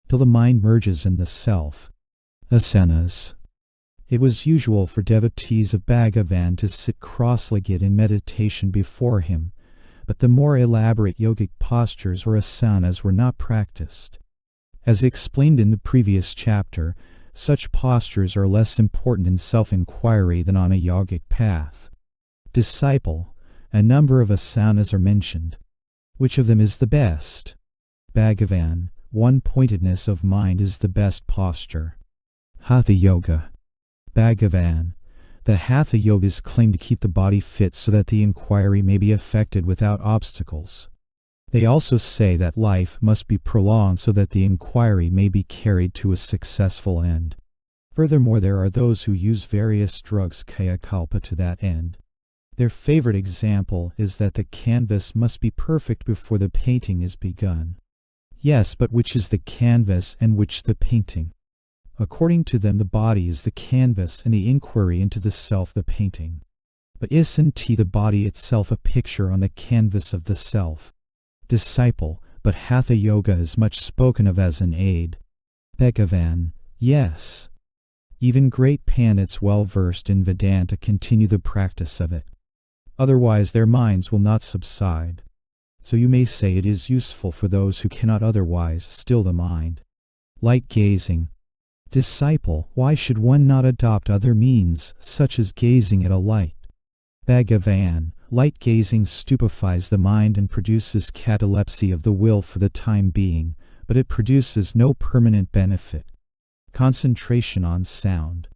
till the mind merges in the self. Asanas. It was usual for devotees of Bhagavan to sit cross-legged in meditation before him, but the more elaborate yogic postures or asanas were not practiced. As explained in the previous chapter, such postures are less important in self-inquiry than on a yogic path. Disciple, a number of asanas are mentioned. Which of them is the best? Bhagavan, one-pointedness of mind is the best posture. Hatha Yoga. Bhagavan, the Hatha Yogas claim to keep the body fit so that the inquiry may be effected without obstacles. They also say that life must be prolonged so that the inquiry may be carried to a successful end. Furthermore, there are those who use various drugs kaya kalpa to that end. Their favorite example is that the canvas must be perfect before the painting is begun. Yes, but which is the canvas and which the painting? According to them, the body is the canvas and the inquiry into the self the painting. But isn't the body itself a picture on the canvas of the self? Disciple, but Hatha Yoga is much spoken of as an aid. Bhagavan, yes. Even great pandits well versed in Vedanta continue the practice of it. Otherwise their minds will not subside. So you may say it is useful for those who cannot otherwise still the mind. Light gazing. Disciple, why should one not adopt other means, such as gazing at a light? Bhagavan, light gazing stupefies the mind and produces catalepsy of the will for the time being, but it produces no permanent benefit. Concentration on sound.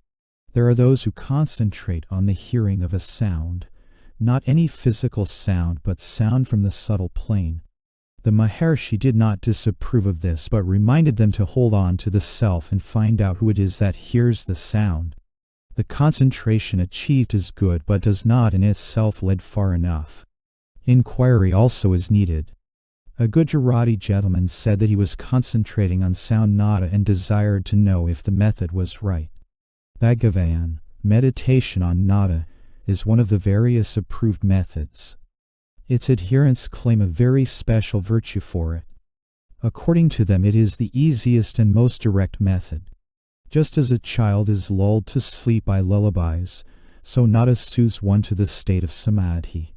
There are those who concentrate on the hearing of a sound. not any physical sound but sound from the subtle plane. The Maharshi did not disapprove of this but reminded them to hold on to the self and find out who it is that hears the sound. The concentration achieved is good but does not in itself lead far enough. Inquiry also is needed. A Gujarati gentleman said that he was concentrating on sound nada and desired to know if the method was right. Bhagavan, meditation on nada, is one of the various approved methods. Its adherents claim a very special virtue for it. According to them, it is the easiest and most direct method. Just as a child is lulled to sleep by lullabies, so nada soothes one to the state of samadhi.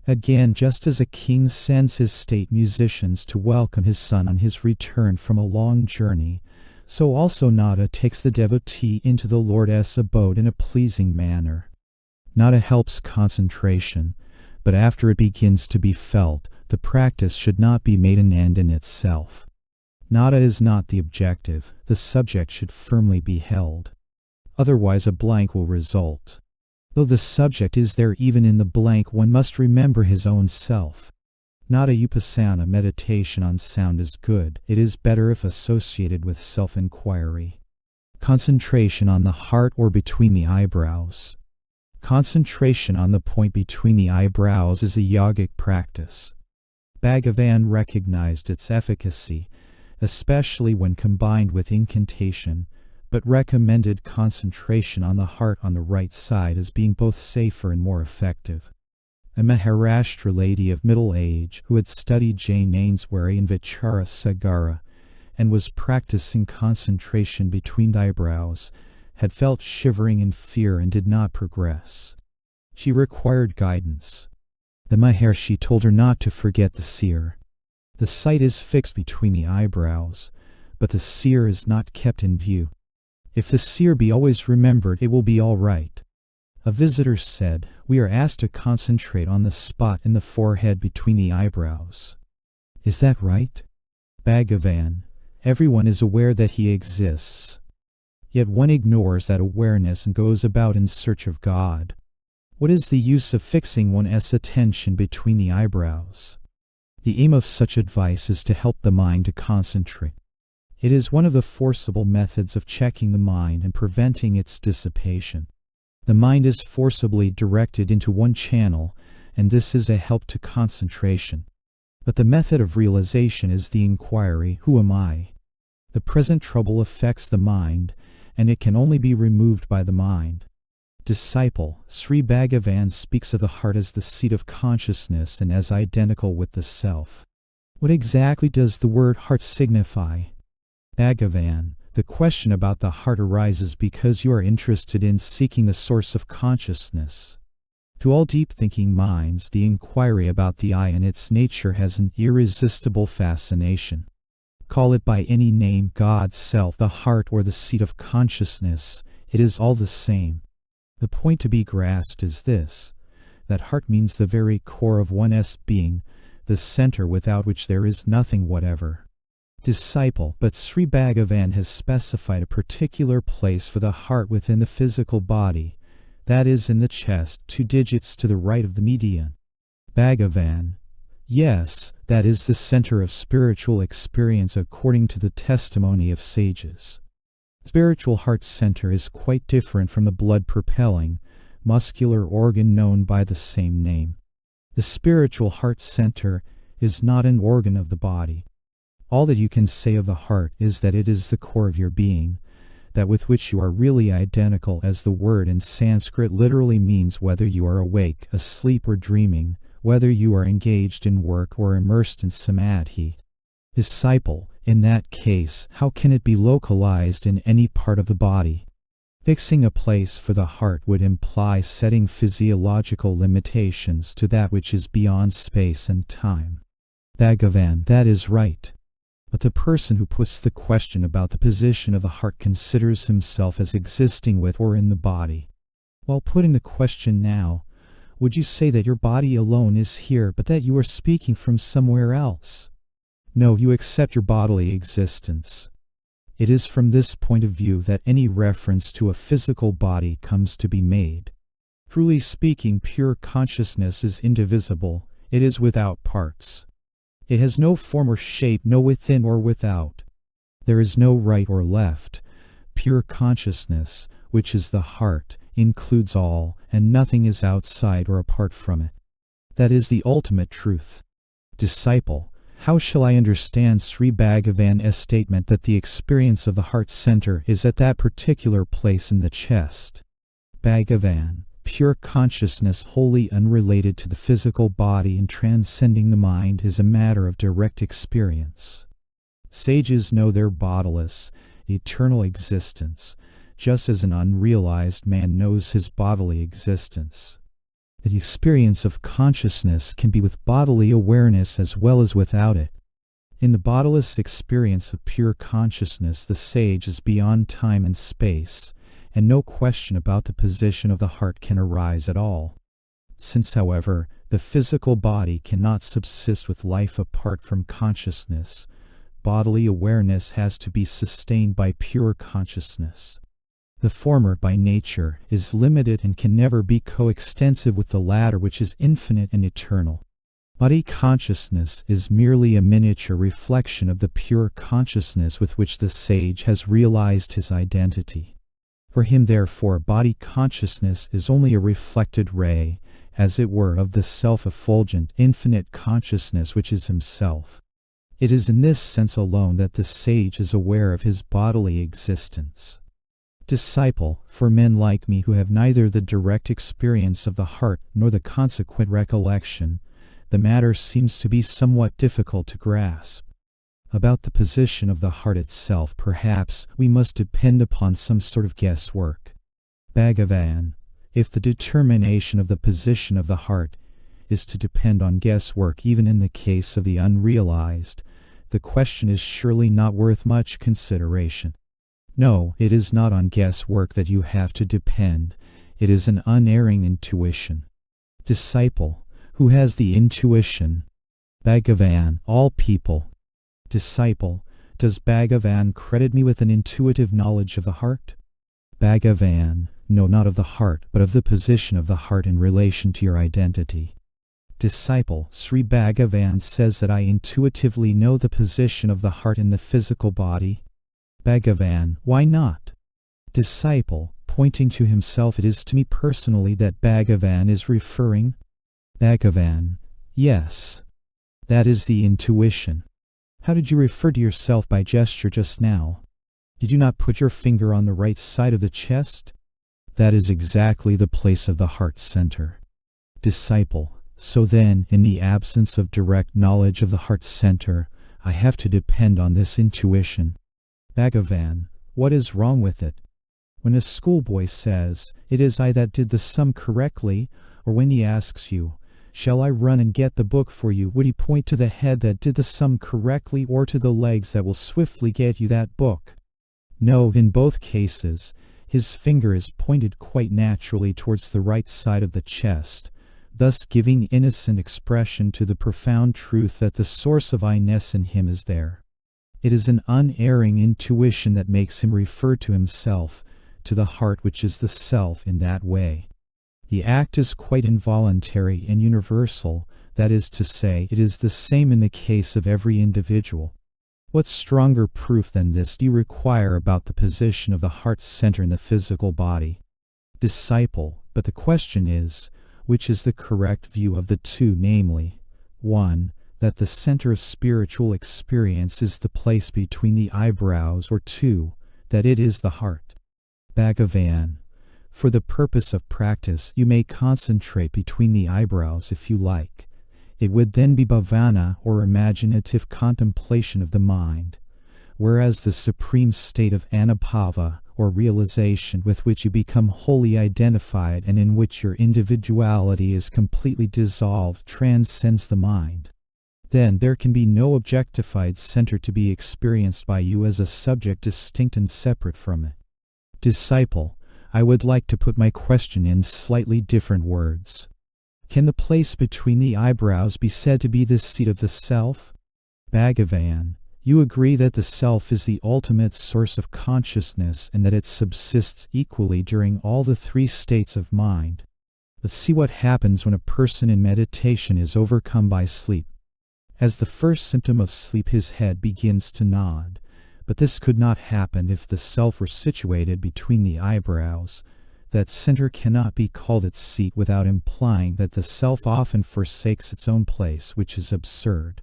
Again, just as a king sends his state musicians to welcome his son on his return from a long journey, so also nada takes the devotee into the Lord's abode in a pleasing manner. Nada helps concentration, but after it begins to be felt, the practice should not be made an end in itself. Nada is not the objective, the subject should firmly be held. Otherwise a blank will result. Though the subject is there even in the blank, one must remember his own self. Nada upasana meditation on sound is good. It is better if associated with self-inquiry. Concentration on the heart or between the eyebrows. Concentration on the point between the eyebrows is a yogic practice. Bhagavan recognized its efficacy, especially when combined with incantation, but recommended concentration on the heart on the right side as being both safer and more effective. A Maharashtra lady of middle age who had studied Jnanaswari and Vichara Sagara and was practicing concentration between the eyebrows had felt shivering in fear and did not progress. She required guidance. The Maharshi told her not to forget the seer. The sight is fixed between the eyebrows, but the seer is not kept in view. If the seer be always remembered, it will be all right. A visitor said, "We are asked to concentrate on the spot in the forehead between the eyebrows. Is that right?" Bhagavan, everyone is aware that he exists. Yet one ignores that awareness and goes about in search of God. What is the use of fixing one's attention between the eyebrows? The aim of such advice is to help the mind to concentrate. It is one of the forcible methods of checking the mind and preventing its dissipation. The mind is forcibly directed into one channel, and this is a help to concentration. But the method of realization is the inquiry, who am I? The present trouble affects the mind, and it can only be removed by the mind. Disciple, Sri Bhagavan speaks of the heart as the seat of consciousness and as identical with the self. What exactly does the word heart signify? Bhagavan, the question about the heart arises because you are interested in seeking the source of consciousness. To all deep-thinking minds, the inquiry about the I and its nature has an irresistible fascination. Call it by any name, God, self, the heart, or the seat of consciousness, it is all the same. The point to be grasped is this, that heart means the very core of one's being, the center without which there is nothing whatever. Disciple, but Sri Bhagavan has specified a particular place for the heart within the physical body, that is in the chest, 2 digits to the right of the median. Bhagavan, yes, that is the center of spiritual experience according to the testimony of sages. Spiritual heart center is quite different from the blood-propelling, muscular organ known by the same name. The spiritual heart center is not an organ of the body. All that you can say of the heart is that it is the core of your being, that with which you are really identical, as the word in Sanskrit literally means whether you are awake, asleep, or dreaming, whether you are engaged in work or immersed in samadhi. Disciple, in that case, how can it be localized in any part of the body? Fixing a place for the heart would imply setting physiological limitations to that which is beyond space and time. Bhagavan, that is right. But the person who puts the question about the position of the heart considers himself as existing with or in the body. While putting the question now, would you say that your body alone is here, but that you are speaking from somewhere else? No, you accept your bodily existence. It is from this point of view that any reference to a physical body comes to be made. Truly speaking, pure consciousness is indivisible, it is without parts. It has no form or shape, no within or without. There is no right or left. Pure consciousness, which is the heart, includes all, and nothing is outside or apart from it. That is the ultimate truth. Disciple, how shall I understand Sri Bhagavan's statement that the experience of the heart center is at that particular place in the chest? Bhagavan, pure consciousness wholly unrelated to the physical body and transcending the mind is a matter of direct experience. Sages know their bodiless, eternal existence, just as an unrealized man knows his bodily existence. The experience of consciousness can be with bodily awareness as well as without it. In the bodiless experience of pure consciousness, the sage is beyond time and space, and no question about the position of the heart can arise at all. Since, however, the physical body cannot subsist with life apart from consciousness, bodily awareness has to be sustained by pure consciousness. The former, by nature, is limited and can never be coextensive with the latter, which is infinite and eternal. Body consciousness is merely a miniature reflection of the pure consciousness with which the sage has realized his identity. For him, therefore, body consciousness is only a reflected ray, as it were, of the self-effulgent, infinite consciousness which is himself. It is in this sense alone that the sage is aware of his bodily existence. Disciple, for men like me who have neither the direct experience of the heart nor the consequent recollection, the matter seems to be somewhat difficult to grasp. About the position of the heart itself, perhaps, we must depend upon some sort of guesswork. Bhagavan, if the determination of the position of the heart is to depend on guesswork even in the case of the unrealized, the question is surely not worth much consideration. No, it is not on guesswork that you have to depend, it is an unerring intuition. Disciple, who has the intuition? Bhagavan, all people. Disciple, does Bhagavan credit me with an intuitive knowledge of the heart? Bhagavan, no, not of the heart, but of the position of the heart in relation to your identity. Disciple, Sri Bhagavan says that I intuitively know the position of the heart in the physical body. Bhagavan, why not? Disciple, pointing to himself, it is to me personally that Bhagavan is referring. Bhagavan, yes. That is the intuition. How did you refer to yourself by gesture just now? Did you not put your finger on the right side of the chest? That is exactly the place of the heart center. Disciple, so then, in the absence of direct knowledge of the heart center, I have to depend on this intuition. Bhagavan, what is wrong with it? When a schoolboy says, "It is I that did the sum correctly," or when he asks you, "Shall I run and get the book for you?" would he point to the head that did the sum correctly or to the legs that will swiftly get you that book? No, in both cases, his finger is pointed quite naturally towards the right side of the chest, thus giving innocent expression to the profound truth that the source of I-ness in him is there. It is an unerring intuition that makes him refer to himself, to the heart which is the self, in that way. The act is quite involuntary and universal, that is to say, it is the same in the case of every individual. What stronger proof than this do you require about the position of the heart center in the physical body? Disciple, but the question is, which is the correct view of the two, namely, 1. That the center of spiritual experience is the place between the eyebrows, or 2. That it is the heart? Bhagavan, for the purpose of practice you may concentrate between the eyebrows if you like. It would then be bhavana, or imaginative contemplation of the mind, whereas the supreme state of anubhava, or realization, with which you become wholly identified and in which your individuality is completely dissolved, transcends the mind. Then there can be no objectified center to be experienced by you as a subject distinct and separate from it. Disciple, I would like to put my question in slightly different words. Can the place between the eyebrows be said to be the seat of the self? Bhagavan, you agree that the self is the ultimate source of consciousness and that it subsists equally during all the three states of mind. Let's see what happens when a person in meditation is overcome by sleep. As the first symptom of sleep, his head begins to nod, but this could not happen if the self were situated between the eyebrows. That center cannot be called its seat without implying that the self often forsakes its own place, which is absurd.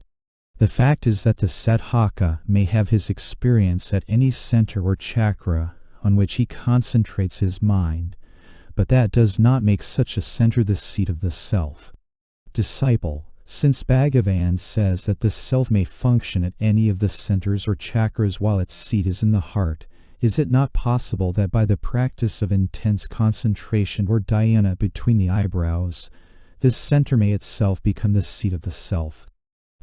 The fact is that the sadhaka may have his experience at any center or chakra on which he concentrates his mind, but that does not make such a center the seat of the self. Disciple, since Bhagavan says that the self may function at any of the centers or chakras while its seat is in the heart, is it not possible that by the practice of intense concentration or dhyana between the eyebrows, this center may itself become the seat of the self?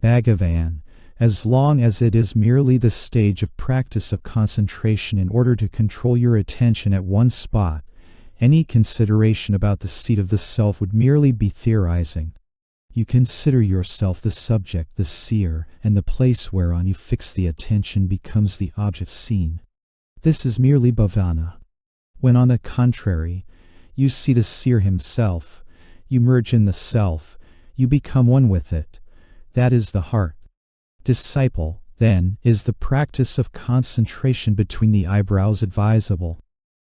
Bhagavan, as long as it is merely the stage of practice of concentration in order to control your attention at one spot, any consideration about the seat of the self would merely be theorizing. You consider yourself the subject, the seer, and the place whereon you fix the attention becomes the object seen. This is merely bhavana. When, on the contrary, you see the seer himself, you merge in the self, you become one with it. That is the heart. Disciple, then, is the practice of concentration between the eyebrows advisable?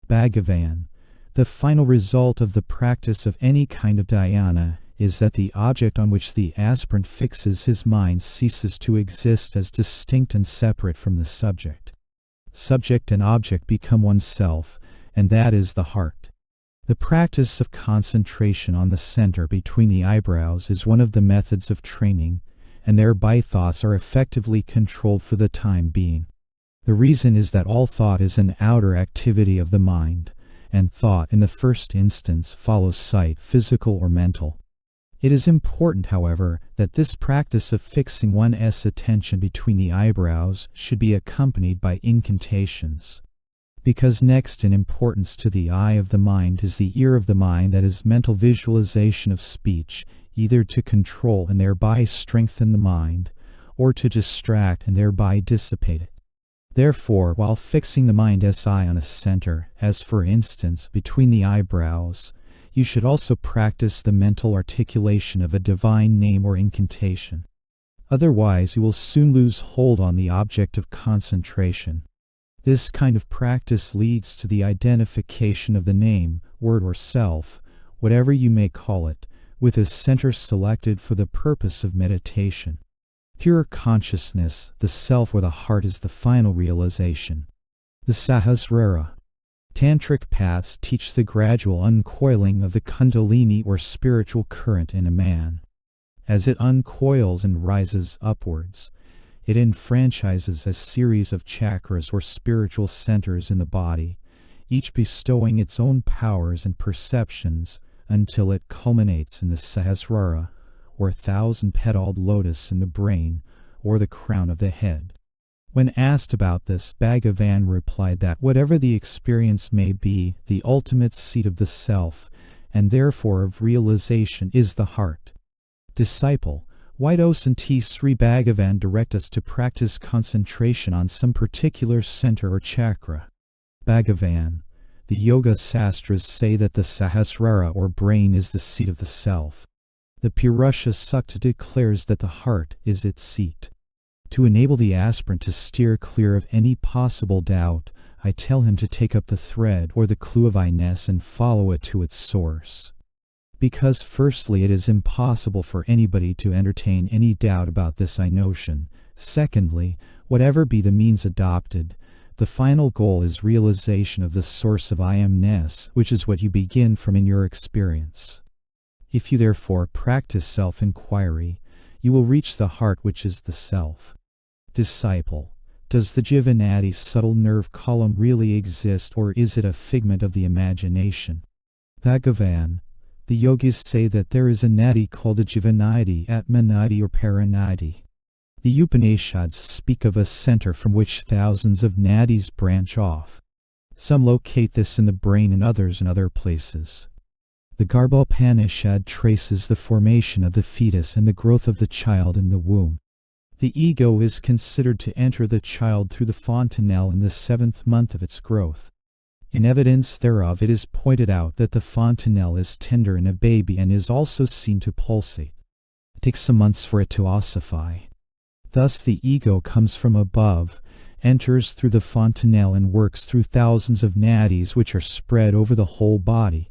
Bhagavan, the final result of the practice of any kind of dhyana is that the object on which the aspirant fixes his mind ceases to exist as distinct and separate from the subject. Subject and object become oneself, and that is the heart. The practice of concentration on the center between the eyebrows is one of the methods of training, and thereby thoughts are effectively controlled for the time being. The reason is that all thought is an outer activity of the mind, and thought in the first instance follows sight, physical or mental. It is important, however, that this practice of fixing one's attention between the eyebrows should be accompanied by incantations. Because next in importance to the eye of the mind is the ear of the mind, that is mental visualization of speech, either to control and thereby strengthen the mind, or to distract and thereby dissipate it. Therefore, while fixing the mind's eye on a center, as for instance between the eyebrows, you should also practice the mental articulation of a divine name or incantation. Otherwise, you will soon lose hold on the object of concentration. This kind of practice leads to the identification of the name, word or self, whatever you may call it, with a center selected for the purpose of meditation. Pure consciousness, the self or the heart, is the final realization. The Sahasrara. Tantric paths teach the gradual uncoiling of the kundalini or spiritual current in a man. As it uncoils and rises upwards, it enfranchises a series of chakras or spiritual centers in the body, each bestowing its own powers and perceptions until it culminates in the Sahasrara, or 1,000-petaled lotus in the brain, or the crown of the head. When asked about this, Bhagavan replied that whatever the experience may be, the ultimate seat of the self, and therefore of realization, is the heart. Disciple, why doesn't Sri Bhagavan direct us to practice concentration on some particular center or chakra? Bhagavan, the Yoga Sastras say that the Sahasrara or brain is the seat of the self. The Purusha Sukta declares that the heart is its seat. To enable the aspirant to steer clear of any possible doubt, I tell him to take up the thread or the clue of I-ness and follow it to its source. Because firstly, it is impossible for anybody to entertain any doubt about this I-notion. Secondly, whatever be the means adopted, the final goal is realization of the source of I am-ness, which is what you begin from in your experience. If you therefore practice self-inquiry, you will reach the heart, which is the self. Disciple, does the Jivanadi subtle nerve column really exist, or is it a figment of the imagination? Bhagavan, the yogis say that there is a nadi called the Jivanadi, Atma Nadi or Paranadi. The Upanishads speak of a center from which thousands of nadis branch off. Some locate this in the brain and others in other places. The Garbhopanishad traces the formation of the fetus and the growth of the child in the womb. The ego is considered to enter the child through the fontanelle in the 7th month of its growth. In evidence thereof it is pointed out that the fontanelle is tender in a baby and is also seen to pulsate. It takes some months for it to ossify. Thus the ego comes from above, enters through the fontanelle and works through thousands of nadis which are spread over the whole body.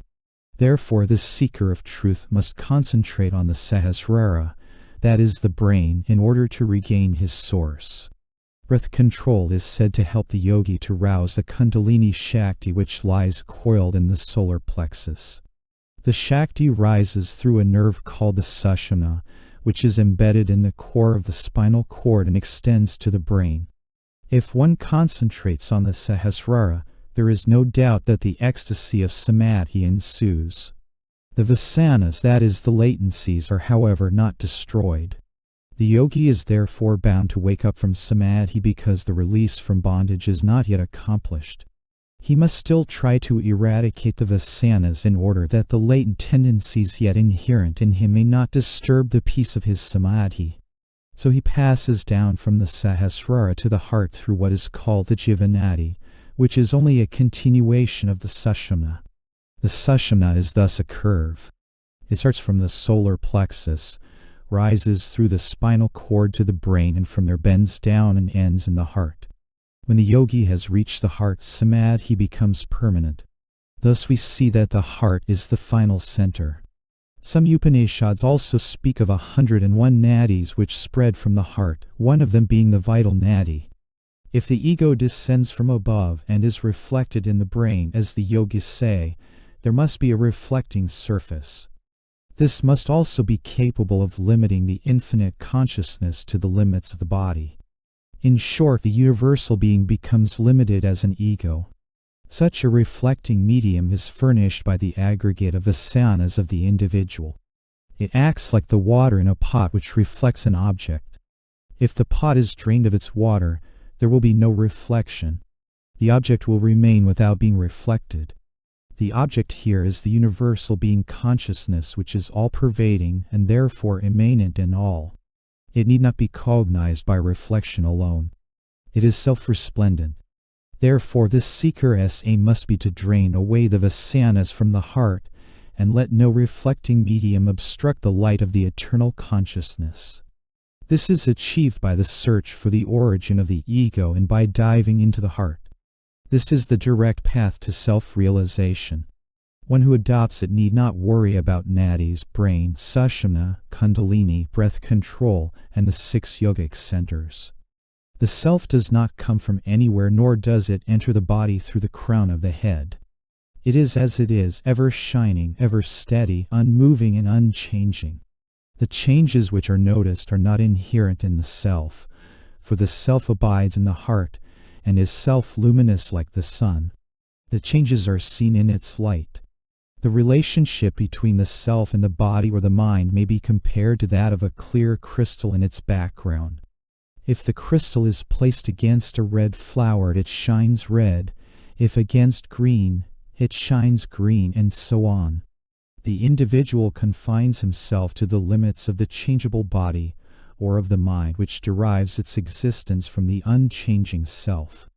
Therefore the seeker of truth must concentrate on the Sahasrara, that is the brain, in order to regain his source. Breath control is said to help the yogi to rouse the Kundalini Shakti which lies coiled in the solar plexus. The Shakti rises through a nerve called the Sushumna, which is embedded in the core of the spinal cord and extends to the brain. If one concentrates on the Sahasrara, there is no doubt that the ecstasy of samadhi ensues. The vasanas, that is the latencies, are however not destroyed. The yogi is therefore bound to wake up from samadhi because the release from bondage is not yet accomplished. He must still try to eradicate the vasanas in order that the latent tendencies yet inherent in him may not disturb the peace of his samadhi. So he passes down from the Sahasrara to the heart through what is called the Jivanadi, which is only a continuation of the Sushumna. The Sushumna is thus a curve. It starts from the solar plexus, rises through the spinal cord to the brain, and from there bends down and ends in the heart. When the yogi has reached the heart, samadhi becomes permanent. Thus we see that the heart is the final center. Some Upanishads also speak of 101 nadis which spread from the heart, one of them being the vital nadi. If the ego descends from above and is reflected in the brain, as the yogis say, there must be a reflecting surface. This must also be capable of limiting the infinite consciousness to the limits of the body. In short, the universal being becomes limited as an ego. Such a reflecting medium is furnished by the aggregate of vasanas of the individual. It acts like the water in a pot which reflects an object. If the pot is drained of its water, there will be no reflection. The object will remain without being reflected. The object here is the universal being consciousness, which is all-pervading and therefore immanent in all. It need not be cognized by reflection alone. It is self-resplendent. Therefore this seeker's aim must be to drain away the vasanas from the heart and let no reflecting medium obstruct the light of the eternal consciousness. This is achieved by the search for the origin of the ego and by diving into the heart. This is the direct path to self-realization. One who adopts it need not worry about nadis, brain, sushumna, kundalini, breath control, and the 6 yogic centers. The self does not come from anywhere, nor does it enter the body through the crown of the head. It is as it is, ever shining, ever steady, unmoving and unchanging. The changes which are noticed are not inherent in the self, for the self abides in the heart and is self-luminous like the sun. The changes are seen in its light. The relationship between the self and the body or the mind may be compared to that of a clear crystal in its background. If the crystal is placed against a red flower, it shines red. If against green, it shines green, and so on. The individual confines himself to the limits of the changeable body, or of the mind, which derives its existence from the unchanging self.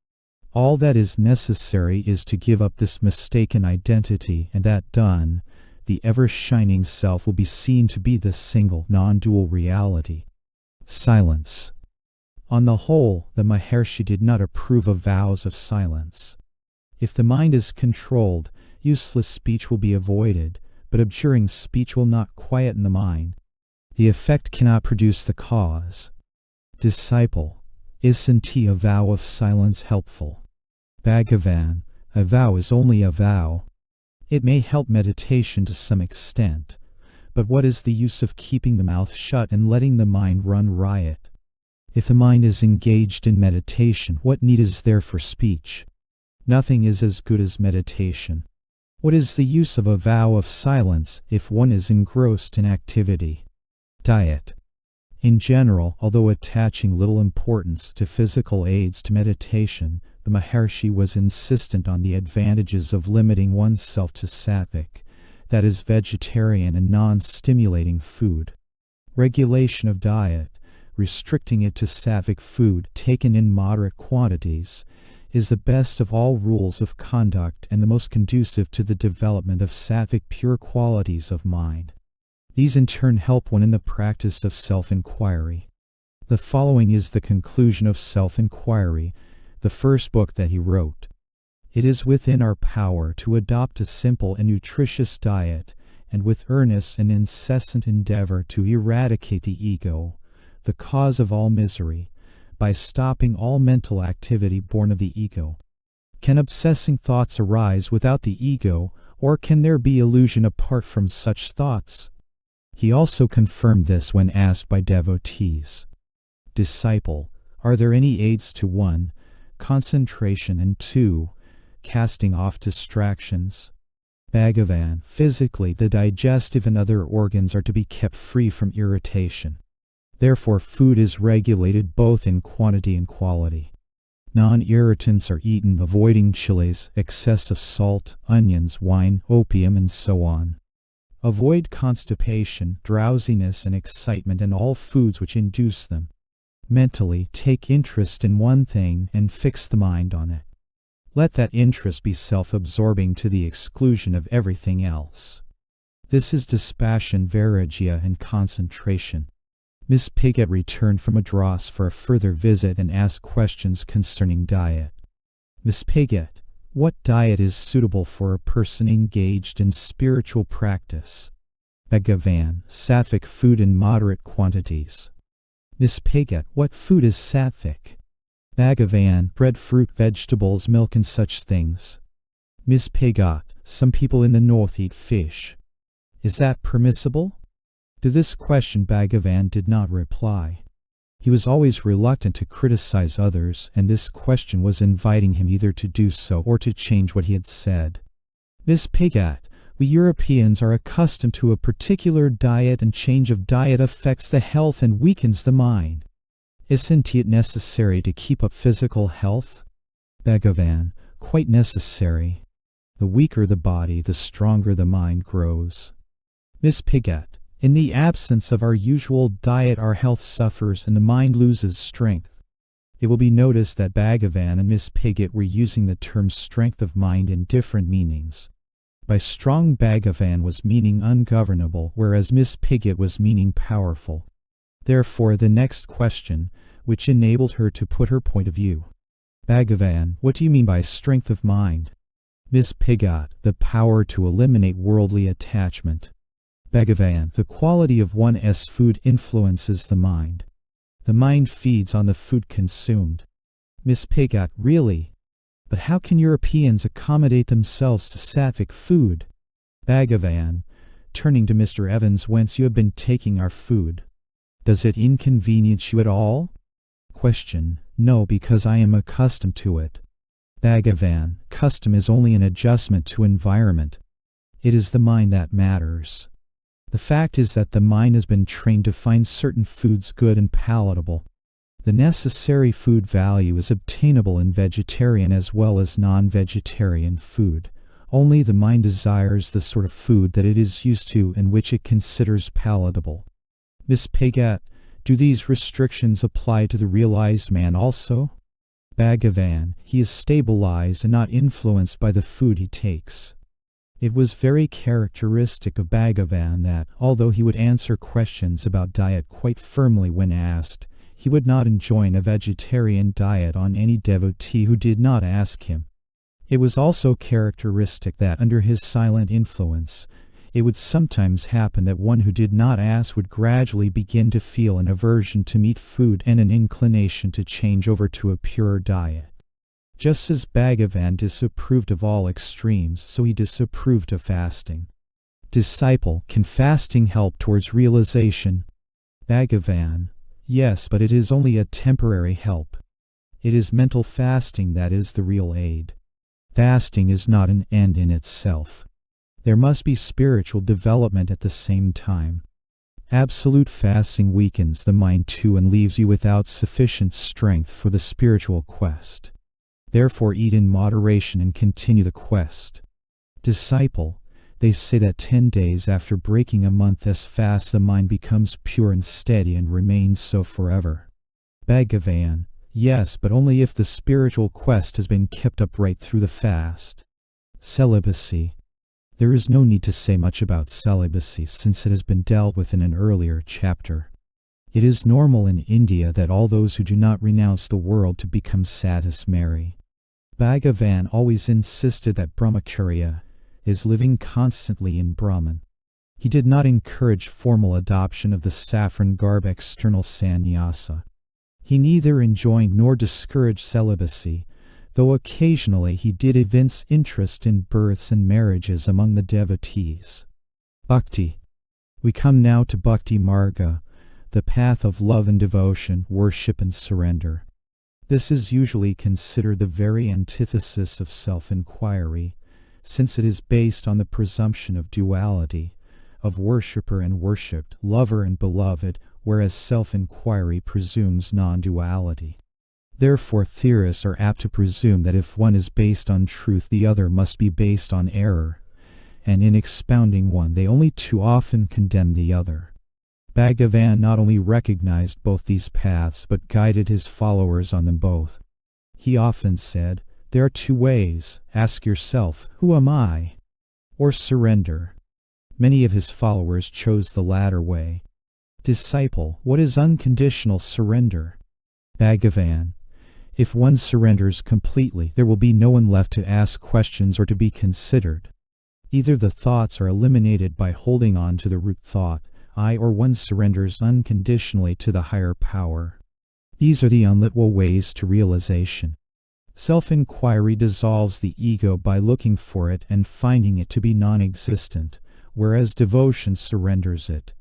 All that is necessary is to give up this mistaken identity, and that done, the ever-shining self will be seen to be the single, non-dual reality. Silence. On the whole, the Maharshi did not approve of vows of silence. If the mind is controlled, useless speech will be avoided, but abjuring speech will not quieten the mind. The effect cannot produce the cause. Disciple, isn't a vow of silence helpful? Bhagavan, a vow is only a vow. It may help meditation to some extent, but what is the use of keeping the mouth shut and letting the mind run riot? If the mind is engaged in meditation, what need is there for speech? Nothing is as good as meditation. What is the use of a vow of silence if one is engrossed in activity? Diet. In general, although attaching little importance to physical aids to meditation, the Maharshi was insistent on the advantages of limiting oneself to sattvic, that is vegetarian and non-stimulating food. Regulation of diet, restricting it to sattvic food taken in moderate quantities, is the best of all rules of conduct and the most conducive to the development of sattvic pure qualities of mind. These in turn help one in the practice of self-inquiry. The following is the conclusion of Self-Inquiry, the first book that he wrote. It is within our power to adopt a simple and nutritious diet, and with earnest and incessant endeavor to eradicate the ego, the cause of all misery, by stopping all mental activity born of the ego. Can obsessing thoughts arise without the ego, or can there be illusion apart from such thoughts? He also confirmed this when asked by devotees. Disciple, are there any aids to 1. Concentration and 2. Casting off distractions? Bhagavan, physically the digestive and other organs are to be kept free from irritation. Therefore food is regulated both in quantity and quality. Non-irritants are eaten, avoiding chilies, excess of salt, onions, wine, opium, and so on. Avoid constipation, drowsiness, and excitement and all foods which induce them. Mentally, take interest in one thing and fix the mind on it. Let that interest be self-absorbing to the exclusion of everything else. This is dispassion, vairagya, and concentration. Miss Pigott returned from Madras for a further visit and asked questions concerning diet. Miss Pigott, what diet is suitable for a person engaged in spiritual practice? Bhagavan, sattvic food in moderate quantities. Miss Pigott, what food is sattvic? Bhagavan, bread, fruit, vegetables, milk, and such things. Miss Pigott, some people in the north eat fish. Is that permissible? To this question Bhagavan did not reply. He was always reluctant to criticize others, and this question was inviting him either to do so or to change what he had said. Miss Pigott, we Europeans are accustomed to a particular diet, and change of diet affects the health and weakens the mind. Isn't it necessary to keep up physical health? Bhagavan, quite necessary. The weaker the body, the stronger the mind grows. Miss Pigott, in the absence of our usual diet our health suffers and the mind loses strength. It will be noticed that Bhagavan and Miss Pigott were using the term strength of mind in different meanings. By strong, Bhagavan was meaning ungovernable, whereas Miss Pigott was meaning powerful. Therefore the next question, which enabled her to put her point of view. Bhagavan, what do you mean by strength of mind? Miss Pigott, the power to eliminate worldly attachment. Bhagavan, the quality of one's food influences the mind. The mind feeds on the food consumed. Miss Pigott, really? But how can Europeans accommodate themselves to sattvic food? Bhagavan, turning to Mr. Evans, whence you have been taking our food. Does it inconvenience you at all? Question, no, because I am accustomed to it. Bhagavan, custom is only an adjustment to environment. It is the mind that matters. The fact is that the mind has been trained to find certain foods good and palatable. The necessary food value is obtainable in vegetarian as well as non-vegetarian food. Only the mind desires the sort of food that it is used to and which it considers palatable. Miss Pigott, do these restrictions apply to the realized man also? Bhagavan, he is stabilized and not influenced by the food he takes. It was very characteristic of Bhagavan that, although he would answer questions about diet quite firmly when asked, he would not enjoin a vegetarian diet on any devotee who did not ask him. It was also characteristic that under his silent influence, it would sometimes happen that one who did not ask would gradually begin to feel an aversion to meat food and an inclination to change over to a purer diet. Just as Bhagavan disapproved of all extremes, so he disapproved of fasting. Disciple, can fasting help towards realization? Bhagavan, yes, but it is only a temporary help. It is mental fasting that is the real aid. Fasting is not an end in itself. There must be spiritual development at the same time. Absolute fasting weakens the mind too and leaves you without sufficient strength for the spiritual quest. Therefore eat in moderation and continue the quest. Disciple, they say that 10 days after breaking a month's fast the mind becomes pure and steady and remains so forever. Bhagavan, Yes, but only if the spiritual quest has been kept up right through the fast. Celibacy. There is no need to say much about celibacy since it has been dealt with in an earlier chapter. It is normal in India that all those who do not renounce the world to become sadhus marry. Bhagavan always insisted that brahmacharya is living constantly in Brahman. He did not encourage formal adoption of the saffron garb external sannyasa. He neither enjoined nor discouraged celibacy, though occasionally he did evince interest in births and marriages among the devotees. Bhakti. We come now to Bhakti Marga, the path of love and devotion, worship and surrender. This is usually considered the very antithesis of self-inquiry, since it is based on the presumption of duality, of worshipper and worshipped, lover and beloved, whereas self-inquiry presumes non-duality. Therefore theorists are apt to presume that if one is based on truth, the other must be based on error, and in expounding one they only too often condemn the other. Bhagavan not only recognized both these paths but guided his followers on them both. He often said, "There are two ways. Ask yourself, who am I?" Or surrender. Many of his followers chose the latter way. Disciple, what is unconditional surrender? Bhagavan. If one surrenders completely, there will be no one left to ask questions or to be considered. Either the thoughts are eliminated by holding on to the root thought, I, or one surrenders unconditionally to the higher power. These are the unlittle ways to realization. Self-inquiry dissolves the ego by looking for it and finding it to be non-existent, whereas devotion surrenders it.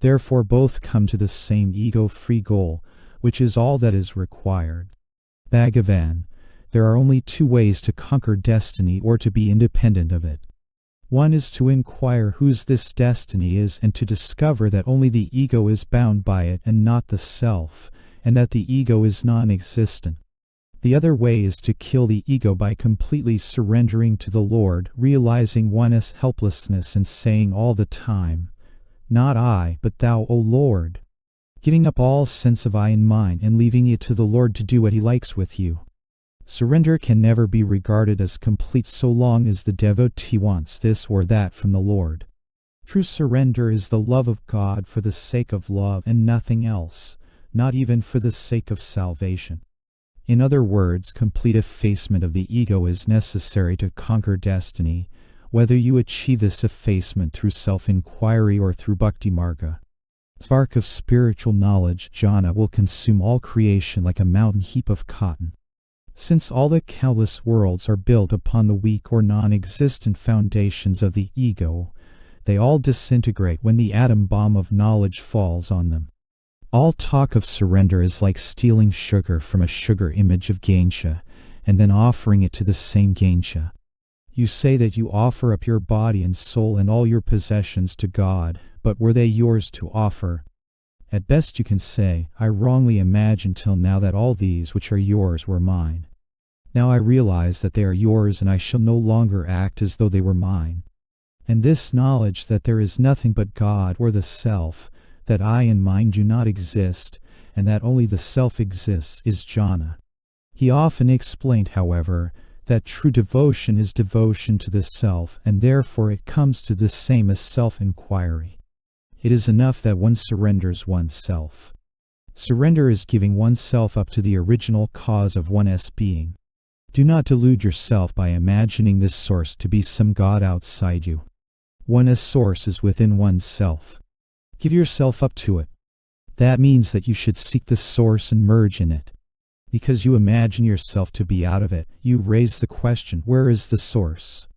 Therefore both come to the same ego-free goal, which is all that is required. Bhagavan. There are only two ways to conquer destiny or to be independent of it. One is to inquire whose this destiny is and to discover that only the ego is bound by it and not the self, and that the ego is non-existent. The other way is to kill the ego by completely surrendering to the Lord, realizing one's helplessness and saying all the time, "Not I, but Thou, O Lord." Giving up all sense of I and mine and leaving it to the Lord to do what He likes with you. Surrender can never be regarded as complete so long as the devotee wants this or that from the Lord. True surrender is the love of God for the sake of love and nothing else, not even for the sake of salvation. In other words, complete effacement of the ego is necessary to conquer destiny, whether you achieve this effacement through self-inquiry or through Bhakti Marga. Spark of spiritual knowledge, jhana, will consume all creation like a mountain heap of cotton. Since all the countless worlds are built upon the weak or non-existent foundations of the ego, they all disintegrate when the atom bomb of knowledge falls on them. All talk of surrender is like stealing sugar from a sugar image of Ganesha, and then offering it to the same Ganesha. You say that you offer up your body and soul and all your possessions to God, but were they yours to offer? At best you can say, I wrongly imagined till now that all these which are yours were mine. Now I realize that they are yours and I shall no longer act as though they were mine. And this knowledge that there is nothing but God or the self, that I and mine do not exist, and that only the self exists, is jhana. He often explained, however, that true devotion is devotion to the self, and therefore it comes to the same as self-inquiry. It is enough that one surrenders oneself. Surrender is giving oneself up to the original cause of one's being. Do not delude yourself by imagining this source to be some God outside you. One's source is within oneself. Give yourself up to it. That means that you should seek the source and merge in it. Because you imagine yourself to be out of it, you raise the question, where is the source?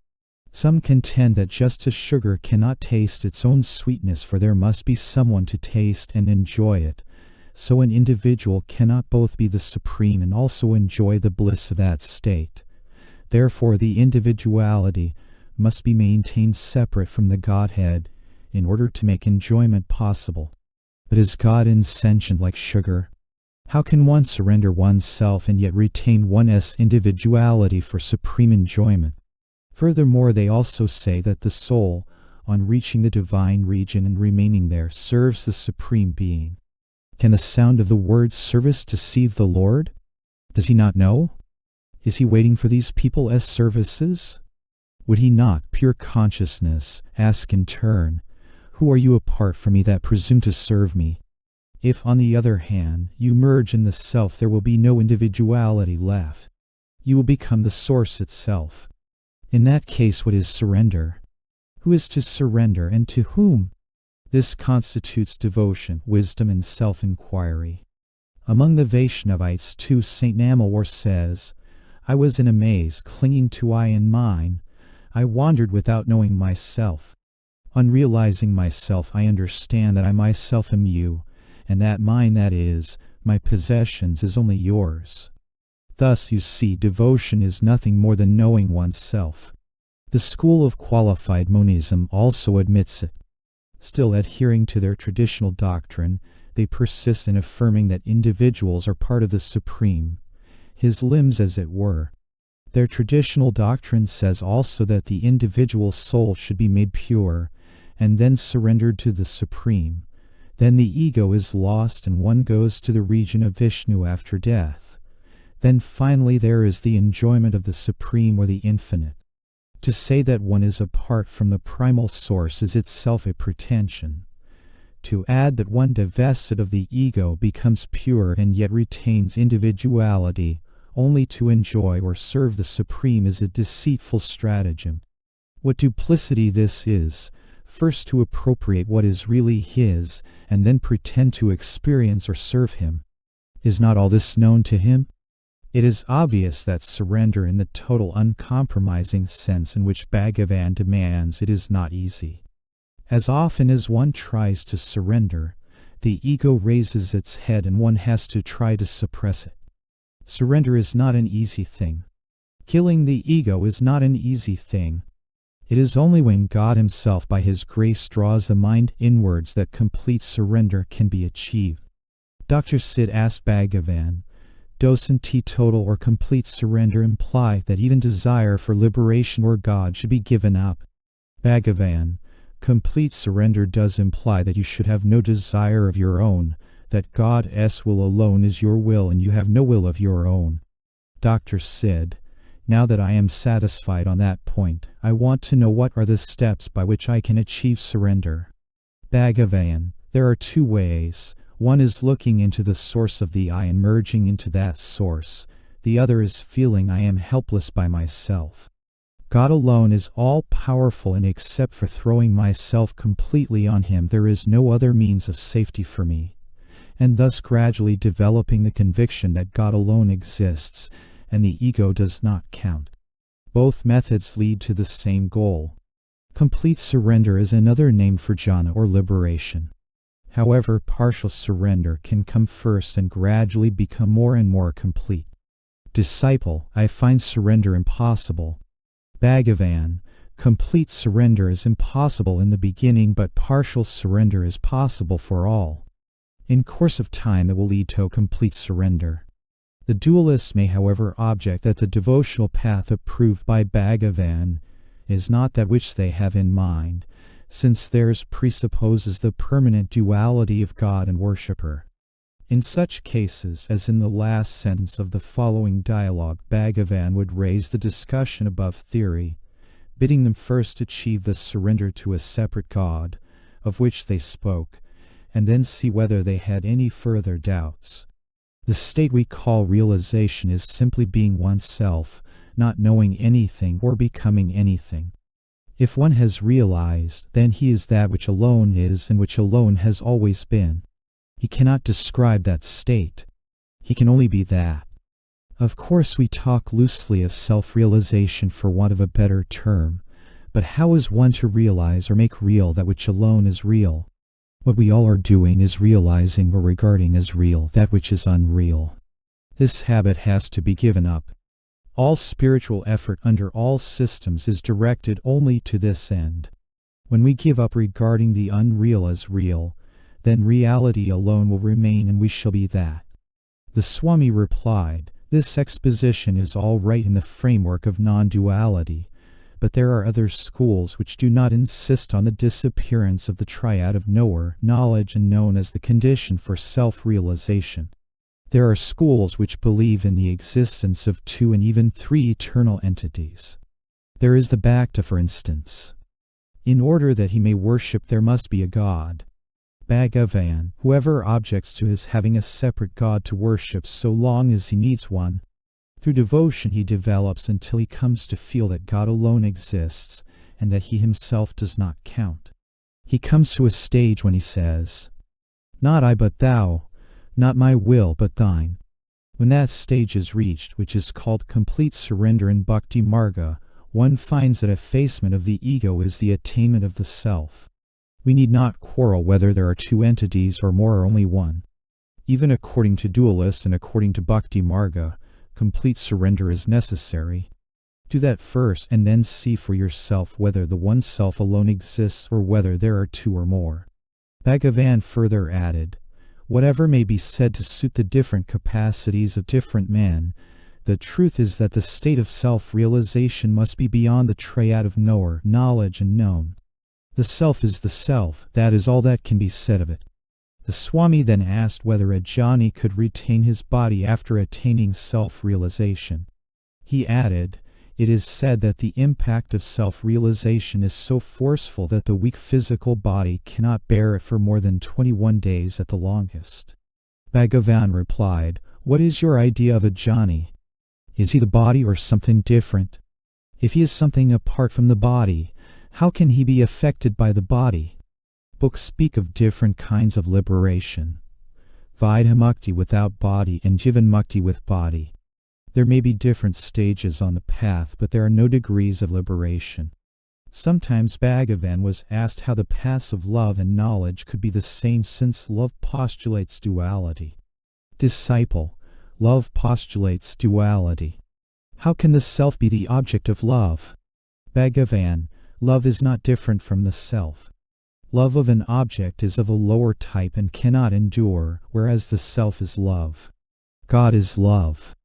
Some contend that just as sugar cannot taste its own sweetness, for there must be someone to taste and enjoy it, so an individual cannot both be the supreme and also enjoy the bliss of that state. Therefore the individuality must be maintained separate from the Godhead, in order to make enjoyment possible. But is God insentient like sugar? How can one surrender oneself and yet retain one's individuality for supreme enjoyment? Furthermore, they also say that the soul, on reaching the divine region and remaining there, serves the Supreme Being. Can the sound of the word service deceive the Lord? Does he not know? Is he waiting for these people as services? Would he not, pure consciousness, ask in turn, "Who are you apart from me that presume to serve me?" If, on the other hand, you merge in the self, there will be no individuality left. You will become the source itself. In that case, what is surrender? Who is to surrender, and to whom? This constitutes devotion, wisdom, and self-inquiry. Among the Vaishnavites too, Saint Namalwar says, "I was in a maze, clinging to I and mine. I wandered without knowing myself. On realizing myself, I understand that I myself am you, and that mine, that is, my possessions, is only yours." Thus, you see, devotion is nothing more than knowing oneself. The school of qualified monism also admits it. Still adhering to their traditional doctrine, they persist in affirming that individuals are part of the Supreme, his limbs as it were. Their traditional doctrine says also that the individual soul should be made pure, and then surrendered to the Supreme. Then the ego is lost and one goes to the region of Vishnu after death. Then finally there is the enjoyment of the Supreme or the Infinite. To say that one is apart from the primal source is itself a pretension. To add that one divested of the ego becomes pure and yet retains individuality only to enjoy or serve the Supreme is a deceitful stratagem. What duplicity this is! First to appropriate what is really his, and then pretend to experience or serve him. Is not all this known to him? It is obvious that surrender in the total uncompromising sense in which Bhagavan demands it is not easy. As often as one tries to surrender, the ego raises its head and one has to try to suppress it. Surrender is not an easy thing. Killing the ego is not an easy thing. It is only when God himself by his grace draws the mind inwards that complete surrender can be achieved. Dr. Sid asked Bhagavan, "Doesn't total or complete surrender imply that even desire for liberation or God should be given up?" Bhagavan, complete surrender does imply that you should have no desire of your own, that God's will alone is your will and you have no will of your own. Dr. Sid, now that I am satisfied on that point, I want to know what are the steps by which I can achieve surrender. Bhagavan, there are two ways. One is looking into the source of the I and merging into that source. The other is feeling I am helpless by myself. God alone is all-powerful, and except for throwing myself completely on him, there is no other means of safety for me. And thus gradually developing the conviction that God alone exists, and the ego does not count. Both methods lead to the same goal. Complete surrender is another name for jhana or liberation. However, partial surrender can come first and gradually become more and more complete. Disciple, I find surrender impossible. Bhagavan, complete surrender is impossible in the beginning, but partial surrender is possible for all. In course of time it will lead to complete surrender. The dualists may, however, object that the devotional path approved by Bhagavan is not that which they have in mind, since theirs presupposes the permanent duality of God and worshipper. In such cases, as in the last sentence of the following dialogue, Bhagavan would raise the discussion above theory, bidding them first achieve the surrender to a separate God, of which they spoke, and then see whether they had any further doubts. The state we call realization is simply being oneself, not knowing anything or becoming anything. If one has realized, then he is that which alone is and which alone has always been. He cannot describe that state. He can only be that. Of course we talk loosely of self-realization for want of a better term, but how is one to realize or make real that which alone is real? What we all are doing is realizing or regarding as real that which is unreal. This habit has to be given up. All spiritual effort under all systems is directed only to this end. When we give up regarding the unreal as real, then reality alone will remain and we shall be that. The Swami replied, "This exposition is all right in the framework of non-duality, but there are other schools which do not insist on the disappearance of the triad of knower, knowledge, and known as the condition for self-realization. There are schools which believe in the existence of 2 and even 3 eternal entities. There is the Bhakta, for instance. In order that he may worship, there must be a God. Bhagavan, whoever objects to his having a separate God to worship so long as he needs one, through devotion he develops until he comes to feel that God alone exists and that he himself does not count. He comes to a stage when he says, "Not I but thou, not my will but thine." When that stage is reached, which is called complete surrender in Bhakti Marga, one finds that effacement of the ego is the attainment of the self. We need not quarrel whether there are 2 entities or more or only one. Even according to dualists and according to Bhakti Marga, complete surrender is necessary. Do that first and then see for yourself whether the one self alone exists or whether there are 2 or more. Bhagavan further added, "Whatever may be said to suit the different capacities of different men, the truth is that the state of self-realization must be beyond the triad of knower, knowledge, and known. The self is the self, that is all that can be said of it." The Swami then asked whether a jnani could retain his body after attaining self-realization. He added, "It is said that the impact of self-realization is so forceful that the weak physical body cannot bear it for more than 21 days at the longest." Bhagavan replied, "What is your idea of a jnani? Is he the body or something different? If he is something apart from the body, how can he be affected by the body?" Books speak of different kinds of liberation. Vidhamukti without body and Jivanmukti with body. There may be different stages on the path, but there are no degrees of liberation. Sometimes Bhagavan was asked how the paths of love and knowledge could be the same, since love postulates duality. Disciple, love postulates duality. How can the self be the object of love? Bhagavan, love is not different from the self. Love of an object is of a lower type and cannot endure, whereas the self is love. God is love.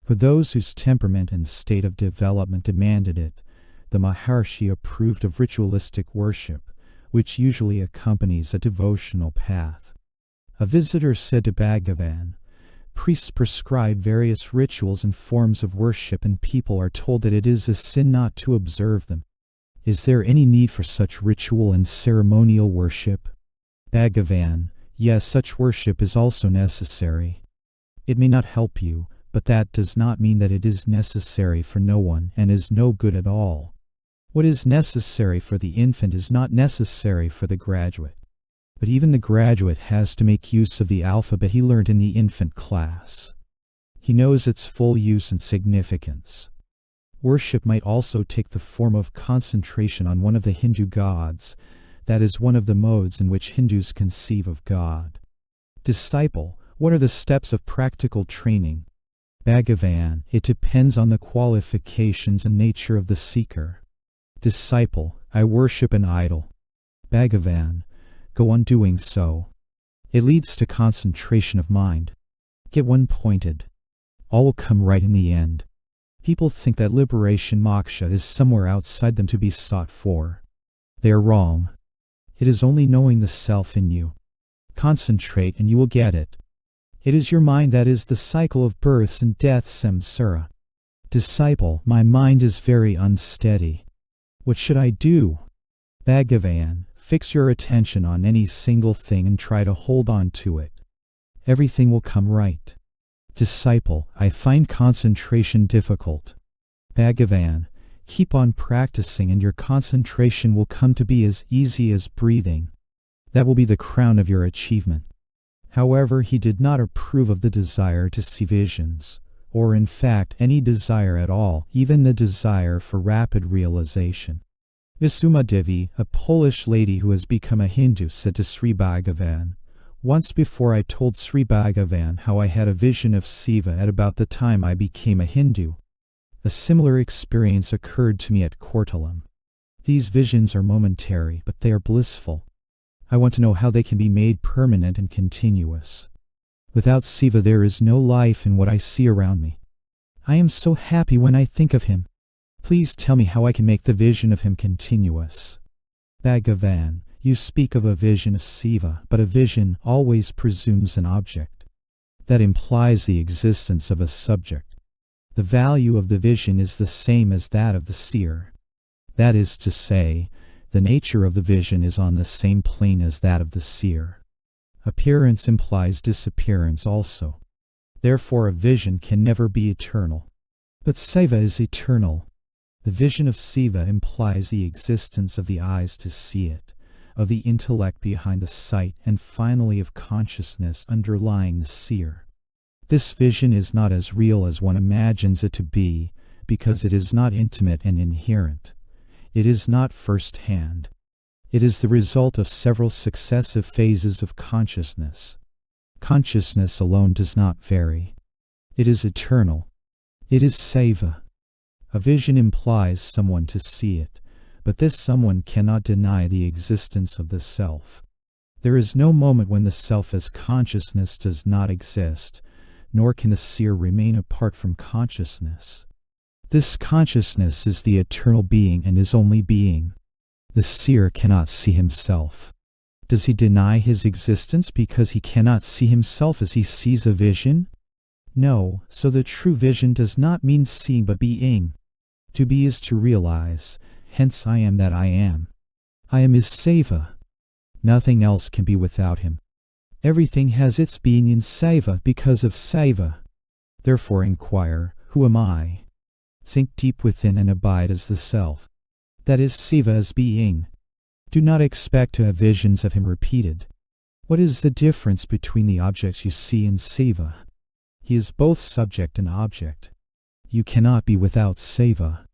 For those whose temperament and state of development demanded it, the Maharshi approved of ritualistic worship, which usually accompanies a devotional path. A visitor said to Bhagavan, "Priests prescribe various rituals and forms of worship, and people are told that it is a sin not to observe them. Is there any need for such ritual and ceremonial worship?" Bhagavan, "Yes, such worship is also necessary. It may not help you, but that does not mean that it is necessary for no one and is no good at all. What is necessary for the infant is not necessary for the graduate. But even the graduate has to make use of the alphabet he learned in the infant class. He knows its full use and significance. Worship might also take the form of concentration on one of the Hindu gods. That is one of the modes in which Hindus conceive of God. Disciple, what are the steps of practical training? Bhagavan, it depends on the qualifications and nature of the seeker. Disciple, I worship an idol. Bhagavan, go on doing so. It leads to concentration of mind. Get one pointed. All will come right in the end. People think that liberation moksha is somewhere outside them to be sought for. They are wrong. It is only knowing the self in you. Concentrate and you will get it. It is your mind that is the cycle of births and deaths samsara. Disciple, my mind is very unsteady. What should I do? Bhagavan, fix your attention on any single thing and try to hold on to it. Everything will come right. Disciple, I find concentration difficult. Bhagavan, keep on practicing and your concentration will come to be as easy as breathing. That will be the crown of your achievement. However, he did not approve of the desire to see visions, or in fact any desire at all, even the desire for rapid realization. Visumadevi, a Polish lady who has become a Hindu, said to Sri Bhagavan, "Once before I told Sri Bhagavan how I had a vision of Siva at about the time I became a Hindu. A similar experience occurred to me at Kortalam. These visions are momentary, but they are blissful. I want to know how they can be made permanent and continuous. Without Siva there is no life in what I see around me. I am so happy when I think of him. Please tell me how I can make the vision of him continuous." Bhagavan, you speak of a vision of Siva, but a vision always presumes an object. That implies the existence of a subject. The value of the vision is the same as that of the seer. That is to say, the nature of the vision is on the same plane as that of the seer. Appearance implies disappearance also. Therefore a vision can never be eternal. But Siva is eternal. The vision of Siva implies the existence of the eyes to see it, of the intellect behind the sight, and finally of consciousness underlying the seer. This vision is not as real as one imagines it to be, because it is not intimate and inherent. It is not first-hand. It is the result of several successive phases of consciousness. Consciousness alone does not vary. It is eternal. It is Siva. A vision implies someone to see it, but this someone cannot deny the existence of the self. There is no moment when the self as consciousness does not exist, nor can the seer remain apart from consciousness. This consciousness is the eternal being and is only being. The seer cannot see himself. Does he deny his existence because he cannot see himself as he sees a vision? No, so the true vision does not mean seeing but being. To be is to realize, hence I am that I am. I am is Siva. Nothing else can be without him. Everything has its being in Siva because of Siva. Therefore inquire, who am I? Sink deep within and abide as the self. That is Siva as being. Do not expect to have visions of him repeated. What is the difference between the objects you see and Siva? He is both subject and object. You cannot be without Siva.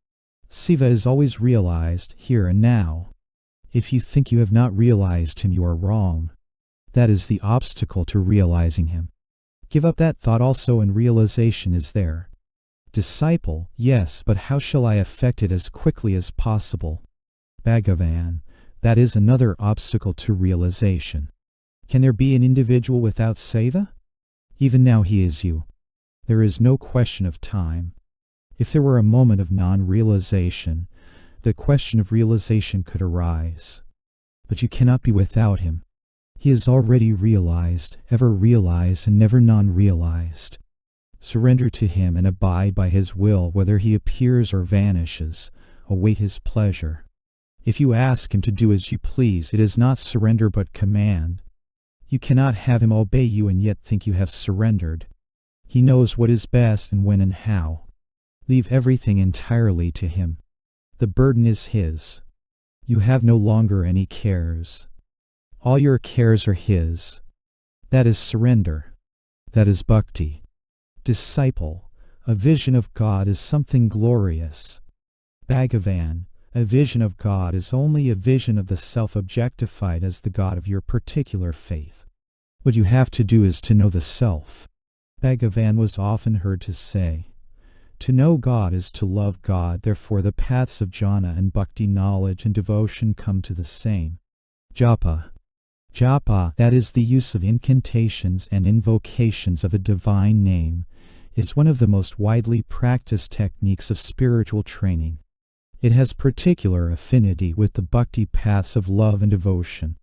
Siva is always realized, here and now. If you think you have not realized him, you are wrong. That is the obstacle to realizing him. Give up that thought also and realization is there. Disciple, yes, but how shall I effect it as quickly as possible? Bhagavan, that is another obstacle to realization. Can there be an individual without Siva? Even now he is you. There is no question of time. If there were a moment of non-realization, the question of realization could arise. But you cannot be without him. He is already realized, ever realized, and never non-realized. Surrender to him and abide by his will whether he appears or vanishes. Await his pleasure. If you ask him to do as you please, it is not surrender but command. You cannot have him obey you and yet think you have surrendered. He knows what is best and when and how. Leave everything entirely to him. The burden is his. You have no longer any cares. All your cares are his. That is surrender. That is bhakti. Disciple, a vision of God is something glorious. Bhagavan, a vision of God is only a vision of the self objectified as the God of your particular faith. What you have to do is to know the self. Bhagavan was often heard to say, to know God is to love God, therefore the paths of jhana and bhakti knowledge and devotion come to the same. Japa. Japa, that is the use of incantations and invocations of a divine name, is one of the most widely practiced techniques of spiritual training. It has particular affinity with the bhakti paths of love and devotion.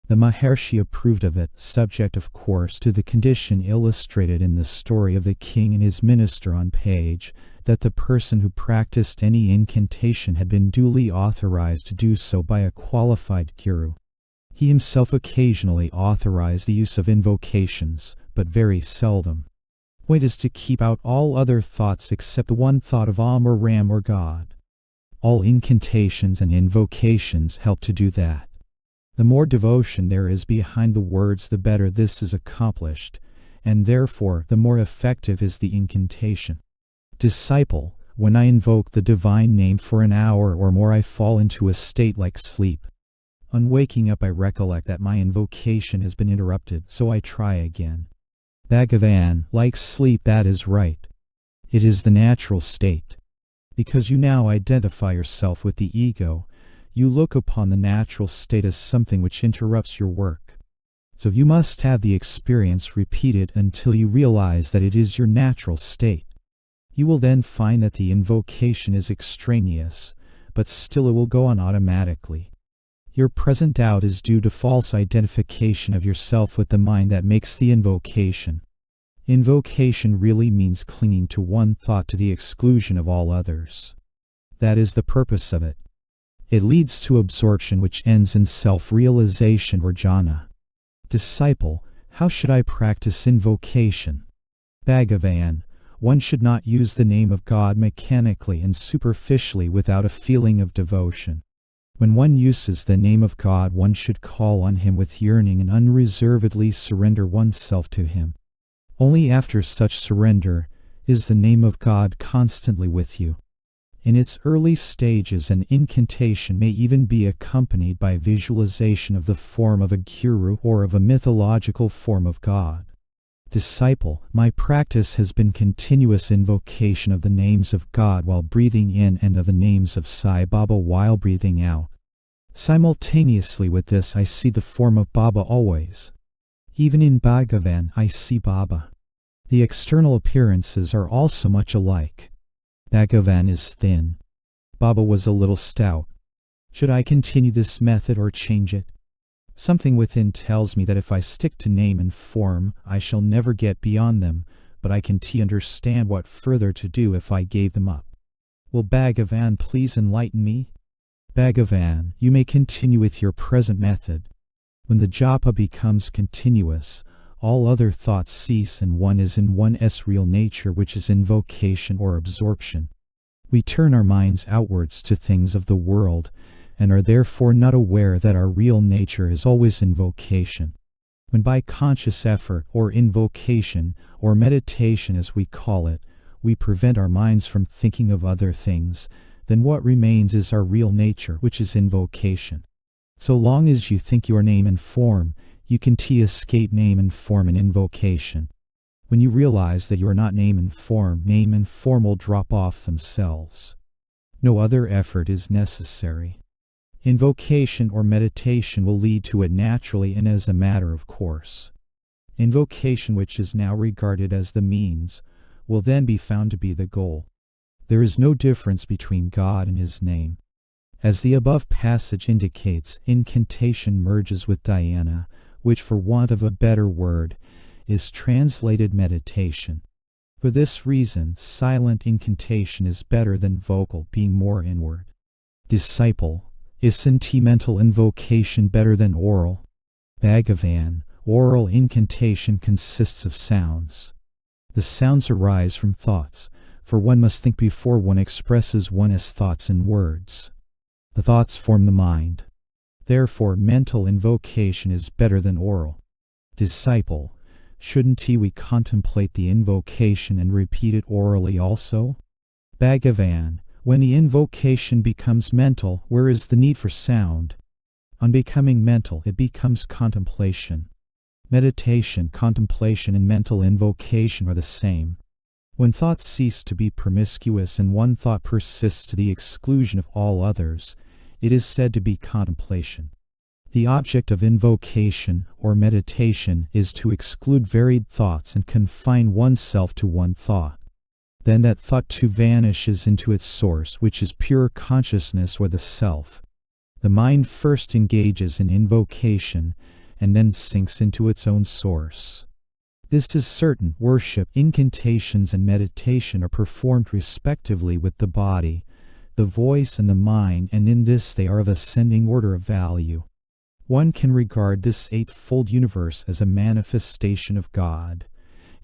The Maharshi approved of it, subject of course to the condition illustrated in the story of the king and his minister on page, that the person who practiced any incantation had been duly authorized to do so by a qualified guru. He himself occasionally authorized the use of invocations, but very seldom. Point is to keep out all other thoughts except the one thought of Om or Ram or God. All incantations and invocations help to do that. The more devotion there is behind the words, the better this is accomplished, and therefore the more effective is the incantation. Disciple, when I invoke the divine name for an hour or more, I fall into a state like sleep. On waking up I recollect that my invocation has been interrupted, so I try again. Bhagavan, like sleep, that is right. It is the natural state. Because you now identify yourself with the ego, you look upon the natural state as something which interrupts your work. So you must have the experience repeated until you realize that it is your natural state. You will then find that the invocation is extraneous, but still it will go on automatically. Your present doubt is due to false identification of yourself with the mind that makes the invocation. Invocation really means clinging to one thought to the exclusion of all others. That is the purpose of it. It leads to absorption, which ends in self-realization or jhana. Disciple, how should I practice invocation? Bhagavan, one should not use the name of God mechanically and superficially without a feeling of devotion. When one uses the name of God, one should call on Him with yearning and unreservedly surrender oneself to Him. Only after such surrender is the name of God constantly with you. In its early stages, an incantation may even be accompanied by visualization of the form of a guru or of a mythological form of God. Disciple, my practice has been continuous invocation of the names of God while breathing in and of the names of Sai Baba while breathing out. Simultaneously with this, I see the form of Baba always. Even in Bhagavan, I see Baba. The external appearances are also much alike. Bhagavan is thin. Baba was a little stout. Should I continue this method or change it? Something within tells me that if I stick to name and form, I shall never get beyond them, but I can understand what further to do if I gave them up. Will Bhagavan please enlighten me? Bhagavan, you may continue with your present method. When the japa becomes continuous, all other thoughts cease and one is in one's real nature, which is invocation or absorption. We turn our minds outwards to things of the world, and are therefore not aware that our real nature is always invocation. When by conscious effort, or invocation, or meditation as we call it, we prevent our minds from thinking of other things, then what remains is our real nature, which is invocation. So long as you think your name and form, you can escape name and form in invocation. When you realize that you are not name and form will drop off themselves. No other effort is necessary. Invocation or meditation will lead to it naturally and as a matter of course. Invocation, which is now regarded as the means, will then be found to be the goal. There is no difference between God and His name. As the above passage indicates, incantation merges with dhyana, which for want of a better word, is translated meditation. For this reason, silent incantation is better than vocal, being more inward. Disciple, is sentimental invocation better than oral? Bhagavan, oral incantation consists of sounds. The sounds arise from thoughts, for one must think before one expresses one's thoughts in words. The thoughts form the mind. Therefore, mental invocation is better than oral. Disciple, shouldn't we contemplate the invocation and repeat it orally also? Bhagavan, when the invocation becomes mental, where is the need for sound? On becoming mental, it becomes contemplation. Meditation, contemplation, and mental invocation are the same. When thoughts cease to be promiscuous and one thought persists to the exclusion of all others, it is said to be contemplation. The object of invocation or meditation is to exclude varied thoughts and confine oneself to one thought. Then that thought too vanishes into its source, which is pure consciousness or the self. The mind first engages in invocation and then sinks into its own source. This is certain. Worship, incantations, and meditation are performed respectively with the body, the voice, and the mind, and in this they are of ascending order of value. One can regard this eightfold universe as a manifestation of God,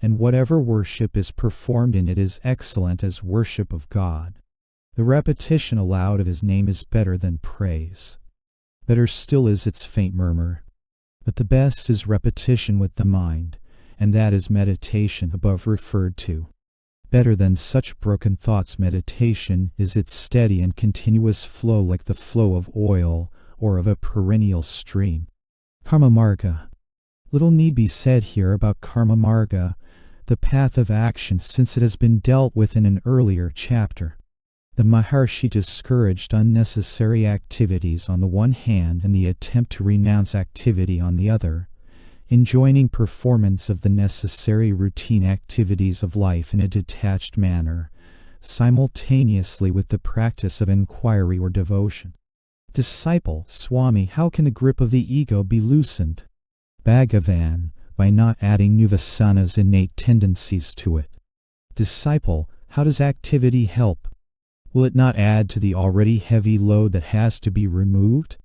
and whatever worship is performed in it is excellent as worship of God. The repetition aloud of His name is better than praise. Better still is its faint murmur. But the best is repetition with the mind, and that is meditation above referred to. Better than such broken thoughts, meditation is its steady and continuous flow, like the flow of oil or of a perennial stream. Karma Marga. Little need be said here about Karma Marga, the path of action, since it has been dealt with in an earlier chapter. The Maharshi discouraged unnecessary activities on the one hand and the attempt to renounce activity on the other, enjoining performance of the necessary routine activities of life in a detached manner, simultaneously with the practice of inquiry or devotion. Disciple, Swami, how can the grip of the ego be loosened? Bhagavan, by not adding new vasanas, innate tendencies, to it. Disciple, how does activity help? Will it not add to the already heavy load that has to be removed?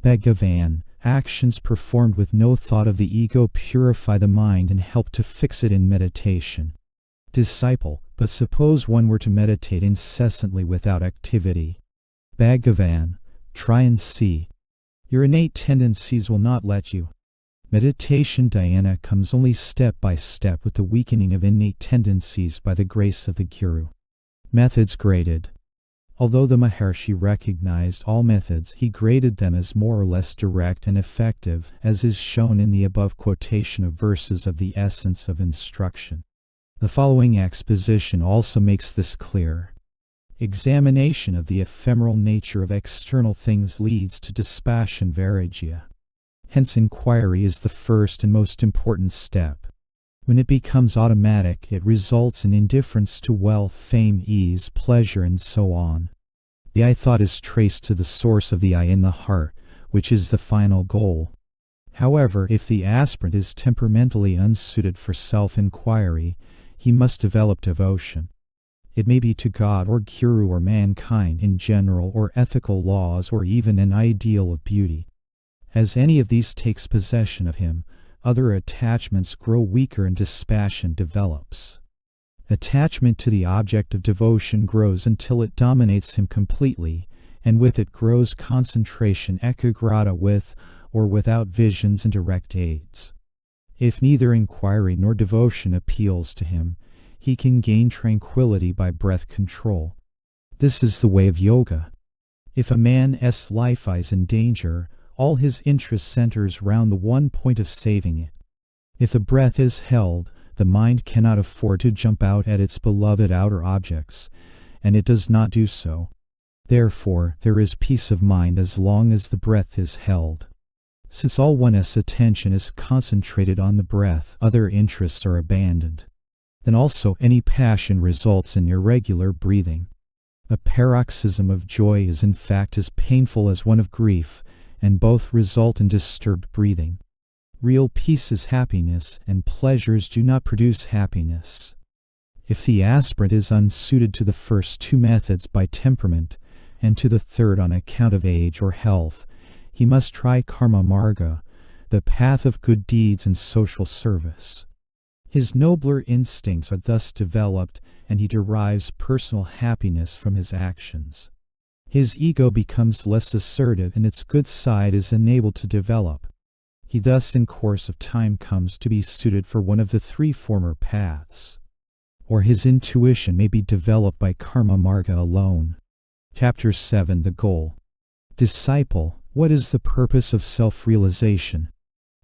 Bhagavan, actions performed with no thought of the ego purify the mind and help to fix it in meditation. Disciple, but suppose one were to meditate incessantly without activity. Bhagavan, try and see. Your innate tendencies will not let you. Meditation dhyana comes only step by step with the weakening of innate tendencies by the grace of the Guru. Methods graded. Although the Maharshi recognized all methods, he graded them as more or less direct and effective, as is shown in the above quotation of verses of the essence of instruction. The following exposition also makes this clear. Examination of the ephemeral nature of external things leads to dispassion vairagya. Hence inquiry is the first and most important step. When it becomes automatic, it results in indifference to wealth, fame, ease, pleasure, and so on. The I thought is traced to the source of the I in the heart, which is the final goal. However, if the aspirant is temperamentally unsuited for self-inquiry, he must develop devotion. It may be to God or Guru or mankind in general, or ethical laws, or even an ideal of beauty. As any of these takes possession of him, other attachments grow weaker and dispassion develops. Attachment to the object of devotion grows until it dominates him completely, and with it grows concentration, ekagrata, with or without visions and direct aids. If neither inquiry nor devotion appeals to him, he can gain tranquility by breath control. This is the way of yoga. If a man's life is in danger, all his interest centers round the one point of saving it. If the breath is held, the mind cannot afford to jump out at its beloved outer objects, and it does not do so. Therefore, there is peace of mind as long as the breath is held. Since all one's attention is concentrated on the breath, other interests are abandoned. Then also any passion results in irregular breathing. A paroxysm of joy is in fact as painful as one of grief, and both result in disturbed breathing. Real peace is happiness, and pleasures do not produce happiness. If the aspirant is unsuited to the first two methods by temperament, and to the third on account of age or health, he must try karma marga, the path of good deeds and social service. His nobler instincts are thus developed, and he derives personal happiness from his actions. His ego becomes less assertive, and its good side is enabled to develop. He thus in course of time comes to be suited for one of the three former paths. Or his intuition may be developed by karma marga alone. Chapter 7. The Goal. Disciple, what is the purpose of self-realization?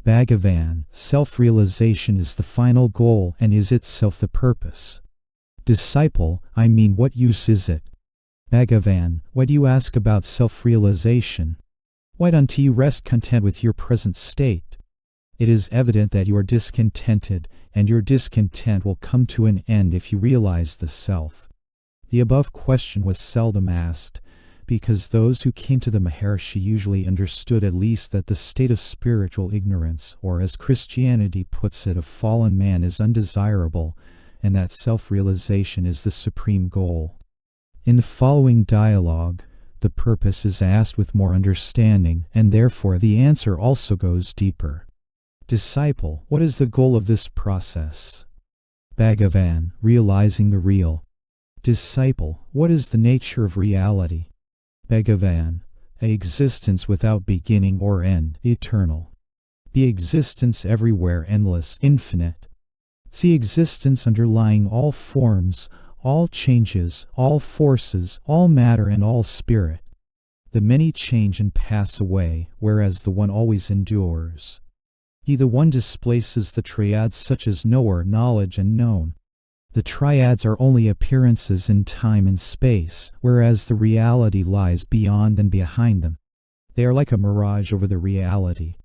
Bhagavan, self-realization is the final goal and is itself the purpose. Disciple, I mean, what use is it? Bhagavan, why do you ask about self-realization? Why don't you rest content with your present state? It is evident that you are discontented, and your discontent will come to an end if you realize the self. The above question was seldom asked, because those who came to the Maharshi usually understood at least that the state of spiritual ignorance, or as Christianity puts it, of fallen man, is undesirable, and that self-realization is the supreme goal. In the following dialogue, the purpose is asked with more understanding, and therefore the answer also goes deeper. Disciple, what is the goal of this process? Bhagavan, realizing the real. Disciple, what is the nature of reality? Bhagavan, a existence without beginning or end, eternal. The existence everywhere, endless, infinite. See existence underlying all forms, all changes, all forces, all matter, and all spirit. The many change and pass away, whereas the one always endures. He, the one, displaces the triads such as knower, knowledge, and known. The triads are only appearances in time and space, whereas the reality lies beyond and behind them. They are like a mirage over the reality.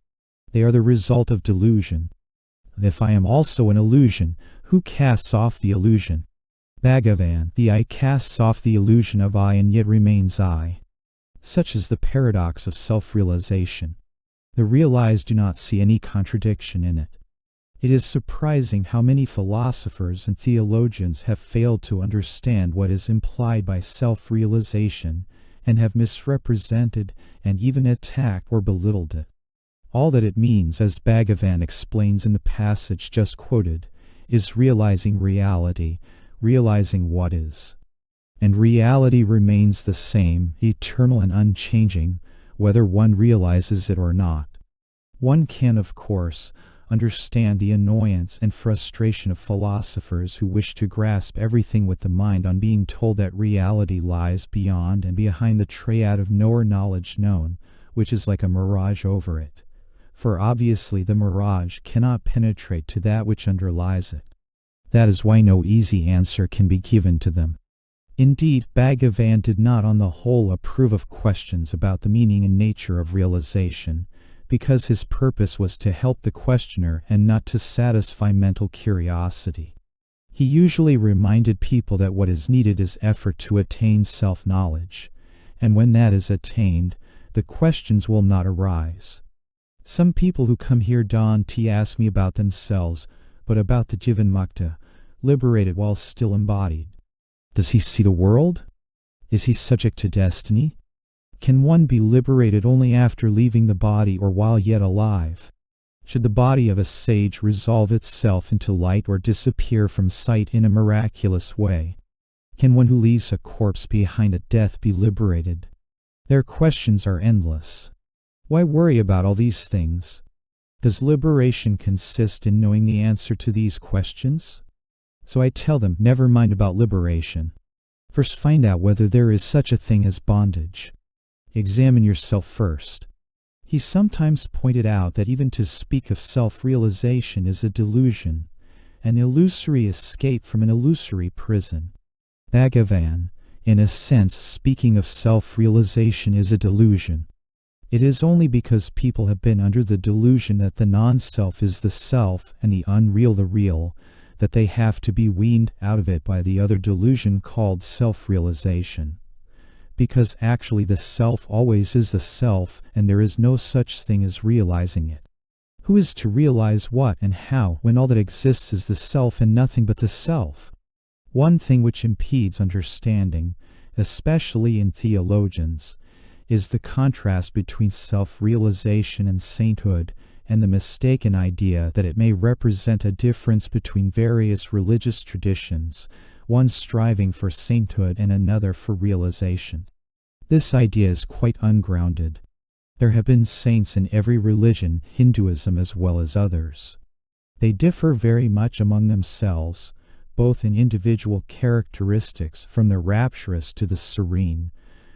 They are the result of delusion. If I am also an illusion, who casts off the illusion? Bhagavan, the I casts off the illusion of I and yet remains I. Such is the paradox of self-realization. The realized do not see any contradiction in it. It is surprising how many philosophers and theologians have failed to understand what is implied by self-realization and have misrepresented and even attacked or belittled it. All that it means, as Bhagavan explains in the passage just quoted, is realizing reality, realizing what is. And reality remains the same, eternal and unchanging, whether one realizes it or not. One can, of course, understand the annoyance and frustration of philosophers who wish to grasp everything with the mind on being told that reality lies beyond and behind the triad of knower knowledge known, which is like a mirage over it. For obviously the mirage cannot penetrate to that which underlies it. That is why no easy answer can be given to them. Indeed, Bhagavan did not on the whole approve of questions about the meaning and nature of realization, because his purpose was to help the questioner and not to satisfy mental curiosity. He usually reminded people that what is needed is effort to attain self-knowledge, and when that is attained, the questions will not arise. Some people who come here don't ask me about themselves, but about the Jivan Mukta, liberated while still embodied. Does he see the world? Is he subject to destiny? Can one be liberated only after leaving the body or while yet alive? Should the body of a sage resolve itself into light or disappear from sight in a miraculous way? Can one who leaves a corpse behind at death be liberated? Their questions are endless. Why worry about all these things? Does liberation consist in knowing the answer to these questions? So I tell them, never mind about liberation. First find out whether there is such a thing as bondage. Examine yourself first. He sometimes pointed out that even to speak of self-realization is a delusion, an illusory escape from an illusory prison. Bhagavan, in a sense, speaking of self-realization is a delusion. It is only because people have been under the delusion that the non-self is the self and the unreal the real, that they have to be weaned out of it by the other delusion called self-realization. Because actually the self always is the self, and there is no such thing as realizing it. Who is to realize what and how when all that exists is the self and nothing but the self? One thing which impedes understanding, especially in theologians, is the contrast between self-realization and sainthood, and the mistaken idea that it may represent a difference between various religious traditions, one striving for sainthood and another for realization. This idea is quite ungrounded. There have been saints in every religion, Hinduism as well as others. They differ very much among themselves, both in individual characteristics, from the rapturous to the serene,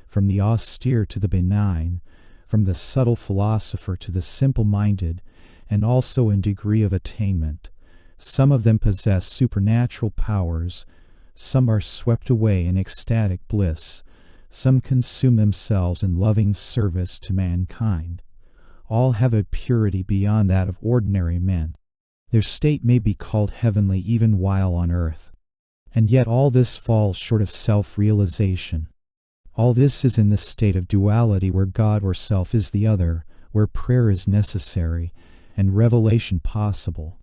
from the austere to the benign, from the subtle philosopher to the simple-minded, and also in degree of attainment. Some of them possess supernatural powers, some are swept away in ecstatic bliss, some consume themselves in loving service to mankind. All have a purity beyond that of ordinary men. Their state may be called heavenly even while on earth. And yet all this falls short of self-realization. All this is in the state of duality where God or self is the other, where prayer is necessary, and revelation possible.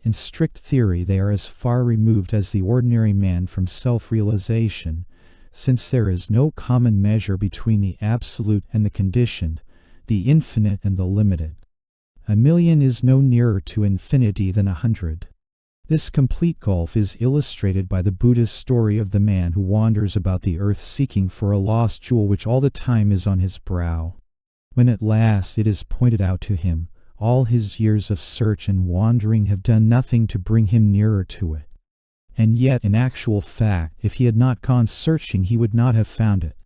In strict theory they are as far removed as the ordinary man from self-realization, since there is no common measure between the absolute and the conditioned, the infinite and the limited. 1,000,000 is no nearer to infinity than 100. This complete gulf is illustrated by the Buddhist story of the man who wanders about the earth seeking for a lost jewel which all the time is on his brow. When at last it is pointed out to him, all his years of search and wandering have done nothing to bring him nearer to it. And yet, in actual fact, if he had not gone searching, he would not have found it.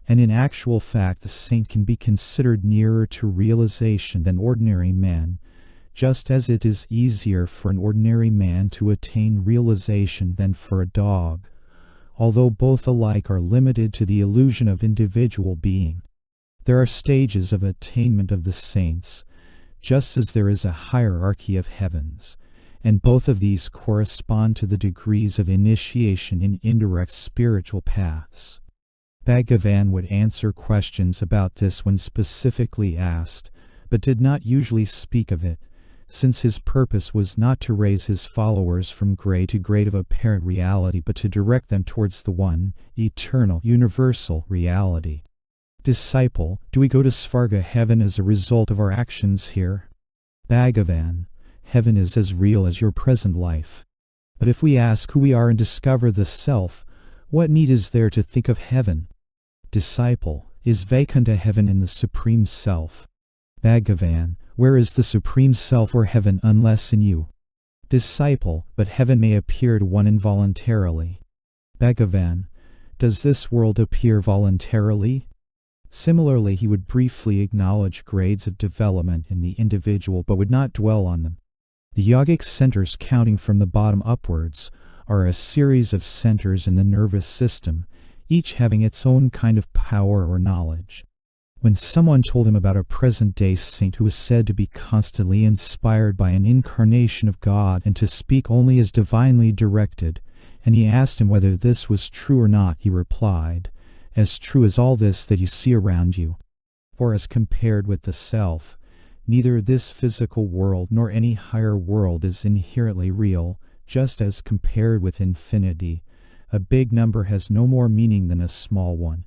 And in actual fact, the saint can be considered nearer to realization than ordinary man, just as it is easier for an ordinary man to attain realization than for a dog, although both alike are limited to the illusion of individual being. There are stages of attainment of the saints, just as there is a hierarchy of heavens, and both of these correspond to the degrees of initiation in indirect spiritual paths. Bhagavan would answer questions about this when specifically asked, but did not usually speak of it, since his purpose was not to raise his followers from grade to grade of apparent reality but to direct them towards the one, eternal, universal reality. Disciple, do we go to Svarga heaven as a result of our actions here? Bhagavan, heaven is as real as your present life. But if we ask who we are and discover the self, what need is there to think of heaven? Disciple, is Vaikuntha heaven in the Supreme Self? Bhagavan, where is the Supreme Self or heaven unless in you? Disciple, but heaven may appear to one involuntarily. Bhagavan, does this world appear voluntarily? Similarly, he would briefly acknowledge grades of development in the individual but would not dwell on them. The yogic centers counting from the bottom upwards are a series of centers in the nervous system, each having its own kind of power or knowledge. When someone told him about a present-day saint who was said to be constantly inspired by an incarnation of God and to speak only as divinely directed, and he asked him whether this was true or not, he replied, "As true as all this that you see around you. For as compared with the self, neither this physical world nor any higher world is inherently real, just as compared with infinity, a big number has no more meaning than a small one."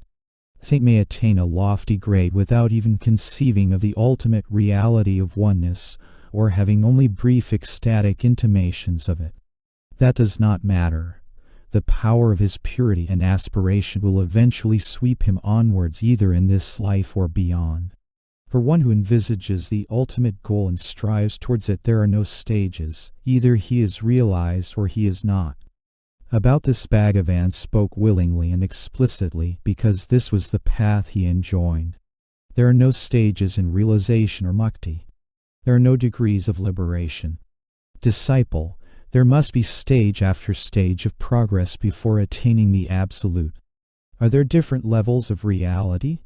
A saint may attain a lofty grade without even conceiving of the ultimate reality of oneness, or having only brief ecstatic intimations of it. That does not matter. The power of his purity and aspiration will eventually sweep him onwards either in this life or beyond. For one who envisages the ultimate goal and strives towards it, there are no stages. Either he is realized or he is not. About this Bhagavan spoke willingly and explicitly because this was the path he enjoined. There are no stages in realization or mukti. There are no degrees of liberation. Disciple, there must be stage after stage of progress before attaining the Absolute. Are there different levels of reality?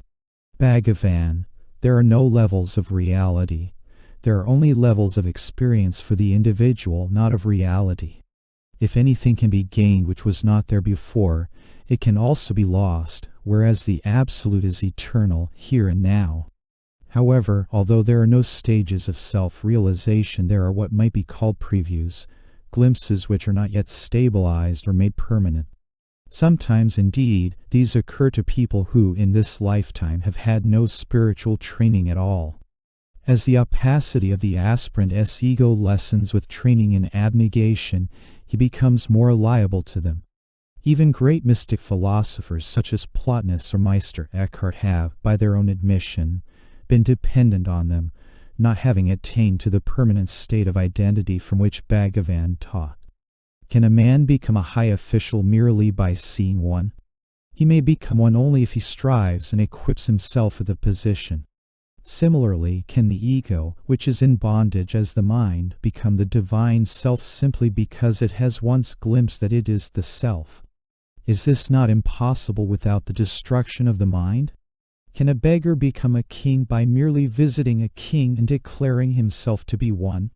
Bhagavan, there are no levels of reality. There are only levels of experience for the individual, not of reality. If anything can be gained which was not there before, it can also be lost, whereas the Absolute is eternal, here and now. However, although there are no stages of self-realization, there are what might be called previews, glimpses which are not yet stabilized or made permanent. Sometimes, indeed, these occur to people who, in this lifetime, have had no spiritual training at all. As the opacity of the aspirant's ego lessens with training in abnegation, he becomes more liable to them. Even great mystic philosophers such as Plotinus or Meister Eckhart have, by their own admission, been dependent on them, not having attained to the permanent state of identity from which Bhagavan taught. Can a man become a high official merely by seeing one? He may become one only if he strives and equips himself for the position. Similarly, can the ego, which is in bondage as the mind, become the divine self simply because it has once glimpsed that it is the self? Is this not impossible without the destruction of the mind? Can a beggar become a king by merely visiting a king and declaring himself to be one?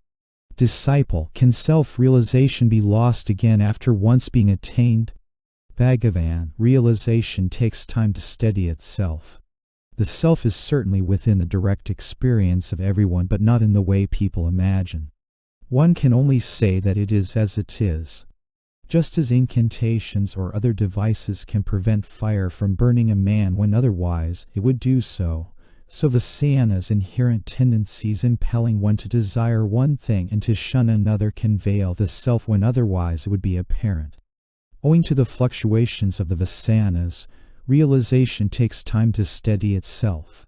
Disciple, can self-realization be lost again after once being attained? Bhagavan, realization takes time to steady itself. The self is certainly within the direct experience of everyone, but not in the way people imagine. One can only say that it is as it is. Just as incantations or other devices can prevent fire from burning a man when otherwise it would do so, so Vasana's inherent tendencies impelling one to desire one thing and to shun another can veil the self when otherwise it would be apparent. Owing to the fluctuations of the Vasanas, realization takes time to steady itself.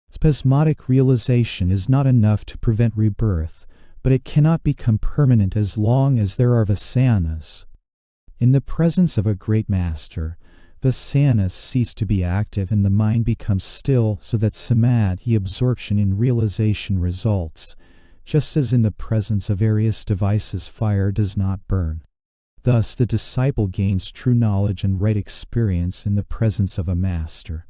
Spasmodic realization is not enough to prevent rebirth, but it cannot become permanent as long as there are Vasanas. In the presence of a great master, Vasanas cease to be active and the mind becomes still so that samadhi absorption in realization results, just as in the presence of various devices fire does not burn. Thus the disciple gains true knowledge and right experience in the presence of a master.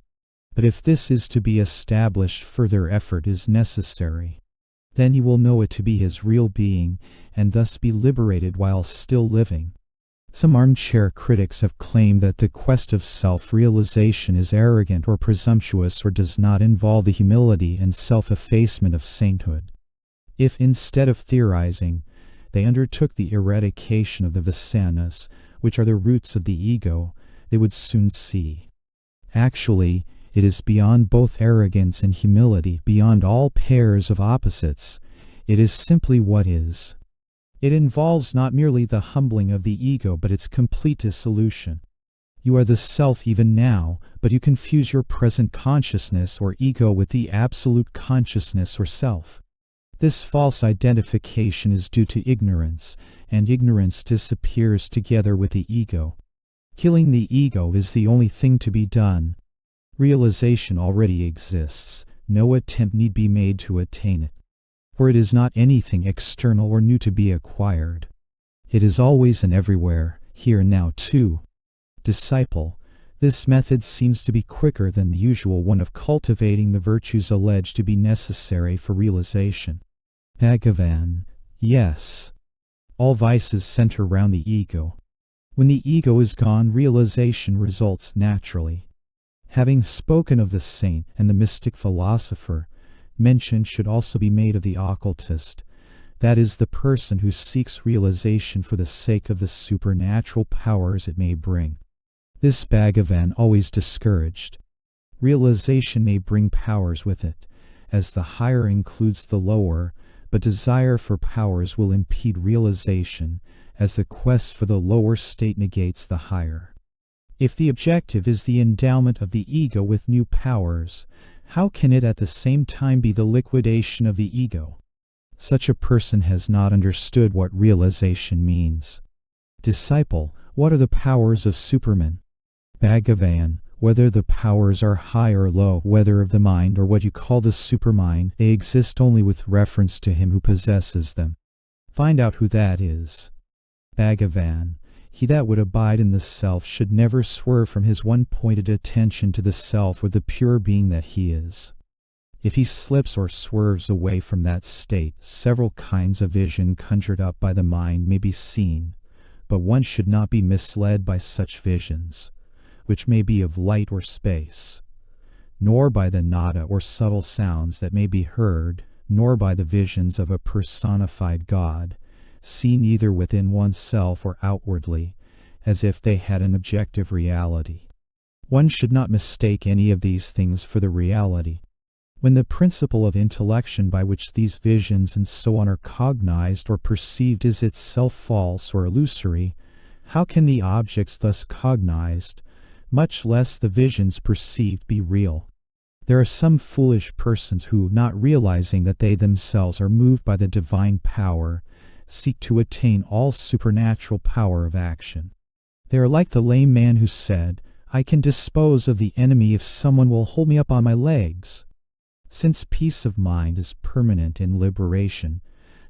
But if this is to be established, further effort is necessary. Then he will know it to be his real being, and thus be liberated while still living. Some armchair critics have claimed that the quest of self-realization is arrogant or presumptuous or does not involve the humility and self-effacement of sainthood. If instead of theorizing, they undertook the eradication of the vasanas, which are the roots of the ego, they would soon see. Actually, it is beyond both arrogance and humility, beyond all pairs of opposites. It is simply what is. It involves not merely the humbling of the ego, but its complete dissolution. You are the self even now, but you confuse your present consciousness or ego with the absolute consciousness or self. This false identification is due to ignorance, and ignorance disappears together with the ego. Killing the ego is the only thing to be done. Realization already exists. No attempt need be made to attain it. For it is not anything external or new to be acquired. It is always and everywhere, here and now too. Disciple, this method seems to be quicker than the usual one of cultivating the virtues alleged to be necessary for realization. Bhagavan, yes. All vices center around the ego. When the ego is gone, realization results naturally. Having spoken of the saint and the mystic philosopher, mention should also be made of the occultist, that is, the person who seeks realization for the sake of the supernatural powers it may bring. This Bhagavan always discouraged. Realization may bring powers with it, as the higher includes the lower, but desire for powers will impede realization, as the quest for the lower state negates the higher. If the objective is the endowment of the ego with new powers, how can it at the same time be the liquidation of the ego? Such a person has not understood what realization means. Disciple, what are the powers of Superman? Bhagavan, whether the powers are high or low, whether of the mind or what you call the supermind, they exist only with reference to him who possesses them. Find out who that is. Bhagavan, he that would abide in the self should never swerve from his one-pointed attention to the self or the pure being that he is. If he slips or swerves away from that state, several kinds of vision conjured up by the mind may be seen, but one should not be misled by such visions, which may be of light or space, nor by the nada or subtle sounds that may be heard, nor by the visions of a personified God, seen either within oneself or outwardly, as if they had an objective reality. One should not mistake any of these things for the reality. When the principle of intellection by which these visions and so on are cognized or perceived is itself false or illusory, how can the objects thus cognized, much less the visions perceived, be real? There are some foolish persons who, not realizing that they themselves are moved by the divine power, seek to attain all supernatural power of action. They are like the lame man who said, "I can dispose of the enemy if someone will hold me up on my legs." Since peace of mind is permanent in liberation,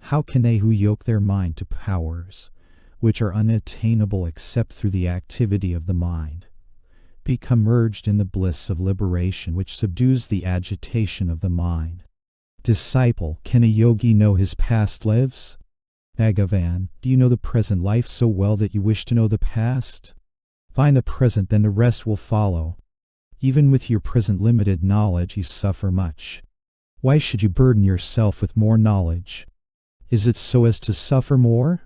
how can they who yoke their mind to powers, which are unattainable except through the activity of the mind, become merged in the bliss of liberation which subdues the agitation of the mind? Disciple, can a yogi know his past lives? Bhagavan, do you know the present life so well that you wish to know the past? Find the present, then the rest will follow. Even with your present limited knowledge you suffer much. Why should you burden yourself with more knowledge? Is it so as to suffer more?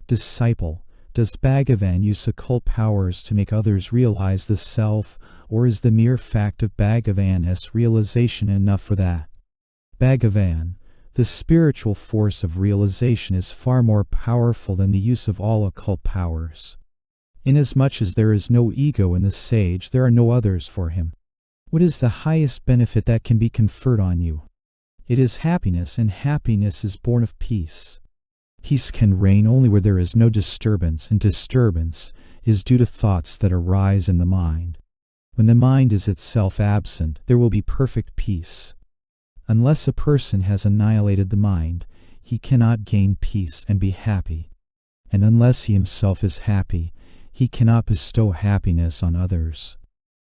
Disciple, does Bhagavan use occult powers to make others realize the self, or is the mere fact of Bhagavan's realization enough for that? Bhagavan, the spiritual force of realization is far more powerful than the use of all occult powers. Inasmuch as there is no ego in the sage, there are no others for him. What is the highest benefit that can be conferred on you? It is happiness, and happiness is born of peace. Peace can reign only where there is no disturbance, and disturbance is due to thoughts that arise in the mind. When the mind is itself absent, there will be perfect peace. Unless a person has annihilated the mind, he cannot gain peace and be happy. And unless he himself is happy, he cannot bestow happiness on others.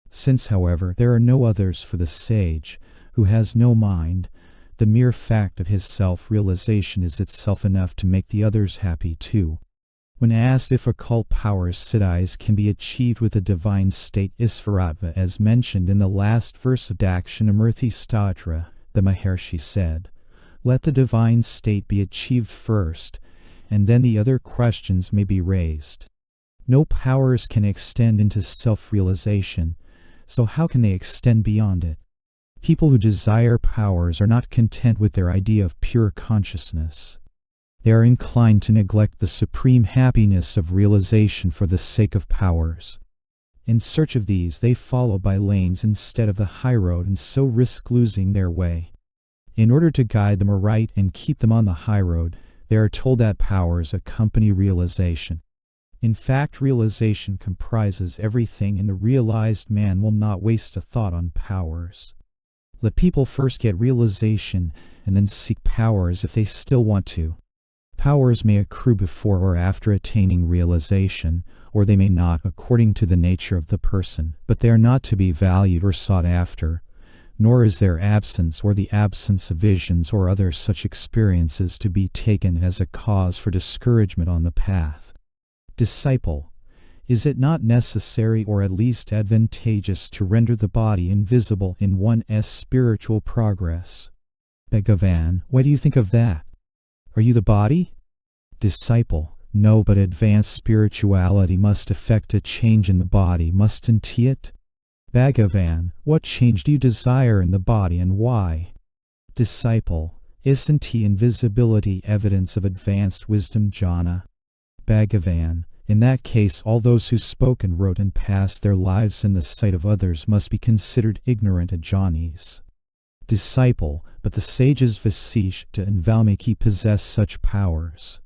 Since, however, there are no others for the sage, who has no mind, the mere fact of his self-realization is itself enough to make the others happy too. When asked if occult powers siddhis can be achieved with a divine state Isvaratva as mentioned in the last verse of Dakshinamurti Stotra, the Maharshi said, Let the divine state be achieved first, and then the other questions may be raised. No powers can extend into self-realization, so how can they extend beyond it? People who desire powers are not content with their idea of pure consciousness. They are inclined to neglect the supreme happiness of realization for the sake of powers. In search of these, they follow by lanes instead of the high road and so risk losing their way. In order to guide them aright and keep them on the high road, they are told that powers accompany realization. In fact, realization comprises everything, and the realized man will not waste a thought on powers. Let people first get realization and then seek powers if they still want to. Powers may accrue before or after attaining realization, or they may not according to the nature of the person, but they are not to be valued or sought after, nor is their absence or the absence of visions or other such experiences to be taken as a cause for discouragement on the path. Disciple, is it not necessary or at least advantageous to render the body invisible in one's spiritual progress? Bhagavan, what do you think of that? Are you the body? Disciple, no, but advanced spirituality must effect a change in the body, mustn't it? Bhagavan, what change do you desire in the body and why? Disciple, isn't invisibility evidence of advanced wisdom, jhana? Bhagavan, in that case all those who spoke and wrote and passed their lives in the sight of others must be considered ignorant ajnanis. Disciple, but the sages Vasishta and Valmiki possess such powers.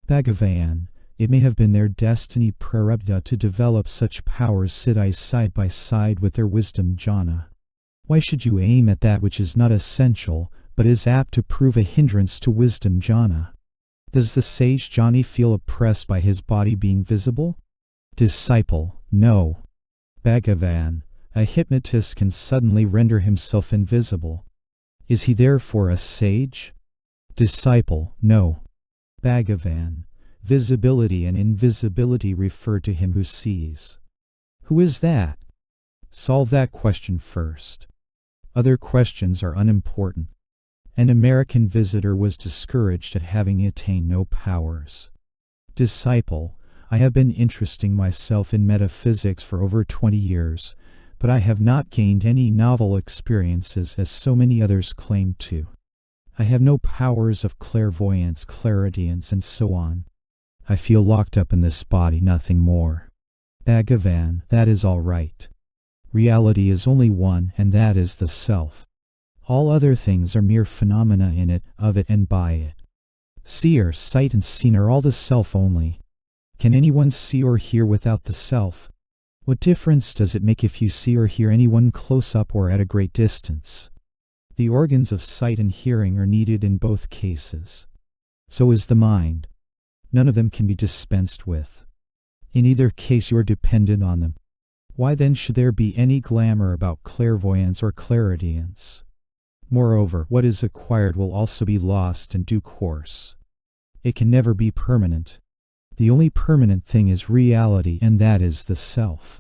Bhagavan, it may have been their destiny prarabdha to develop such powers side by side with their wisdom jhana. Why should you aim at that which is not essential, but is apt to prove a hindrance to wisdom jhana? Does the sage jhani feel oppressed by his body being visible? Disciple, no. Bhagavan, a hypnotist can suddenly render himself invisible. Is he therefore a sage? Disciple, no. Bhagavan, visibility and invisibility refer to him who sees. Who is that? Solve that question first. Other questions are unimportant. An American visitor was discouraged at having attained no powers. Disciple, I have been interesting myself in metaphysics for over 20 years, but I have not gained any novel experiences as so many others claim to. I have no powers of clairvoyance, clairaudience, and so on. I feel locked up in this body, nothing more. Bhagavan, that is all right. Reality is only one, and that is the self. All other things are mere phenomena in it, of it, and by it. Seer, sight, and seen are all the self only. Can anyone see or hear without the self? What difference does it make if you see or hear anyone close up or at a great distance? The organs of sight and hearing are needed in both cases. So is the mind. None of them can be dispensed with. In either case you are dependent on them. Why then should there be any glamour about clairvoyance or clairaudience? Moreover, what is acquired will also be lost in due course. It can never be permanent. The only permanent thing is reality, and that is the self.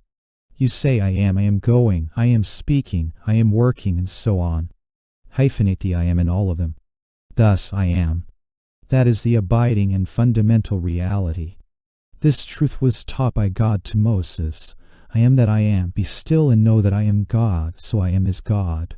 You say I am going, I am speaking, I am working, and so on. Hyphenate the I am in all of them. Thus I am. That is the abiding and fundamental reality. This truth was taught by God to Moses. I am that I am. Be still and know that I am God, so I am as God.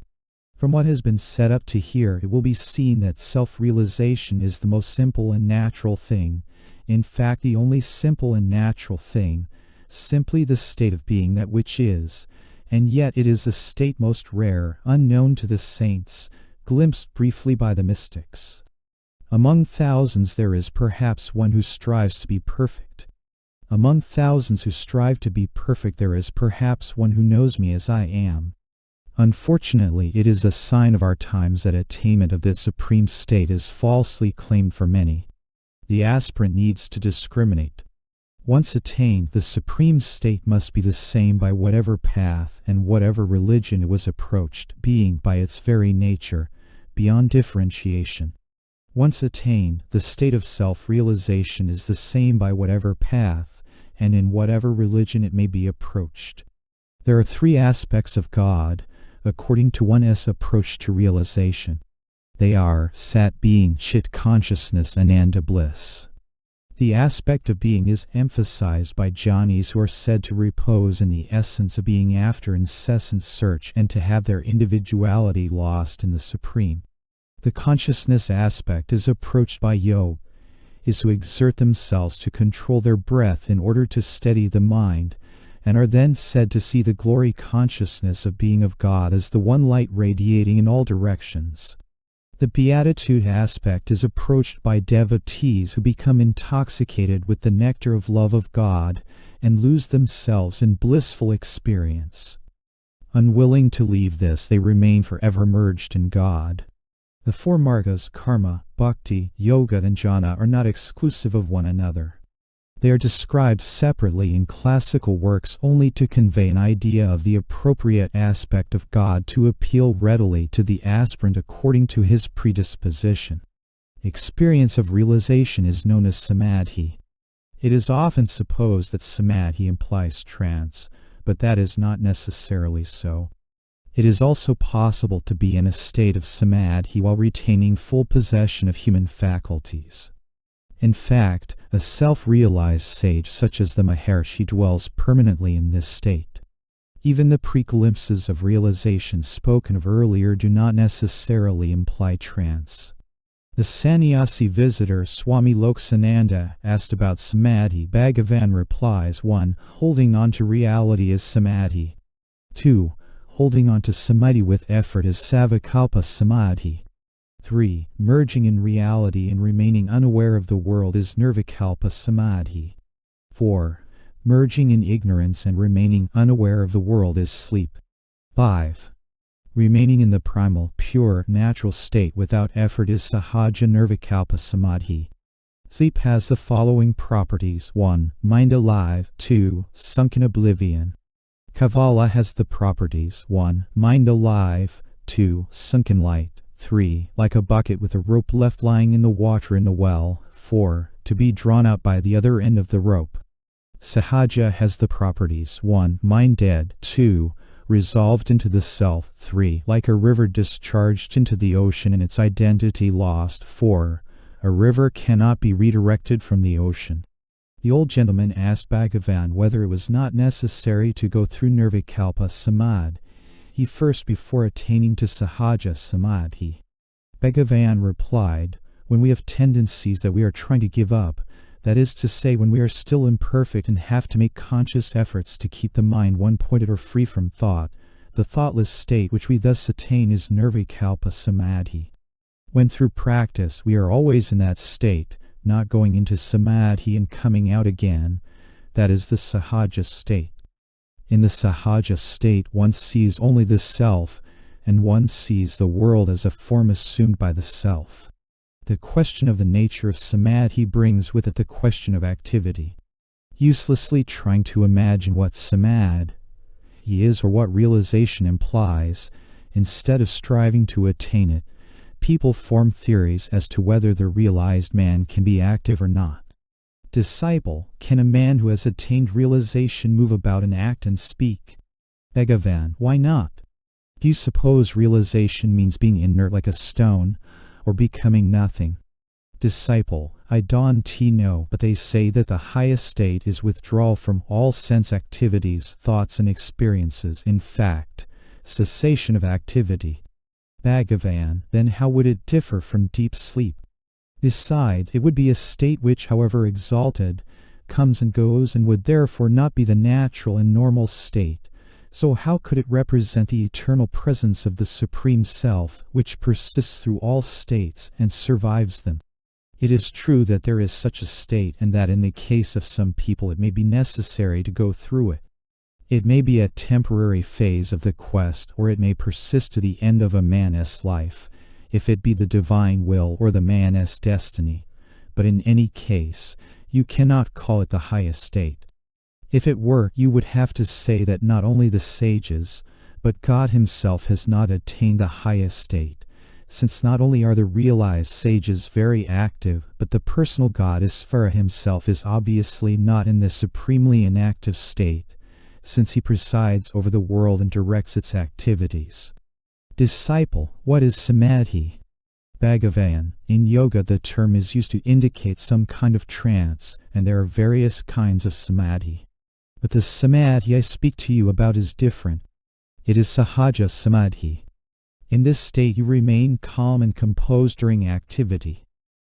From what has been set up to here, it will be seen that self-realization is the most simple and natural thing, in fact the only simple and natural thing, simply the state of being that which is, and yet it is a state most rare, unknown to the saints, glimpsed briefly by the mystics. Among thousands there is perhaps one who strives to be perfect. Among thousands who strive to be perfect there is perhaps one who knows me as I am. Unfortunately, it is a sign of our times that attainment of this supreme state is falsely claimed for many. The aspirant needs to discriminate. Once attained, the supreme state must be the same by whatever path and whatever religion it was approached, being, by its very nature, beyond differentiation. Once attained, the state of self-realization is the same by whatever path and in whatever religion it may be approached. There are three aspects of God, according to one's approach to realization. They are sat being, chit consciousness, ananda bliss. The aspect of being is emphasized by jnanis who are said to repose in the essence of being after incessant search and to have their individuality lost in the Supreme. The consciousness aspect is approached by yogis who exert themselves to control their breath in order to steady the mind, and are then said to see the glory consciousness of being of God as the one light radiating in all directions. The beatitude aspect is approached by devotees who become intoxicated with the nectar of love of God and lose themselves in blissful experience. Unwilling to leave this, they remain forever merged in God. The four margas, karma, bhakti, yoga, and jnana, are not exclusive of one another. They are described separately in classical works only to convey an idea of the appropriate aspect of God to appeal readily to the aspirant according to his predisposition. Experience of realization is known as samadhi. It is often supposed that samadhi implies trance, but that is not necessarily so. It is also possible to be in a state of samadhi while retaining full possession of human faculties. In fact, a self-realized sage such as the Maharshi dwells permanently in this state. Even the preglimpses of realization spoken of earlier do not necessarily imply trance. The sannyasi visitor Swami Loksananda asked about samadhi. Bhagavan replies: 1. Holding on to reality is samadhi. 2. Holding on to samadhi with effort is savakalpa samadhi. 3. Merging in reality and remaining unaware of the world is nirvikalpa samadhi. 4. Merging in ignorance and remaining unaware of the world is sleep. 5. Remaining in the primal, pure, natural state without effort is sahaja nirvikalpa samadhi. Sleep has the following properties: 1. Mind alive. 2. Sunk in oblivion. Kavala has the properties: 1. Mind alive. 2. Sunken light. 3. Like a bucket with a rope left lying in the water in the well. 4. To be drawn out by the other end of the rope. Sahaja has the properties: 1. Mind dead. 2. Resolved into the self. 3. Like a river discharged into the ocean and its identity lost. 4. A river cannot be redirected from the ocean. The old gentleman asked Bhagavan whether it was not necessary to go through nirvikalpa samadhi first before attaining to sahaja samadhi. Bhagavan replied, when we have tendencies that we are trying to give up, that is to say, when we are still imperfect and have to make conscious efforts to keep the mind one-pointed or free from thought, the thoughtless state which we thus attain is nirvikalpa samadhi. When through practice we are always in that state, not going into samadhi and coming out again, that is the sahaja state. In the sahaja state one sees only the self, and one sees the world as a form assumed by the self. The question of the nature of samadhi brings with it the question of activity. Uselessly trying to imagine what samadhi is or what realization implies, instead of striving to attain it, people form theories as to whether the realized man can be active or not. Disciple, can a man who has attained realization move about and act and speak? Bhagavan, why not? Do you suppose realization means being inert like a stone, or becoming nothing? Disciple, I don't know, but they say that the highest state is withdrawal from all sense activities, thoughts and experiences, in fact, cessation of activity. Bhagavan, then how would it differ from deep sleep? Besides, it would be a state which, however exalted, comes and goes and would therefore not be the natural and normal state. So how could it represent the eternal presence of the Supreme Self, which persists through all states and survives them? It is true that there is such a state, and that in the case of some people it may be necessary to go through it. It may be a temporary phase of the quest, or it may persist to the end of a man's life, if it be the divine will or the man's destiny, but in any case, you cannot call it the highest state. If it were, you would have to say that not only the sages, but God himself has not attained the highest state, since not only are the realized sages very active, but the personal God Isvara himself is obviously not in the supremely inactive state, since he presides over the world and directs its activities. Disciple, what is samadhi? Bhagavan. In yoga, the term is used to indicate some kind of trance, and there are various kinds of samadhi. But the samadhi I speak to you about is different. It is sahaja samadhi. In this state you remain calm and composed during activity.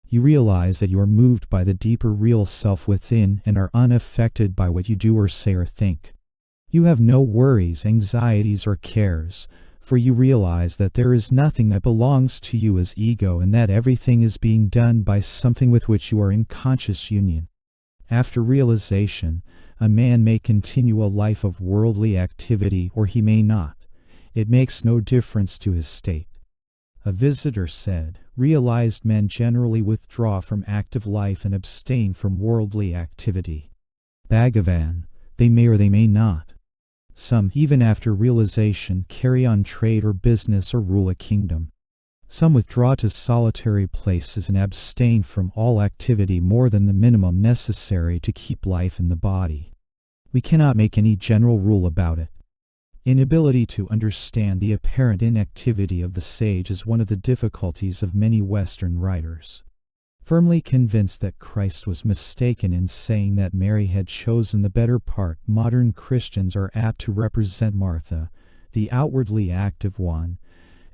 You realize that you are moved by the deeper real self within and are unaffected by what you do or say or think. You have no worries, anxieties, or cares, for you realize that there is nothing that belongs to you as ego and that everything is being done by something with which you are in conscious union. After realization, a man may continue a life of worldly activity or he may not. It makes no difference to his state. A visitor said, realized men generally withdraw from active life and abstain from worldly activity. Bhagavan, they may or they may not. Some, even after realization, carry on trade or business or rule a kingdom. Some withdraw to solitary places and abstain from all activity more than the minimum necessary to keep life in the body. We cannot make any general rule about it. Inability to understand the apparent inactivity of the sage is one of the difficulties of many Western writers. Firmly convinced that Christ was mistaken in saying that Mary had chosen the better part, modern Christians are apt to represent Martha, the outwardly active one,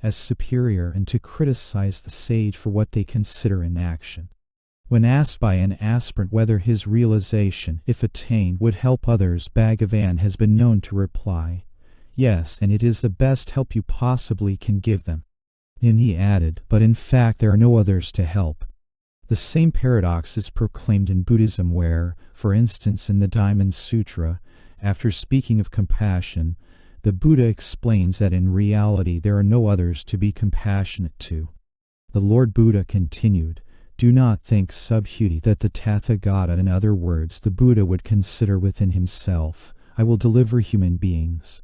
as superior and to criticize the sage for what they consider inaction. When asked by an aspirant whether his realization, if attained, would help others, Bhagavan has been known to reply, "Yes, and it is the best help you possibly can give them." And he added, "But in fact there are no others to help." The same paradox is proclaimed in Buddhism where, for instance in the Diamond Sutra, after speaking of compassion, the Buddha explains that in reality there are no others to be compassionate to. The Lord Buddha continued, "Do not think, Subhuti, that the Tathagata, in other words the Buddha, would consider within himself, 'I will deliver human beings.'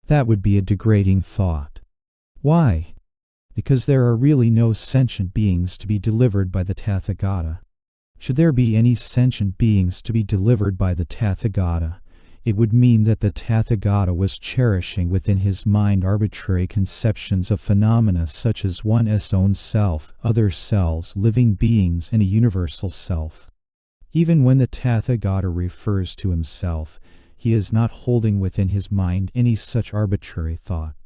That would be a degrading thought. Why? Because there are really no sentient beings to be delivered by the Tathagata. Should there be any sentient beings to be delivered by the Tathagata, it would mean that the Tathagata was cherishing within his mind arbitrary conceptions of phenomena such as one's own self, other selves, living beings, and a universal self. Even when the Tathagata refers to himself, he is not holding within his mind any such arbitrary thought.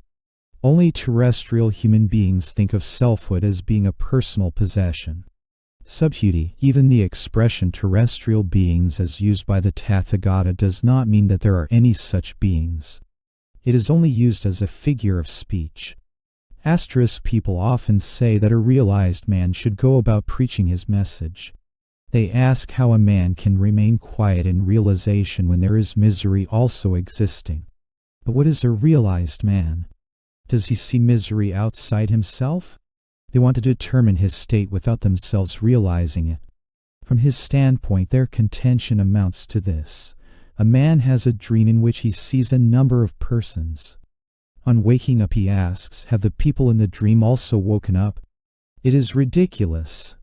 Only terrestrial human beings think of selfhood as being a personal possession. Subhuti, even the expression terrestrial beings as used by the Tathagata does not mean that there are any such beings. It is only used as a figure of speech. People often say that a realized man should go about preaching his message. They ask how a man can remain quiet in realization when there is misery also existing. But what is a realized man? Does he see misery outside himself? They want to determine his state without themselves realizing it. From his standpoint, their contention amounts to this. A man has a dream in which he sees a number of persons. On waking up he asks, have the people in the dream also woken up? It is ridiculous.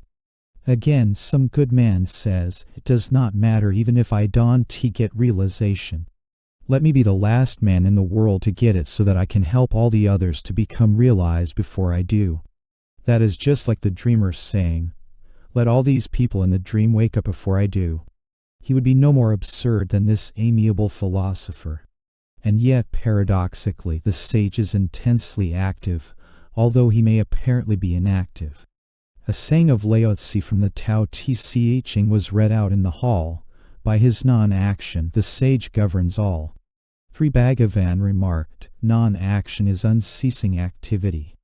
Again, some good man says, it does not matter even if I don't get realization. Let me be the last man in the world to get it so that I can help all the others to become realized before I do. That is just like the dreamer saying, let all these people in the dream wake up before I do. He would be no more absurd than this amiable philosopher. And yet, paradoxically, the sage is intensely active, although he may apparently be inactive. A saying of Lao Tzu from the Tao Te Ching was read out in the hall. By his non-action, the sage governs all. Sri Bhagavan remarked, non-action is unceasing activity.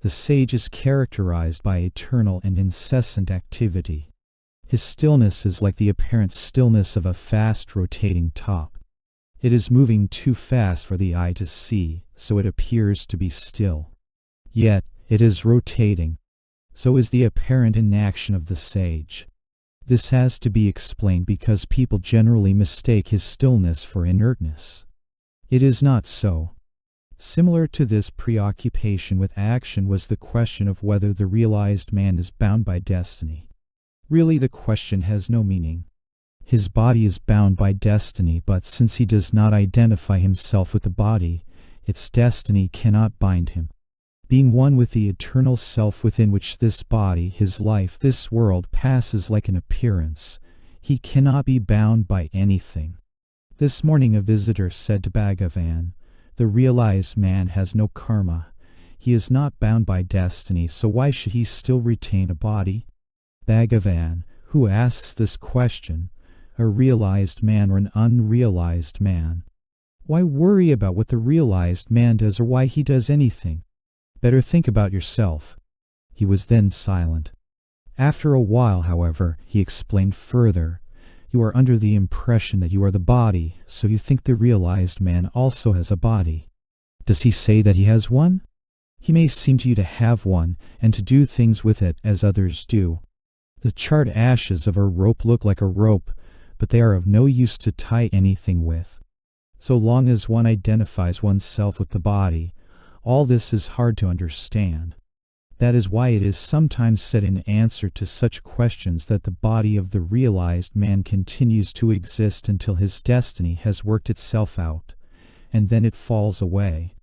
The sage is characterized by eternal and incessant activity. His stillness is like the apparent stillness of a fast-rotating top. It is moving too fast for the eye to see, so it appears to be still. Yet, it is rotating. So is the apparent inaction of the sage. This has to be explained because people generally mistake his stillness for inertness. It is not so. Similar to this preoccupation with action was the question of whether the realized man is bound by destiny. Really, the question has no meaning. His body is bound by destiny, but since he does not identify himself with the body, its destiny cannot bind him. being one with the eternal self within which this body, his life, this world passes like an appearance. He cannot be bound by anything. This morning a visitor said to Bhagavan, "The realized man has no karma. He is not bound by destiny, so why should he still retain a body?" Bhagavan, who asks this question, a realized man or an unrealized man? Why worry about what the realized man does or why he does anything? Better think about yourself. He was then silent. After a while, however, he explained further. You are under the impression that you are the body, so you think the realized man also has a body. Does he say that he has one? He may seem to you to have one, and to do things with it as others do. The charred ashes of a rope look like a rope, but they are of no use to tie anything with. So long as one identifies oneself with the body, all this is hard to understand. That is why it is sometimes said in answer to such questions that the body of the realized man continues to exist until his destiny has worked itself out, and then it falls away.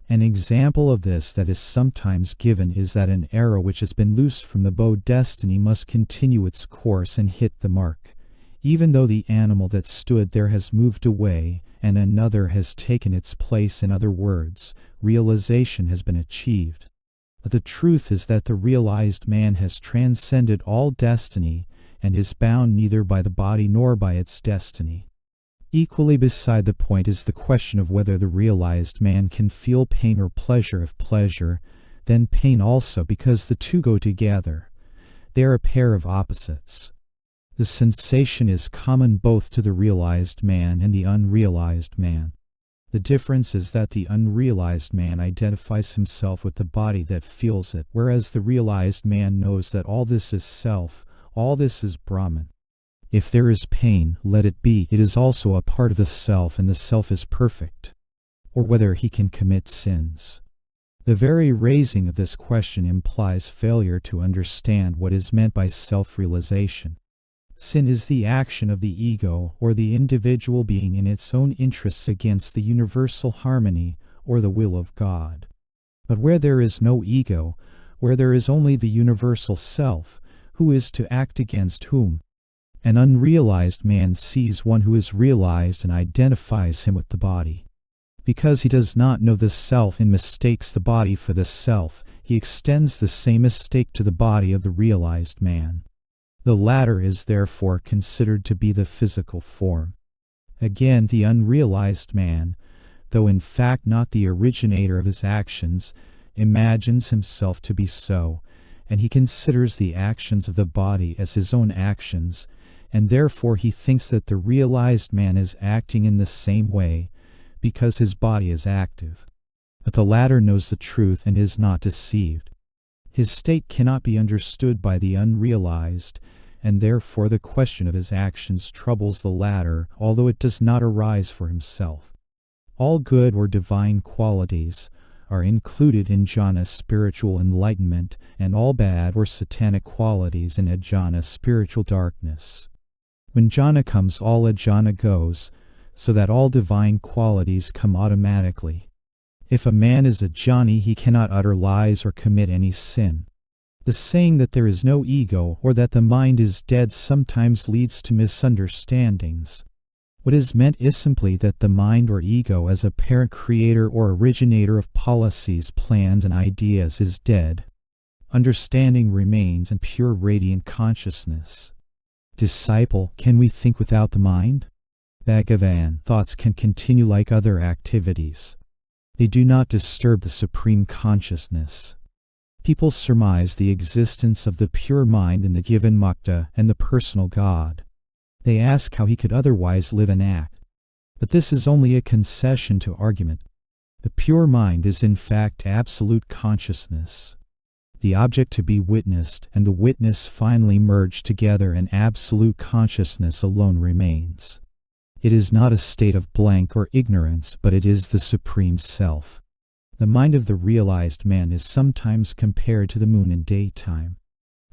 An example of this that is sometimes given is that an arrow which has been loosed from the bow destiny must continue its course and hit the mark, even though the animal that stood there has moved away and another has taken its place. In other words, realization has been achieved. But the truth is that the realized man has transcended all destiny and is bound neither by the body nor by its destiny. Equally beside the point is the question of whether the realized man can feel pain or pleasure. If pleasure, then pain also, because the two go together. They are a pair of opposites. The sensation is common both to the realized man and the unrealized man. The difference is that the unrealized man identifies himself with the body that feels it, whereas the realized man knows that all this is self, all this is Brahman. If there is pain, let it be. It is also a part of the self, and the self is perfect. Or whether he can commit sins. The very raising of this question implies failure to understand what is meant by self-realization. Sin is the action of the ego or the individual being in its own interests against the universal harmony or the will of God. But where there is no ego, where there is only the universal self, who is to act against whom? An unrealized man sees one who is realized and identifies him with the body. Because he does not know the self and mistakes the body for the self, he extends the same mistake to the body of the realized man. The latter is therefore considered to be the physical form. Again, the unrealized man, though in fact not the originator of his actions, imagines himself to be so, and he considers the actions of the body as his own actions, and therefore he thinks that the realized man is acting in the same way, because his body is active. But the latter knows the truth and is not deceived. His state cannot be understood by the unrealized, and therefore the question of his actions troubles the latter, although it does not arise for himself. All good or divine qualities are included in jhana, spiritual enlightenment, and all bad or satanic qualities in ajhana, spiritual darkness. When jhana comes, all ajhana goes, so that all divine qualities come automatically. If a man is a jhani, he cannot utter lies or commit any sin. The saying that there is no ego or that the mind is dead sometimes leads to misunderstandings. What is meant is simply that the mind or ego as a parent creator or originator of policies, plans, and ideas is dead. Understanding remains in pure radiant consciousness. Disciple, can we think without the mind? Bhagavan, thoughts can continue like other activities. They do not disturb the supreme consciousness. People surmise the existence of the pure mind in the given mukta and the personal God. They ask how he could otherwise live and act. But this is only a concession to argument. The pure mind is in fact absolute consciousness. The object to be witnessed and the witness finally merge together, and absolute consciousness alone remains. It is not a state of blank or ignorance, but it is the supreme self. The mind of the realized man is sometimes compared to the moon in daytime.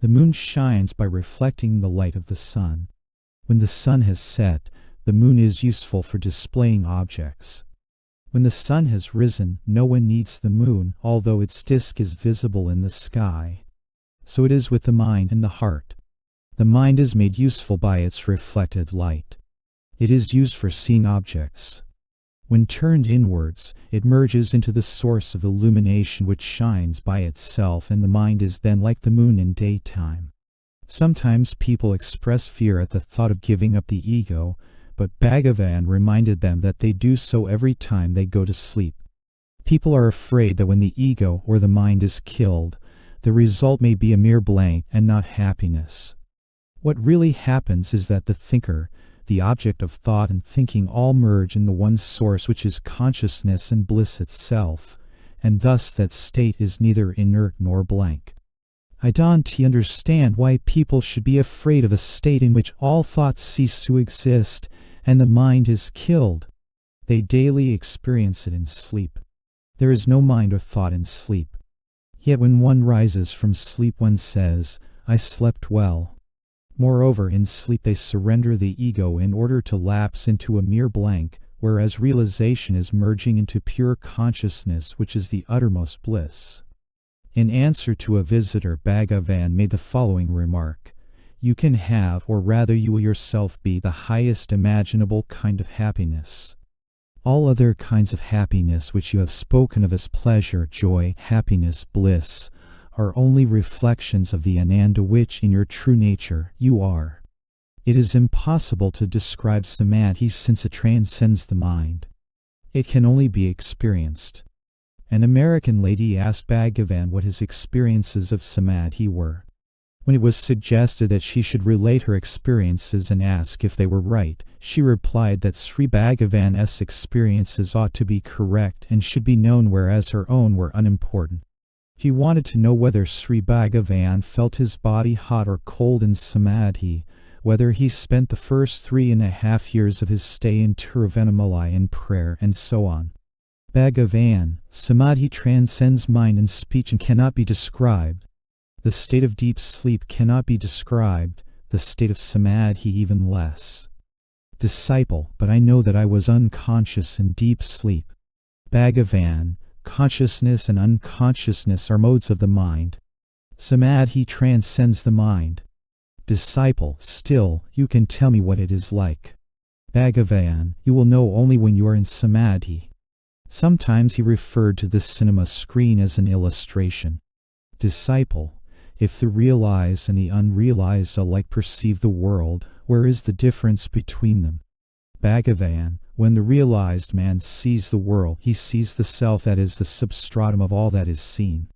The moon shines by reflecting the light of the sun. When the sun has set, the moon is useful for displaying objects. When the sun has risen, no one needs the moon, although its disk is visible in the sky. So it is with the mind and the heart. The mind is made useful by its reflected light. It is used for seeing objects. When turned inwards, it merges into the source of illumination which shines by itself, and the mind is then like the moon in daytime. Sometimes people express fear at the thought of giving up the ego, but Bhagavan reminded them that they do so every time they go to sleep. People are afraid that when the ego or the mind is killed, the result may be a mere blank and not happiness. What really happens is that the thinker, the object of thought and thinking, all merge in the one source which is consciousness and bliss itself, and thus that state is neither inert nor blank. I don't understand why people should be afraid of a state in which all thoughts cease to exist and the mind is killed. They daily experience it in sleep. There is no mind or thought in sleep. Yet when one rises from sleep, one says, "I slept well." Moreover, in sleep they surrender the ego in order to lapse into a mere blank, whereas realization is merging into pure consciousness, which is the uttermost bliss. In answer to a visitor, Bhagavan made the following remark: "You can have, or rather you will yourself be, the highest imaginable kind of happiness. All other kinds of happiness which you have spoken of as pleasure, joy, happiness, bliss, are only reflections of the Ananda which, in your true nature, you are. It is impossible to describe samadhi since it transcends the mind. It can only be experienced." An American lady asked Bhagavan what his experiences of samadhi were. When it was suggested that she should relate her experiences and ask if they were right, she replied that Sri Bhagavan's experiences ought to be correct and should be known, whereas her own were unimportant. She wanted to know whether Sri Bhagavan felt his body hot or cold in samadhi, whether he spent the first 3.5 years of his stay in Tiruvannamalai in prayer, and so on. Bhagavan: "Samadhi transcends mind and speech and cannot be described. The state of deep sleep cannot be described, the state of samadhi even less." Disciple: "But I know that I was unconscious in deep sleep." Bhagavan: "Consciousness and unconsciousness are modes of the mind. Samadhi transcends the mind." Disciple: "Still, you can tell me what it is like." Bhagavan: "You will know only when you are in samadhi." Sometimes he referred to the cinema screen as an illustration. Disciple: "If the realized and the unrealized alike perceive the world, where is the difference between them?" Bhagavan: "When the realized man sees the world, he sees the self that is the substratum of all that is seen.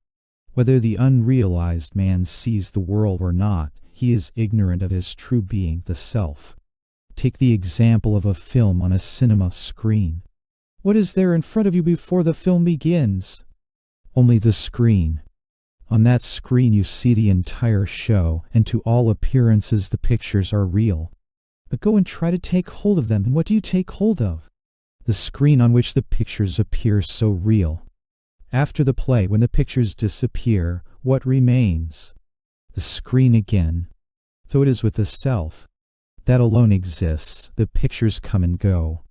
Whether the unrealized man sees the world or not, he is ignorant of his true being, the self. Take the example of a film on a cinema screen. What is there in front of you before the film begins? Only the screen. On that screen you see the entire show, and to all appearances the pictures are real. But go and try to take hold of them, and what do you take hold of? The screen on which the pictures appear so real. After the play, when the pictures disappear, what remains? The screen again. So it is with the self. That alone exists, the pictures come and go.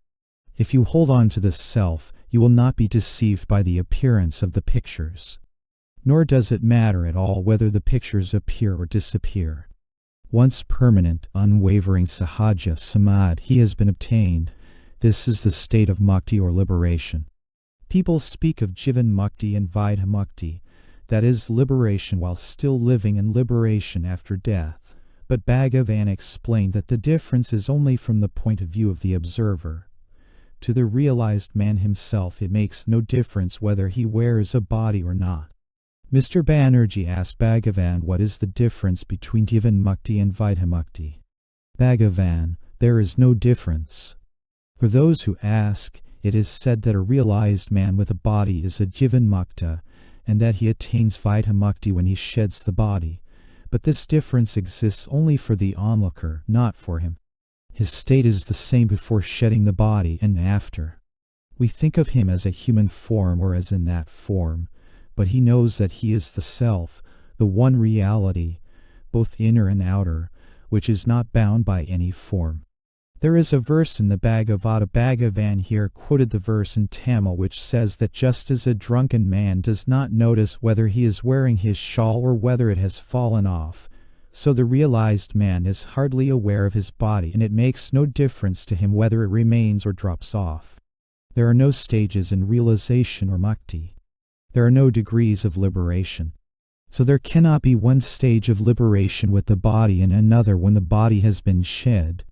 If you hold on to the self, you will not be deceived by the appearance of the pictures. Nor does it matter at all whether the pictures appear or disappear. Once permanent, unwavering sahaja samadhi has been obtained, this is the state of mukti or liberation. People speak of jivan mukti and vaidha mukti, that is, liberation while still living and liberation after death. But Bhagavan explained that the difference is only from the point of view of the observer. To the realized man himself it makes no difference whether he wears a body or not. Mr. Banerjee asked Bhagavan what is the difference between jivan mukti and vaidha mukti. Bhagavan: "There is no difference. For those who ask, it is said that a realized man with a body is a jivan mukta, and that he attains vaidha mukti when he sheds the body. But this difference exists only for the onlooker, not for him. His state is the same before shedding the body and after. We think of him as a human form or as in that form, but he knows that he is the self, the one reality, both inner and outer, which is not bound by any form. There is a verse in the Bhagavata Bhagavan here quoted the verse in Tamil which says that just as a drunken man does not notice whether he is wearing his shawl or whether it has fallen off, so the realized man is hardly aware of his body, and it makes no difference to him whether it remains or drops off. There are no stages in realization or mukti. There are no degrees of liberation. So there cannot be one stage of liberation with the body and another when the body has been shed.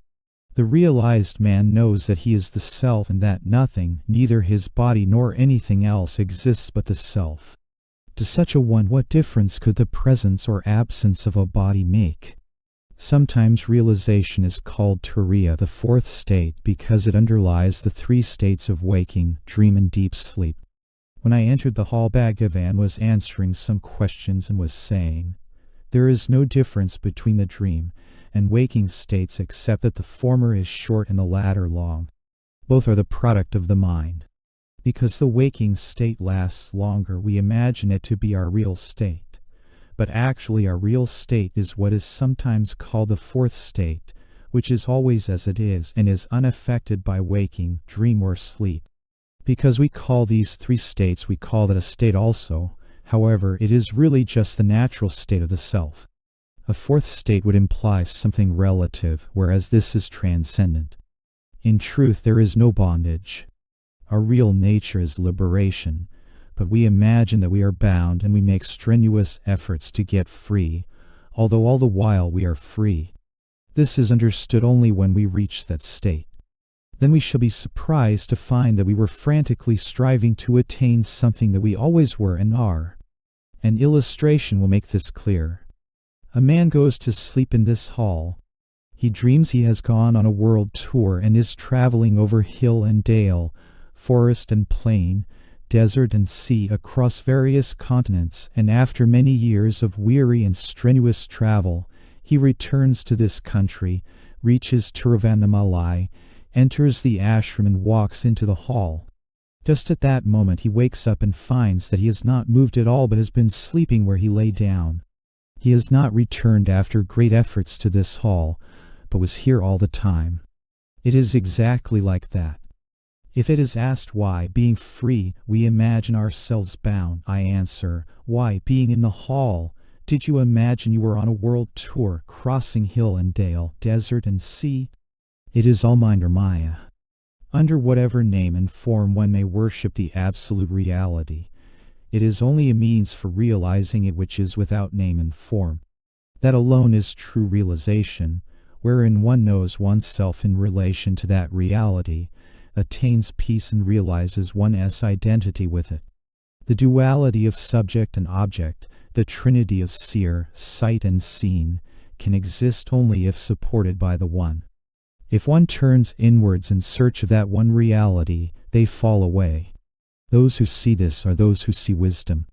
The realized man knows that he is the self and that nothing, neither his body nor anything else, exists but the self. To such a one, what difference could the presence or absence of a body make? Sometimes realization is called turiya, the fourth state, because it underlies the three states of waking, dream and deep sleep. When I entered the hall, Bhagavan was answering some questions and was saying, there is no difference between the dream and waking states except that the former is short and the latter long. Both are the product of the mind. Because the waking state lasts longer, we imagine it to be our real state. But actually our real state is what is sometimes called the fourth state, which is always as it is and is unaffected by waking, dream or sleep. Because we call these three states, we call that a state also. However, it is really just the natural state of the self. A fourth state would imply something relative, whereas this is transcendent. In truth, there is no bondage. Our real nature is liberation, but we imagine that we are bound and we make strenuous efforts to get free, although all the while we are free. This is understood only when we reach that state. Then we shall be surprised to find that we were frantically striving to attain something that we always were and are. An illustration will make this clear. A man goes to sleep in this hall. He dreams he has gone on a world tour and is traveling over hill and dale, forest and plain, desert and sea, across various continents, and after many years of weary and strenuous travel, he returns to this country, reaches Tiruvannamalai, enters the ashram and walks into the hall. Just at that moment he wakes up and finds that he has not moved at all but has been sleeping where he lay down. He has not returned after great efforts to this hall, but was here all the time. It is exactly like that. If it is asked why, being free, we imagine ourselves bound, I answer, why, being in the hall, did you imagine you were on a world tour, crossing hill and dale, desert and sea? It is all mind or maya. Under whatever name and form one may worship the absolute reality, it is only a means for realizing it which is without name and form. That alone is true realization, wherein one knows oneself in relation to that reality, attains peace and realizes one's identity with it. The duality of subject and object, the trinity of seer, sight and seen, can exist only if supported by the one. If one turns inwards in search of that one reality, they fall away. Those who see this are those who see wisdom.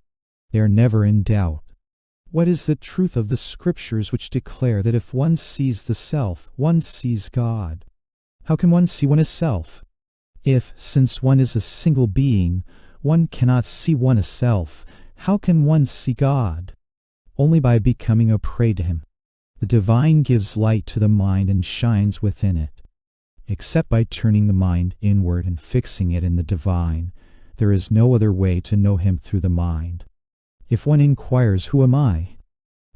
They are never in doubt. What is the truth of the scriptures which declare that if one sees the self, one sees God? How can one see one as self? If, since one is a single being, one cannot see one as self, how can one see God? Only by becoming a prey to him. The divine gives light to the mind and shines within it. Except by turning the mind inward and fixing it in the divine, there is no other way to know him through the mind. If one inquires, who am I?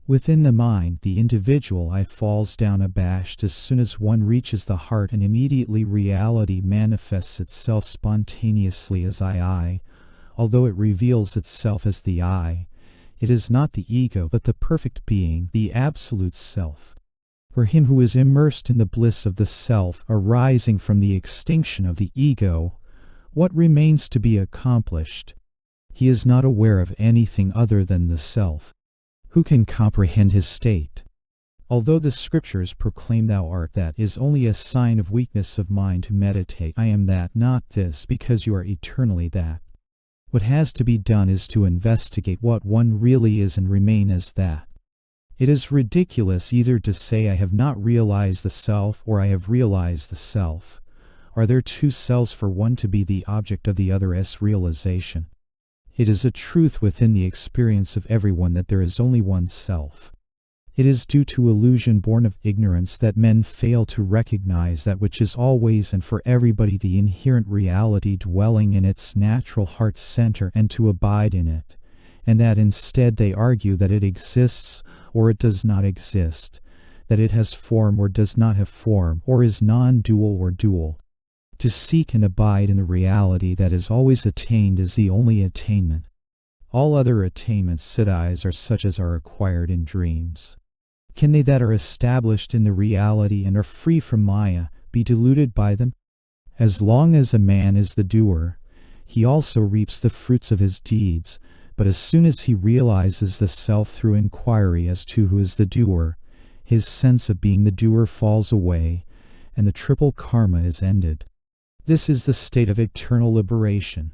Within the mind, the individual I falls down abashed as soon as one reaches the heart, and immediately reality manifests itself spontaneously as I. Although it reveals itself as the I, it is not the ego but the perfect being, the absolute self. For him who is immersed in the bliss of the self arising from the extinction of the ego, what remains to be accomplished? He is not aware of anything other than the self. Who can comprehend his state? Although the scriptures proclaim thou art that, is only a sign of weakness of mind to meditate I am that, not this, because you are eternally that. What has to be done is to investigate what one really is and remain as that. It is ridiculous either to say I have not realized the self or I have realized the self. Are there two selves for one to be the object of the other's realization? It is a truth within the experience of everyone that there is only one self. It is due to illusion born of ignorance that men fail to recognize that which is always and for everybody the inherent reality dwelling in its natural heart center and to abide in it, and that instead they argue that it exists or it does not exist, that it has form or does not have form, or is non-dual or dual. To seek and abide in the reality that is always attained is the only attainment. All other attainments, siddhis, are such as are acquired in dreams. Can they that are established in the reality and are free from Maya be deluded by them? As long as a man is the doer, he also reaps the fruits of his deeds, but as soon as he realizes the self through inquiry as to who is the doer, his sense of being the doer falls away, and the triple karma is ended. This is the state of eternal liberation.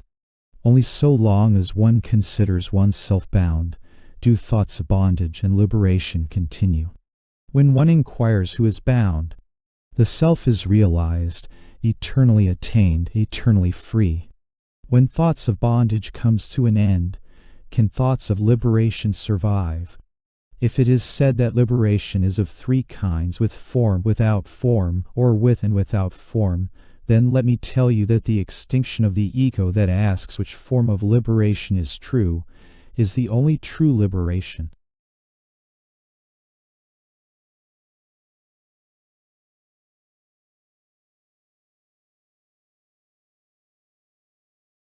Only so long as one considers oneself bound, do thoughts of bondage and liberation continue. When one inquires who is bound, the self is realized, eternally attained, eternally free. When thoughts of bondage comes to an end, can thoughts of liberation survive? If it is said that liberation is of three kinds, with form, without form, or with and without form, then let me tell you that the extinction of the ego that asks which form of liberation is true, is the only true liberation.